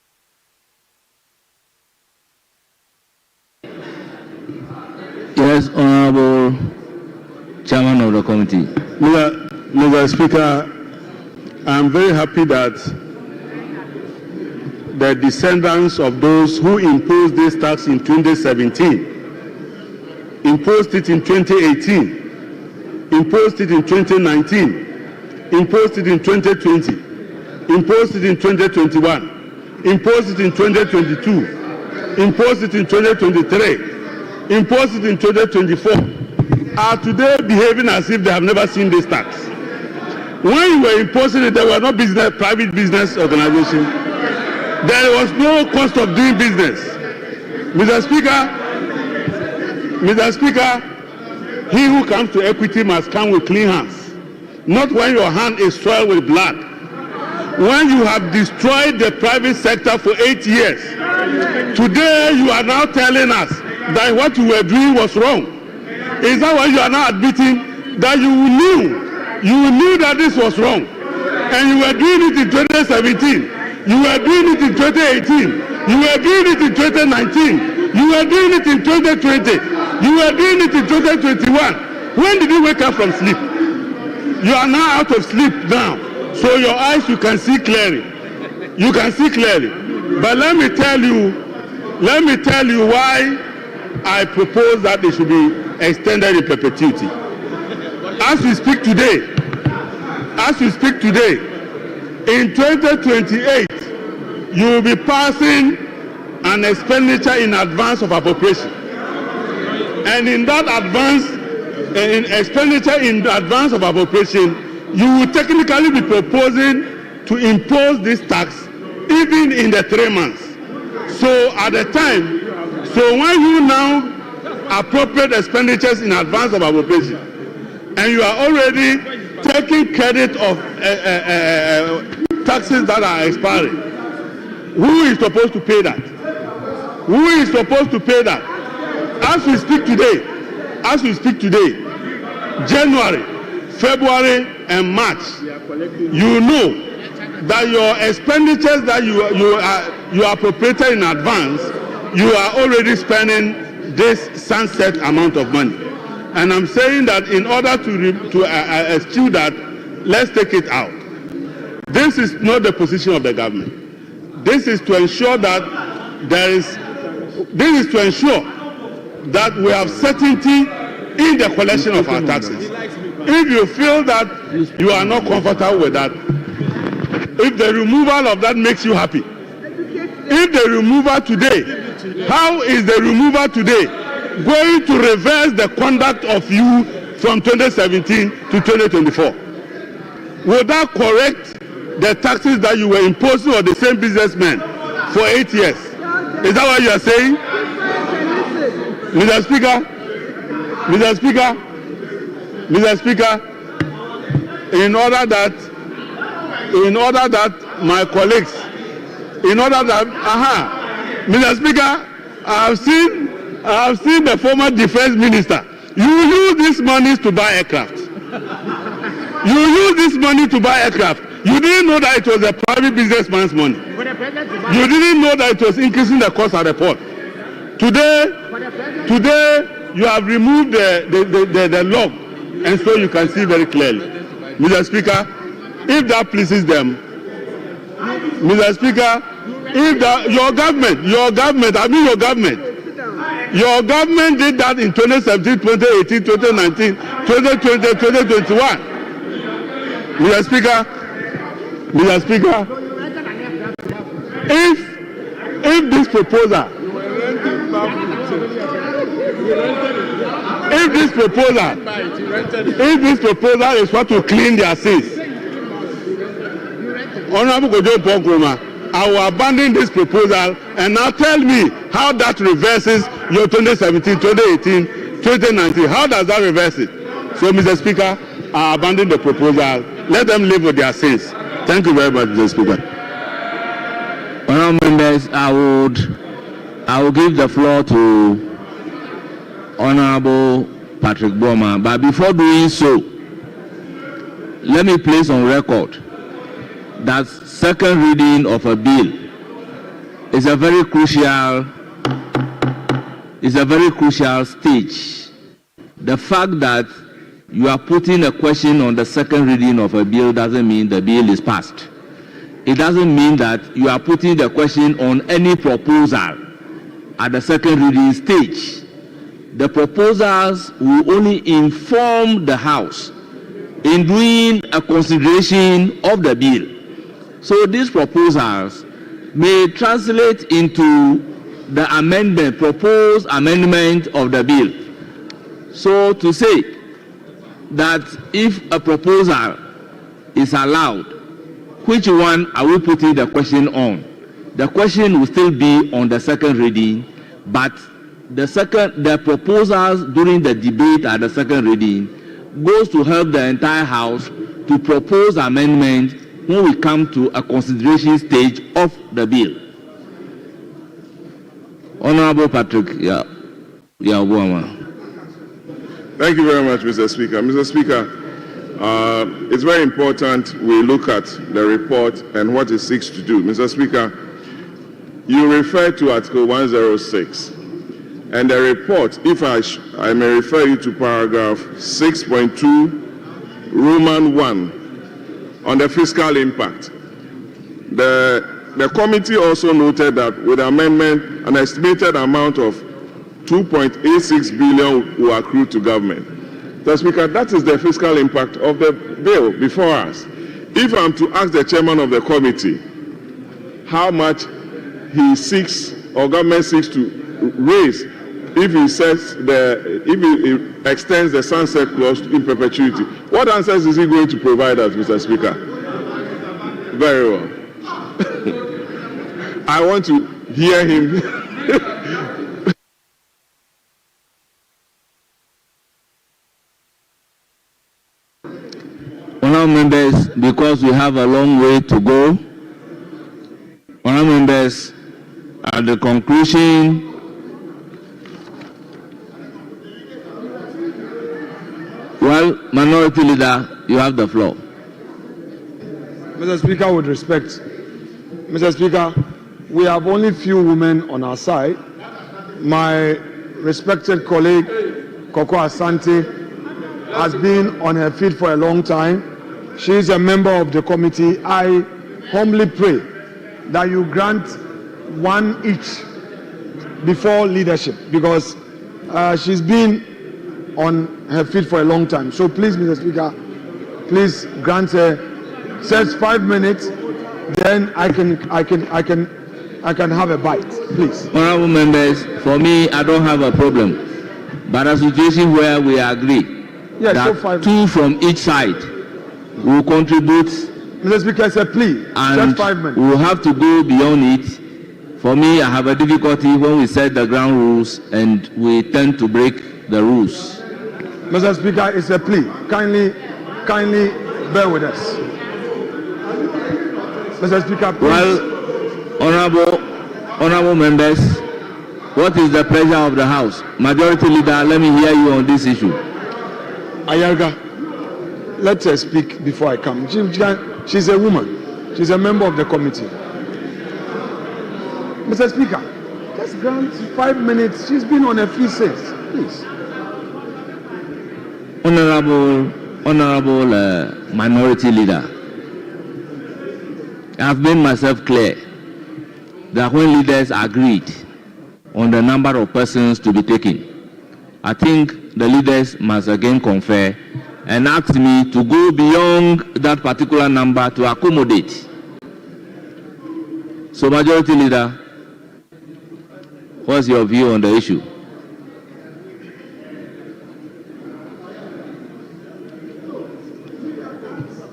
Yes, Honorable Chairman of the Committee.
Mr. Speaker, I'm very happy that the descendants of those who imposed this tax in 2017 imposed it in 2018, imposed it in 2019, imposed it in 2020, imposed it in 2021, imposed it in 2022, imposed it in 2023, imposed it in 2024, are today behaving as if they have never seen this tax. When you were imposing it, there were no private business organization. There was no cost of doing business. Mr. Speaker, he who comes to equity must come with clean hands, not when your hand is soiled with blood. When you have destroyed the private sector for 8 years, today you are now telling us that what you were doing was wrong. Is that why you are now admitting that you knew that this was wrong, and you were doing it in 2017? You were doing it in 2018. You were doing it in 2019. You were doing it in 2020. You were doing it in 2021. When did you wake up from sleep? You are now out of sleep now. So your eyes, you can see clearly. You can see clearly. But let me tell you
Let me tell you why I propose that it should be extended in perpetuity. As we speak today, in 2028, you will be passing an expenditure in advance of appropriation. And in that expenditure in advance of appropriation, you will technically be proposing to impose this tax even in the 3 months. So at the time, so when you now appropriate expenditures in advance of appropriation, and you are already taking credit of taxes that are expiring, who is supposed to pay that? Who is supposed to pay that? As we speak today, January, February, and March, you know that your expenditures that you are appropriated in advance, you are already spending this sunset amount of money. And I'm saying that in order to eschew that, let's take it out. This is not the position of the government. This is to ensure that that we have certainty in the collection of our taxes. If you feel that you are not comfortable with that, if the removal of that makes you happy, if the removal today, how is the removal today going to reverse the conduct of you from 2017 to 2024? Will that correct the taxes that you were imposing on the same businessmen for 8 years? Is that what you are saying? Mr. Speaker, in order that my colleagues, Mr. Speaker, I have seen the former defense minister. You use these monies to buy aircraft. You didn't know that it was a private businessman's money. You didn't know that it was increasing the cost at the port. Today you have removed the log, and so you can see very clearly. Mr. Speaker, if that pleases them, Mr. Speaker, if your government did that in 2017, 2018, 2019, 2020, 2021. Mr. Speaker, if this proposal is what will clean their sins, Honorable Kojo Ponkroma, I will abandon this proposal and now tell me how that reverses your 2017, 2018, 2019. How does that reverse it? So, Mr. Speaker, I abandon the proposal. Let them live with their sins. Thank you very much, Mr. Speaker.
Honourable members, I will give the floor to Honourable Patrick Boma. But before doing so, let me place on record that second reading of a bill is a very crucial stage. The fact that you are putting a question on the second reading of a bill doesn't mean the bill is passed. It doesn't mean that you are putting the question on any proposal at the second reading stage. The proposals will only inform the House in doing a consideration of the bill. So these proposals may translate into the proposed amendment of the bill. So to say that if a proposal is allowed, which one are we putting the question on? The question will still be on the second reading, but the proposals during the debate at the second reading goes to help the entire House to propose amendment when we come to a consideration stage of the bill. Honorable Patrick,
Thank you very much, Mr. Speaker. Mr. Speaker, it's very important we look at the report and what it seeks to do. Mr. Speaker, you refer to Article 106, and the report, if I may refer you to paragraph 6.2, Roman 1, on the fiscal impact. The the committee also noted that with amendment, an estimated amount of 2.86 billion will accrue to government. Mr. Speaker, that is the fiscal impact of the bill before us. If I'm to ask the chairman of the committee how much he seeks or government seeks to raise if he extends the sunset clause in perpetuity, what answers is he going to provide us, Mr. Speaker? Very well. I want to hear him.
Honourable members, because we have a long way to go, honourable members, at the conclusion, well, Minority Leader, you have the floor.
Mr. Speaker, with respect, Mr. Speaker, we have only few women on our side. My respected colleague, Koko Asante, has been on her feet for a long time. She is a member of the committee. I humbly pray that you grant one each before leadership, because she's been on her feet for a long time. So please, Mr. Speaker, please grant her just 5 minutes, then I can have a bite, please.
Honourable members, for me, I don't have a problem, but a situation where we agree that 2 from each side will contribute.
Mr. Speaker, it's a plea.
And
just 5 minutes.
we will have to go beyond it. For me, I have a difficulty when we set the ground rules and we tend to break the rules.
Mr. Speaker, it's a plea. Kindly bear with us. Mr. Speaker, please.
Well, honourable members, what is the pleasure of the House? Majority Leader, let me hear you on this issue.
Ayarga, let her speak before I come. She's a woman. She's a member of the committee. Mr. Speaker, just grant 5 minutes. She's been on her feet since. Please.
Honourable Minority Leader, I have made myself clear that when leaders agreed on the number of persons to be taken, I think the leaders must again confer and ask me to go beyond that particular number to accommodate. So, Majority Leader, what's your view on the issue?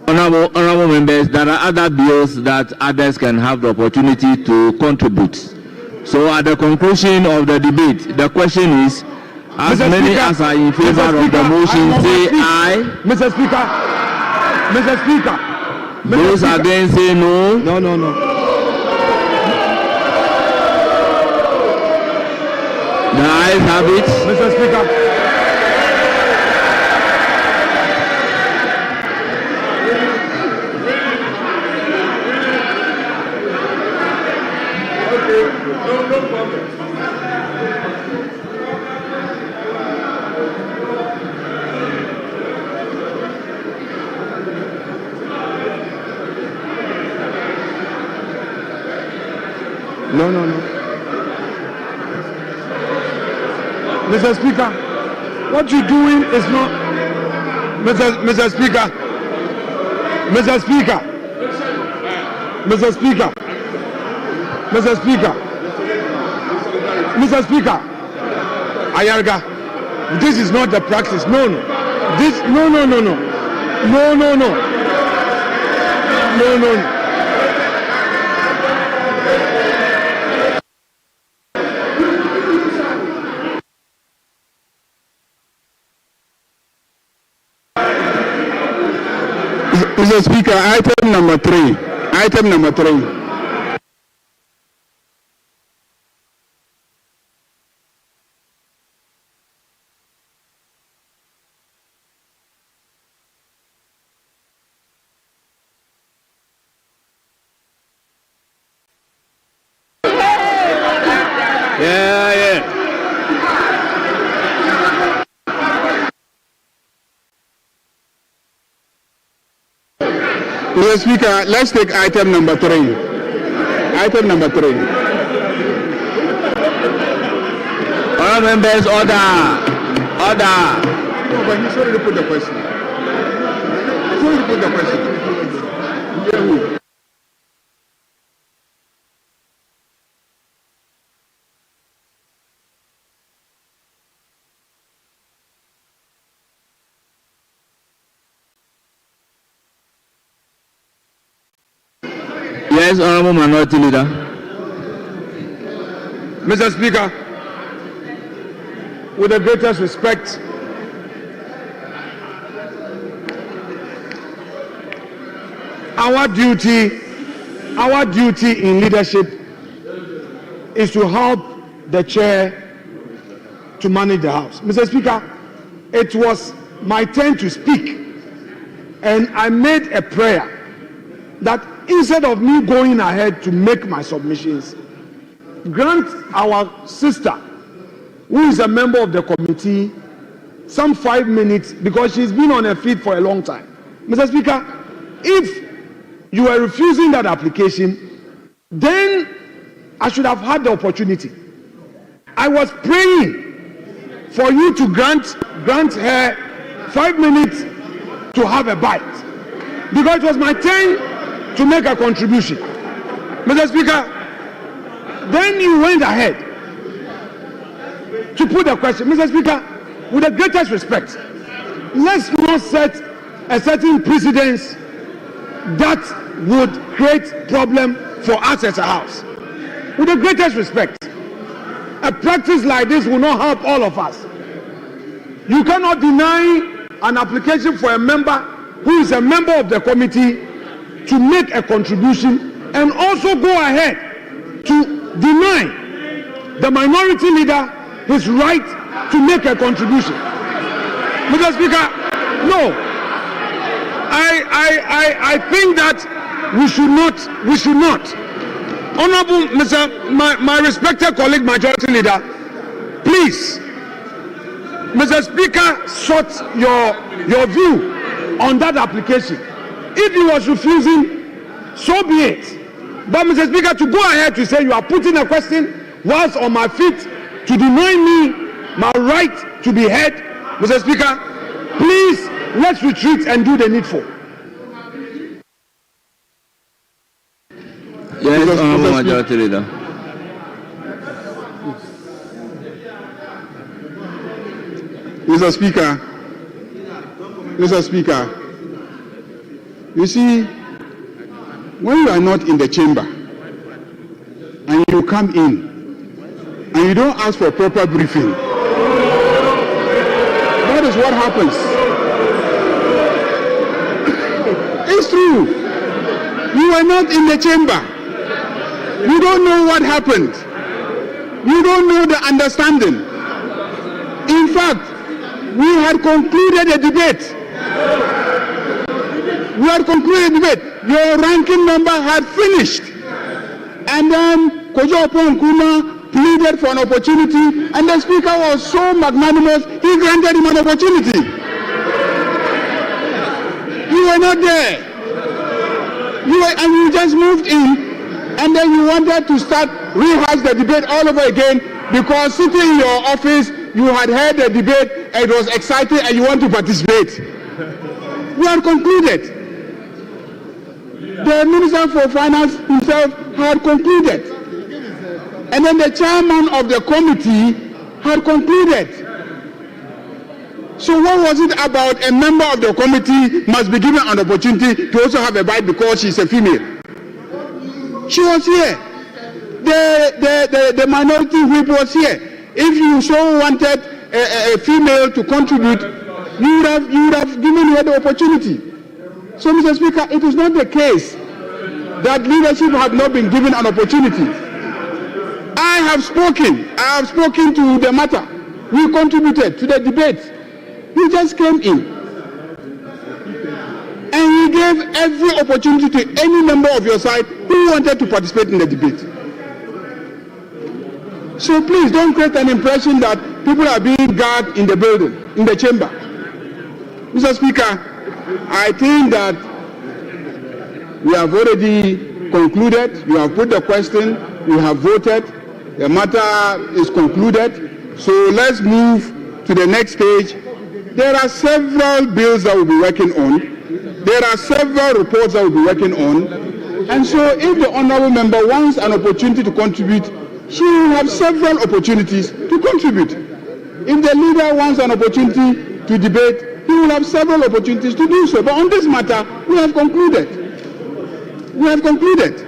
Honourable members, there are other bills that others can have the opportunity to contribute. So at the conclusion of the debate, the question is, as many as are in favor of the motion, say aye.
Mr. Speaker.
Those against, say no.
No.
The ayes have it.
Mr. Speaker. No. Mr. Speaker, what you're doing is not... Mr. Speaker. Ayarga, this is not the practice. No.
Mr. Speaker, item number three. Mr. Speaker, let's take item number 3. Item number 3.
All members, order. Order.
No, but he's already put the question. He's already put the question. Yeah.
Yes, Honorable Minority Leader.
Mr. Speaker, with the greatest respect, our duty in leadership is to help the chair to manage the House. Mr. Speaker, it was my turn to speak, and I made a prayer that instead of me going ahead to make my submissions, grant our sister, who is a member of the committee, some 5 minutes, because she's been on her feet for a long time. Mr. Speaker, if you are refusing that application, then I should have had the opportunity. I was praying for you to grant her 5 minutes to have a bite, because it was my turn to make a contribution. Mr. Speaker, then you went ahead to put the question. Mr. Speaker, with the greatest respect, let's not set a certain precedence that would create problem for us as a House. With the greatest respect, a practice like this will not help all of us. You cannot deny an application for a member who is a member of the committee to make a contribution, and also go ahead to deny the minority leader his right to make a contribution. Mr. Speaker, no. I think that we should not. Honorable my respected colleague, Majority Leader, please, Mr. Speaker, sought your view on that application. If he was refusing, so be it. But Mr. Speaker, to go ahead to say you are putting a question whilst on my feet to deny me my right to be heard, Mr. Speaker, please let's retreat and do the needful.
Yes, Honorable Majority Leader.
Mr. Speaker, you see, when you are not in the chamber and you come in and you don't ask for proper briefing, that is what happens. It's true. You are not in the chamber. You don't know what happened. You don't know the understanding. In fact, we had concluded a debate. Your ranking member had finished. And then Kojo Oppong-Nkrumah pleaded for an opportunity, and the speaker was so magnanimous, he granted him an opportunity. You were not there. You just moved in, and then you wanted to rehash the debate all over again, because sitting in your office, you had heard the debate, and it was exciting, and you want to participate. We had concluded. The Minister for Finance himself had concluded. And then the chairman of the committee had concluded. So what was it about a member of the committee must be given an opportunity to also have a bite because she's a female? She was here. The minority whip was here. If you so wanted a female to contribute, you would have given her the opportunity. So, Mr. Speaker, it is not the case that leadership have not been given an opportunity. I have spoken to the matter. We contributed to the debate. You just came in. And we gave every opportunity to any member of your side who wanted to participate in the debate. So please don't create an impression that people are being guarded in the building, in the chamber. Mr. Speaker, I think that we have already concluded. You have put the question. You have voted. The matter is concluded. So let's move to the next stage. There are several bills that we'll be working on. There are several reports that we'll be working on. And so if the honorable member wants an opportunity to contribute, she will have several opportunities to contribute. If the leader wants an opportunity to debate, he will have several opportunities to do so. But on this matter, we have concluded. We have concluded.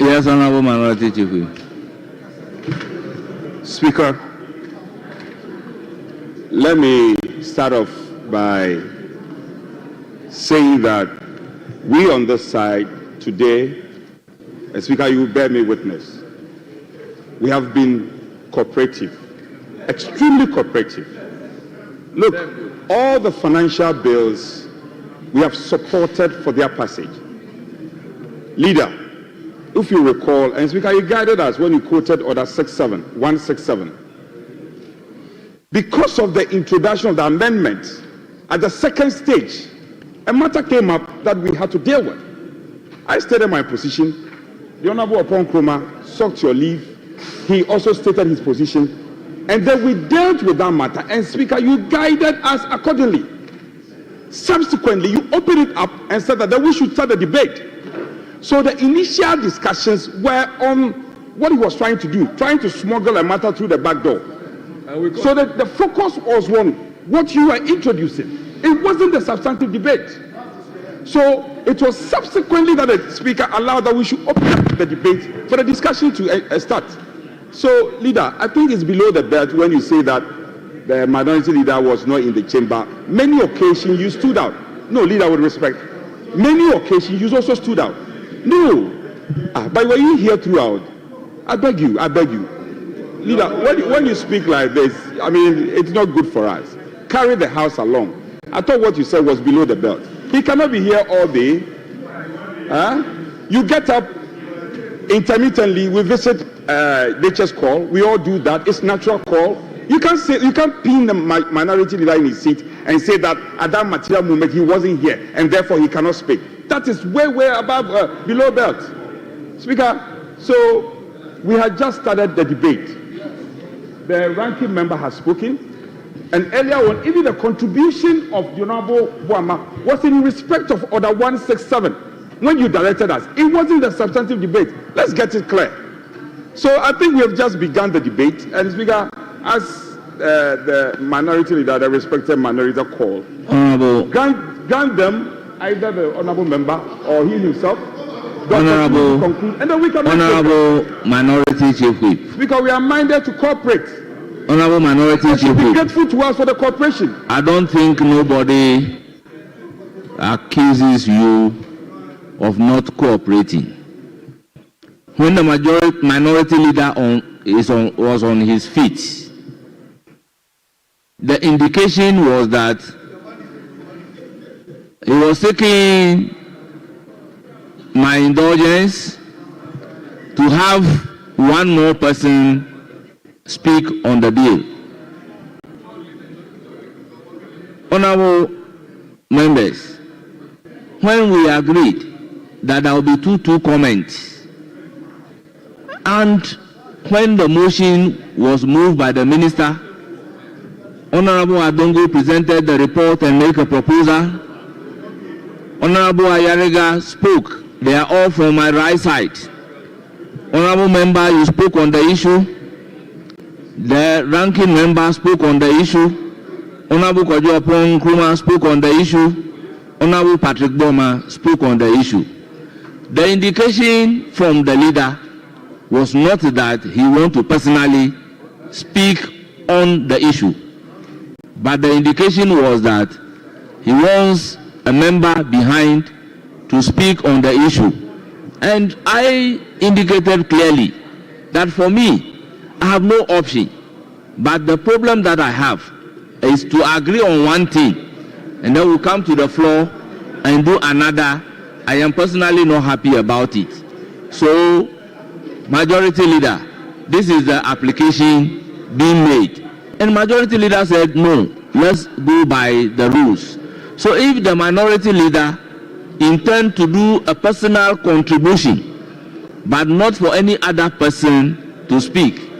Yes, Honorable Minority Chief Whip.
Speaker, let me start off by saying that we on this side today, Speaker, you bear me witness, we have been cooperative, extremely cooperative. Look, all the financial bills we have supported for their passage. Leader, if you recall, and Speaker, you guided us when you quoted Order 167. Because of the introduction of the amendment, at the second stage, a matter came up that we had to deal with. I stated my position. The Honorable Opon Kroma sought your leave. He also stated his position. And then we dealt with that matter. And Speaker, you guided us accordingly. Subsequently, you opened it up and said that we should start the debate. So the initial discussions were on what he was trying to do, trying to smuggle a matter through the back door. So that the focus was on what you were introducing. It wasn't the substantive debate. So it was subsequently that the Speaker allowed that we should open up the debate for the discussion to start. So, Leader, I think it's below the belt when you say that the minority leader was not in the chamber. Many occasions you stood out. No, Leader, with respect. Many occasions you also stood out. No. But were you here throughout? I beg you. Leader, when you speak like this, I mean, it's not good for us. Carry the house along. I thought what you said was below the belt. He cannot be here all day. You get up intermittently. We visit nature's call. We all do that. It's natural call. You can't pin the minority leader in his seat and say that at that material moment he wasn't here and therefore he cannot speak. That is way above, below belt. Speaker, so we had just started the debate. The ranking member has spoken. And earlier on, even the contribution of the Honorable Boama was in respect of Order 167 when you directed us. It wasn't the substantive debate. Let's get it clear. So I think we have just begun the debate. And Speaker, as the minority leader, the respected minority call, grant them, either the Honorable member or he himself,
Honorable
conclude, and then we can
Minority Chief Whip.
Speaker, we are minded to cooperate.
Honorable Minority Chief Whip.
Be grateful to us for the cooperation.
I don't think nobody accuses you of not cooperating. When the minority leader was on his feet, the indication was that he was taking my indulgence to have one more person speak on the bill. Honorable members, when we agreed that there will be two comments, and when the motion was moved by the minister, Honorable Adongo presented the report and made a proposal. Honorable Ayariga spoke. They are all from my right side. Honorable member, you spoke on the issue. The ranking member spoke on the issue. Honorable Kwajuapong Nkrumah spoke on the issue. Honorable Patrick Boma spoke on the issue. The indication from the leader was not that he wanted to personally speak on the issue, but the indication was that he wants a member behind to speak on the issue. And I indicated clearly that for me, I have no option. But the problem that I have is to agree on one thing, and then we'll come to the floor and do another. I am personally not happy about it. So, Majority Leader, this is the application being made. And Majority Leader said, no, let's go by the rules. So if the minority leader intends to do a personal contribution, but not for any other person to speak,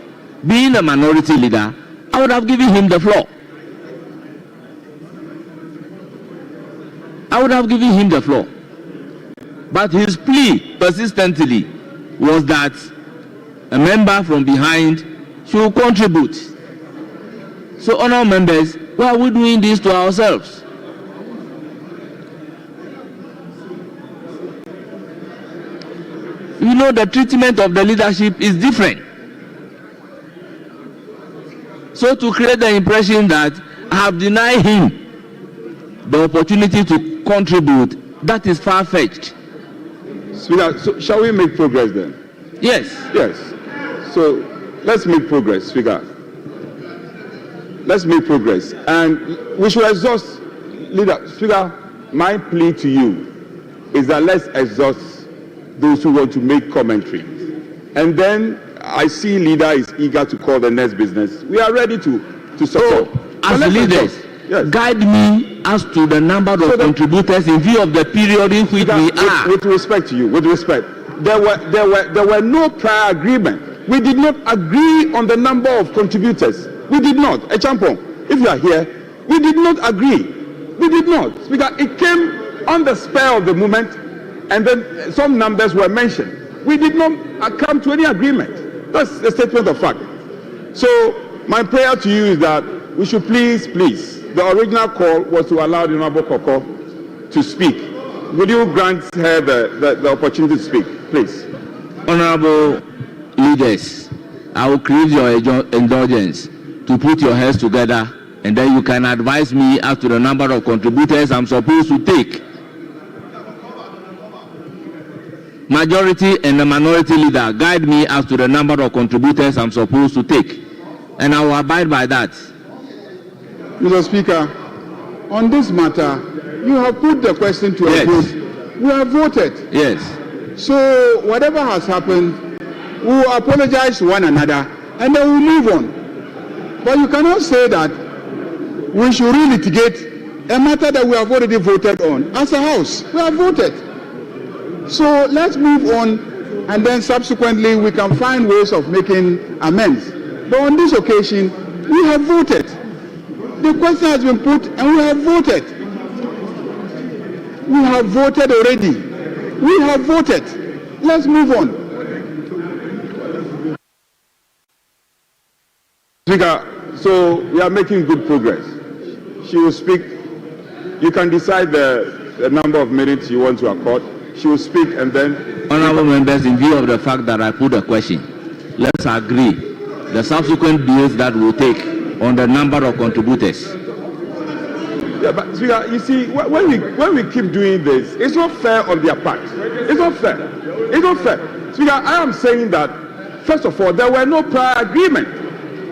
being a minority leader, I would have given him the floor. I would have given him the floor. But his plea persistently was that a member from behind should contribute. So, honourable members, why are we doing this to ourselves? You know, the treatment of the leadership is different. So to create the impression that I have denied him the opportunity to contribute, that is far-fetched.
Speaker, so shall we make progress then?
Yes.
Yes. So let's make progress, Speaker. Let's make progress. And we should exhaust, leader. Speaker, my plea to you is that let's exhaust those who want to make commentary. And then I see leader is eager to call the next business. We are ready to support.
As leaders,
yes,
guide me as to the number of contributors in view of the period in which we are.
With respect to you, with respect, there were no prior agreement. We did not agree on the number of contributors. We did not. Echampong, if you are here, we did not agree. We did not. Speaker, it came on the spur of the moment, and then some numbers were mentioned. We did not come to any agreement. That's a statement of fact. So my prayer to you is that we should please, the original call was to allow the Honorable Koko to speak. Would you grant her the opportunity to speak, please?
Honorable leaders, I will crave your indulgence to put your heads together, and then you can advise me as to the number of contributors I'm supposed to take. Majority and the minority leader, guide me as to the number of contributors I'm supposed to take, and I will abide by that.
Mr. Speaker, on this matter, you have put the question to a vote. We have voted.
Yes.
So whatever has happened, we will apologize to one another, and then we'll move on. But you cannot say that we should relitigate a matter that we have already voted on. As a house, we have voted. So let's move on, and then subsequently we can find ways of making amends. But on this occasion, we have voted. The question has been put, and we have voted. We have voted already. We have voted. Let's move on. Speaker, so we are making good progress. She will speak. You can decide the number of minutes you want to accord. She will speak, and then...
Honorable members, in view of the fact that I put a question, let's agree the subsequent deals that we'll take on the number of contributors.
Yeah, but Speaker, you see, when we keep doing this, it's not fair on their part. It's not fair. It's not fair. Speaker, I am saying that, first of all, there were no prior agreement.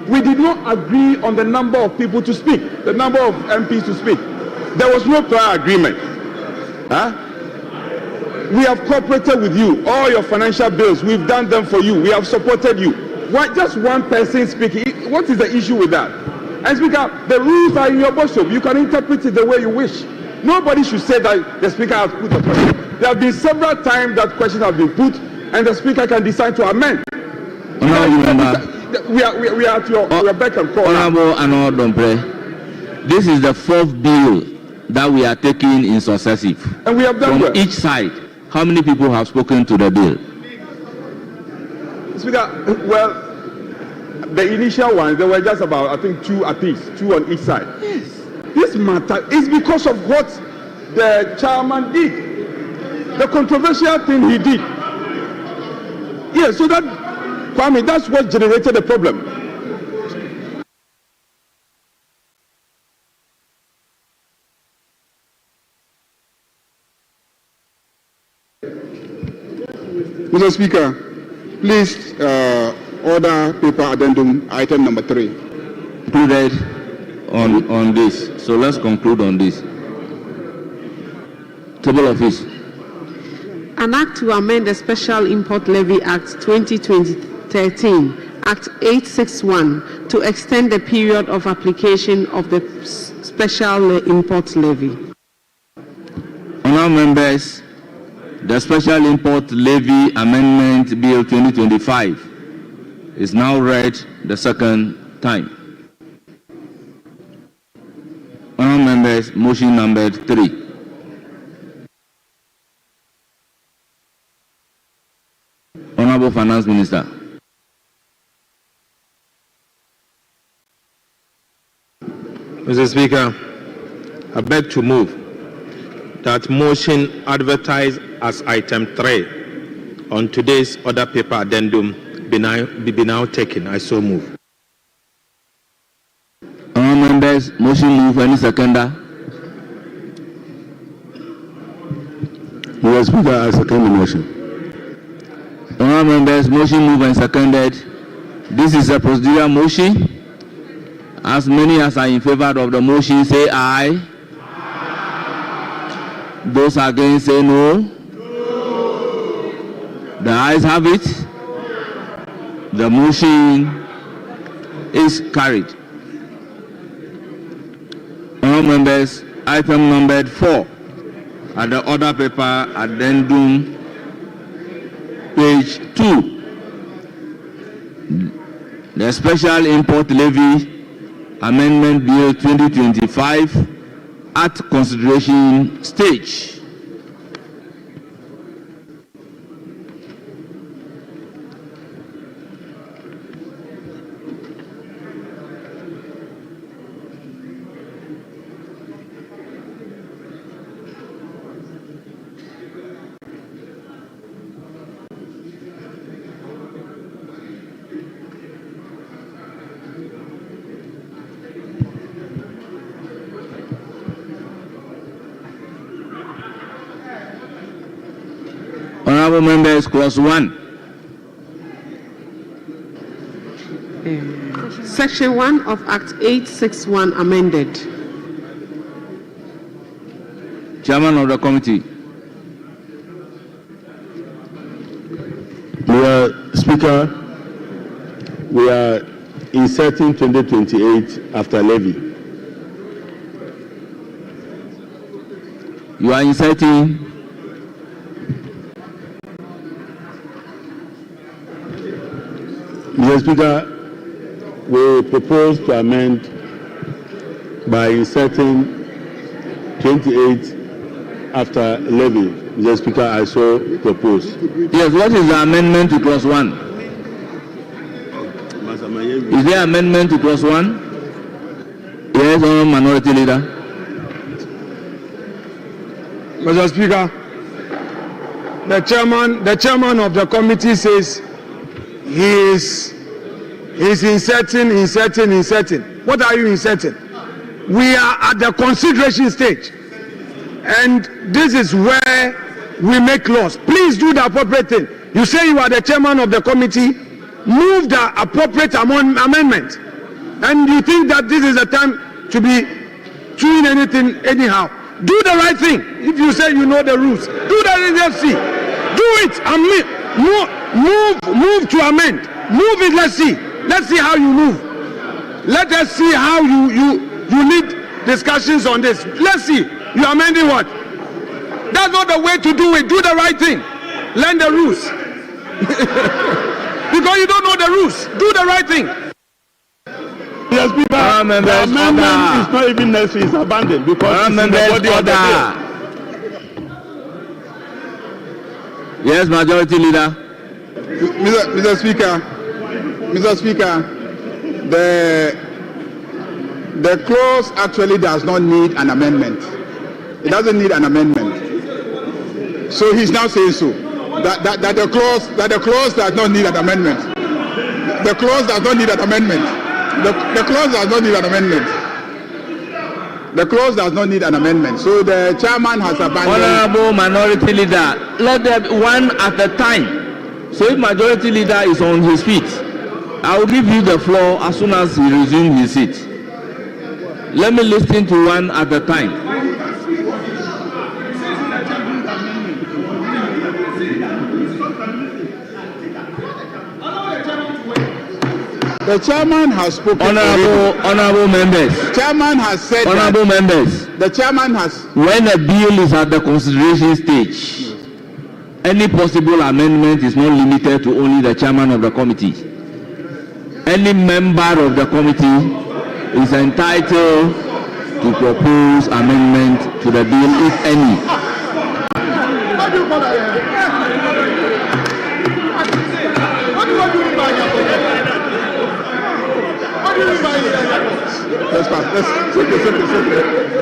We did not agree on the number of people to speak, the number of MPs to speak. There was no prior agreement. Huh? We have cooperated with you. All your financial bills, we've done them for you. We have supported you. Why just one person speaking? What is the issue with that? And Speaker, the rules are in your bosom. You can interpret it the way you wish. Nobody should say that the Speaker has put a question. There have been several times that questions have been put, and the Speaker can decide to amend. We are at your beck and call.
Honorable Anor Dombre, this is the fourth bill that we are taking in successive.
And we have done
from each side. How many people have spoken to the bill?
Speaker, well, the initial ones, there were just about, I think, two at least, two on each side. Yes. This matter is because of what the chairman did. The controversial thing he did. Yes, so that, Kwame, that's what generated the problem. Mr. Speaker, please order paper addendum item number 3.
Included on this. So let's conclude on this. Table of issue.
An act to amend the Special Import Levy Act 2013, Act 861, to extend the period of application of the Special Import Levy.
Honourable members, the Special Import Levy Amendment Bill 2025 is now read the second time. Honourable members, motion number 3. Honourable Finance Minister.
Mr. Speaker, I beg to move that motion advertised as item 3 on today's order paper addendum be now taken. I so move.
Honourable members, motion move. Any seconder?
Mr. Speaker, I second the motion.
Honourable members, motion moved and seconded. This is a procedural motion. As many as are in favor of the motion say aye. Those against say no. The ayes have it. The motion is carried. Honourable members, item numbered 4 at the order paper addendum, page 2. The Special Import Levy Amendment Bill 2025 at consideration stage. Honourable members, clause 1.
Section 1 of Act 861 amended.
Chairman of the committee.
Speaker, we are inserting 2028 after levy.
You are inserting.
Mr. Speaker, we propose to amend by inserting 28 after levy. Mr. Speaker, I so propose.
Yes, what is the amendment to clause 1? Is there amendment to clause 1? Yes, Honourable Minority Leader.
Mr. Speaker, the chairman of the committee says he is inserting. What are you inserting? We are at the consideration stage, and this is where we make laws. Please do the appropriate thing. You say you are the chairman of the committee, move the appropriate amendment, and you think that this is the time to be doing anything anyhow. Do the right thing. If you say you know the rules, do the let's see. Do it and move to amend. Move it. Let's see how you move. Let us see how you need discussions on this. Let's see. You are amending what? That's not the way to do it. Do the right thing. Learn the rules. Because you don't know the rules. Do the right thing.
Yes, Speaker, the amendment is not even necessary. It's abandoned because it's in the body of the bill.
Yes, Majority Leader.
Mr. Speaker, the clause actually does not need an amendment. It doesn't need an amendment. So he's now saying so that the clause does not need an amendment. The clause does not need an amendment. The clause does not need an amendment. The clause does not need an amendment. So the chairman has abandoned.
Honourable Minority Leader, let them one at a time. So if Majority Leader is on his feet, I will give you the floor as soon as he resumes his seat. Let me listen to one at a time.
The chairman has spoken.
Honourable members.
Chairman has said.
Honourable members.
the chairman has.
When a bill is at the consideration stage, any possible amendment is not limited to only the chairman of the committee. Any member of the committee is entitled to propose amendment to the bill, if any.
What do you call that? What do you mean by that? What do you mean by that? Let's pass. Let's continue.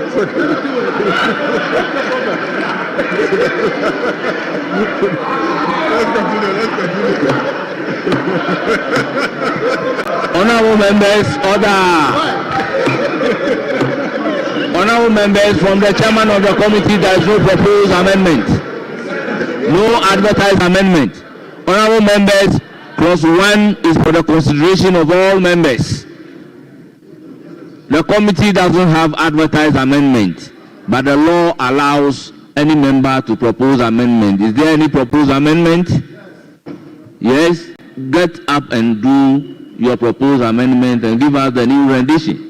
Honorable members, order. Honorable members, from the chairman of the committee, there is no proposed amendment. No advertised amendment. Honorable members, clause 1 is for the consideration of all members. The committee doesn't have advertised amendment, but the law allows any member to propose amendment. Is there any proposed amendment? Yes? Get up and do your proposed amendment and give us the new rendition.